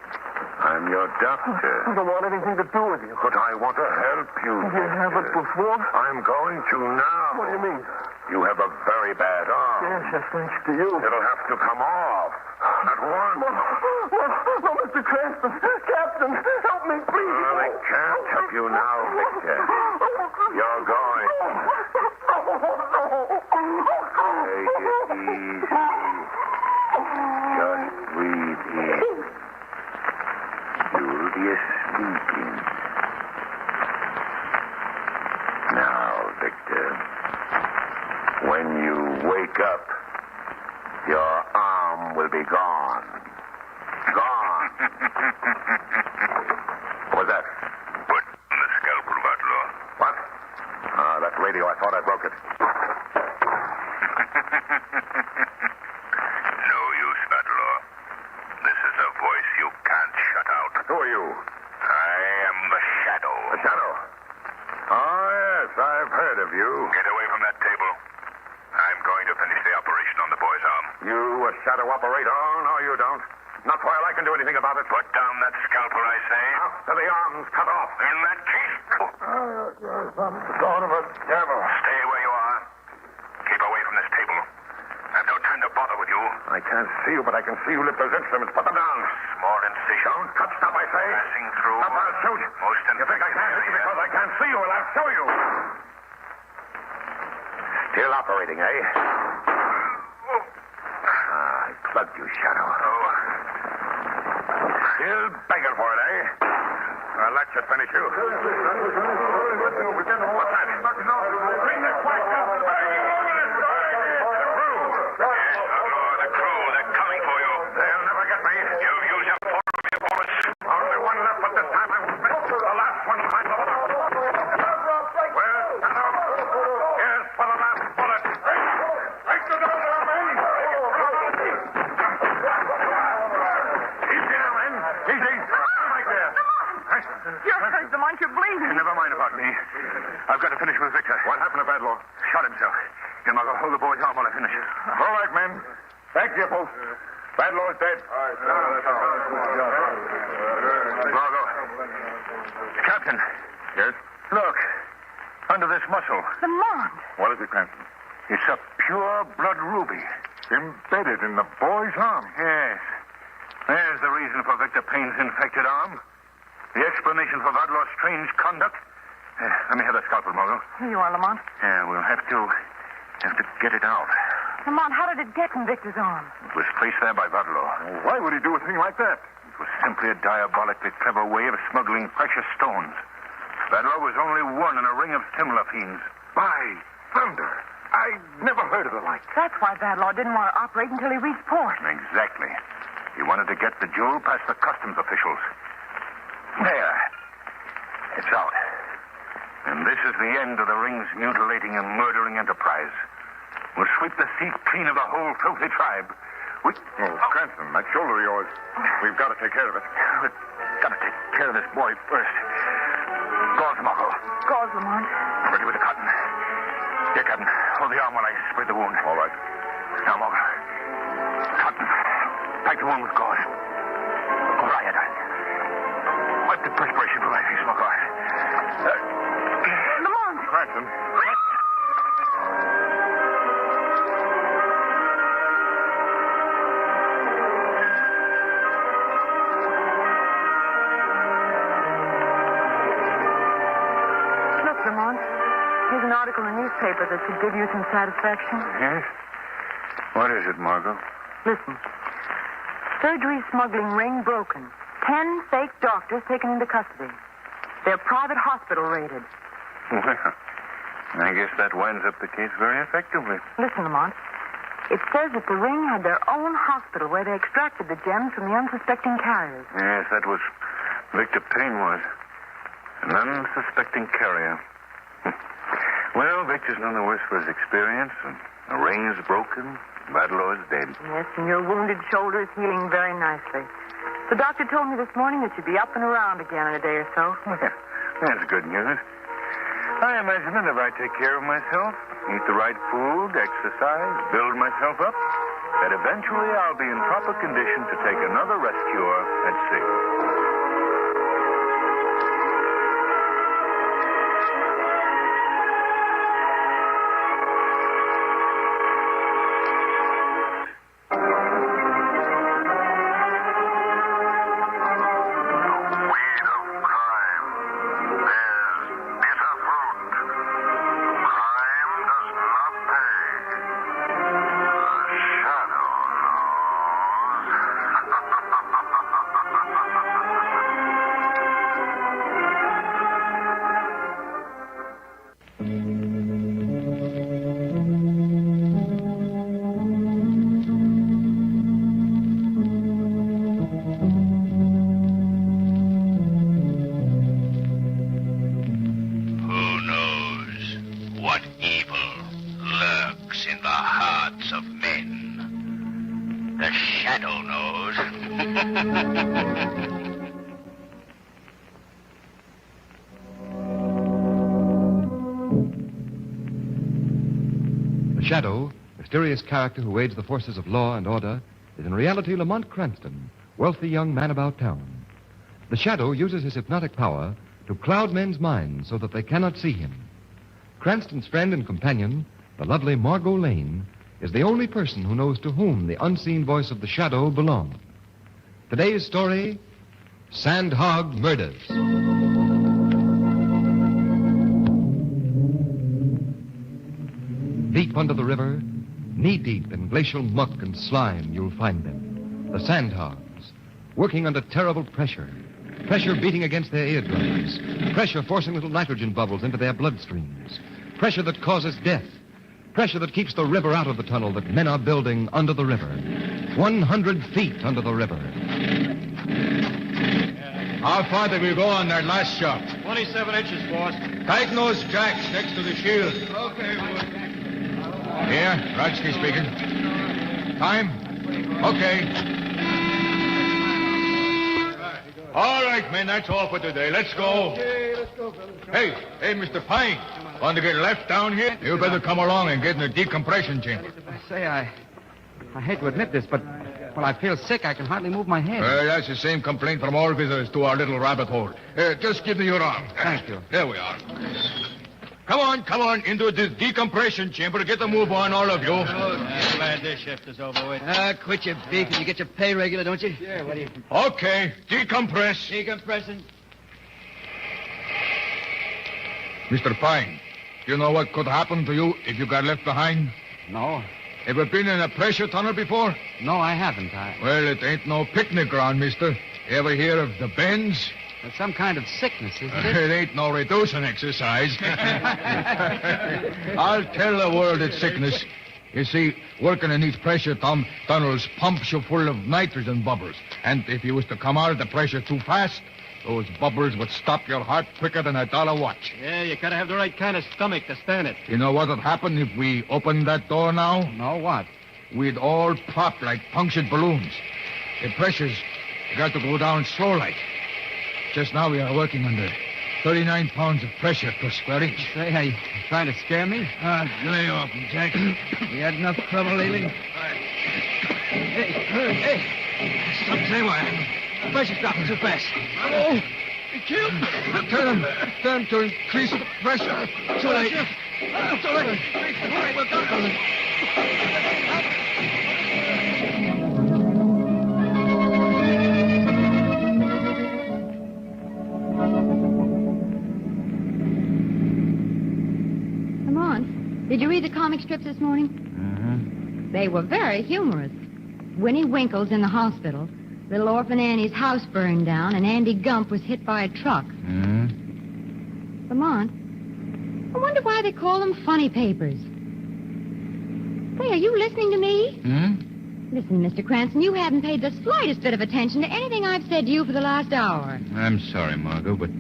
I'm your doctor. I don't want anything to do with you. But I want to help you. You haven't before? I'm going to now. What do you mean? You have a very bad arm. Yes, thanks to you. It'll have to come off. At once. No, Mr. Cranston. Captain, help me, please. I can't help you now, Victor. You're going. Take it easy. Just breathe in. You'll be sleeping. Now, Victor, when you wake up, your arm will be gone. Gone. What was that? Put on the scalpel, Badlaw. What? That radio. I thought I broke it. No use, Badlaw. This is a voice you can't shut out. Who are you? I am the Shadow. The Shadow? Oh, yes, I've heard of you. Get away from that table. I'm going to finish the operation on the boy's arm. You a shadow operator? Oh, no, you don't. Not while I can do anything about it. Put down that scalpel, I say. After the arm's cut off. In that case... You're some sort of a devil. Stay where you are. Keep away from this table. I've no time to bother with you. I can't see you, but I can see you lift those instruments. Put them down. Small incision. Don't touch stuff, I say. Passing through. Stop, I'll shoot. Most You think I can't hit you because I can't see you? Well, I'll show you. Still operating, eh? I plugged you, Shadow. Still begging for it, eh? Well, that should finish you. What's that? Bring the quack up. The crew, they're coming for you. They'll never get me. You've used your four of your bullets. Only one left, but this time I will finish the last one. Well, stand up. Here's for the last bullet. Break the door down, men. Easy now, men. Easy. Right there. You're hurt, Lamont. You're bleeding. Never mind about me. I've got to finish with Victor. What happened to Badlaw? Shot himself. Here, Margot, hold the boy's arm while I finish. All right, men. Back to you, folks. Badlaw's dead. Margot. Captain. Yes? Look. Under this muscle. Lamont. What is it, Cranston? It's a pure blood ruby. Embedded in the boy's arm. Yes. There's the reason for Victor Payne's infected arm. The explanation for Vadlaw's strange conduct. Let me have that scalpel, Margot. Here you are, Lamont. Yeah, we'll have to get it out. Lamont, how did it get in Victor's arm? It was placed there by Vadlaw. Why would he do a thing like that? It was simply a diabolically clever way of smuggling precious stones. Vadlaw was only one in a ring of similar fiends. By thunder! I never heard of the like. That's why Vadlaw didn't want to operate until he reached port. Exactly. He wanted to get the jewel past the customs officials. There. It's out. And this is the end of the ring's mutilating and murdering enterprise. We'll sweep the seat clean of the whole filthy tribe. Cranston, that shoulder of yours. We've got to take care of it. We've got to take care of this boy first. Gauze, Margot. Gauze, Lamont. Ready with the cotton. Here, Captain. Hold the arm while I spread the wound. All right. Now, Margot. Cotton. Pack the wound with gauze. Or iodine. Wipe the perspiration from my face, Margot. Lamont! Cranston. Look, Lamont. Here's an article in the newspaper that should give you some satisfaction. Yes? What is it, Margot? Listen. Surgery smuggling ring broken. 10 fake doctors taken into custody. Their private hospital raided. Well, I guess that winds up the case very effectively. Listen, Lamont. It says that the ring had their own hospital where they extracted the gems from the unsuspecting carriers. Yes, that was Victor Payne was. An unsuspecting carrier. Well, Victor's none the worse for his experience. And the ring's broken. Vadlaw is dead. Yes, and your wounded shoulder is healing very nicely. The doctor told me this morning that you'd be up and around again in a day or so. Well, that's good news. I imagine that if I take care of myself, eat the right food, exercise, build myself up, that eventually I'll be in proper condition to take another rest cure at sea. Shadow, mysterious character who aids the forces of law and order, is in reality Lamont Cranston, wealthy young man about town. The Shadow uses his hypnotic power to cloud men's minds so that they cannot see him. Cranston's friend and companion, the lovely Margot Lane, is the only person who knows to whom the unseen voice of the Shadow belongs. Today's story, Sandhog Murders. Deep under the river, knee-deep in glacial muck and slime, you'll find them. The sandhogs, working under terrible pressure. Pressure beating against their eardrums. Pressure forcing little nitrogen bubbles into their bloodstreams. Pressure that causes death. Pressure that keeps the river out of the tunnel that men are building under the river. 100 feet under the river. How far did we go on that last shot? 27 inches, boss. Tighten those jacks next to the shield. Okay, boss. Here, Rodsky speaking. Time? Okay. All right, men, that's all for today. Let's go. Okay, let's go, fellas. Hey, Mr. Pine. Want to get left down here? You better come along and get in the decompression chamber. Say, I hate to admit this, but when I feel sick, I can hardly move my head. That's the same complaint from all visitors to our little rabbit hole. Just give me your arm. Thank you. There we are. Come on, into the decompression chamber. Get the move on, all of you. Glad this shift is over with. Quit your beef and you get your pay regular, don't you? Yeah, what do you... Okay, decompress. Decompressing. Mr. Pine, you know what could happen to you if you got left behind? No. Ever been in a pressure tunnel before? No, I haven't. Well, it ain't no picnic ground, mister. Ever hear of the bends? There's some kind of sickness, isn't it? It ain't no reducing exercise. I'll tell the world it's sickness. You see, working in these pressure tunnels pumps you full of nitrogen bubbles. And if you was to come out of the pressure too fast, those bubbles would stop your heart quicker than $1 watch. Yeah, you gotta have the right kind of stomach to stand it. You know what would happen if we opened that door now? No, what? We'd all pop like punctured balloons. The pressure's got to go down slow like. Just now we are working under 39 pounds of pressure per square inch. Say, are you trying to scare me? Lay off, Jack. You had enough trouble lately? Hey. Stop saying what? The pressure's dropping too fast. Oh, he killed me. Turn to increase the pressure. Too late. Too late. We're done. Did you read the comic strips this morning? They were very humorous. Winnie Winkle's in the hospital. Little orphan Annie's house burned down, and Andy Gump was hit by a truck. Lamont, I wonder why they call them funny papers. Say, are you listening to me? Listen, Mr. Cranston, you haven't paid the slightest bit of attention to anything I've said to you for the last hour. I'm sorry, Margot, but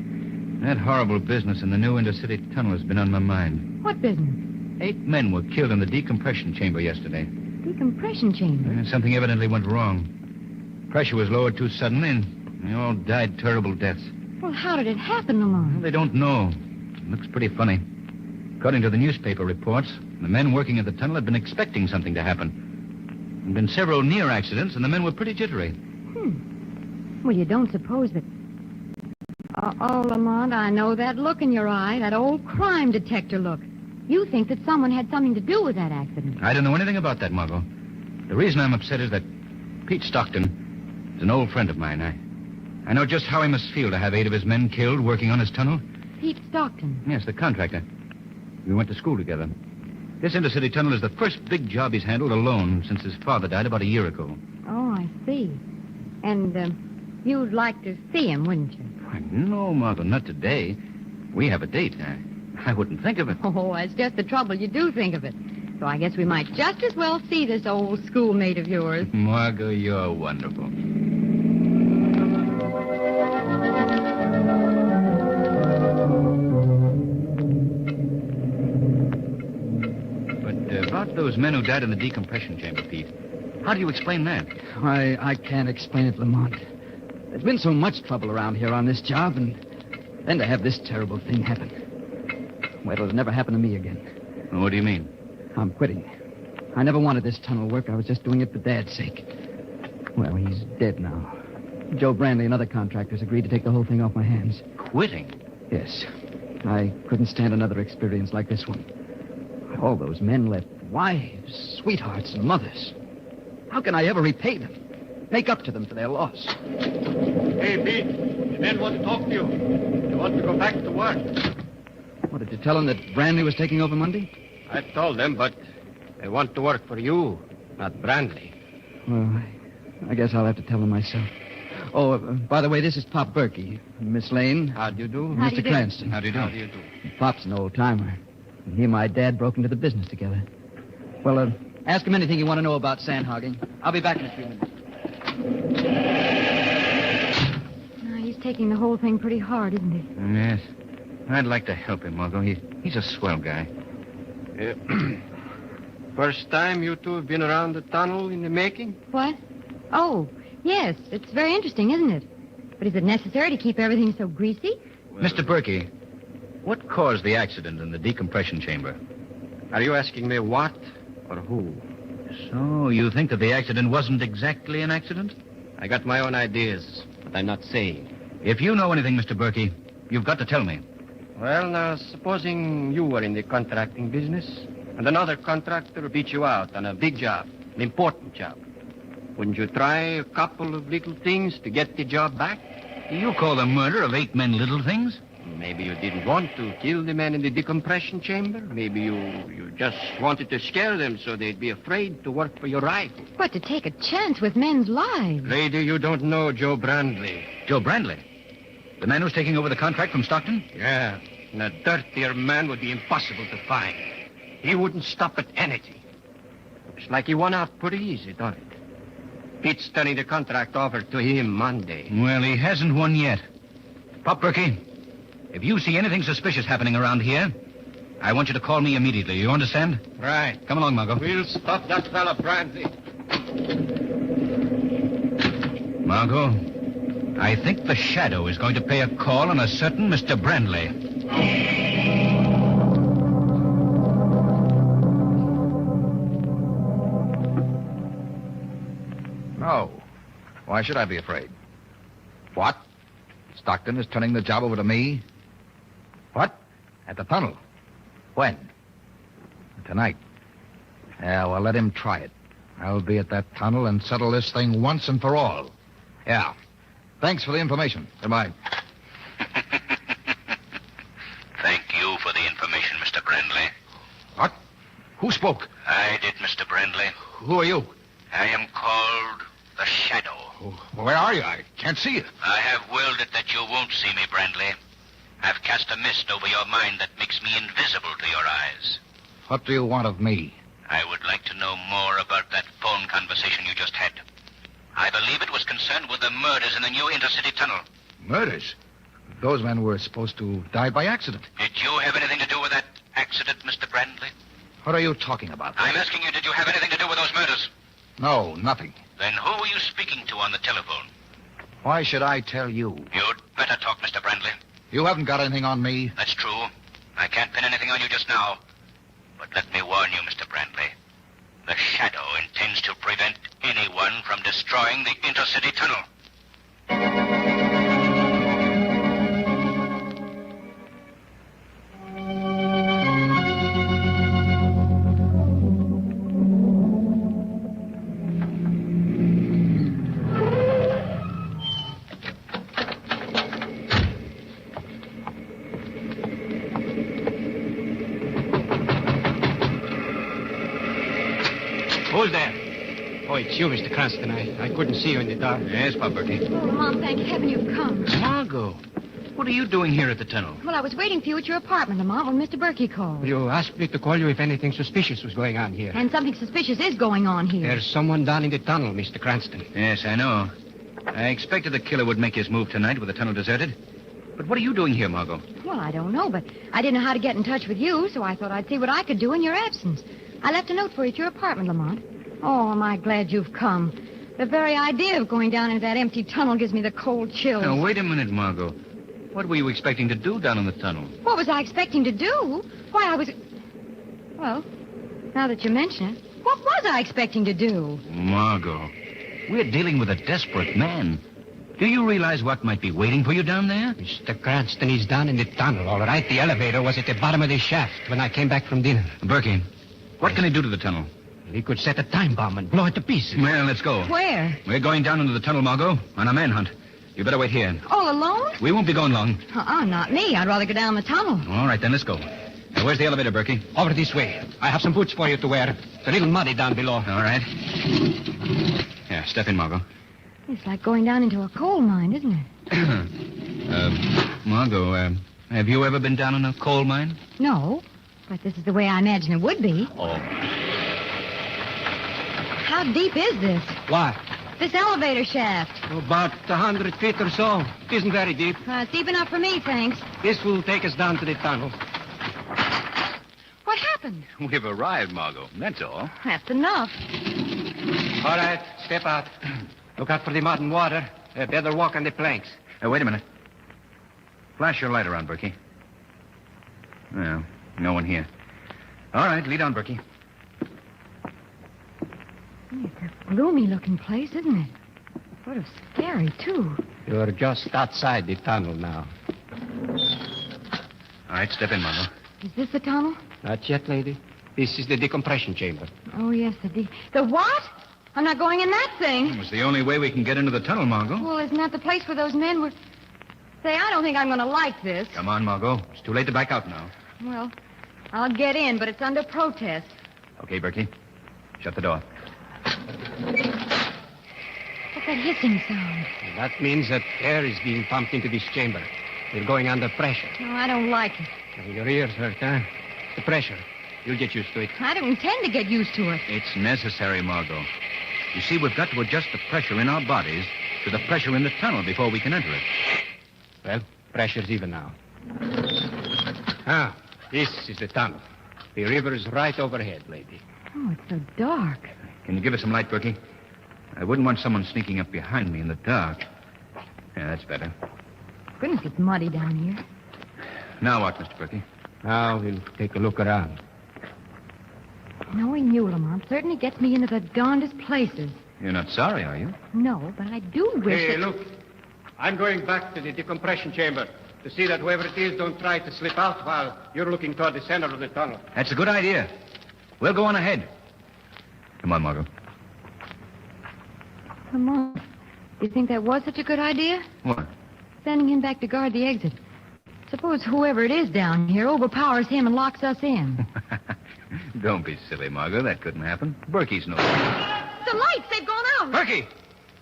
that horrible business in the new intercity tunnel has been on my mind. What business? 8 men were killed in the decompression chamber yesterday. Decompression chamber? Something evidently went wrong. Pressure was lowered too suddenly, and they all died terrible deaths. Well, how did it happen, Lamont? Well, they don't know. It looks pretty funny. According to the newspaper reports, the men working at the tunnel had been expecting something to happen. There had been several near accidents, and the men were pretty jittery. Well, you don't suppose that... Oh, Lamont, I know that look in your eye, that old crime detector look. You think that someone had something to do with that accident. I don't know anything about that, Margot. The reason I'm upset is that Pete Stockton is an old friend of mine. I know just how he must feel to have 8 of his men killed working on his tunnel. Pete Stockton? Yes, the contractor. We went to school together. This intercity tunnel is the first big job he's handled alone since his father died about a year ago. Oh, I see. And you'd like to see him, wouldn't you? Why, no, Margot, not today. We have a date. I wouldn't think of it. Oh, that's just the trouble. You do think of it. So I guess we might just as well see this old schoolmate of yours. Margot, you're wonderful. But about those men who died in the decompression chamber, Pete, how do you explain that? I can't explain it, Lamont. There's been so much trouble around here on this job, and then to have this terrible thing happen. Well, it'll never happen to me again. What do you mean? I'm quitting. I never wanted this tunnel work. I was just doing it for Dad's sake. Well, he's dead now. Joe Brandley and other contractors agreed to take the whole thing off my hands. Quitting? Yes. I couldn't stand another experience like this one. All those men left wives, sweethearts, and mothers. How can I ever repay them? Make up to them for their loss? Hey, Pete, the men want to talk to you. They want to go back to work. What, did you tell them that Brandley was taking over Monday? I told them, but they want to work for you, not Brandley. Well, I guess I'll have to tell them myself. Oh, by the way, this is Pop Berkey. Miss Lane. How do you do? Mr. How do you do? Cranston. How do you do? How do you do? Pop's an old-timer. He and my dad broke into the business together. Well, ask him anything you want to know about sand hogging. I'll be back in a few minutes. He's taking the whole thing pretty hard, isn't he? Yes. I'd like to help him, Margot. He's a swell guy. First time you two have been around the tunnel in the making? What? Oh, yes. It's very interesting, isn't it? But is it necessary to keep everything so greasy? Mr. Berkey, what caused the accident in the decompression chamber? Are you asking me what or who? So, you think that the accident wasn't exactly an accident? I got my own ideas, but I'm not saying. If you know anything, Mr. Berkey, you've got to tell me. Well, now, supposing you were in the contracting business, and another contractor beat you out on a big job, an important job. Wouldn't you try a couple of little things to get the job back? You call the murder of 8 men little things? Maybe you didn't want to kill the men in the decompression chamber. Maybe you just wanted to scare them so they'd be afraid to work for your rival. But to take a chance with men's lives. Lady, you don't know Joe Brandley. Joe Brandley? The man who's taking over the contract from Stockton? Yeah, and a dirtier man would be impossible to find. He wouldn't stop at anything. It's like he won out pretty easy, don't it? Pete's turning the contract over to him Monday. Well, he hasn't won yet. Pop Berkey, if you see anything suspicious happening around here, I want you to call me immediately. You understand? Right. Come along, Margot. We'll stop that fella, Brandley. Margot, I think the Shadow is going to pay a call on a certain Mr. Brandley. No. Why should I be afraid? What? Stockton is turning the job over to me? What? At the tunnel. When? Tonight. Yeah, well, let him try it. I'll be at that tunnel and settle this thing once and for all. Yeah. Thanks for the information. Goodbye. Thank you for the information, Mr. Brandley. What? Who spoke? I did, Mr. Brandley. Who are you? I am called the Shadow. Where are you? I can't see you. I have willed it that you won't see me, Brandley. I've cast a mist over your mind that makes me invisible to your eyes. What do you want of me? I would like to know more about that phone conversation you just had. I believe it was concerned with the murders in the new intercity tunnel. Murders? Those men were supposed to die by accident. Did you have anything to do with that accident, Mr. Brandley? What are you talking about? I'm asking you, did you have anything to do with those murders? No, nothing. Then who were you speaking to on the telephone? Why should I tell you? You'd better talk, Mr. Brandley. You haven't got anything on me. That's true. I can't pin anything on you just now. But let me warn you, Mr. Brandley. The Shadow intends to prevent anyone from destroying the intercity tunnel. Who's there? Oh, it's you, Mr. Cranston. I couldn't see you in the dark. Yes, Pop Berkey. Oh, Mom, thank heaven you've come. Margot, what are you doing here at the tunnel? Well, I was waiting for you at your apartment, Lamont, when Mr. Berkey called. You asked me to call you if anything suspicious was going on here. And something suspicious is going on here. There's someone down in the tunnel, Mr. Cranston. Yes, I know. I expected the killer would make his move tonight with the tunnel deserted. But what are you doing here, Margot? Well, I don't know, but I didn't know how to get in touch with you, so I thought I'd see what I could do in your absence. I left a note for you at your apartment, Lamont. Oh, am I glad you've come. The very idea of going down into that empty tunnel gives me the cold chills. Now, wait a minute, Margot. What were you expecting to do down in the tunnel? What was I expecting to do? Why, I was... Well, now that you mention it, what was I expecting to do? Margot, we're dealing with a desperate man. Do you realize what might be waiting for you down there? Mr. Cranston, he's down in the tunnel, all right? The elevator was at the bottom of the shaft when I came back from dinner. Berkey, what can he do to the tunnel? He could set a time bomb and blow it to pieces. Well, let's go. Where? We're going down into the tunnel, Margot, on a manhunt. You better wait here. All alone? We won't be going long. Not me. I'd rather go down the tunnel. All right, then, let's go. Now, where's the elevator, Berkey? Over this way. I have some boots for you to wear. It's a little muddy down below. All right. Yeah, step in, Margot. It's like going down into a coal mine, isn't it? Margot, have you ever been down in a coal mine? No, but this is the way I imagine it would be. Oh. How deep is this? What? This elevator shaft. About 100 feet or so. It isn't very deep. It's deep enough for me, thanks. This will take us down to the tunnel. What happened? We've arrived, Margot. That's all. That's enough. All right, step out. Look out for the mud and water. Better walk on the planks. Wait a minute. Flash your light around, Berkey. Well, no one here. All right, lead on, Berkey. It's a gloomy-looking place, isn't it? Sort of scary, too. You're just outside the tunnel now. All right, step in, Margot. Is this the tunnel? Not yet, lady. This is the decompression chamber. Oh, yes, the what? I'm not going in that thing. It was the only way we can get into the tunnel, Margot. Well, isn't that the place where those men were... Say, I don't think I'm going to like this. Come on, Margot. It's too late to back out now. Well, I'll get in, but it's under protest. Okay, Berkey. Shut the door. What's that hissing sound? That means that air is being pumped into this chamber. We're going under pressure. No, I don't like it. Your ears hurt, huh? The pressure. You'll get used to it. I don't intend to get used to it. It's necessary, Margot. You see, we've got to adjust the pressure in our bodies to the pressure in the tunnel before we can enter it. Well, pressure's even now. Ah, this is the tunnel. The river is right overhead, lady. Oh, it's so dark. Can you give us some light, Berkey? I wouldn't want someone sneaking up behind me in the dark. Yeah, that's better. Goodness, it's muddy down here. Now what, Mr. Berkey? Now we'll take a look around. Knowing you, Lamont, certainly gets me into the darndest places. You're not sorry, are you? No, but I do wish Hey, that... look. I'm going back to the decompression chamber to see that whoever it is don't try to slip out while you're looking toward the center of the tunnel. That's a good idea. We'll go on ahead. Come on, Margot. Lamont, do you think that was such a good idea? What? Sending him back to guard the exit. Suppose whoever it is down here overpowers him and locks us in. Don't be silly, Margot. That couldn't happen. Berkey's no... The lights, they've gone out. Berkey!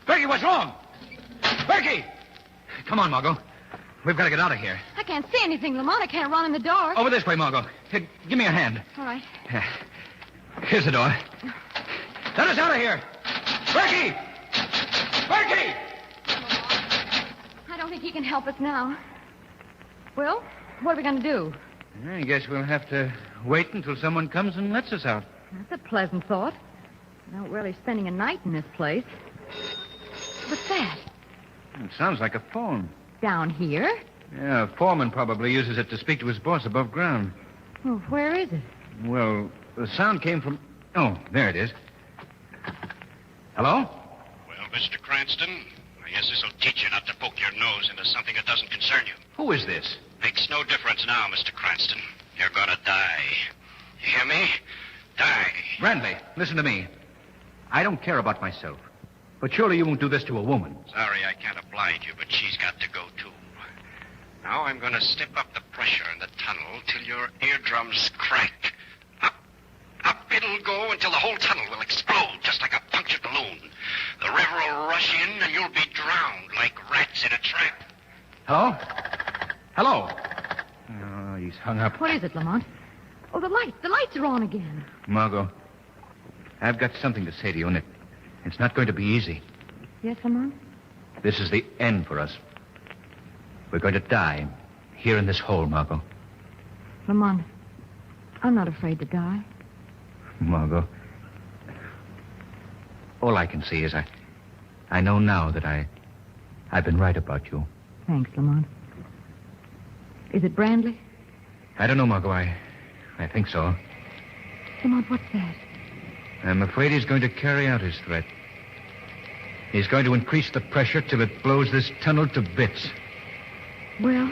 Berkey, what's wrong? Berkey! Come on, Margot. We've got to get out of here. I can't see anything, Lamont. I can't run in the dark. Over this way, Margot. Here, give me a hand. All right. Here's the door. Let us out of here. Berkey! Berkey! I don't think he can help us now. Well, what are we going to do? I guess we'll have to wait until someone comes and lets us out. That's a pleasant thought. I don't really spending a night in this place. What's that? It sounds like a phone. Down here? Yeah, a foreman probably uses it to speak to his boss above ground. Well, where is it? Well, the sound came from... Oh, there it is. Hello? Well, Mr. Cranston, I guess this'll teach you not to poke your nose into something that doesn't concern you. Who is this? Makes no difference now, Mr. Cranston. You're gonna die. You hear me? Die. Brandley, listen to me. I don't care about myself. But surely you won't do this to a woman. Sorry I can't oblige you, but she's got to go, too. Now I'm gonna step up the pressure in the tunnel till your eardrums crack. Up it'll go until the whole tunnel will explode, just like a punctured balloon. The river will rush in, and you'll be drowned like rats in a trap. Hello? Hello? Oh, he's hung up. What is it, Lamont? Oh, the lights. The lights are on again. Margot, I've got something to say to you, and it's not going to be easy. Yes, Lamont? This is the end for us. We're going to die here in this hole, Margot. Lamont, I'm not afraid to die. Margot, all I can see is I know now that I've been right about you. Thanks, Lamont. Is it Brandley? I don't know, Margot. I think so. Lamont, what's that? I'm afraid he's going to carry out his threat. He's going to increase the pressure till it blows this tunnel to bits. Well,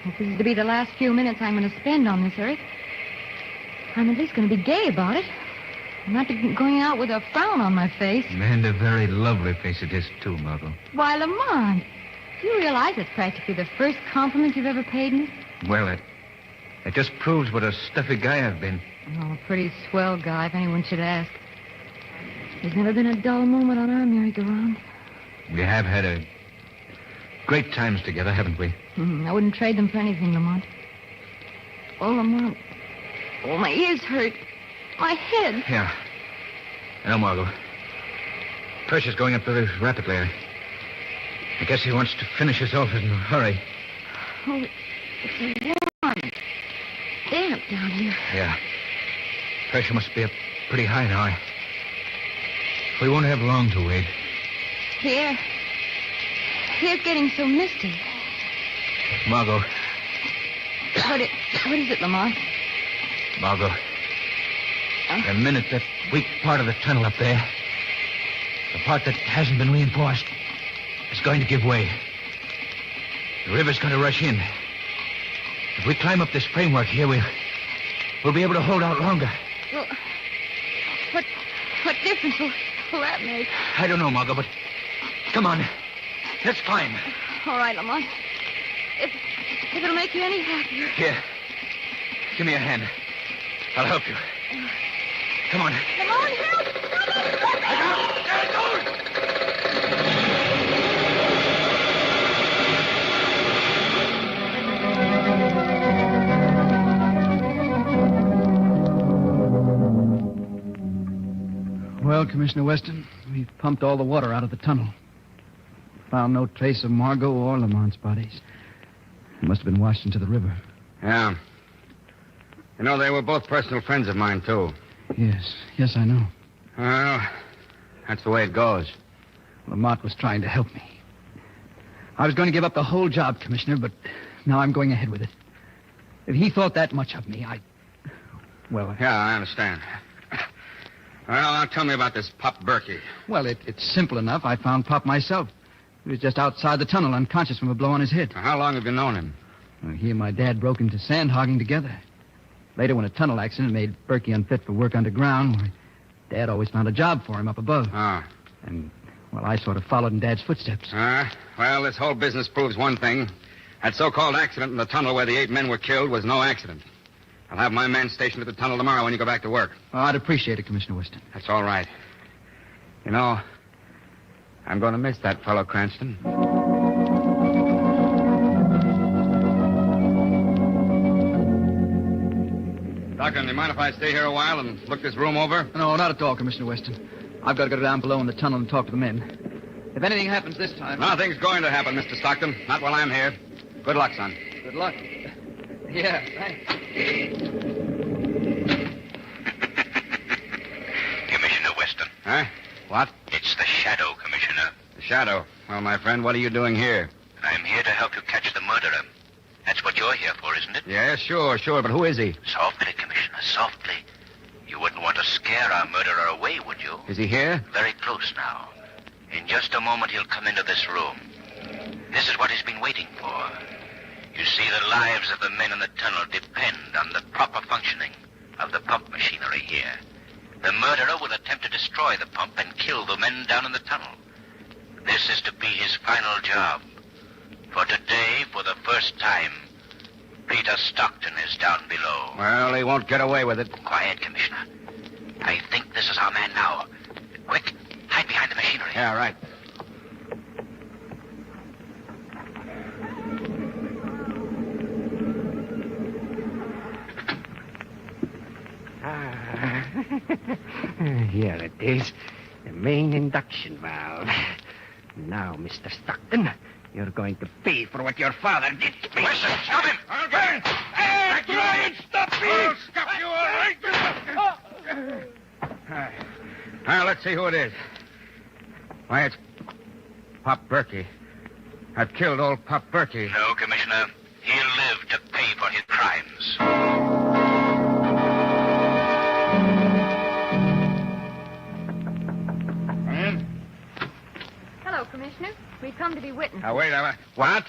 if this is to be the last few minutes I'm going to spend on this earth, I'm at least going to be gay about it. I'm not going out with a frown on my face. And a very lovely face it is, too, Margot. Why, Lamont, do you realize it's practically the first compliment you've ever paid me? Well, It just proves what a stuffy guy I've been. Oh, a pretty swell guy, if anyone should ask. There's never been a dull moment on our merry-go-round. We have had a great times together, haven't we? I wouldn't trade them for anything, Lamont. Oh, Lamont. Oh, my ears hurt. My head. Yeah. I know, Margot. Pressure's going up very rapidly. I guess he wants to finish us off in a hurry. Oh, it's warm. Damp down here. Yeah. Pressure must be up pretty high now. We won't have long to wait. Here. Here's getting so misty. Margot. What is it, Lamont? Margot. The minute that weak part of the tunnel up there, the part that hasn't been reinforced, is going to give way. The river's going to rush in. If we climb up this framework here, we'll be able to hold out longer. Well, what difference will that make? I don't know, Margot, but come on. Let's climb. All right, Lamont. If it'll make you any happier. Here. Give me a hand. I'll help you. Come on. Lamont, help! Well, Commissioner Weston, we've pumped all the water out of the tunnel. Found no trace of Margot or Lamont's bodies. They must have been washed into the river. Yeah. You know, they were both personal friends of mine, too. Yes, I know. Well, that's the way it goes. Lamont was trying to help me. I was going to give up the whole job, Commissioner, but now I'm going ahead with it. If he thought that much of me, Well... Yeah, I understand. Well, now tell me about this Pop Berkey. Well, it's simple enough. I found Pop myself. He was just outside the tunnel, unconscious from a blow on his head. How long have you known him? Well, he and my dad broke into sand hogging together. Later, when a tunnel accident made Berkey unfit for work underground, Dad always found a job for him up above. Ah. And, well, I sort of followed in Dad's footsteps. Well, this whole business proves one thing. That so-called accident in the tunnel where the 8 men were killed was no accident. I'll have my men stationed at the tunnel tomorrow when you go back to work. Oh, I'd appreciate it, Commissioner Weston. That's all right. You know, I'm going to miss that fellow, Cranston. Doctor, do you mind if I stay here a while and look this room over? No, not at all, Commissioner Weston. I've got to go down below in the tunnel and talk to the men. If anything happens this time... Nothing's going to happen, Mr. Stockton. Not while I'm here. Good luck, son. Good luck. Yeah, thanks. Commissioner Weston. Huh? What? It's the Shadow, Commissioner. The Shadow. Well, my friend, what are you doing here? I'm here to help you catch the murderer. That's what you're here for, isn't it? Yeah, sure, but who is he? Softly, Commissioner, softly. You wouldn't want to scare our murderer away, would you? Is he here? Very close now. In just a moment, he'll come into this room. This is what he's been waiting for. You see, the lives of the men in the tunnel depend on the proper functioning of the pump machinery here. The murderer will attempt to destroy the pump and kill the men down in the tunnel. This is to be his final job. For today, for the first time, Peter Stockton is down below. Well, he won't get away with it. Quiet, Commissioner. I think this is our man now. Quick, hide behind the machinery. Yeah, right. Here it is. The main induction valve. Now, Mr. Stockton, you're going to pay for what your father did to me. Listen, stop him! I'll get him! Hey, try and stop me! I'll stop you, all right? Now, let's see who it is. Why, it's Pop Berkey. I've killed old Pop Berkey. No, Commissioner. He'll live to pay for his crimes. Come in. Hello, Commissioner. We come to be witnesses. Now, wait. What?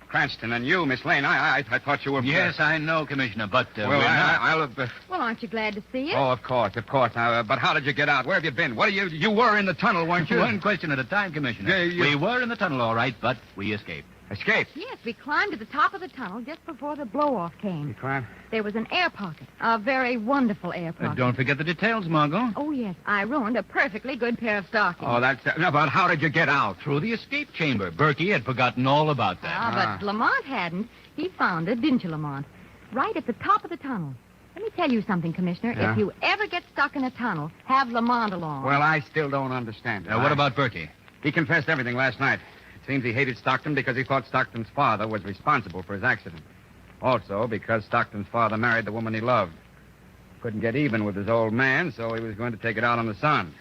Cranston and you, Miss Lane. I thought you were... Yes, I know, Commissioner, but well, we're not. I'll have... Well, aren't you glad to see us? Oh, of course. Now, but how did you get out? Where have you been? What are you... You were in the tunnel, weren't you? One question at a time, Commissioner. Yeah, We were in the tunnel, all right, but we escaped. Escaped? Yes, we climbed to the top of the tunnel just before the blow-off came. You climbed? There was an air pocket, a very wonderful air pocket. Don't forget the details, Margot. Oh, yes, I ruined a perfectly good pair of stockings. Oh, that's... No, but how did you get out? Through the escape chamber. Berkey had forgotten all about that. But Lamont hadn't. He found it, didn't you, Lamont? Right at the top of the tunnel. Let me tell you something, Commissioner. Yeah? If you ever get stuck in a tunnel, have Lamont along. Well, I still don't understand it. Now, what about Berkey? He confessed everything last night. It seems he hated Stockton because he thought Stockton's father was responsible for his accident. Also, because Stockton's father married the woman he loved. Couldn't get even with his old man, so he was going to take it out on the son.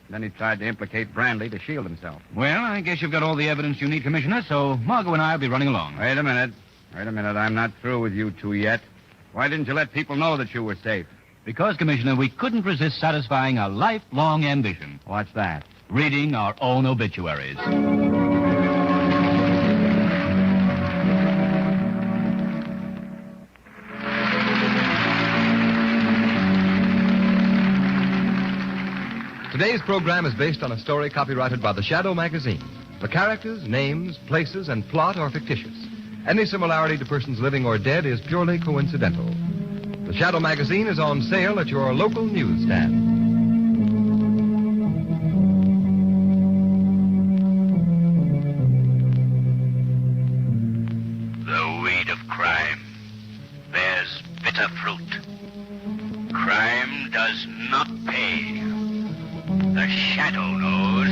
Then he tried to implicate Brandley to shield himself. Well, I guess you've got all the evidence you need, Commissioner, so Margot and I will be running along. Wait a minute. I'm not through with you two yet. Why didn't you let people know that you were safe? Because, Commissioner, we couldn't resist satisfying a lifelong ambition. What's that? Reading our own obituaries. Today's program is based on a story copyrighted by the Shadow magazine. The characters, names, places, and plot are fictitious. Any similarity to persons living or dead is purely coincidental. The Shadow magazine is on sale at your local newsstand. The weed of crime bears bitter fruit. Crime does not pay. The Shadow knows.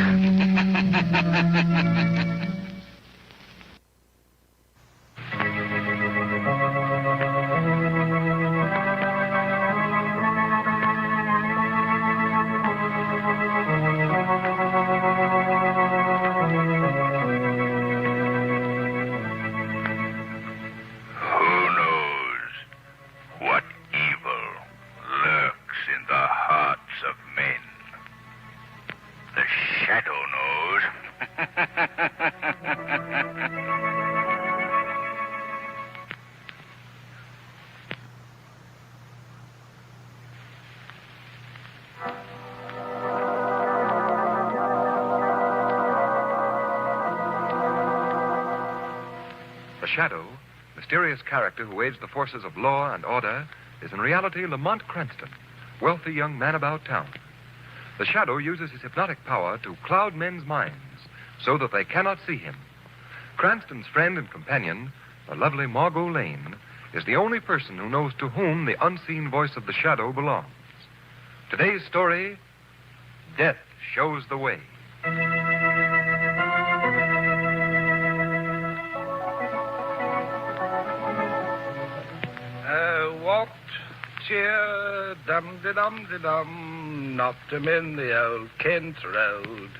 The Shadow, mysterious character who aids the forces of law and order, is in reality Lamont Cranston, wealthy young man about town. The Shadow uses his hypnotic power to cloud men's minds so that they cannot see him. Cranston's friend and companion, the lovely Margot Lane, is the only person who knows to whom the unseen voice of the Shadow belongs. Today's story, Death Shows the Way. Walked, cheer, dum-de-dum-de-dum, knocked him in the old Kent Road.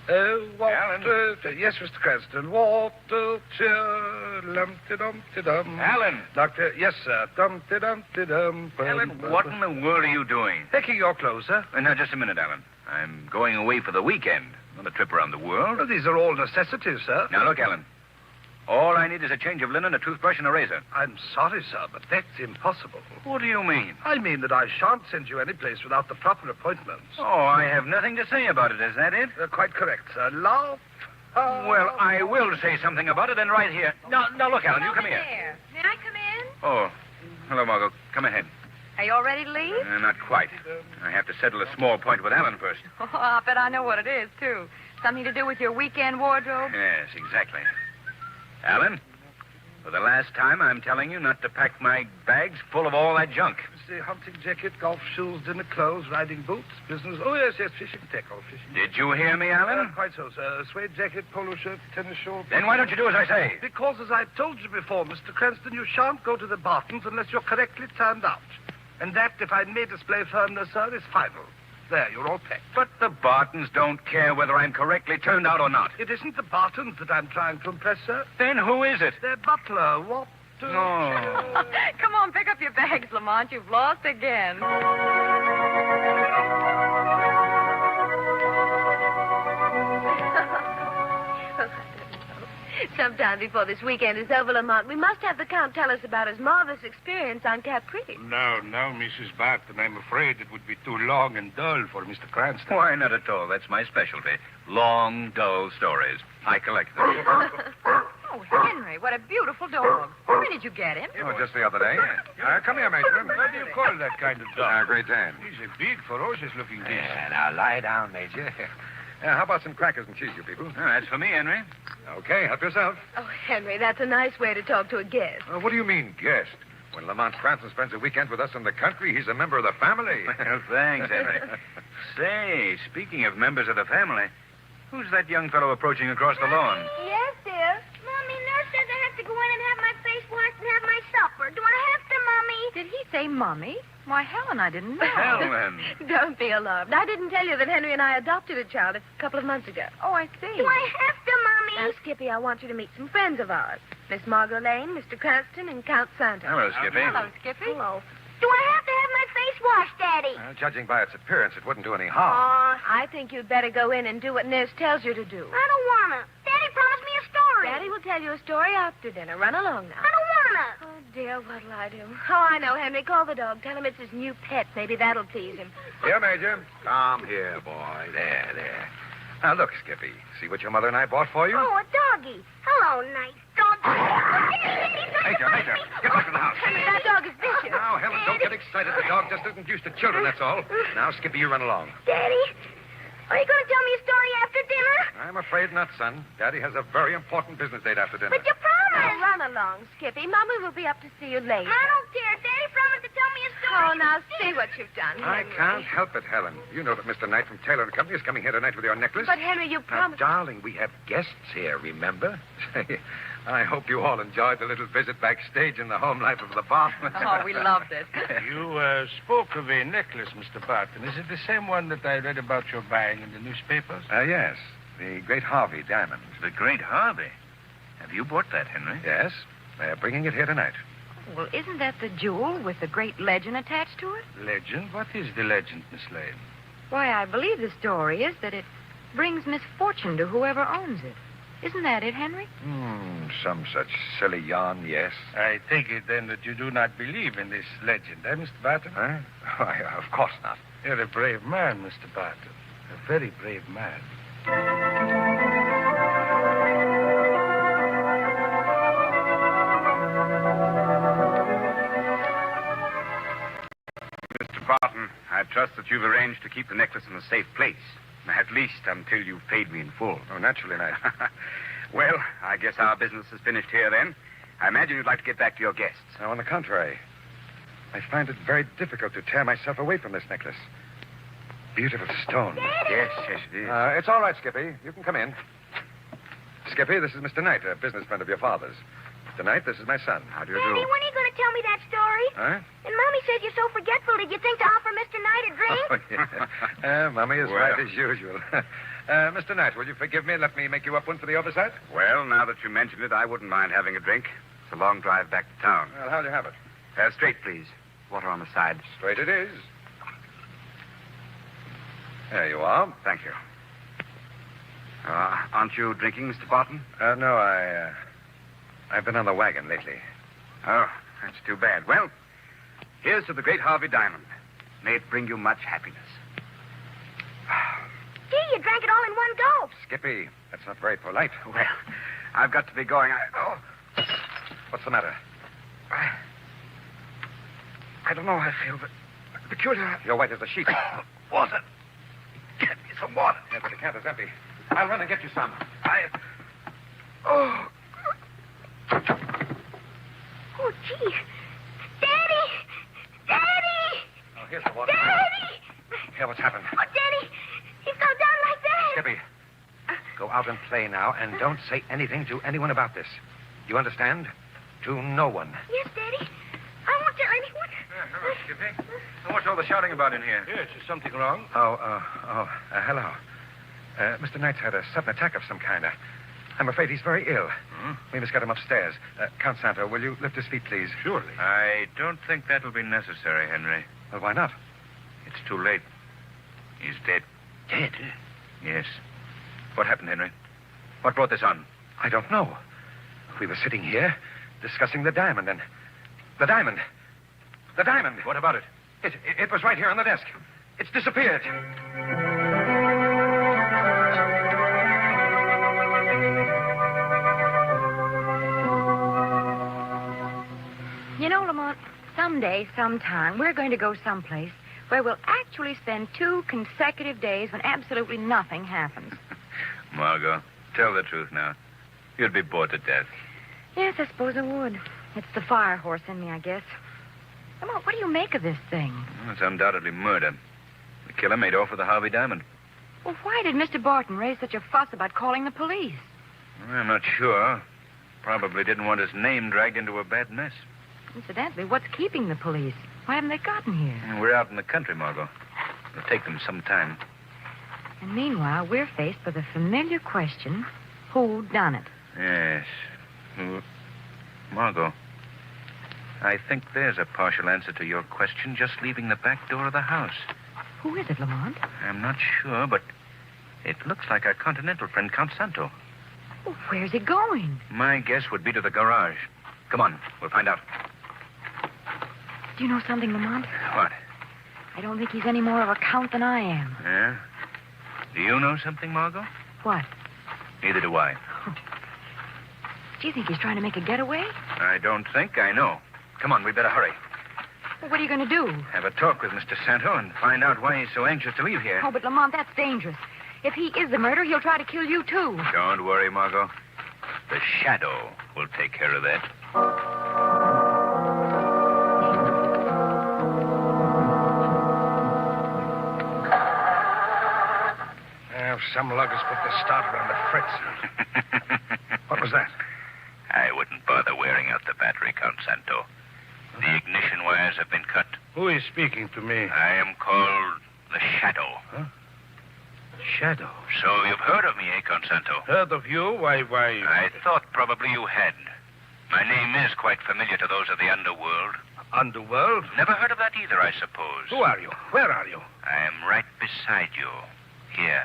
Yes, Mr. Cranston. Water, cheer, lum-de-dum-de-dum. Alan. Doctor, yes, sir. Dum-de-dum-de-dum. Alan, what in the world are you doing? Taking your clothes, sir. Now, just a minute, Alan. I'm going away for the weekend. Not a trip around the world. Well, these are all necessities, sir. Now, look, Alan. All I need is a change of linen, a toothbrush, and a razor. I'm sorry, sir, but that's impossible. What do you mean? I mean that I shan't send you any place without the proper appointments. Oh, I have nothing to say about it. Is that it? Quite correct, sir. Laugh. Well, I will say something about it, and right here. Now, look, Alan, you come here. There. May I come in? Oh, hello, Margot. Come ahead. Are you all ready to leave? Not quite. I have to settle a small point with Alan first. Oh, I bet I know what it is, too. Something to do with your weekend wardrobe? Yes, exactly. Alan, for the last time, I'm telling you not to pack my bags full of all that junk. The hunting jacket, golf shoes, dinner clothes, riding boots, business. Oh, yes, fishing tackle, fishing. Did you hear me, Alan? Quite so, sir. Suede jacket, polo shirt, tennis shorts. Then why don't you do as I say? Because, as I've told you before, Mr. Cranston, you shan't go to the Bartons unless you're correctly turned out. And that, if I may display firmness, sir, is final. There, you're all packed. But the Bartons don't care whether I'm correctly turned out or not. It isn't the Bartons that I'm trying to impress, sir. Then who is it? Their butler. What? No. Come on, pick up your bags, Lamont. You've lost again. Sometime before this weekend is over, Lamont, we must have the Count tell us about his marvelous experience on Capri. No, Mrs. Barton. I'm afraid it would be too long and dull for Mr. Cranston. Why, not at all. That's my specialty. Long, dull stories. I collect them. Oh, Henry, what a beautiful dog. When did you get him? Oh, just the other day. Come here, Major. What do you call that kind of dog? Great Dane. He's a big, ferocious-looking beast. Now, lie down, Major. How about some crackers and cheese, you people? That's for me, Henry. Okay, help yourself. Oh, Henry, that's a nice way to talk to a guest. What do you mean, guest? When Lamont Cranston spends a weekend with us in the country, he's a member of the family. Well, thanks, Henry. Say, speaking of members of the family, who's that young fellow approaching across the lawn? Yes, dear. Mommy, Nurse says I have to go in and have my face washed and have my supper. Do I have to, Mommy? Did he say Mommy? Why, Helen, I didn't know. Helen. Don't be alarmed. I didn't tell you that Henry and I adopted a child a couple of months ago. Oh, I see. Do I have to, Mommy? Now, Skippy, I want you to meet some friends of ours. Miss Margot Lane, Mr. Cranston, and Count Santa. Hello, Skippy. Hello, Skippy. Hello. Do I have to have my face washed, Daddy? Judging by its appearance, it wouldn't do any harm. I think you'd better go in and do what Nurse tells you to do. I don't wanna. Daddy promised me a story. Daddy will tell you a story after dinner. Run along now. I don't wanna. Oh, dear, what'll I do? Oh, I know, Henry. Call the dog. Tell him it's his new pet. Maybe that'll tease him. Here, Major. Come here, boy. There. Now, look, Skippy. See what your mother and I bought for you? Oh, a doggy. Hello, nice dog. Major, get back to the house. Henry, that dog is vicious. Now, Helen, don't get excited. The dog just isn't used to children, that's all. Now, Skippy, you run along. Daddy, are you going to tell me a story after dinner? I'm afraid not, son. Daddy has a very important business date after dinner. But you promised. Now, run along, Skippy. Mommy will be up to see you later. I don't care. Daddy promised to tell me a story. Oh, now see what you've done, I Henry. can't help it, Helen. You know that Mr. Knight from Taylor and Company is coming here tonight with your necklace. But, Henry, you Now, promised... darling, we have guests here, remember? I hope you all enjoyed the little visit backstage in the home life of the boss. Oh, we loved it. You spoke of a necklace, Mr. Barton. Is it the same one that I read about your buying in the newspapers? Yes. The Great Harvey diamond. The Great Harvey. Have you bought that, Henry? Yes. They are bringing it here tonight. Well, isn't that the jewel with the great legend attached to it? Legend? What is the legend, Miss Lane? Why, I believe the story is that it brings misfortune to whoever owns it. Isn't that it, Henry? Some such silly yarn, yes. I take it, then, that you do not believe in this legend, eh, Mr. Barton? Huh? Why, of course not. You're a brave man, Mr. Barton. A very brave man. Mr. Barton, I trust that you've arranged to keep the necklace in a safe place. At least until you've paid me in full. Oh, naturally, Knight. Well, I guess our business is finished here, then. I imagine you'd like to get back to your guests. No, on the contrary. I find it very difficult to tear myself away from this necklace. Beautiful stone. Yes, it is. It's all right, Skippy. You can come in. Skippy, this is Mr. Knight, a business friend of your father's. Mr. Knight, this is my son. How do you Daddy, when are you going to tell me that story? Huh? And Mommy says you're so forgetful. Did you think to offer Mr. Knight a drink? Oh, yeah. Mommy is Well. right as usual. Mr. Knight, will you forgive me and let me make you up one for the oversight? Well, now that you mention it, I wouldn't mind having a drink. It's a long drive back to town. Well, how'll you have it? Straight, please. Water on the side. Straight it is. There you are. Thank you. Aren't you drinking, Mr. Barton? No, I've been on the wagon lately. Oh, that's too bad. Well, here's to the Great Harvey diamond. May it bring you much happiness. Gee, you drank it all in one go. Skippy, that's not very polite. Well, I've got to be going. What's the matter? I don't know. I feel peculiar. You're white as a sheet. Water. Get me some water. Yeah, but the can is empty. I'll run and get you some. Oh, gee. Daddy! Daddy! Oh, here's the water. Daddy! Here, what's happened? Oh, Daddy! He's gone down like that. Skippy, go out and play now, and don't say anything to anyone about this. You understand? To no one. Yes, Daddy. I won't tell anyone. Hello, Skippy. What's all the shouting about in here? Yes, is something wrong? Hello. Mr. Knight's had a sudden attack of some kind. I'm afraid he's very ill. We must get him upstairs. Count Santa, will you lift his feet, please? Surely. I don't think that'll be necessary, Henry. Well, why not? It's too late. He's dead. Dead? Yes. What happened, Henry? What brought this on? I don't know. We were sitting here discussing the diamond, and... The diamond! The diamond! What about it? It was right here on the desk. It's disappeared. You know, Lamont, someday, sometime, we're going to go someplace where we'll actually spend 2 consecutive days when absolutely nothing happens. Margot, tell the truth now. You'd be bored to death. Yes, I suppose I would. It's the fire horse in me, I guess. Lamont, what do you make of this thing? Well, it's undoubtedly murder. The killer made off with the Harvey diamond. Well, why did Mr. Barton raise such a fuss about calling the police? I'm not sure. Probably didn't want his name dragged into a bad mess. Incidentally, what's keeping the police? Why haven't they gotten here? We're out in the country, Margot. It'll take them some time. And meanwhile, we're faced with a familiar question. Who done it? Yes. Margot, I think there's a partial answer to your question just leaving the back door of the house. Who is it, Lamont? I'm not sure, but it looks like our continental friend, Count Santo. Well, where's he going? My guess would be to the garage. Come on, we'll find out. Do you know something, Lamont? What? I don't think he's any more of a count than I am. Yeah? Do you know something, Margot? What? Neither do I. Do you think he's trying to make a getaway? I don't think I know. Come on, we better hurry. Well, what are you going to do? Have a talk with Mr. Santo and find out why he's so anxious to leave here. Oh, but Lamont, that's dangerous. If he is the murderer, he'll try to kill you, too. Don't worry, Margot. The shadow will take care of that. Some luggers put the starter on the fritz. What was that? I wouldn't bother wearing out the battery, Count Santo. The ignition wires have been cut. Who is speaking to me? I am called the Shadow. Huh? Shadow? So you've heard of me, eh, Count Santo? Heard of you? Why... I thought probably you had. My name is quite familiar to those of the underworld. Underworld? Never heard of that either, I suppose. Who are you? Where are you? I am right beside you. Here.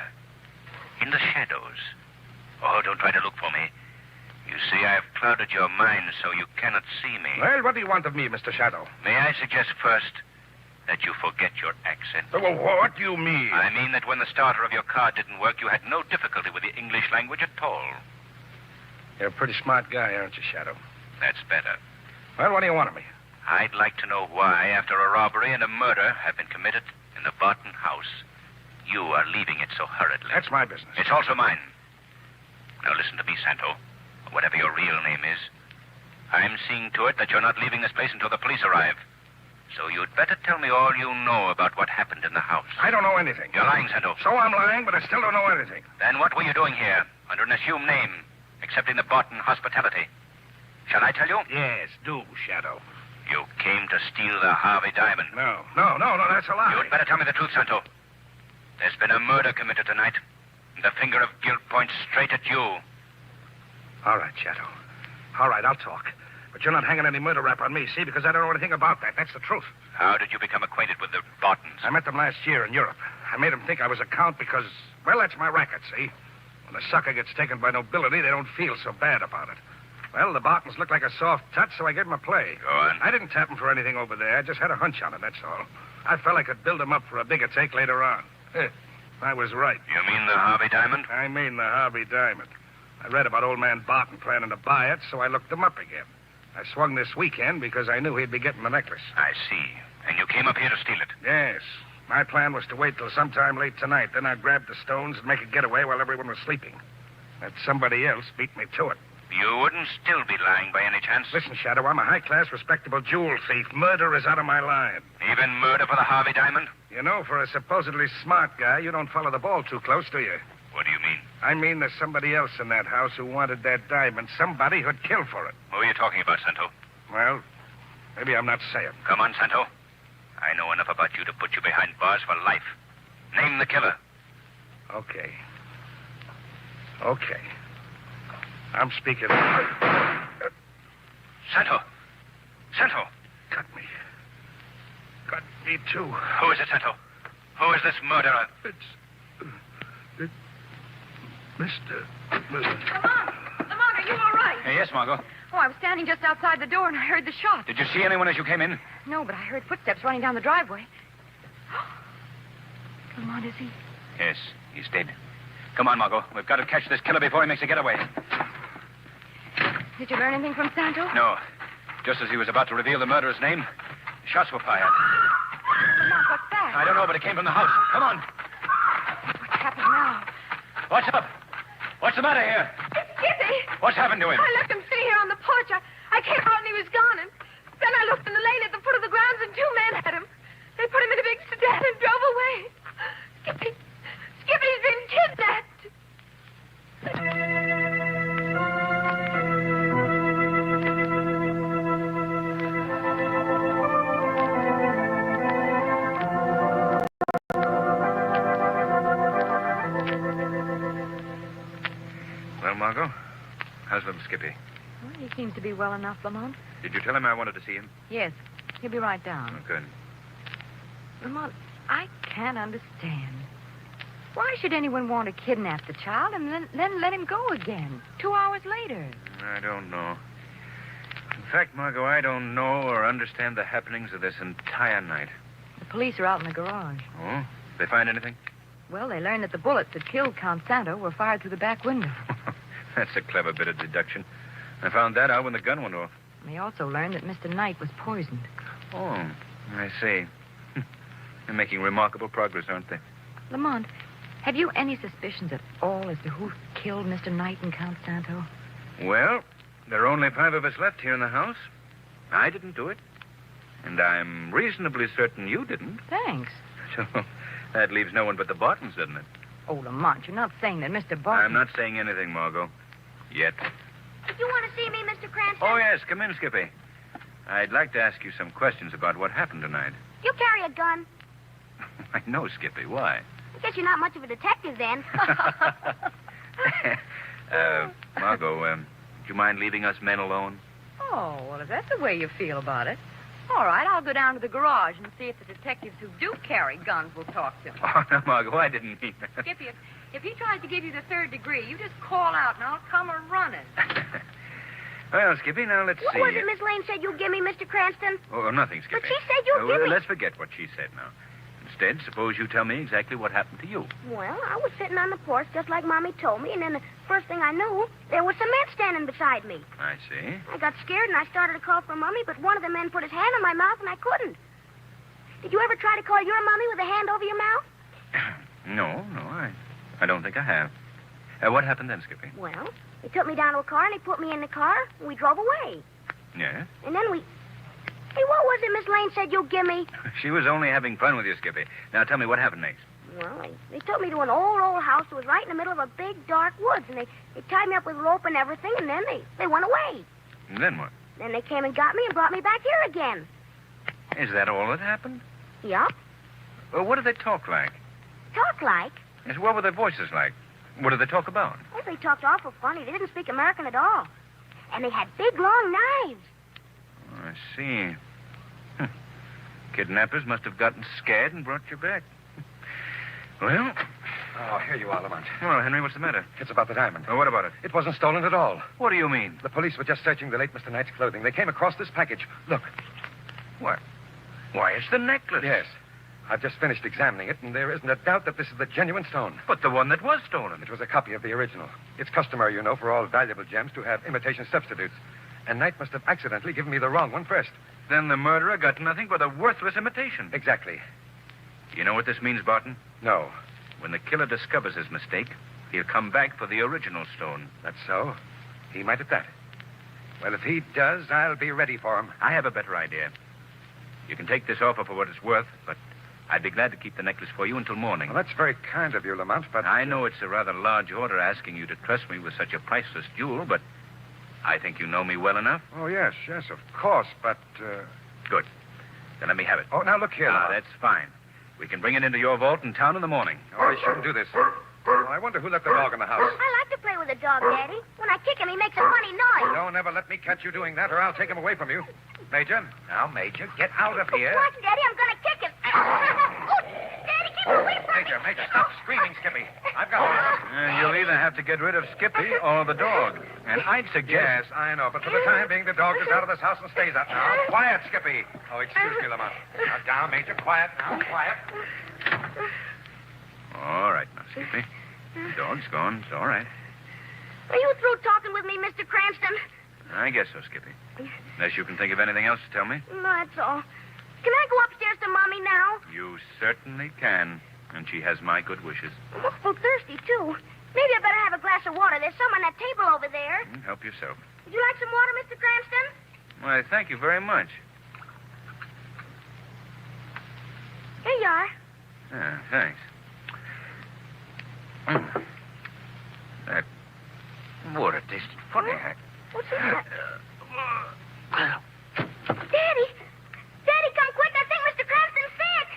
In the shadows. Oh, don't try to look for me. You see, I've clouded your mind so you cannot see me. Well, what do you want of me, Mr. Shadow? May I suggest first that you forget your accent? Well, what do you mean? I mean that when the starter of your car didn't work, you had no difficulty with the English language at all. You're a pretty smart guy, aren't you, Shadow? That's better. Well, what do you want of me? I'd like to know why, after a robbery and a murder have been committed in the Barton house, you are leaving it so hurriedly. That's my business. It's also mine. Now listen to me, Santo. Whatever your real name is. I'm seeing to it that you're not leaving this place until the police arrive. So you'd better tell me all you know about what happened in the house. I don't know anything. You're lying, Santo. So I'm lying, but I still don't know anything. Then what were you doing here, under an assumed name, accepting the Barton hospitality? Shall I tell you? Yes, do, Shadow. You came to steal the Harvey diamond. No, that's a lie. You'd better tell me the truth, Santo. There's been a murder committed tonight. The finger of guilt points straight at you. All right, Shadow. All right, I'll talk. But you're not hanging any murder rap on me, see, because I don't know anything about that. That's the truth. How did you become acquainted with the Bartons? I met them last year in Europe. I made them think I was a count because, well, that's my racket, see? When a sucker gets taken by nobility, they don't feel so bad about it. Well, the Bartons looked like a soft touch, so I gave them a play. Go on. I didn't tap them for anything over there. I just had a hunch on it, that's all. I felt I could build them up for a bigger take later on. I was right. You mean the Harvey diamond? I mean the Harvey diamond. I read about old man Barton planning to buy it, so I looked him up again. I swung this weekend because I knew he'd be getting the necklace. I see. And you came up here to steal it? Yes. My plan was to wait till sometime late tonight. Then I'd grab the stones and make a getaway while everyone was sleeping. That somebody else beat me to it. You wouldn't still be lying by any chance? Listen, Shadow, I'm a high-class, respectable jewel thief. Murder is out of my line. Even murder for the Harvey diamond? You know, for a supposedly smart guy, you don't follow the ball too close, do you? What do you mean? I mean there's somebody else in that house who wanted that diamond. Somebody who'd kill for it. Who are you talking about, Santo? Well, maybe I'm not saying. Come on, Santo. I know enough about you to put you behind bars for life. Name the killer. Okay. I'm speaking. Santo! Santo! Got me. Got me, too. Who is it, Santo? Who is this murderer? It's Mr. Lamont, are you all right? Yes, Margot. Oh, I was standing just outside the door and I heard the shot. Did you see anyone as you came in? No, but I heard footsteps running down the driveway. Lamont, is he? Yes, he's dead. Come on, Margot. We've got to catch this killer before he makes a getaway. Did you learn anything from Santo? No. Just as he was about to reveal the murderer's name, shots were fired. Lamont, what's that? I don't know, but it came from the house. Come on. What's happened now? What's up? What's the matter here? It's Skippy. What's happened to him? I left him sitting here on the porch. I came out and he was gone. And then I looked in the lane at the foot of the grounds and 2 men had him. They put him in a big sedan and drove away. Skippy's been kidnapped. Well, Margot, how's little Skippy? Well, he seems to be well enough, Lamont. Did you tell him I wanted to see him? Yes. He'll be right down. Oh, good. Lamont, I can't understand. Why should anyone want to kidnap the child and then let him go again 2 hours later? I don't know. In fact, Margot, I don't know or understand the happenings of this entire night. The police are out in the garage. Oh? They find anything? Well, they learned that the bullets that killed Count Santo were fired through the back window. That's a clever bit of deduction. I found that out when the gun went off. They also learned that Mr. Knight was poisoned. Oh, I see. They're making remarkable progress, aren't they? Lamont, have you any suspicions at all as to who killed Mr. Knight and Count Santo? Well, there are only 5 of us left here in the house. I didn't do it. And I'm reasonably certain you didn't. Thanks. So that leaves no one but the Bartons, doesn't it? Oh, Lamont, you're not saying that Mr. Barton... I'm not saying anything, Margot. Yet. You want to see me, Mr. Cranston? Oh, yes. Come in, Skippy. I'd like to ask you some questions about what happened tonight. You carry a gun. I know, Skippy. Why? I guess you're not much of a detective then. Margot, do you mind leaving us men alone? Oh, well, if that's the way you feel about it. All right, I'll go down to the garage and see if the detectives who do carry guns will talk to me. Oh, no, Margot, I didn't mean that. Skippy, if he tries to give you the 3rd degree, you just call out and I'll come a-running. Well, Skippy, now let's see. What was it Miss Lane said you'll give me, Mr. Cranston? Oh, nothing, Skippy. But she said you'll give me... Let's forget what she said now. Instead, suppose you tell me exactly what happened to you. Well, I was sitting on the porch just like Mommy told me, and then the first thing I knew, there was cement standing beside me. I see. I got scared and I started to call for Mommy, but one of the men put his hand on my mouth and I couldn't. Did you ever try to call your Mommy with a hand over your mouth? No, I don't think I have. What happened then, Skippy? Well, he took me down to a car and he put me in the car and we drove away. Yes? And then we... Hey, what was it Miss Lane said you'll give me? She was only having fun with you, Skippy. Now tell me what happened next. Well, they took me to an old house that was right in the middle of a big, dark woods, and they tied me up with rope and everything, and then they went away. And then what? Then they came and got me and brought me back here again. Is that all that happened? Yep. Well, what did they talk like? Talk like? Yes, what were their voices like? What did they talk about? Well, they talked awful funny. They didn't speak American at all. And they had big, long knives. Oh, I see. Kidnappers must have gotten scared and brought you back. Well... Oh, here you are, Lamont. Well, Henry, what's the matter? It's about the diamond. Oh, what about it? It wasn't stolen at all. What do you mean? The police were just searching the late Mr. Knight's clothing. They came across this package. Look. What? Why, it's the necklace. Yes. I've just finished examining it, and there isn't a doubt that this is the genuine stone. But the one that was stolen. It was a copy of the original. It's customary, you know, for all valuable gems to have imitation substitutes. And Knight must have accidentally given me the wrong one first. Then the murderer got nothing but a worthless imitation. Exactly. You know what this means, Barton? No. When the killer discovers his mistake, he'll come back for the original stone. That's so. He might at that. Well, if he does, I'll be ready for him. I have a better idea. You can take this offer for what it's worth, but I'd be glad to keep the necklace for you until morning. Well, that's very kind of you, Lamont, but... I know it's a rather large order asking you to trust me with such a priceless jewel, but I think you know me well enough. Oh, yes, of course, but... Good. Then let me have it. Oh, now look here, Lamont. That's fine. We can bring it into your vault in town in the morning. Oh, I shouldn't do this. Oh, I wonder who left the dog in the house. I like to play with a dog, Daddy. When I kick him, he makes a funny noise. Don't ever let me catch you doing that, or I'll take him away from you. Major. Now, Major, get out of here. Watch, Daddy, I'm going to kick him. Daddy, keep away from me. Major, stop screaming, Skippy. I've got it. You'll either have to get rid of Skippy or the dog. And I'd suggest... Yes, I know, but for the time being, the dog is out of this house and stays out now. Quiet, Skippy. Oh, excuse me, Lamont. Now, down, Major. Quiet now. Quiet. All right, now, Skippy. The dog's gone. It's all right. Are you through talking with me, Mr. Cranston? I guess so, Skippy. Unless you can think of anything else to tell me. No, that's all. Can I go upstairs to Mommy now? You certainly can. And she has my good wishes. I'm awful thirsty, too. Maybe I better have a glass of water. There's some on that table over there. Help yourself. Would you like some water, Mr. Cranston? Why, thank you very much. Here you are. Thanks. That water tasted funny. What's that? Daddy! Daddy, come quick. I think Mr. Cranston's sick.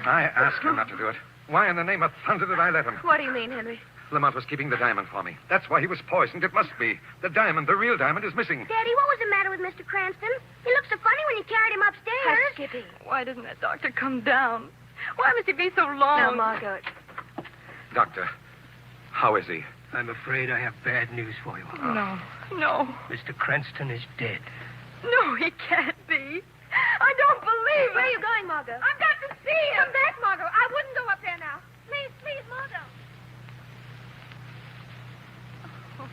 I asked him not to do it. Why in the name of thunder did I let him? What do you mean, Henry? Lamont was keeping the diamond for me. That's why he was poisoned. It must be. The diamond, the real diamond, is missing. Daddy, what was the matter with Mr. Cranston? He looked so funny when you carried him upstairs. Hush, Skippy. Why doesn't that doctor come down? Why must he be so long? Now, Margot. Doctor, how is he? I'm afraid I have bad news for you. No. No. Mr. Cranston is dead. No, he can't be. I don't believe it. Where are you going, Margot? I've got to see him. Come back, Margot. I wouldn't go up there now. Please, please, Margot. Oh,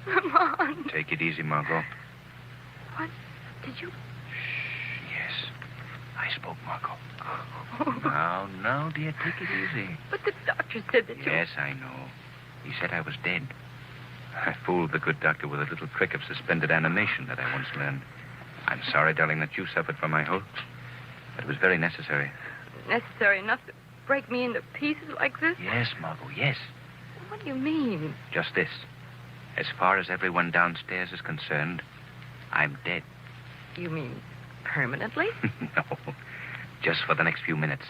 Lamont. Take it easy, Margot. What? Did you? Yes. I spoke, Margot. Now, dear, take it easy. But the doctor said that you... Yes, I know. He said I was dead. I fooled the good doctor with a little trick of suspended animation that I once learned. I'm sorry, darling, that you suffered from my hopes. But it was very necessary. Necessary enough to break me into pieces like this? Yes, Margot, yes. What do you mean? Just this. As far as everyone downstairs is concerned, I'm dead. You mean permanently? No. Just for the next few minutes.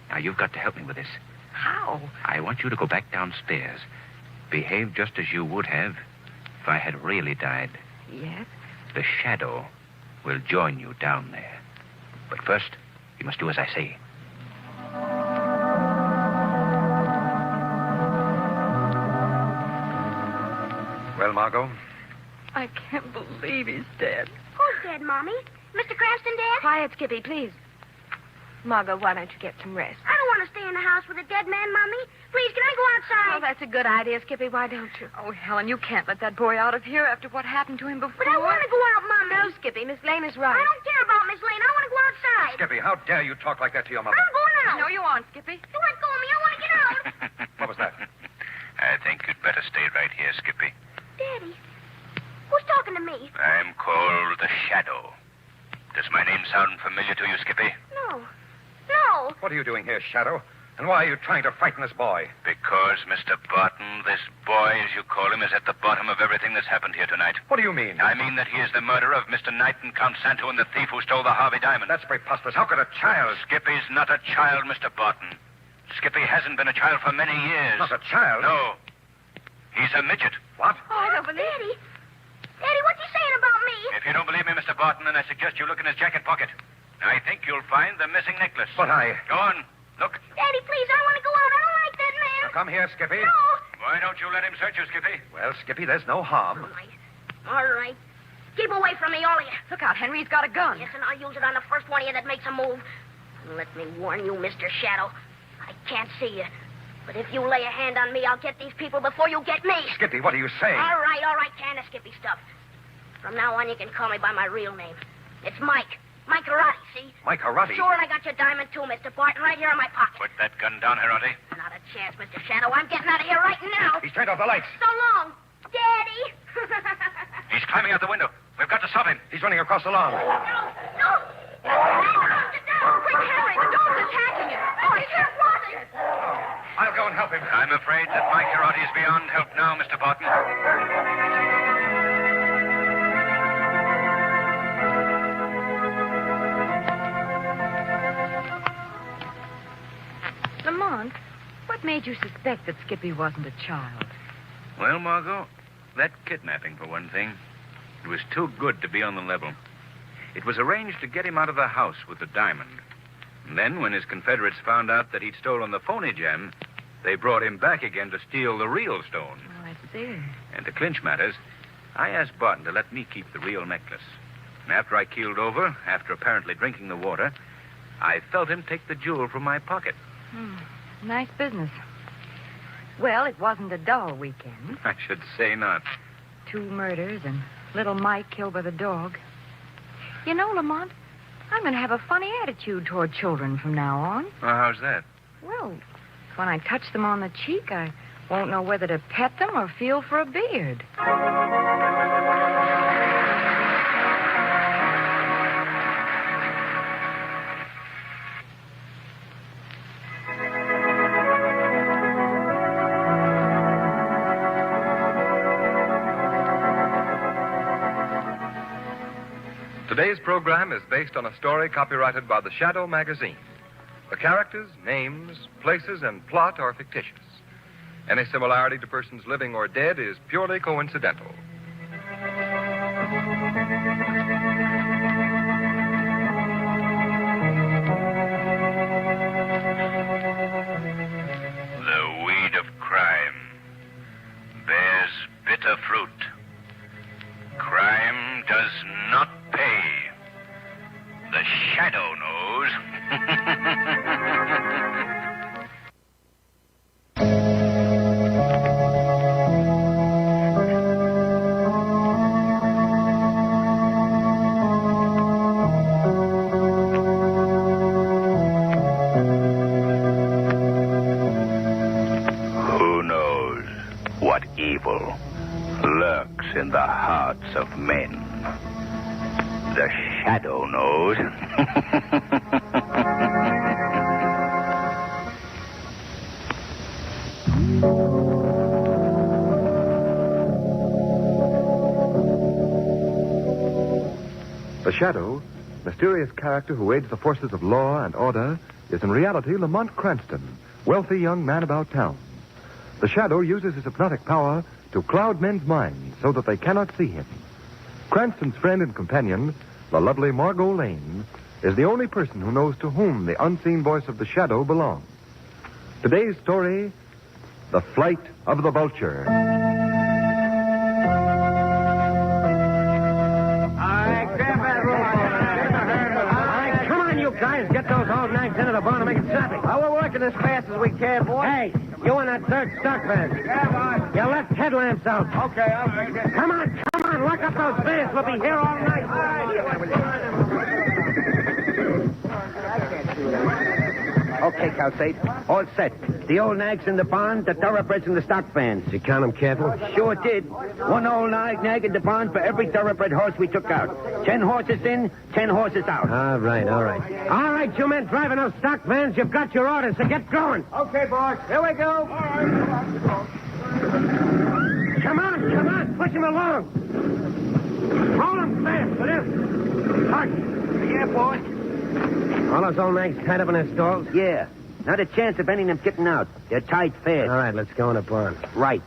Now, you've got to help me with this. How? I want you to go back downstairs. Behave just as you would have if I had really died. Yes? The shadow will join you down there. But first, you must do as I say. Well, Margot? I can't believe he's dead. Who's dead, Mommy? Mr. Cranston dead? Quiet, Skippy, please. Margot, why don't you get some rest? I don't want to stay in the house with a dead man, Mommy. Please, can I go outside? Oh, that's a good idea, Skippy. Why don't you? Oh, Helen, you can't let that boy out of here after what happened to him before. But I want to go out, Mommy. No, Skippy. Miss Lane is right. I don't care about Miss Lane. I want to go outside. Skippy, how dare you talk like that to your mother? I'm going out. No, you aren't, Skippy. You let go of me. I want to get out. What was that? I think you'd better stay right here, Skippy. Daddy, who's talking to me? I'm called the Shadow. Does my name sound familiar to you, Skippy? No. No. What are you doing here, Shadow? And why are you trying to frighten this boy? Because, Mr. Barton, this boy, as you call him, is at the bottom of everything that's happened here tonight. What do you mean? I mean that he is the murderer of Mr. Knight and Count Santo and the thief who stole the Harvey diamond. That's preposterous. How could a child... Skippy's not a child, Mr. Barton. Skippy hasn't been a child for many years. Not a child? No. He's a midget. What? Oh, I don't believe Daddy. Daddy, what's he saying about me? If you don't believe me, Mr. Barton, then I suggest you look in his jacket pocket. I think you'll find the missing necklace. But I... Go on. Look. Daddy, please, I want to go out. I don't like that man. Now come here, Skippy. No. Why don't you let him search you, Skippy? Well, Skippy, there's no harm. All right. Keep away from me, all of you. Look out, Henry. He's got a gun. Yes, and I'll use it on the first one of you that makes a move. And let me warn you, Mr. Shadow. I can't see you. But if you lay a hand on me, I'll get these people before you get me. Skippy, what are you saying? All right, can of Skippy stuff. From now on, you can call me by my real name. It's Mike. Mike Karate, see? Mike Karate? Sure, and I got your diamond, too, Mr. Barton, right here in my pocket. Put that gun down, Hirati. Not a chance, Mr. Shadow. I'm getting out of here right now. He's turned off the lights. So long, Daddy. He's climbing out the window. We've got to stop him. He's running across the lawn. No. Quick, Henry. The dog's attacking him. Oh, he's here watching. I'll go and help him. I'm afraid that Mike Hirati is beyond help now, Mr. Barton. Lamont, what made you suspect that Skippy wasn't a child? Well, Margot, that kidnapping, for one thing. It was too good to be on the level. It was arranged to get him out of the house with the diamond. And then, when his Confederates found out that he'd stolen the phony gem, they brought him back again to steal the real stone. Oh, I see. And to clinch matters, I asked Barton to let me keep the real necklace. And after I keeled over, after apparently drinking the water, I felt him take the jewel from my pocket. Nice business. Well, it wasn't a dull weekend. I should say not. 2 murders and little Mike killed by the dog. You know, Lamont, I'm going to have a funny attitude toward children from now on. Well, how's that? Well, when I touch them on the cheek, I won't know whether to pet them or feel for a beard. Today's program is based on a story copyrighted by the Shadow magazine. The characters, names, places, and plot are fictitious. Any similarity to persons living or dead is purely coincidental. The weed of crime bears bitter fruit. Crime does not pay. The Shadow knows. Who knows what evil lurks in the hearts of men? The Shadow knows. The Shadow, mysterious character who aids the forces of law and order, is in reality Lamont Cranston, wealthy young man about town. The Shadow uses his hypnotic power to cloud men's minds so that they cannot see him. Cranston's friend and companion, the lovely Margot Lane, is the only person who knows to whom the unseen voice of the Shadow belongs. Today's story, The Flight of the Vulture. Come on, you guys. Get those old nags into the barn and make it snappy. Oh, we're working as fast as we can, boy. Hey, you in that third stock van. Yeah, boy. You left headlamps out. Okay, I'll take it. Come on. Lock up those vans. We'll be here all night. Okay, Calcade. All set. The old nags in the barn, the thoroughbreds in the stock vans. You count them careful? Sure did. 1 old nag in the barn for every thoroughbred horse we took out. 10 horses in, 10 horses out. All right. All right, you men driving those stock vans, you've got your orders, so get going. Okay, boss. Here we go. All right. Come on. Push him along. Roll him fast, will you? Hush. Yeah, boy. All those old nags tied up in their stalls? Yeah. Not a chance of any of them getting out. They're tied fast. All right, let's go in the barn. Right.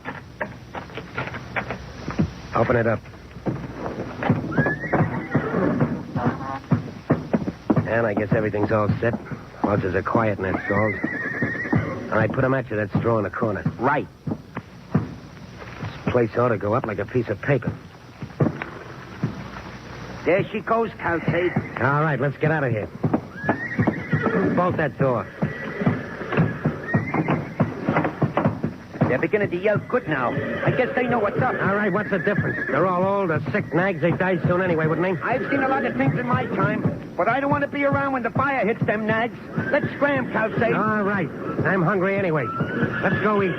Open it up. And I guess everything's all set. Horses are quiet in their stalls. All right, put them at you, that straw in the corner. Right. This place ought to go up like a piece of paper. There she goes, Calcade. All right, let's get out of here. Bolt that door. They're beginning to yell good now. I guess they know what's up. All right, what's the difference? They're all old or sick nags. They die soon anyway, wouldn't they? I've seen a lot of things in my time, but I don't want to be around when the fire hits them nags. Let's scram, Calcade. All right. I'm hungry anyway. Let's go eat.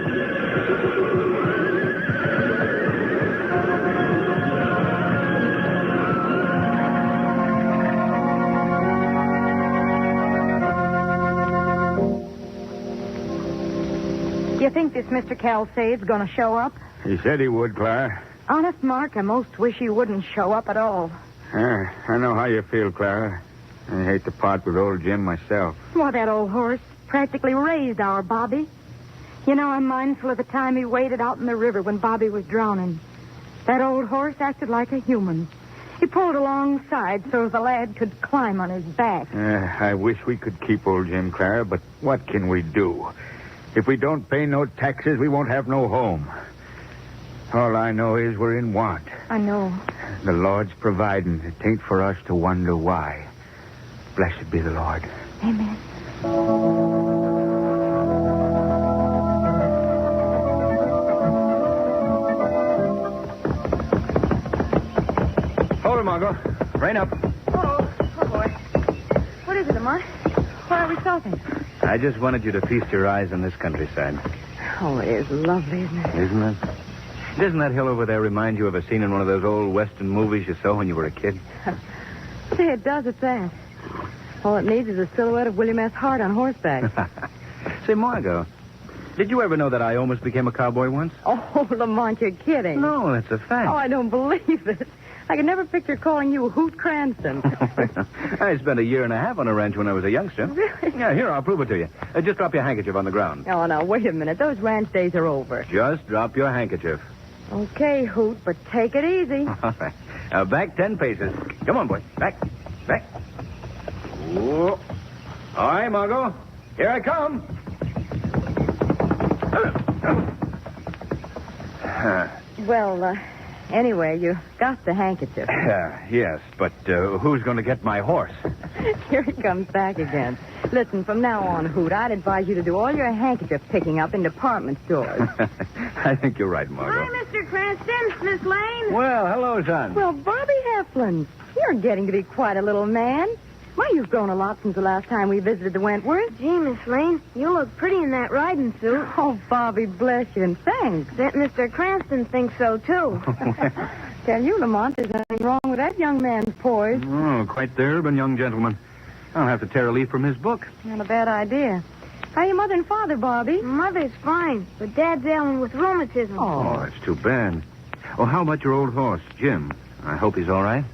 You think this Mr. Calcade's going to show up? He said he would, Clara. Honest, Mark, I most wish he wouldn't show up at all. I know how you feel, Clara. I hate to part with old Jim myself. Well, that old horse practically raised our Bobby. You know, I'm mindful of the time he waded out in the river when Bobby was drowning. That old horse acted like a human. He pulled alongside so the lad could climb on his back. I wish we could keep old Jim, Clara, but what can we do? If we don't pay no taxes, we won't have no home. All I know is we're in want. I know. The Lord's providing. It ain't for us to wonder why. Blessed be the Lord. Amen. Hold it, Margot. Rein up. Oh, boy. What is it, Lamont? Why are we stopping? I just wanted you to feast your eyes on this countryside. Oh, it is lovely, isn't it? Isn't it? Doesn't that hill over there remind you of a scene in one of those old Western movies you saw when you were a kid? Say, it does, it's that. All it needs is a silhouette of William S. Hart on horseback. Say, Margot, did you ever know that I almost became a cowboy once? Oh, Lamont, you're kidding. No, that's a fact. Oh, I don't believe it. I could never picture calling you Hoot Cranston. I spent 1.5 years on a ranch when I was a youngster. Really? Yeah, here, I'll prove it to you. Just drop your handkerchief on the ground. Oh, now, wait a minute. Those ranch days are over. Just drop your handkerchief. Okay, Hoot, but take it easy. All right. Now, back 10 paces. Come on, boy. Back. Whoa. All right, Margot. Here I come. Well, anyway, you got the handkerchief. Yes, but who's going to get my horse? Here he comes back again. Listen, from now on, Hoot, I'd advise you to do all your handkerchief picking up in department stores. I think you're right, Margot. Hi, Mr. Cranston. Miss Lane. Well, hello, son. Well, Bobby Heflin, you're getting to be quite a little man. Why, you've grown a lot since the last time we visited the Wentworth. Gee, Miss Lane, you look pretty in that riding suit. Oh, Bobby, bless you, and thanks. That Mr. Cranston thinks so, too. Tell you, Lamont, there's nothing wrong with that young man's poise. Oh, quite the urban young gentleman. I'll have to tear a leaf from his book. Not a bad idea. How are your mother and father, Bobby? Mother's fine, but Dad's ailing with rheumatism. Oh, that's too bad. Oh, how about your old horse, Jim? I hope he's all right.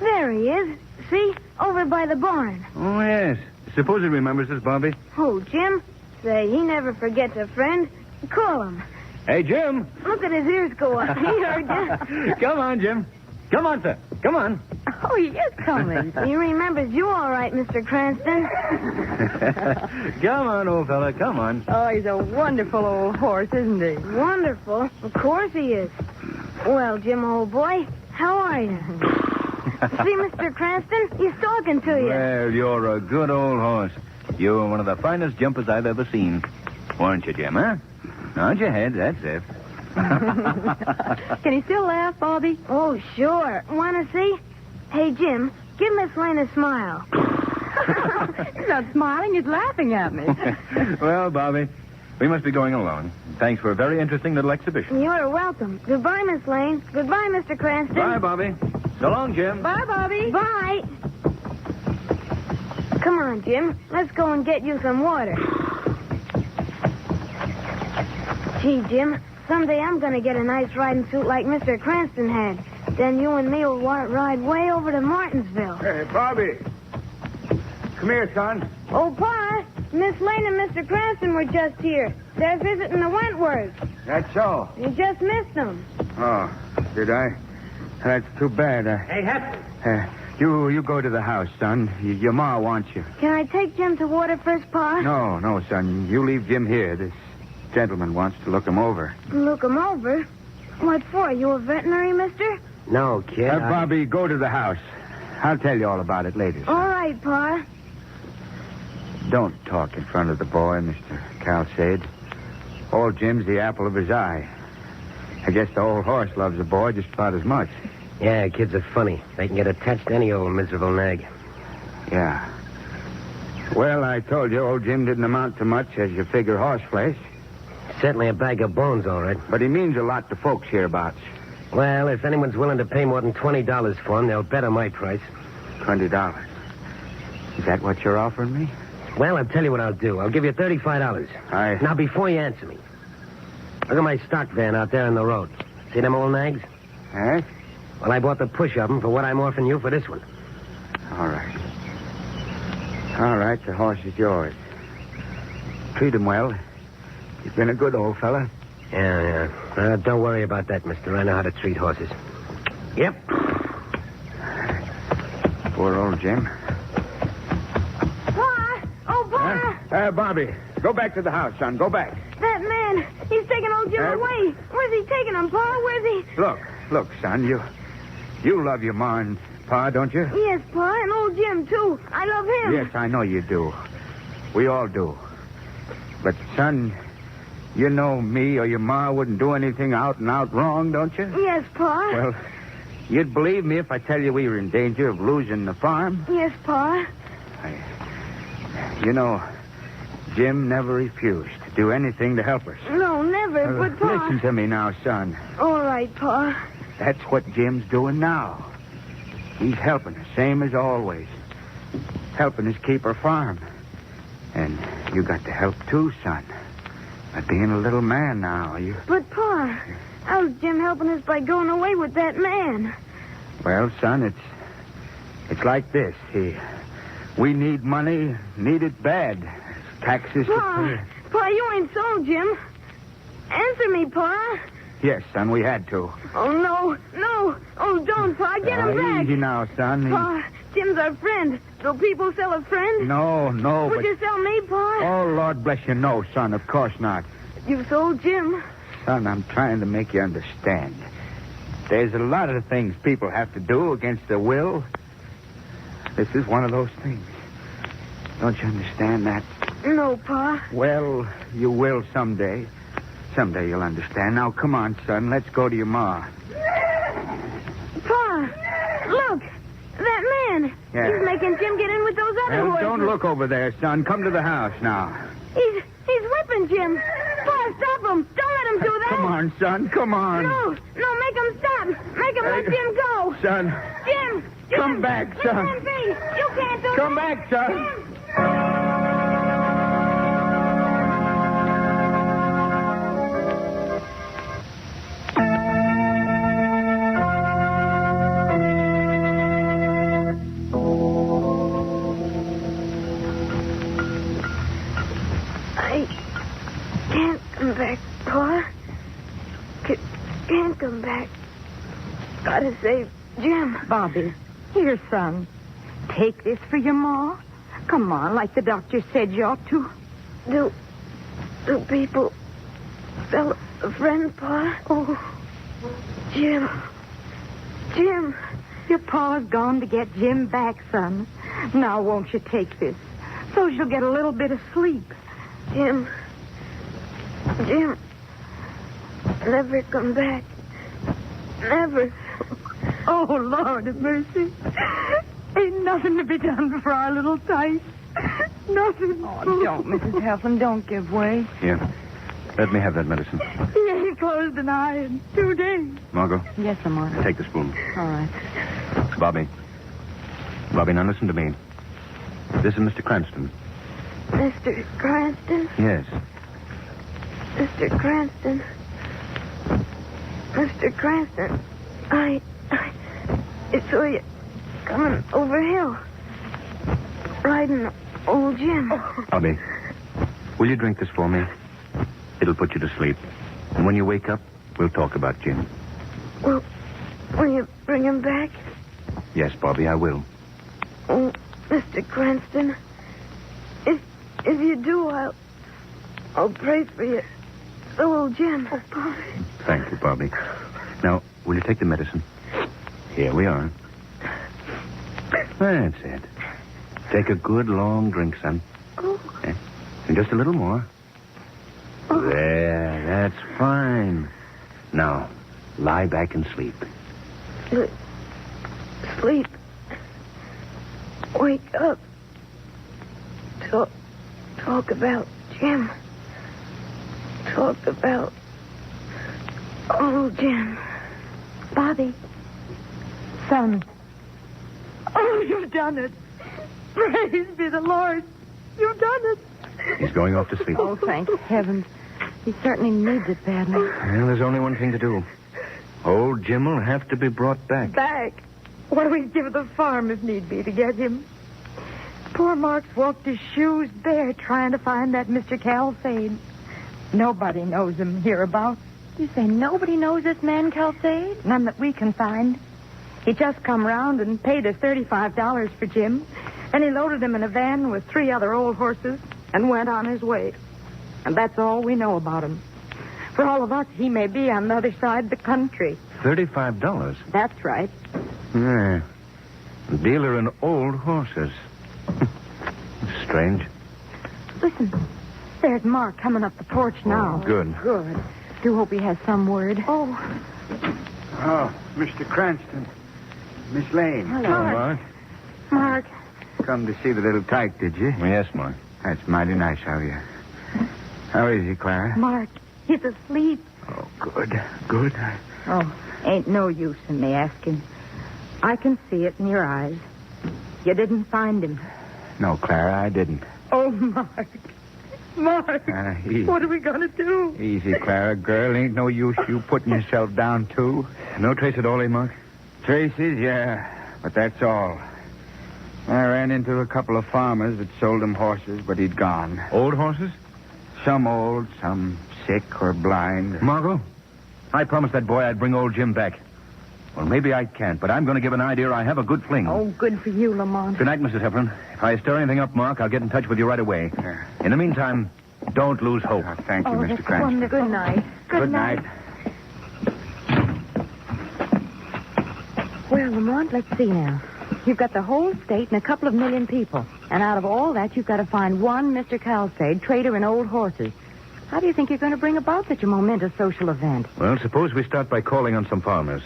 There he is. See? Over by the barn. Oh, yes. Suppose he remembers us, Bobby. Who, Jim? Say, he never forgets a friend. Call him. Hey, Jim. Look at his ears go up. He heard you. Come on, Jim. Come on, sir. Come on. Oh, he is coming. He remembers you all right, Mr. Cranston. Come on, old fella. Come on. Oh, he's a wonderful old horse, isn't he? Wonderful. Of course he is. Well, Jim, old boy, how are you? See, Mr. Cranston? He's talking to you. Well, you're a good old horse. You're one of the finest jumpers I've ever seen. Weren't you, Jim, huh? Nod your head, that's it. Can he still laugh, Bobby? Oh, sure. Want to see? Hey, Jim, give Miss Lane a smile. He's not smiling, he's laughing at me. Well, Bobby, we must be going along. Thanks for a very interesting little exhibition. You're welcome. Goodbye, Miss Lane. Goodbye, Mr. Cranston. Bye, Bobby. So long, Jim. Bye, Bobby. Bye. Come on, Jim. Let's go and get you some water. Gee, Jim, someday I'm going to get a nice riding suit like Mr. Cranston had. Then you and me will ride way over to Martinsville. Hey, Bobby. Come here, son. Oh, Pa, Miss Lane and Mr. Cranston were just here. They're visiting the Wentworth. That's so. You just missed them. Oh, did I? That's too bad. Hey, Hep. You go to the house, son. Your ma wants you. Can I take Jim to water first, Pa? No, son. You leave Jim here. This gentleman wants to look him over. Look him over? What for? You a veterinary, mister? No, kid. Bobby, go to the house. I'll tell you all about it later. All right, Pa. Don't talk in front of the boy, Mr. Calcade. Old Jim's the apple of his eye. I guess the old horse loves the boy just about as much. Yeah, kids are funny. They can get attached to any old miserable nag. Yeah. Well, I told you old Jim didn't amount to much as you figure horse flesh. Certainly a bag of bones, all right. But he means a lot to folks hereabouts. Well, if anyone's willing to pay more than $20 for him, they'll bet on my price. $20. Is that what you're offering me? Well, I'll tell you what I'll do. I'll give you $35. Now, before you answer me, look at my stock van out there on the road. See them old nags? Huh? Well, I bought the push of them for what I'm offering you for this one. All right. All right, the horse is yours. Treat him well. He's been a good old fella. Yeah. Don't worry about that, mister. I know how to treat horses. Yep. Poor old Jim. Pa! Oh, Pa! Bobby, go back to the house, son. Go back. That man, he's taking old Jim away. Where's he taking him, Pa? Where's he? Look, son, you love your ma, and Pa, don't you? Yes, Pa, and old Jim, too. I love him. Yes, I know you do. We all do. But, son, you know me or your ma wouldn't do anything out and out wrong, don't you? Yes, Pa. Well, you'd believe me if I tell you we were in danger of losing the farm. Yes, Pa. You know, Jim never refused to do anything to help us. No, never, but Pa... Listen to me now, son. All right, Pa. That's what Jim's doing now. He's helping us, same as always. Helping us keep our farm. And you got to help, too, son. By being a little man now, you... But, Pa, how's Jim helping us by going away with that man? Well, son, it's like this. We need money, need it bad. Taxes... Pa, you ain't sold Jim. Answer me, Pa. Yes, son, we had to. Oh, no. Oh, don't, Pa. Get him back. Easy now, son. Pa, Jim's our friend. Do people sell a friend? No, Would but... you sell me, Pa? Oh, Lord bless you, no, son, of course not. You sold Jim. Son, I'm trying to make you understand. There's a lot of things people have to do against their will. This is one of those things. Don't you understand that? No, Pa. Well, you will someday. Someday you'll understand. Now, come on, son. Let's go to your ma. Pa, look. That man. Yeah. He's making Jim get in with those other Well, horses. don't look over there, son. Come to the house now. He's whipping Jim. Pa, stop him. Don't let him do that. Come on, son. Come on. No, make him stop. Make him let Jim go. Son. Jim. Come back, son. Let him be. You can't do Come that. back, son. Jim. Can't come back. Gotta save Jim. Bobby, here, son. Take this for your ma. Come on, like the doctor said you ought to. Do people sell a friend, Pa? Oh, Jim. Your pa's gone to get Jim back, son. Now, won't you take this? So she'll get a little bit of sleep. Jim. Never come back. Never. Oh, Lord of mercy. Ain't nothing to be done for our little Tice. Nothing. Oh, don't, Mrs. Heflin. Don't give way. Here. Let me have that medicine. He ain't closed an eye in 2 days. Margot, Yes, Lamont. take the spoon. All right. Bobby, now listen to me. This is Mr. Cranston. Mr. Cranston? Yes. Mr. Cranston. Mr. Cranston. I saw you coming over hill. Riding old Jim. Bobby, will you drink this for me? It'll put you to sleep. And when you wake up, we'll talk about Jim. Will you bring him back? Yes, Bobby, I will. Oh, Mr. Cranston. If you do, I'll pray for you. So will Jim. Oh, Bobby. Thank you, Bobby. Now, will you take the medicine? Here we are. That's it. Take a good long drink, son. Oh. Okay. And just a little more. Oh. There, that's fine. Now, lie back and sleep. Sleep. Wake up. Talk about Jim. Talk about old Jim. Bobby. Son. Oh, you've done it. Praise be the Lord. You've done it. He's going off to sleep. Oh, thank heavens. He certainly needs it badly. Well, there's only one thing to do. Old Jim will have to be brought back. Back? Why, we'd give the farm if need be to get him. Poor Mark's walked his shoes bare trying to find that Mr. Calfade. Nobody knows him hereabouts. You say nobody knows this man, Calfade? None that we can find. He just come round and paid us $35 for Jim. Then he loaded him in a van with 3 other old horses and went on his way. And that's all we know about him. For all of us, he may be on the other side of the country. $35? That's right. Yeah. Dealer in old horses. Strange. Listen, there's Mark coming up the porch now. Good. Good. Do hope he has some word. Oh, Mr. Cranston. Miss Lane. Hello. Mark. Mark. Come to see the little tyke, did you? Yes, Mark. That's mighty nice of you. How is he, Clara? Mark, he's asleep. Oh, good. Good. Oh, ain't no use in me asking. I can see it in your eyes. You didn't find him. No, Clara, I didn't. Oh, Mark. Mark. Easy. What are we going to do? Easy, Clara. Girl, ain't no use you putting yourself down, too. No trace at all, eh, Mark? Traces, yeah. But that's all. I ran into a couple of farmers that sold him horses, but he'd gone. Old horses? Some old, some sick or blind. Margot, I promised that boy I'd bring old Jim back. Well, maybe I can't, but I'm going to give an idea I have a good fling. Oh, good for you, Lamont. Good night, Mrs. Heflin. If I stir anything up, Mark, I'll get in touch with you right away. In the meantime, don't lose hope. Thank you, Mr. That's Cranston. wonderful. Good night. Good night. Well, Lamont, let's see now. You've got the whole state and a couple of million people. And out of all that, you've got to find one Mr. Calsade, trader in old horses. How do you think you're going to bring about such a momentous social event? Well, suppose we start by calling on some farmers.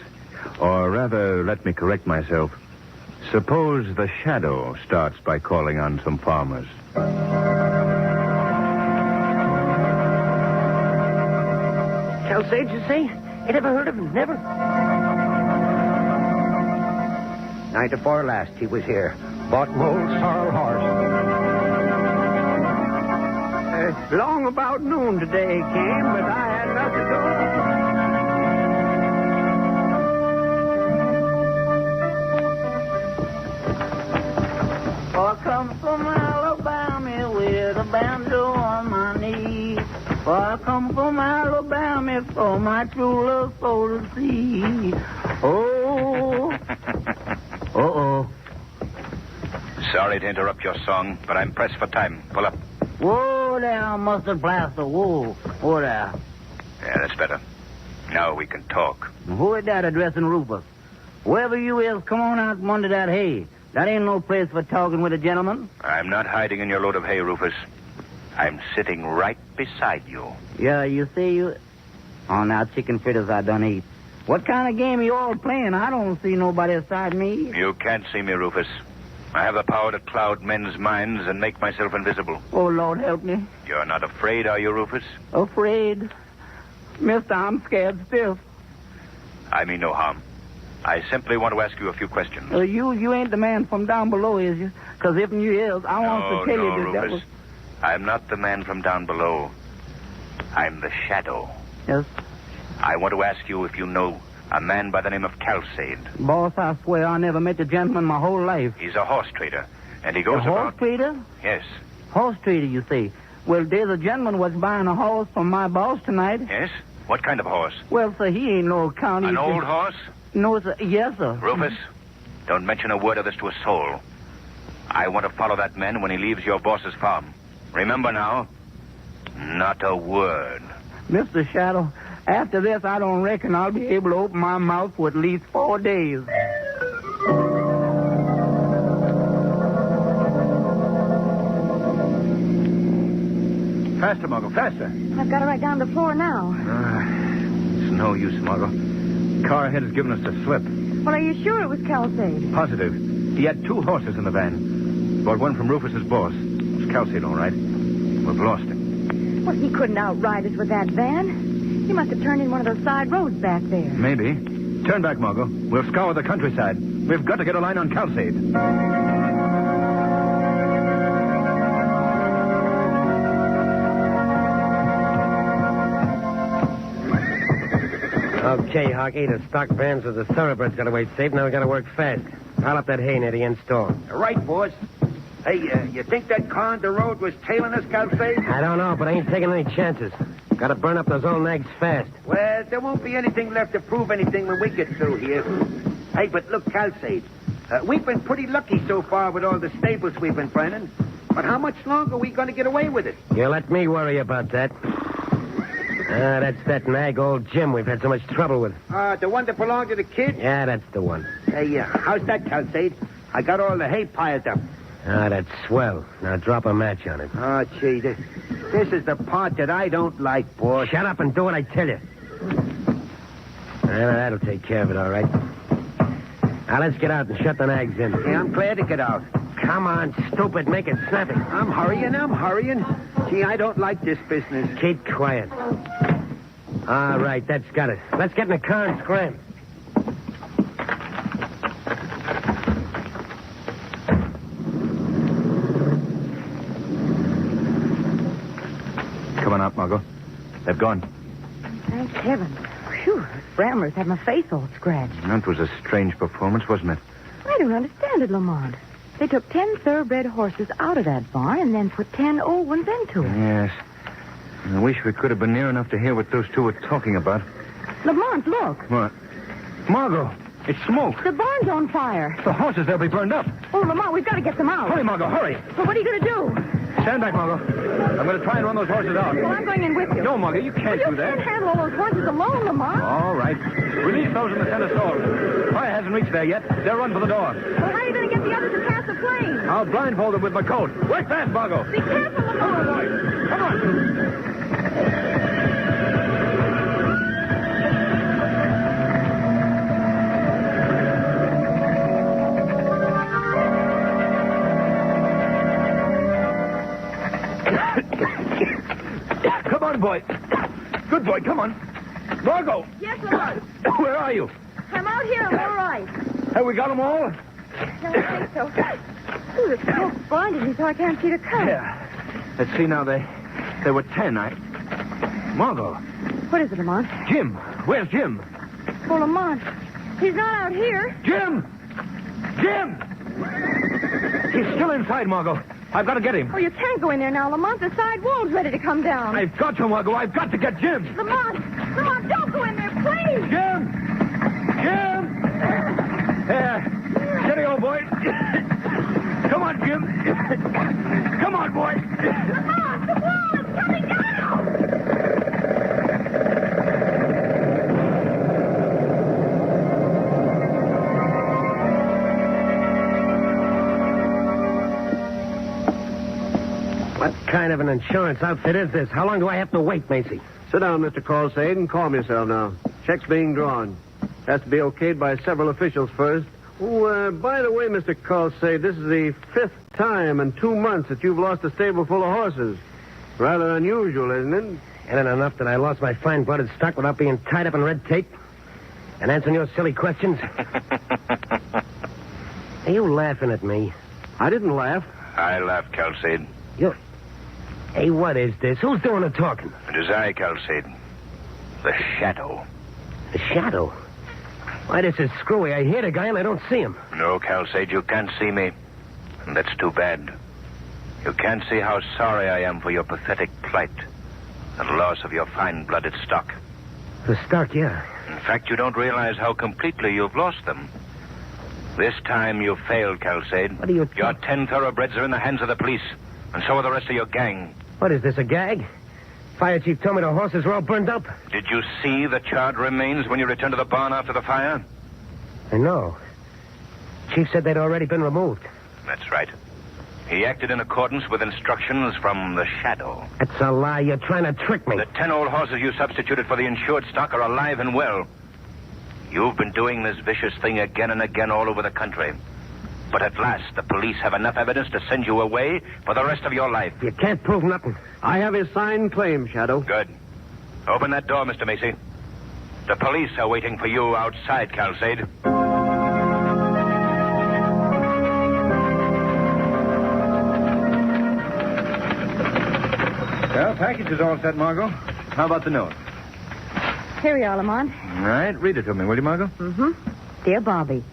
Or rather, let me correct myself. Suppose the Shadow starts by calling on some farmers. Calsade, you say? You never heard of him? Never? Night before last, he was here. Bought an old sorrel horse. Long about noon today he came, but I had nothing to do. I come from Alabama with a banjo on my knee. I come from Alabama for my true love for to see. Oh. Uh-oh. Sorry to interrupt your song, but I'm pressed for time. Pull up. Whoa there, mustard plaster. Whoa. Whoa there. Yeah, that's better. Now we can talk. Who is that addressing Rufus? Whoever you is, come on out from under that hay. That ain't no place for talking with a gentleman. I'm not hiding in your load of hay, Rufus. I'm sitting right beside you. Yeah, you see you... Oh, now chicken fritters I done eat. What kind of game are you all playing? I don't see nobody beside me. You can't see me, Rufus. I have the power to cloud men's minds and make myself invisible. Oh, Lord, help me. You're not afraid, are you, Rufus? Afraid? Mister, I'm scared stiff. I mean no harm. I simply want to ask you a few questions. You ain't the man from down below, is you? Because if you is, I want to tell you that Rufus. that was... I'm not the man from down below. I'm the Shadow. Yes? I want to ask you if you know a man by the name of Calsade. Boss, I swear I never met a gentleman my whole life. He's a horse trader, and he goes A horse about... trader? Yes. Horse trader, you say? Well, there's a gentleman was buying a horse from my boss tonight. Yes? What kind of horse? Well, sir, he ain't no account. An old horse? No, sir. Yes, sir. Rufus, don't mention a word of this to a soul. I want to follow that man when he leaves your boss's farm. Remember now, not a word. Mr. Shadow, after this, I don't reckon I'll be able to open my mouth for at least 4 days. Faster, Margot, faster. I've got it right down the floor now. It's no use, Margot. Car ahead has given us the slip. Well, are you sure it was Calsade? Positive. He had 2 horses in the van. Bought one from Rufus's boss. It was Calsade, all right. We've lost him. Well, he couldn't outride us with that van. He must have turned in one of those side roads back there. Maybe. Turn back, Margot. We'll scour the countryside. We've got to get a line on Calsade. Okay, Hockey, the stock vans with the thoroughbreds got away safe. Now we got to work fast. Pile up that hay near the end store. Right, boss. Hey, you think that car on the road was tailing us, Calsade? I don't know, but I ain't taking any chances. Got to burn up those old nags fast. Well, there won't be anything left to prove anything when we get through here. Hey, but look, Calsade, we've been pretty lucky so far with all the stables we've been burning. But how much longer are we going to get away with it? You let me worry about that. That's that nag, old Jim, we've had so much trouble with. The one that belonged to the kid? Yeah, that's the one. Hey, how's that, Calsade? I got all the hay piled up. Ah, that's swell. Now drop a match on it. Oh, gee, this is the part that I don't like, boss. Shut up and do what I tell you. That'll take care of it, all right. Now, let's get out and shut the nags in. Yeah, I'm glad to get out. Come on, stupid. Make it snappy. I'm hurrying. Gee, I don't like this business. Keep quiet. All right, that's got it. Let's get in the car and scram. Come on out, Margot. They've gone. Thank heaven. Phew, Brammer's had my face all scratched. That was a strange performance, wasn't it? I don't understand it, Lamont. They took 10 thoroughbred horses out of that barn and then put 10 old ones into it. Yes. I wish we could have been near enough to hear what those two were talking about. Lamont, look. What? Margot, it's smoke. The barn's on fire. The horses, they'll be burned up. Oh, Lamont, we've got to get them out. Hurry, Margot, hurry. Well, what are you going to do? Stand back, Margot. I'm going to try and run those horses out. Well, I'm going in with you. No, Margot, you can't do that. You can't handle all those horses alone, Lamont. All right. Release those in the center stall. Fire hasn't reached there yet. They'll run for the door. Well, how are you going to get the others to pass the plane? I'll blindfold them with my coat. Work fast, Margot. Be careful, Lamont. Come on, boys. Come on. Come on, boy. Good boy, come on. Margot. Yes, Lamont. Where are you? I'm out here. I'm all right. Have we got them all? No, I think so. Ooh, the smoke's blinded me so I can't see the cut. Yeah. Let's see now. There were 10. Margot. What is it, Lamont? Jim. Where's Jim? Oh, Lamont. He's not out here. Jim! Jim! He's still inside, Margot. I've got to get him. Oh, you can't go in there now, Lamont. The side wall's ready to come down. I've got to, Margot. I've got to get Jim. Lamont, don't go in there, please. Jim! Jim! There. Steady, old boy. Come on, Jim. Come on, boy. Lamont, the wall is coming down. What kind of an insurance outfit is this? How long do I have to wait, Macy? Sit down, Mr. Colsade, and calm yourself now. Check's being drawn. Has to be okayed by several officials first. Oh, by the way, Mr. Colsade, this is the 5th time in 2 months that you've lost a stable full of horses. Rather unusual, isn't it? Isn't it enough that I lost my fine-blooded stock without being tied up in red tape? And answering your silly questions? Are you laughing at me? I didn't laugh. I laughed, Calcade. You... Hey, what is this? Who's doing the talking? It is I, Calcade. The Shadow. The Shadow? Why, this is screwy. I hear the guy and I don't see him. No, Calcade, you can't see me. And that's too bad. You can't see how sorry I am for your pathetic plight and loss of your fine-blooded stock. The stock, yeah. In fact, you don't realize how completely you've lost them. This time you failed, Calcade. What are you... Your 10 thoroughbreds are in the hands of the police, and so are the rest of your gang. What is this, a gag? Fire chief told me the horses were all burned up. Did you see the charred remains when you returned to the barn after the fire? I know. Chief said they'd already been removed. That's right. He acted in accordance with instructions from the Shadow. That's a lie. You're trying to trick me. The 10 old horses you substituted for the insured stock are alive and well. You've been doing this vicious thing again and again all over the country. But at last, the police have enough evidence to send you away for the rest of your life. You can't prove nothing. I have his signed claim, Shadow. Good. Open that door, Mr. Macy. The police are waiting for you outside, Calcade. Well, package is all set, Margot. How about the note? Here we are, Lamont. All right, read it to me, will you, Margot? Mm-hmm. Dear Bobby,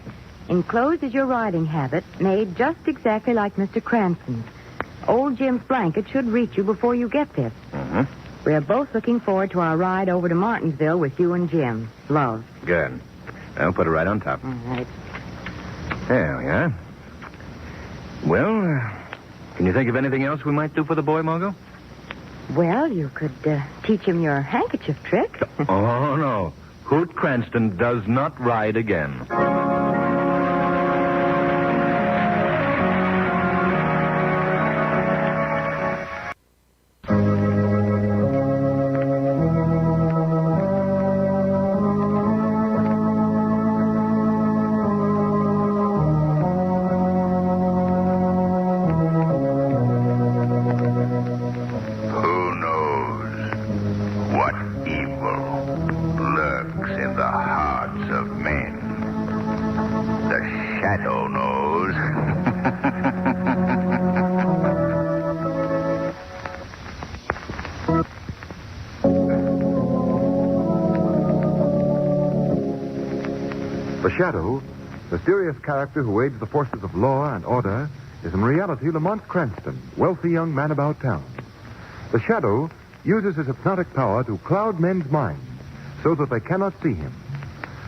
enclosed is your riding habit, made just exactly like Mr. Cranston's. Old Jim's blanket should reach you before you get this. Mm-hmm. We are both looking forward to our ride over to Martinsville with you and Jim. Love. Good. I'll put it right on top. All right. There we are. Well, can you think of anything else we might do for the boy, Margot? Well, you could teach him your handkerchief trick. Oh, no. Hoot Cranston does not ride again. of men. The Shadow knows. The Shadow, mysterious character who aids the forces of law and order, is in reality Lamont Cranston, wealthy young man about town. The Shadow uses his hypnotic power to cloud men's minds so that they cannot see him.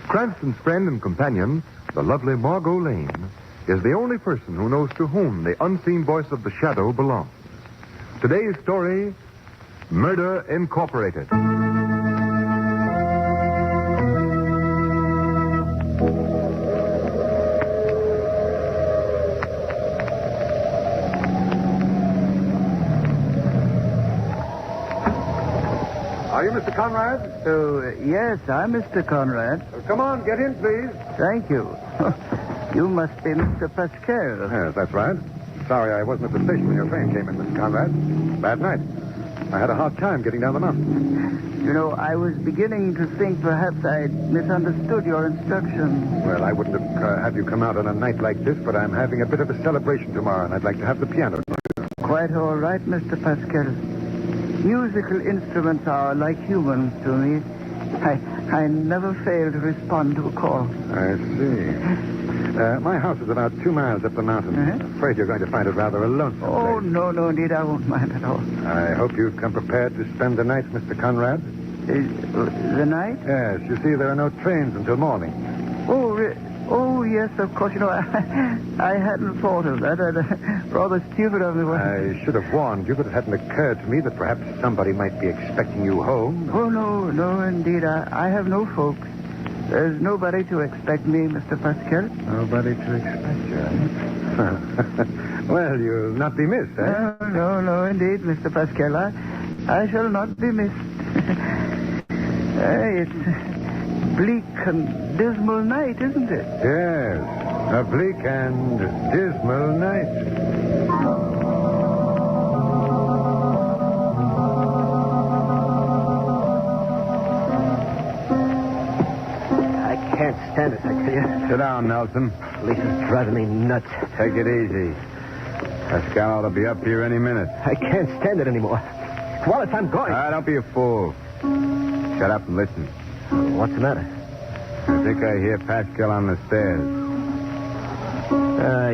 Cranston's friend and companion, the lovely Margot Lane, is the only person who knows to whom the unseen voice of the Shadow belongs. Today's story, Murder Incorporated. Are you Mr. Conrad? Yes, I'm Mr. Conrad. Come on, get in, please. Thank you. You must be Mr. Pascal. Yes, that's right. Sorry I wasn't at the station when your train came in, Mr. Conrad. Bad night. I had a hard time getting down the mountain. You know, I was beginning to think perhaps I'd misunderstood your instructions. Well, I wouldn't have you come out on a night like this, but I'm having a bit of a celebration tomorrow, and I'd like to have the piano. Quite all right, Mr. Pascal. Musical instruments are like humans to me. I never fail to respond to a call. I see. My house is about 2 miles up the mountain. I'm afraid you're going to find it rather a lonesome Oh, place. no, indeed, I won't mind at all. I hope you've come prepared to spend the night, Mr. Conrad. The night? Yes, you see, there are no trains until morning. Oh, yes, of course. You know, I hadn't thought of that. Rather stupid of me. I should have warned you, but it hadn't occurred to me that perhaps somebody might be expecting you home. Oh, no, indeed. I have no folks. There's nobody to expect me, Mr. Pascal. Nobody to expect you. Well, you'll not be missed, eh? No, indeed, Mr. Pascal. I shall not be missed. It's bleak and dismal night, isn't it? Yes, a bleak and dismal night. I can't stand it, I tell you. Sit down, Nelson. Police is driving me nuts. Take it easy. Pascal ought to be up here any minute. I can't stand it anymore. Wallace, I'm going. Don't be a fool. Shut up and listen. What's the matter? I think I hear Pascal on the stairs.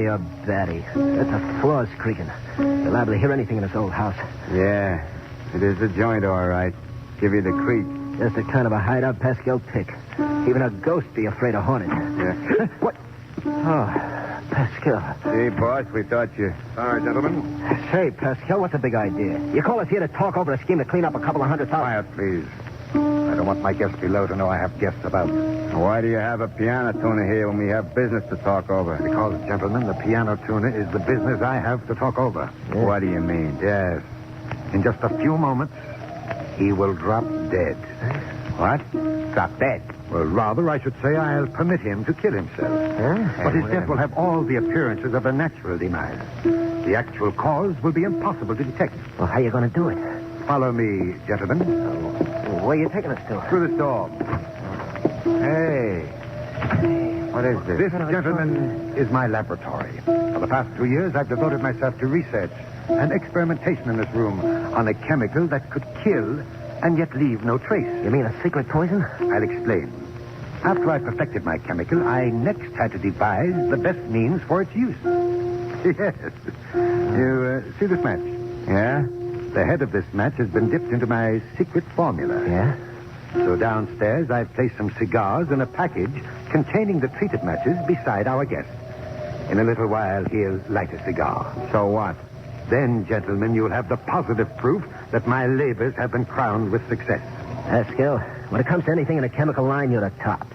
You're batty. That's the floors creaking. You're liable to hear anything in this old house. Yeah, it is a joint, all right. Give you the creep. Just the kind of a hideout Pascal pick. Even a ghost be afraid of haunting. Yeah. What? Oh, Pascal. See, boss, we thought you... Sorry, gentlemen. Say, Pascal, what's the big idea? You call us here to talk over a scheme to clean up a couple of $100,000. Quiet, please. I don't want my guests below to know I have guests about. Why do you have a piano tuner here when we have business to talk over? Because, gentlemen, the piano tuner is the business I have to talk over. Yeah. What do you mean? Yes. In just a few moments, he will drop dead. What? Drop dead? Well, rather, I should say I'll permit him to kill himself. But his death will have all the appearances of a natural demise. The actual cause will be impossible to detect. Well, how are you going to do it? Follow me, gentlemen. Where are you taking us to? Through this door. Hey. What is this? This, gentlemen, is my laboratory. For the past 2 years, I've devoted myself to research and experimentation in this room on a chemical that could kill and yet leave no trace. You mean a secret poison? I'll explain. After I perfected my chemical, I next had to devise the best means for its use. Yes. You see this match? Yeah? The head of this match has been dipped into my secret formula. Yeah? So downstairs, I've placed some cigars in a package containing the treated matches beside our guest. In a little while, he'll light a cigar. So what? Then, gentlemen, you'll have the positive proof that my labors have been crowned with success. Pascal, when it comes to anything in the chemical line, you're the tops.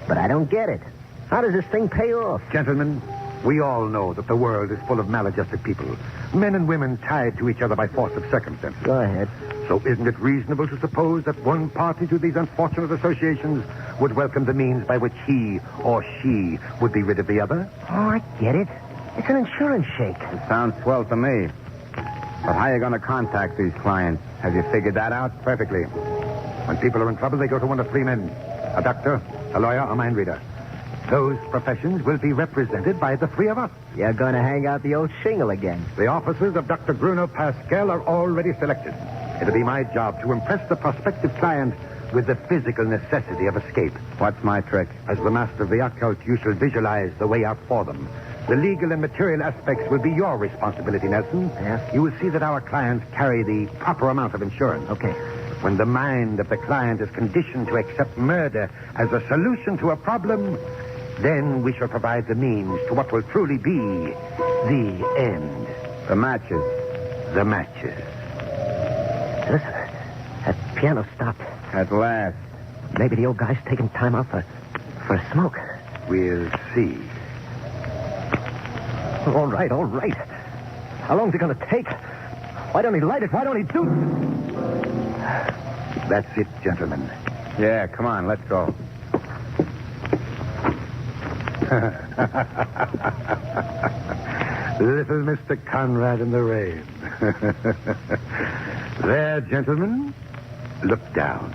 But I don't get it. How does this thing pay off? Gentlemen, we all know that the world is full of maladjusted people. Men and women tied to each other by force of circumstances. Go ahead. So isn't it reasonable to suppose that one party to these unfortunate associations would welcome the means by which he or she would be rid of the other? Oh, I get it. It's an insurance shake. It sounds swell to me. But how are you going to contact these clients? Have you figured that out? Perfectly. When people are in trouble, they go to one of three men. A doctor, a lawyer, a mind reader. Those professions will be represented by the three of us. You're going to hang out the old shingle again. The officers of Dr. Bruno Pascal are already selected. It'll be my job to impress the prospective client with the physical necessity of escape. What's my trick? As the master of the occult, you shall visualize the way out for them. The legal and material aspects will be your responsibility, Nelson. Yes? You will see that our clients carry the proper amount of insurance. Okay. When the mind of the client is conditioned to accept murder as a solution to a problem, then we shall provide the means to what will truly be the end. The matches. The matches. Listen, that piano stopped. At last. Maybe the old guy's taking time out for a smoke. We'll see. All right, all right. How long's it going to take? Why don't he light it? Why don't he do... That's it, gentlemen. Yeah, come on, let's go. Little Mr. Conrad in the rain. There, gentlemen, look down.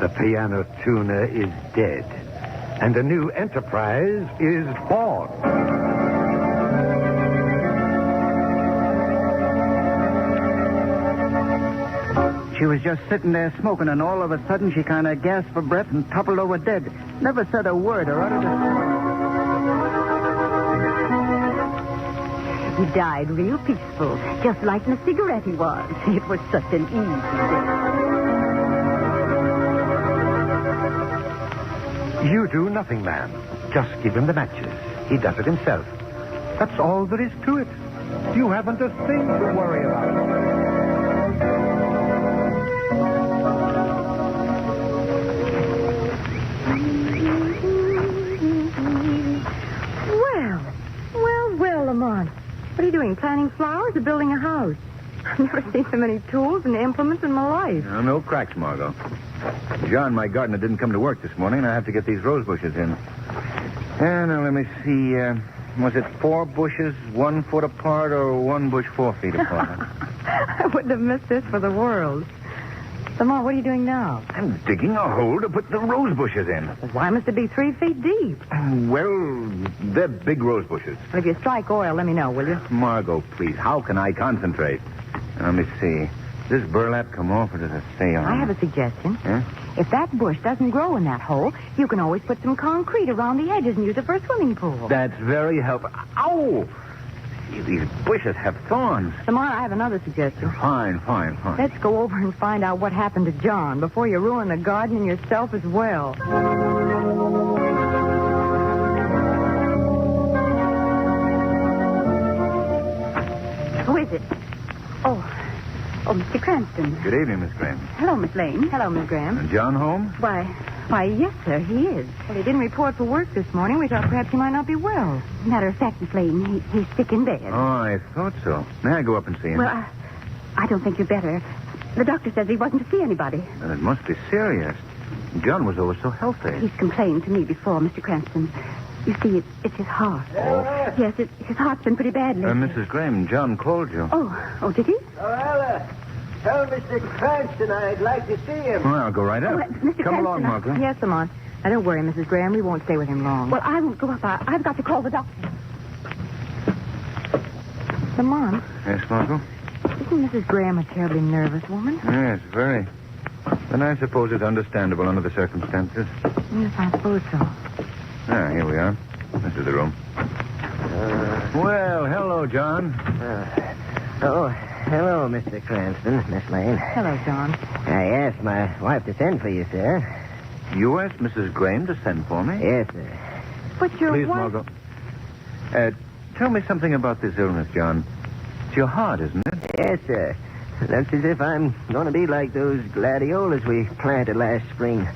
The piano tuner is dead, and a new enterprise is born. She was just sitting there smoking, and all of a sudden she kind of gasped for breath and toppled over dead. Never said a word or uttered a... He died real peaceful, just like in a cigarette he was. It was such an easy death. You do nothing, ma'am. Just give him the matches. He does it himself. That's all there is to it. You haven't a thing to worry about. Well, Lamont. What are you doing, planting flowers or building a house? I've never seen so many tools and implements in my life. No cracks, Margot. John, my gardener, didn't come to work this morning, and I have to get these rose bushes in. Now, let me see. Was it 4 bushes 1 foot apart or 1 bush 4 feet apart? I wouldn't have missed this for the world. Lamont, what are you doing now? I'm digging a hole to put the rose bushes in. Why must it be 3 feet deep? Well, they're big rose bushes. If you strike oil, let me know, will you? Margot, please, how can I concentrate? Let me see. Does this burlap come off or does it stay on? I have a suggestion. Huh? If that bush doesn't grow in that hole, you can always put some concrete around the edges and use it for a swimming pool. That's very helpful. Ow! See, these bushes have thorns. Lamont, I have another suggestion. Fine. Let's go over and find out what happened to John before you ruin the garden and yourself as well. Who is it? Oh, Mr. Cranston. Good evening, Miss Graham. Hello, Miss Lane. Hello, Miss Graham. And John home? Why, yes, sir, he is. Well, he didn't report for work this morning. We thought perhaps he might not be well. Matter of fact, Miss Lane, he's sick in bed. Oh, I thought so. May I go up and see him? Well, I don't think you better. The doctor says he wasn't to see anybody. Then it must be serious. John was always so healthy. He's complained to me before, Mr. Cranston. You see, it's his heart. Oh. Yes, his heart's been pretty bad lately. Mrs. Graham, John called you. Oh, did he? Well, tell Mr. Cranston I'd like to see him. Well, I'll go right up. Mr. Come along, Cranston, Margaret. Yes, Lamont. Now, don't worry, Mrs. Graham. We won't stay with him long. Well, I won't go up. I've got to call the doctor. Lamont, Yes, Margot? isn't Mrs. Graham a terribly nervous woman? Yes, very. Then I suppose it's understandable under the circumstances. Yes, I suppose so. Here we are. This is the room. Well, hello, John. Hello, Mr. Cranston, Miss Lane. Hello, John. I asked my wife to send for you, sir. You asked Mrs. Graham to send for me? Yes, sir. But your Please, wife... Margot. Tell me something about this illness, John. It's your heart, isn't it? Yes, sir. Looks as if I'm going to be like those gladiolas we planted last spring.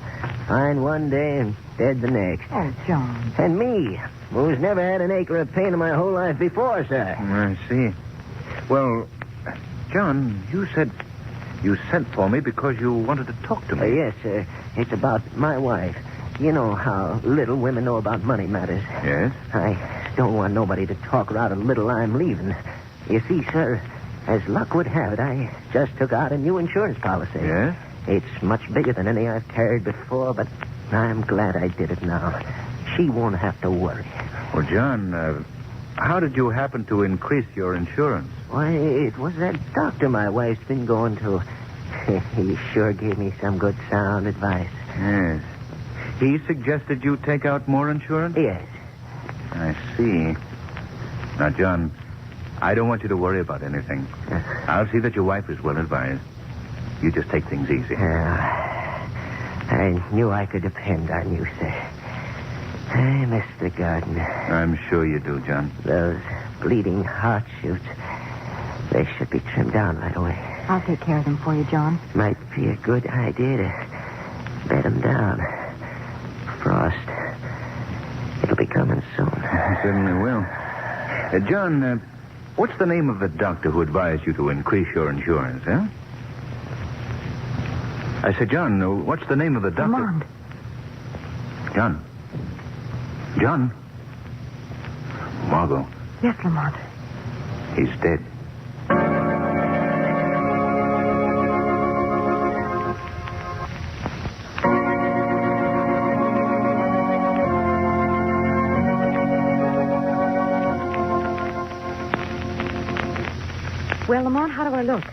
Fine one day and dead the next. Oh, John. And me, who's never had an acre of pain in my whole life before, sir. I see. Well, John, you said you sent for me because you wanted to talk to me. Yes, sir. It's about my wife. You know how little women know about money matters. Yes? I don't want nobody to talk her out of little I'm leaving. You see, sir, as luck would have it, I just took out a new insurance policy. Yes? It's much bigger than any I've carried before, but I'm glad I did it now. She won't have to worry. Well, John, how did you happen to increase your insurance? Why, it was that doctor my wife's been going to. He sure gave me some good sound advice. Yes. He suggested you take out more insurance? Yes. I see. Now, John, I don't want you to worry about anything. I'll see that your wife is well advised. You just take things easy. I knew I could depend on you, sir. I miss the garden. I'm sure you do, John. Those bleeding heart shoots, they should be trimmed down right away. I'll take care of them for you, John. Might be a good idea to bed them down. Frost. It'll be coming soon. I certainly will. John, what's the name of the doctor who advised you to increase your insurance, huh? I said, John, what's the name of the doctor? Lamont. John? Margot. Yes, Lamont. He's dead. Well, Lamont, how do I look?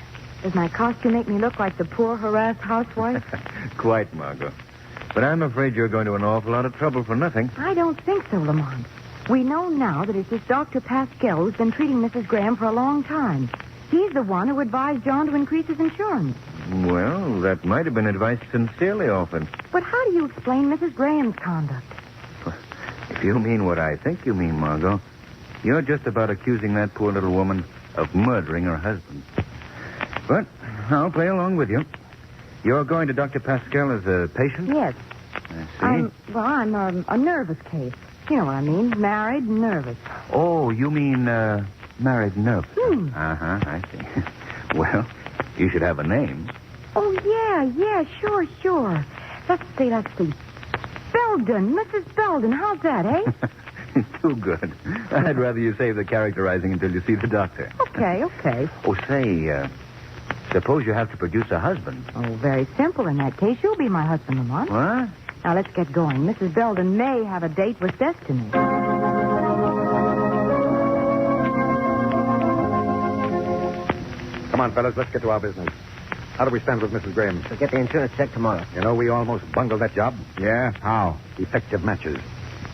Does my costume make me look like the poor, harassed housewife? Quite, Margot. But I'm afraid you're going to an awful lot of trouble for nothing. I don't think so, Lamont. We know now that it's this Dr. Pascal who's been treating Mrs. Graham for a long time. He's the one who advised John to increase his insurance. Well, that might have been advice sincerely offered. But how do you explain Mrs. Graham's conduct? If you mean what I think you mean, Margot, you're just about accusing that poor little woman of murdering her husband. But I'll play along with you. You're going to Dr. Pascal as a patient? Yes. I see. I'm a nervous case. You know what I mean. Married, nervous. Oh, you mean married nervous. Uh-huh, I see. Well, you should have a name. Oh, yeah, sure. Let's see. Belden, Mrs. Belden. How's that, eh? Too good. I'd rather you save the characterizing until you see the doctor. Okay. Oh, say, suppose you have to produce a husband. Oh, very simple in that case. You'll be my husband, Lamont. What? Now, let's get going. Mrs. Belden may have a date with destiny. Come on, fellas, let's get to our business. How do we stand with Mrs. Graham? We'll get the insurance check tomorrow. You know, we almost bungled that job. Yeah? How? Effective matches.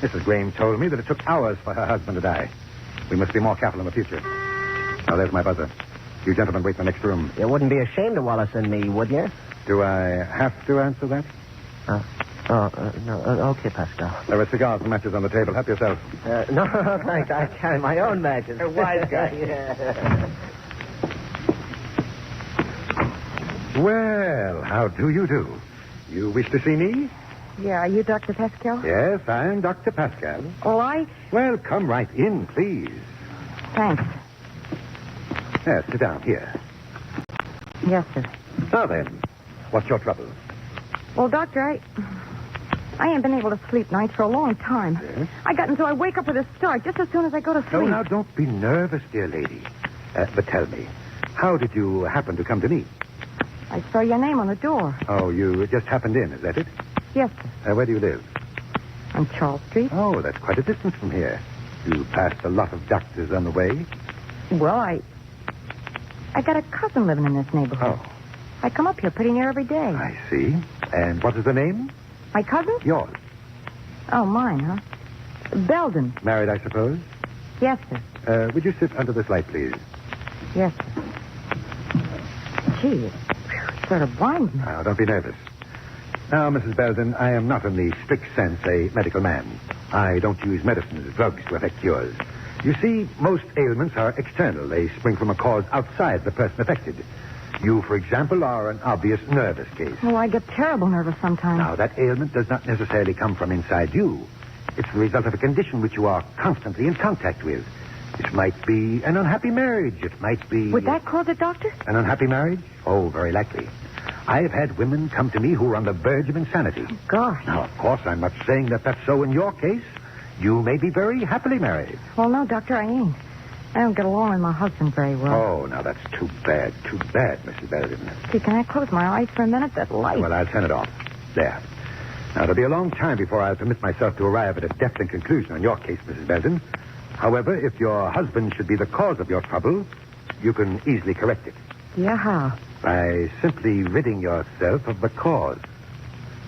Mrs. Graham told me that it took hours for her husband to die. We must be more careful in the future. Now, there's my buzzer. You gentlemen wait in the next room. You wouldn't be ashamed of Wallace and me, would you? Do I have to answer that? No. Okay, Pascal. There are cigars and matches on the table. Help yourself. No, thanks. I carry my own matches. A wise guy. Yeah. Well, how do you do? You wish to see me? Yeah, are you Dr. Pascal? Yes, I'm Dr. Pascal. Oh, Well, come right in, please. Thanks. Yes, sit down here. Yes, sir. Now then, what's your trouble? Well, Doctor, I ain't been able to sleep nights for a long time. Yes? I wake up with a start just as soon as I go to sleep. No, now, don't be nervous, dear lady. But tell me, how did you happen to come to me? I saw your name on the door. Oh, you just happened in, is that it? Yes, sir. Where do you live? On Charles Street. Oh, that's quite a distance from here. You passed a lot of doctors on the way. Well, I got a cousin living in this neighborhood. Oh. I come up here pretty near every day. I see. And what is the name? My cousin? Yours. Oh, mine, huh? Belden. Married, I suppose? Yes, sir. Would you sit under this light, please? Yes, sir. Gee, it sort of blinds me. Now, don't be nervous. Now, Mrs. Belden, I am not in the strict sense a medical man. I don't use medicines, drugs to affect cures. You see, most ailments are external. They spring from a cause outside the person affected. You, for example, are an obvious nervous case. Oh, I get terrible nervous sometimes. Now, that ailment does not necessarily come from inside you. It's the result of a condition which you are constantly in contact with. It might be an unhappy marriage. It might be... Would that cause it, Doctor? An unhappy marriage? Oh, very likely. I've had women come to me who are on the verge of insanity. Oh, gosh. Now, of course, I'm not saying that that's so in your case. You may be very happily married. Well, no, Doctor, I ain't. I don't get along with my husband very well. Oh, now that's too bad, Mrs. Belden. Gee, can I close my eyes for a minute? That light. Well, I'll turn it off. There. Now, it'll be a long time before I'll permit myself to arrive at a definite conclusion on your case, Mrs. Belden. However, if your husband should be the cause of your trouble, you can easily correct it. Yeah, how? By simply ridding yourself of the cause.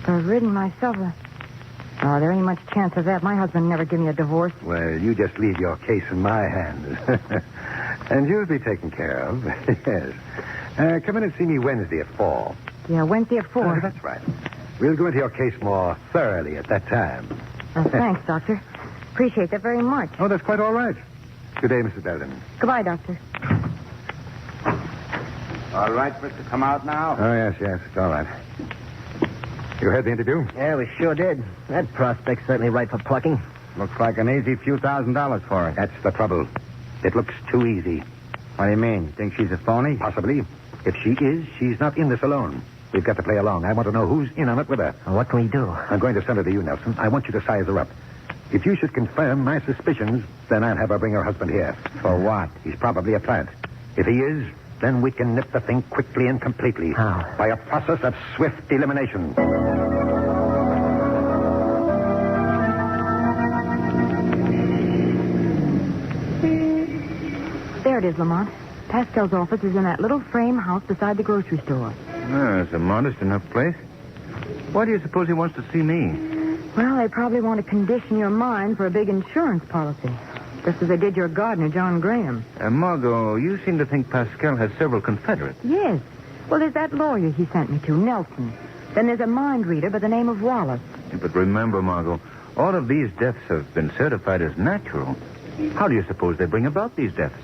By ridding myself of... Oh, there ain't much chance of that. My husband never give me a divorce. Well, you just leave your case in my hands. And you'll be taken care of. Yes. Come in and see me Wednesday at 4. Yeah, Wednesday at 4. That's right. We'll go into your case more thoroughly at that time. Thanks, Doctor. Appreciate that very much. Oh, that's quite all right. Good day, Mrs. Belden. Goodbye, Doctor. All right, Mr. Come out now? Oh, yes, it's all right. You heard the interview? Yeah, we sure did. That prospect's certainly right for plucking. Looks like an easy few $1,000s for it. That's the trouble. It looks too easy. What do you mean? You think she's a phony? Possibly. If she is, she's not in this alone. We've got to play along. I want to know who's in on it with her. Well, what can we do? I'm going to send her to you, Nelson. I want you to size her up. If you should confirm my suspicions, then I'll have her bring her husband here. For what? He's probably a plant. If he is, then we can nip the thing quickly and completely. How? By a process of swift elimination. There it is, Lamont. Pascal's office is in that little frame house beside the grocery store. It's a modest enough place. Why do you suppose he wants to see me? Well, they probably want to condition your mind for a big insurance policy. Just as they did your gardener, John Graham. Margot, you seem to think Pascal has several confederates. Yes. Well, there's that lawyer he sent me to, Nelson. Then there's a mind reader by the name of Wallace. But remember, Margot, all of these deaths have been certified as natural. How do you suppose they bring about these deaths?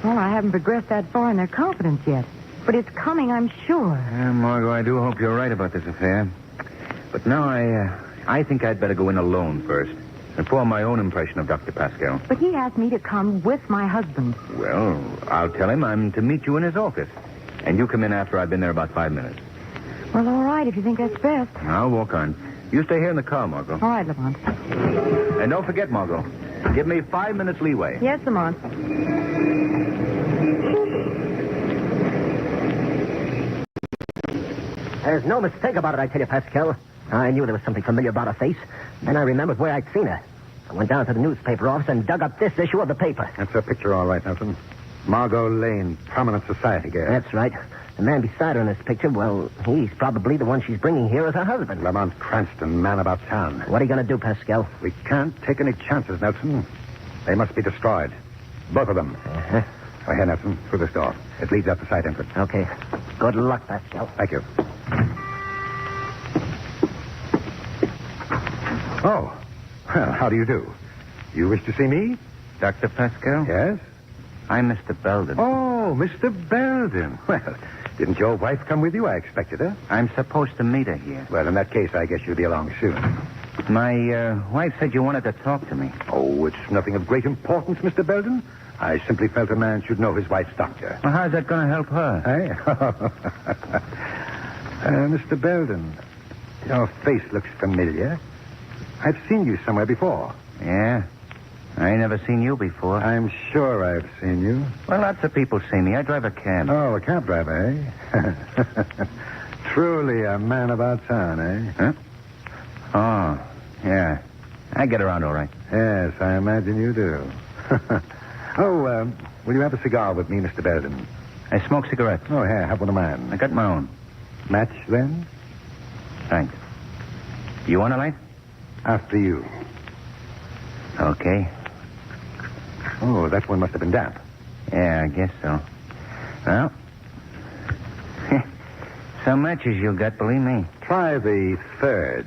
Well, I haven't progressed that far in their confidence yet. But it's coming, I'm sure. Margot, I do hope you're right about this affair. But now I think I'd better go in alone first and form my own impression of Dr. Pascal. But he asked me to come with my husband. Well, I'll tell him I'm to meet you in his office. And you come in after I've been there about 5 minutes. Well, all right, if you think that's best. I'll walk on. You stay here in the car, Margot. All right, Lamont. And don't forget, Margot, give me 5 minutes leeway. Yes, Lamont. There's no mistake about it, I tell you, Pascal. I knew there was something familiar about her face. Then I remembered where I'd seen her. I went down to the newspaper office and dug up this issue of the paper. That's her picture, all right, Nelson. Margot Lane, prominent society girl. That's right. The man beside her in this picture, well, he's probably the one she's bringing here as her husband. Lamont Cranston, man about town. What are you going to do, Pascal? We can't take any chances, Nelson. They must be destroyed. Both of them. Uh-huh. Oh, here, Nelson, through this door. It leads out the side entrance. Okay. Good luck, Pascal. Thank you. Oh. Well, how do you do? You wish to see me? Dr. Pascal? Yes? I'm Mr. Belden. Oh, Mr. Belden. Well, didn't your wife come with you? I expected her. I'm supposed to meet her here. Well, in that case, I guess you'll be along soon. My wife said you wanted to talk to me. Oh, it's nothing of great importance, Mr. Belden. I simply felt a man should know his wife's doctor. Well, how's that going to help her? Mr. Belden, your face looks familiar. I've seen you somewhere before. Yeah? I ain't never seen you before. I'm sure I've seen you. Well, lots of people see me. I drive a cab. Oh, a cab driver, eh? Truly a man about town, eh? Huh? Oh, yeah. I get around all right. Yes, I imagine you do. Will you have a cigar with me, Mr. Belden? I smoke cigarettes. Oh, here, have one of mine. I got my own. Match, then? Thanks. You want a light? After you. Okay. Oh, that one must have been damp. Yeah, I guess so. Well, some matches you got, believe me. Try the third.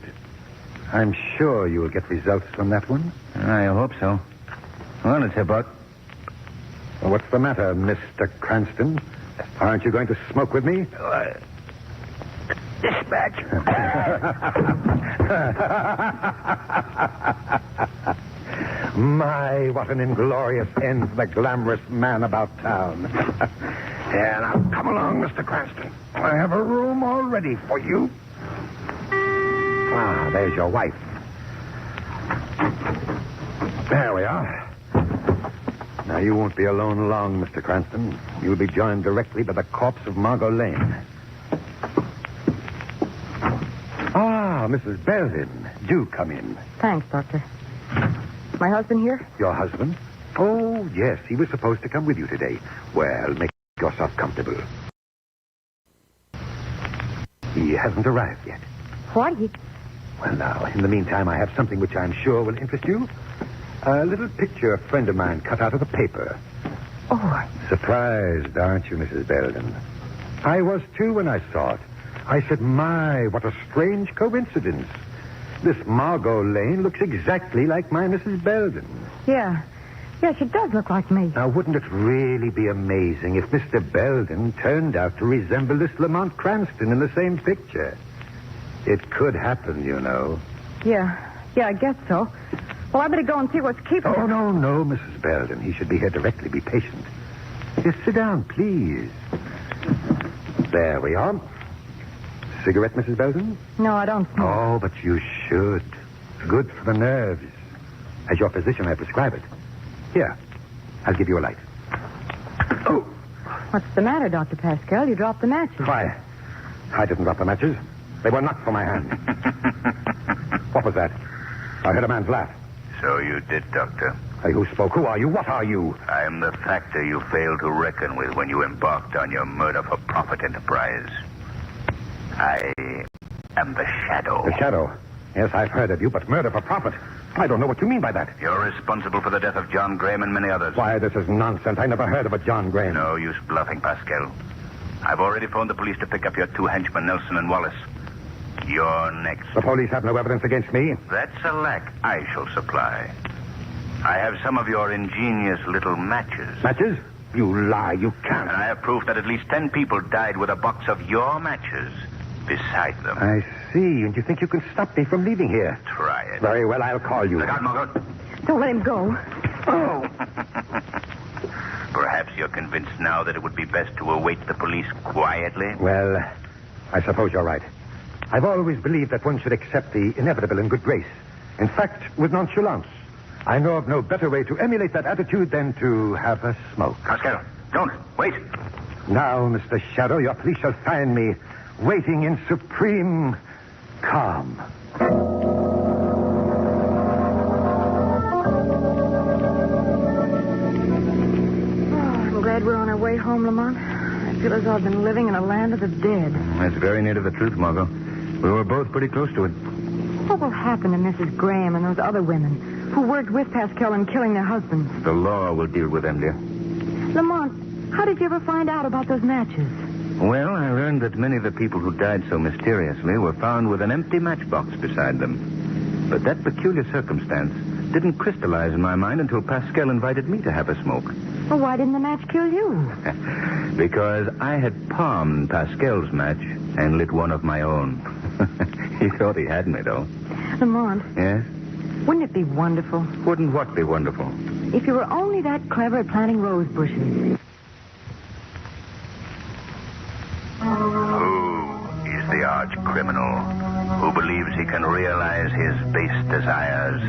I'm sure you'll get results from that one. I hope so. Well, it's about... Well, what's the matter, Mr. Cranston? Aren't you going to smoke with me? Dispatch. My, what an inglorious end for the glamorous man about town. Yeah, now, come along, Mr. Cranston. I have a room all ready for you. Ah, there's your wife. There we are. Now, you won't be alone long, Mr. Cranston. You'll be joined directly by the corpse of Margot Lane. Ah, Ah, Mrs. Belden. Do come in. Thanks, Doctor. My husband here? Your husband? Oh, yes. He was supposed to come with you today. Well, make yourself comfortable. He hasn't arrived yet. What? Well, now, in the meantime, I have something which I'm sure will interest you. A little picture a friend of mine cut out of the paper. Oh. Surprised, aren't you, Mrs. Belden? I was, too, when I saw it. I said, my, what a strange coincidence. This Margot Lane looks exactly like my Mrs. Belden. Yeah. Yeah, she does look like me. Now, wouldn't it really be amazing if Mr. Belden turned out to resemble this Lamont Cranston in the same picture? It could happen, you know. Yeah, I guess so. Well, I better go and see what's keeping Oh, her. no, Mrs. Belden. He should be here directly. Be patient. Just sit down, please. There we are. Cigarette, Mrs. Belden? No, I don't smoke. Oh, but you should. Good for the nerves. As your physician, I prescribe it. Here, I'll give you a light. Oh. What's the matter, Dr. Pascal? You dropped the matches. Why? I didn't drop the matches. They were knocked from my hand. What was that? I heard a man's laugh. So you did, Doctor. Hey, who spoke? Who are you? What are you? I am the factor you failed to reckon with when you embarked on your murder-for-profit enterprise. I am the Shadow. The Shadow? Yes, I've heard of you, but murder for profit. I don't know what you mean by that. You're responsible for the death of John Graham and many others. Why, this is nonsense. I never heard of a John Graham. No use bluffing, Pascal. I've already phoned the police to pick up your two henchmen, Nelson and Wallace. You're next. The police have no evidence against me. That's a lack I shall supply. I have some of your ingenious little matches. Matches? You lie. You can't. And I have proof that at least 10 people died with a box of your matches beside them. I see. And you think you can stop me from leaving here? Try it. Very well, I'll call you. Look out, Margot. Don't let him go. Oh. Perhaps you're convinced now that it would be best to await the police quietly? Well, I suppose you're right. I've always believed that one should accept the inevitable in good grace. In fact, with nonchalance. I know of no better way to emulate that attitude than to have a smoke. Pascal, don't. Wait. Now, Mr. Shadow, your police shall find me waiting in supreme calm. I'm glad we're on our way home, Lamont. I feel as though I've been living in a land of the dead. That's very near to the truth, Margot. We were both pretty close to it. What will happen to Mrs. Graham and those other women who worked with Pascal in killing their husbands? The law will deal with them, dear. Lamont, how did you ever find out about those matches? Well, I learned that many of the people who died so mysteriously were found with an empty matchbox beside them. But that peculiar circumstance didn't crystallize in my mind until Pascal invited me to have a smoke. Well, why didn't the match kill you? Because I had palmed Pascal's match and lit one of my own. He thought he had me, though. Lamont. Yes? Wouldn't it be wonderful? Wouldn't what be wonderful? If you were only that clever at planting rose bushes. Who is the arch criminal who believes he can realize his base desires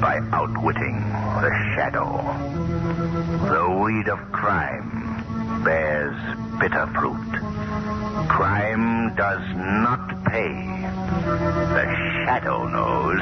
by outwitting the Shadow? The weed of crime bears bitter fruit. Crime does not pay. The Shadow knows.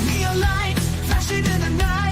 Neon light flashing in the night.